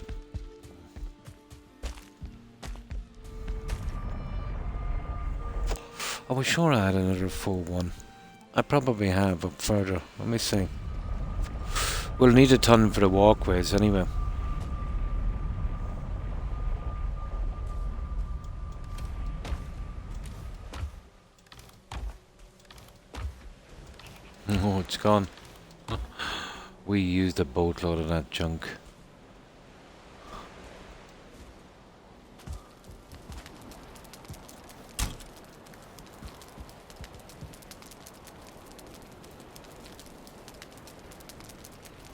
I was sure I had another full one. I probably have up further. Let me see. We'll need a ton for the walkways anyway. Oh, it's gone. We used a boatload of that junk.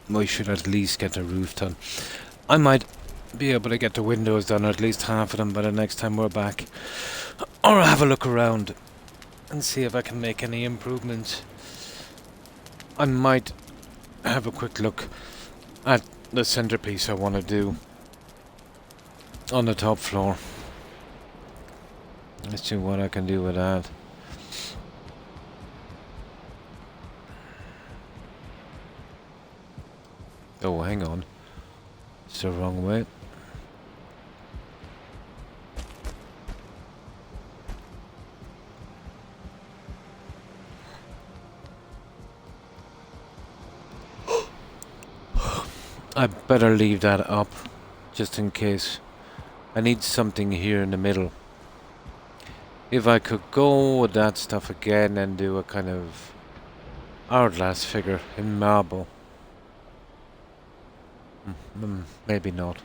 We should at least get the roof done. I might be able to get the windows done, or at least half of them, by the next time we're back. Or have a look around and see if I can make any improvements. I might have a quick look at the centerpiece I want to do on the top floor. Let's see what I can do with that. Oh, hang on. It's the wrong way. I better leave that up, just in case. I need something here in the middle. If I could go with that stuff again and do a kind of hourglass figure in marble. Maybe not.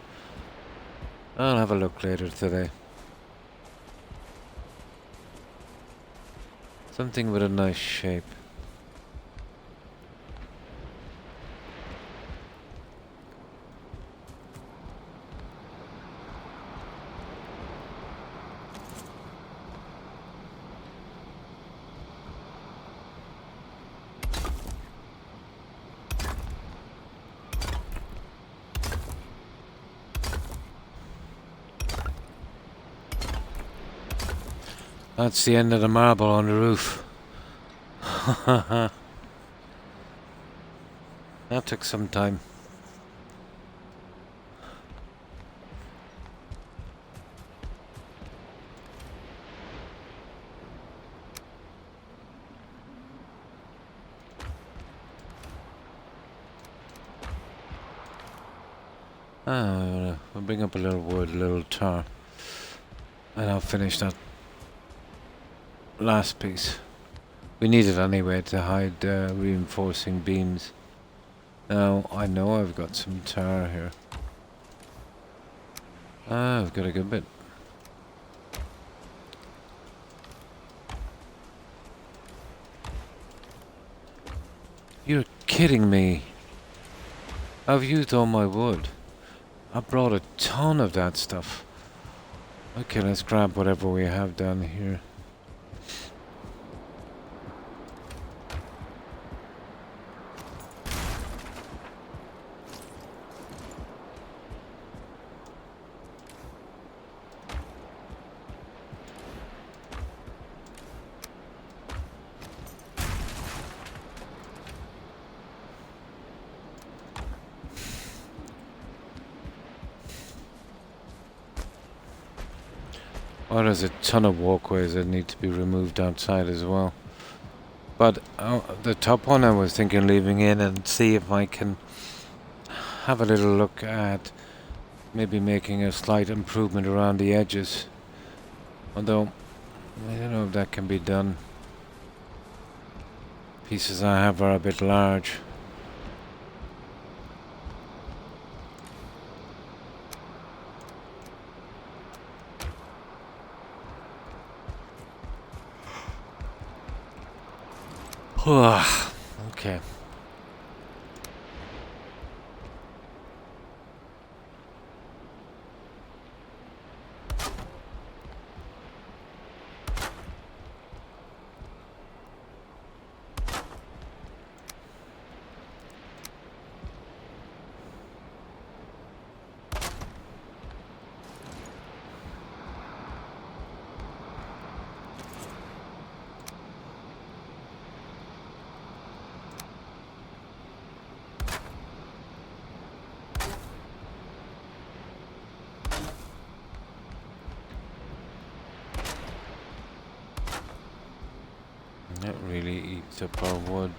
I'll have a look later today. Something with a nice shape. That's the end of the marble on the roof. That took some time. I'll bring up a little wood, a little tar, and I'll finish that last piece. We need it anyway to hide reinforcing beams. Now, I know I've got some tar here. I've got a good bit. You're kidding me. I've used all my wood. I brought a ton of that stuff. Okay, let's grab whatever we have down here. Oh, there's a ton of walkways that need to be removed outside as well. But the top one I was thinking leaving in and see if I can have a little look at maybe making a slight improvement around the edges. Although, I don't know if that can be done. Pieces I have are a bit large. Okay. That really eats up our wood.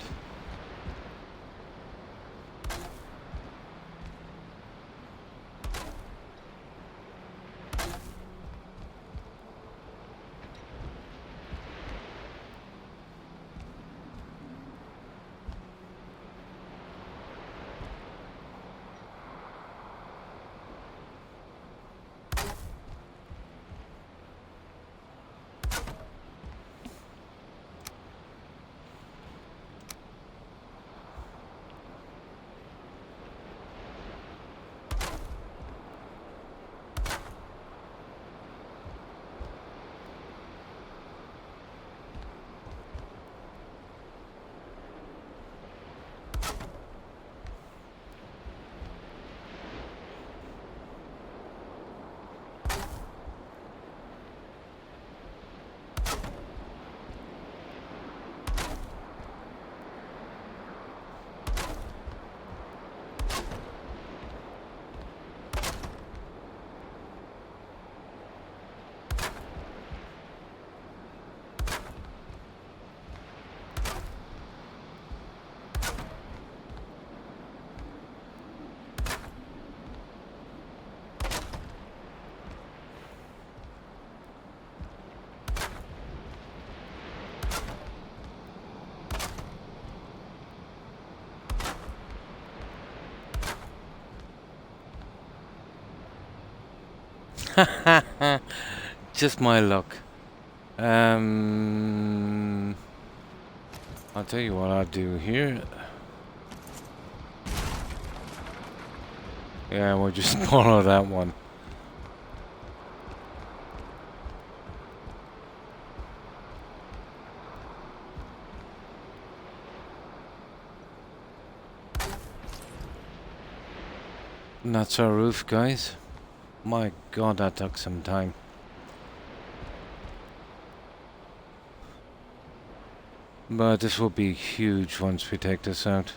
Just my luck. I'll tell you what I'll do here. Yeah, we'll just borrow that one. And that's our roof, guys. My god, that took some time. But this will be huge once we take this out.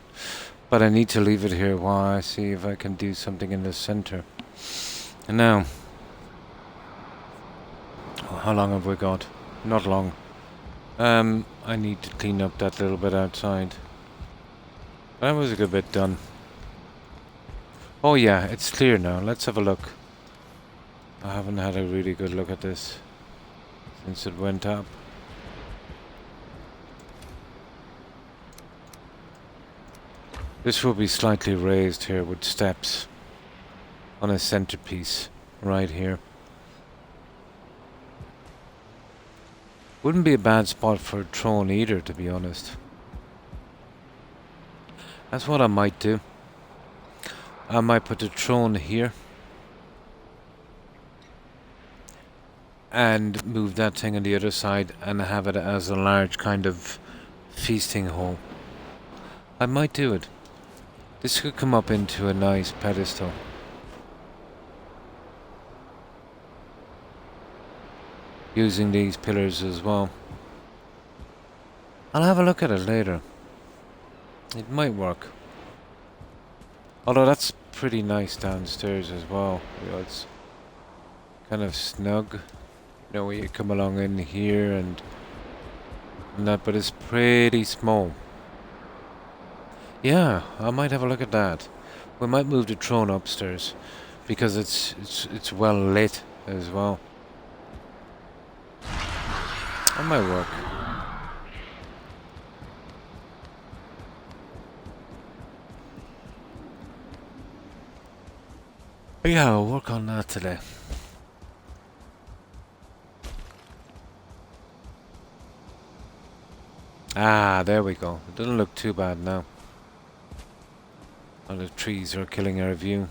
But I need to leave it here while I see if I can do something in the center. And now, how long have we got? Not long. I need to clean up that little bit outside. That was a good bit done. Oh yeah, it's clear now. Let's have a look. I haven't had a really good look at this since it went up. This will be slightly raised here with steps on a centerpiece right here. Wouldn't be a bad spot for a throne either, to be honest. That's what I might do. I might put the throne here and move that thing on the other side and have it as a large kind of feasting hall. I might do it. This could come up into a nice pedestal. Using these pillars as well. I'll have a look at it later. It might work. Although that's pretty nice downstairs as well. You know, it's kind of snug. You know, where you come along in here and that, but it's pretty small. Yeah, I might have a look at that. We might move the throne upstairs because it's well lit as well. That might work. Yeah, I'll work on that today. Ah, there we go. It doesn't look too bad now. All the trees are killing our view.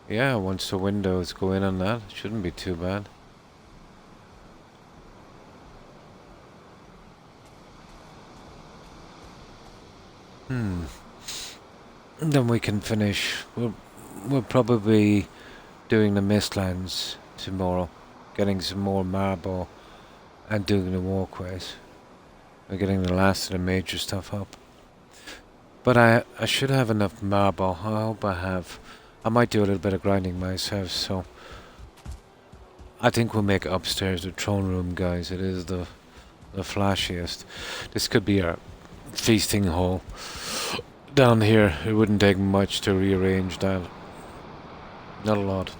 Yeah, once the windows go in on that, it shouldn't be too bad. Then we can finish. We'll probably be doing the Mistlands tomorrow. Getting some more marble and doing the walkways. We're getting the last of the major stuff up. But I should have enough marble. I hope I have. I might do a little bit of grinding myself, so I think we'll make upstairs the throne room, guys. It is the flashiest. This could be our feasting hall. Down here, it wouldn't take much to rearrange that. Not a lot.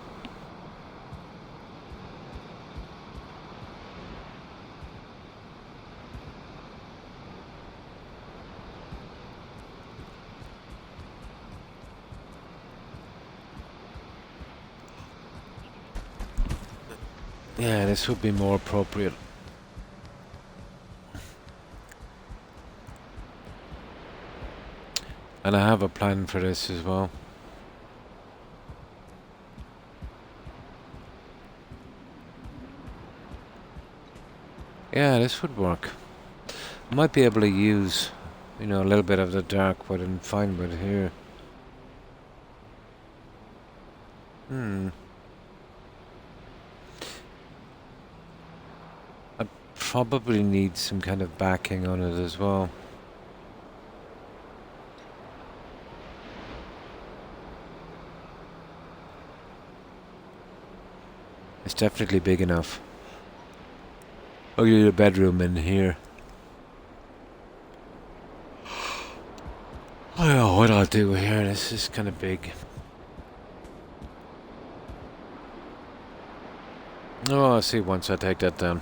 Yeah, this would be more appropriate. And I have a plan for this as well. Yeah, this would work. I might be able to use, you know, a little bit of the dark wood and fine wood here. I probably need some kind of backing on it as well. It's definitely big enough. Oh, you need a bedroom in here. I don't know what I'll do here. This is kind of big. Oh, I'll see once I take that down.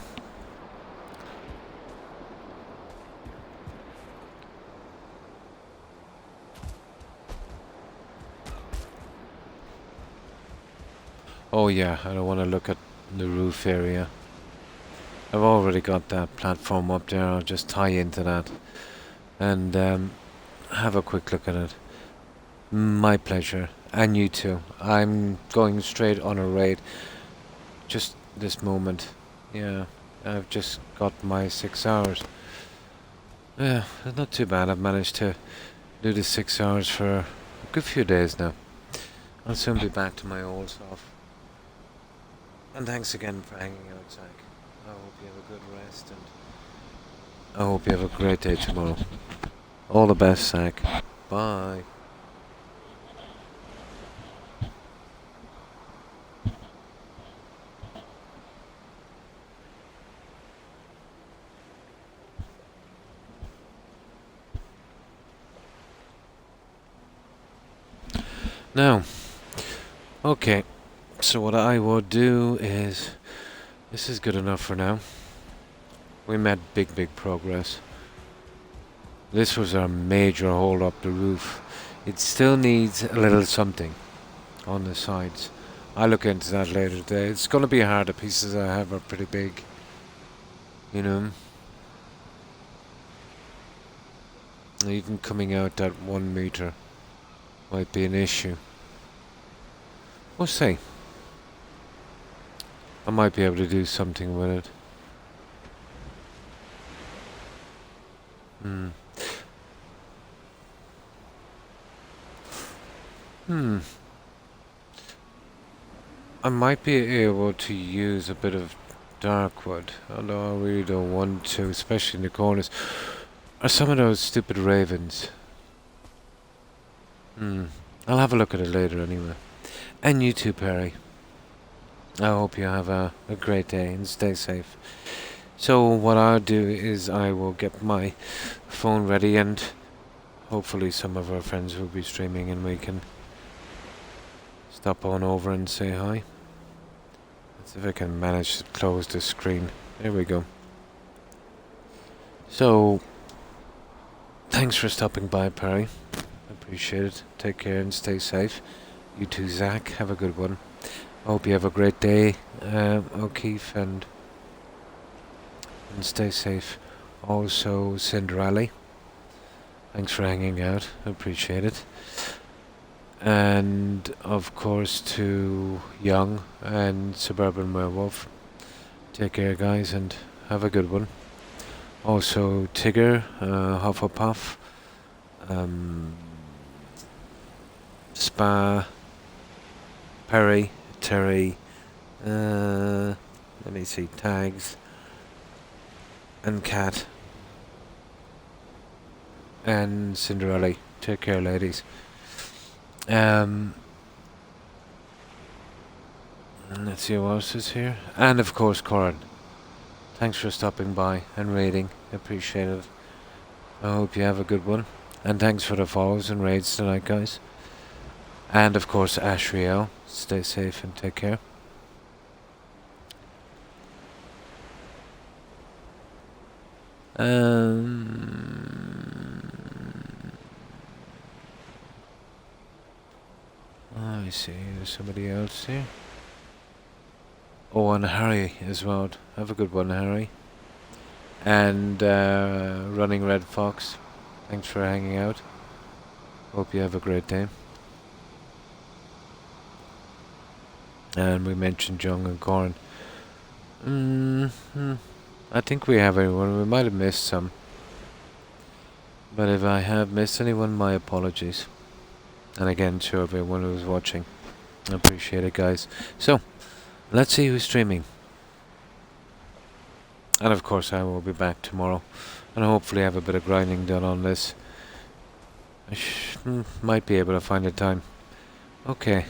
Oh yeah, I don't want to look at the roof area. I've already got that platform up there. I'll just tie into that and have a quick look at it. My pleasure. And you too. I'm going straight on a raid. Just this moment. Yeah, I've just got my 6 hours. Yeah, it's not too bad. I've managed to do the 6 hours for a good few days now. I'll soon be back to my old self. And thanks again for hanging out, Zach. I hope you have a good rest and I hope you have a great day tomorrow. All the best, Zach. Bye. Now, okay, so what I will do is, this is good enough for now. We made big progress. This was our major hole up the roof. It still needs a little something on the sides. I'll look into that later today. It's going to be hard. The pieces I have are pretty big. You know? Even coming out that 1 meter might be an issue. We'll see. I might be able to do something with it. I might be able to use a bit of dark wood, although I really don't want to, especially in the corners. Are some of those stupid ravens? I'll have a look at it later anyway. And you too, Perry. I hope you have a great day and stay safe. So what I'll do is I will get my phone ready, and hopefully some of our friends will be streaming and we can stop on over and say hi. Let's see if I can manage to close the screen. There we go. So, thanks for stopping by, Perry. Appreciate it. Take care and stay safe. You too, Zach. Have a good one. I hope you have a great day, O'Keefe, and stay safe. Also, Cinderella. Thanks for hanging out. Appreciate it. And of course to Young and Suburban Werewolf. Take care, guys, and have a good one. Also Tigger, Hufflepuff, Spa, Perry, Terry, let me see, Tags, and Cat, and Cinderella. Take care, ladies. Let's see who else is here. And of course, Corin. Thanks for stopping by and raiding. Appreciate it. I hope you have a good one. And thanks for the follows and raids tonight, guys. And of course, Ashriel. Stay safe and take care. I see, there's somebody else here. Oh, and Harry as well. Have a good one, Harry. And Running Red Fox. Thanks for hanging out. Hope you have a great day. And we mentioned Young and Corn. I think we have everyone. We might have missed some. But if I have missed anyone, my apologies. And again, to everyone who's watching. I appreciate it, guys. So, let's see who's streaming. And of course, I will be back tomorrow. And hopefully have a bit of grinding done on this. I might be able to find a time. Okay.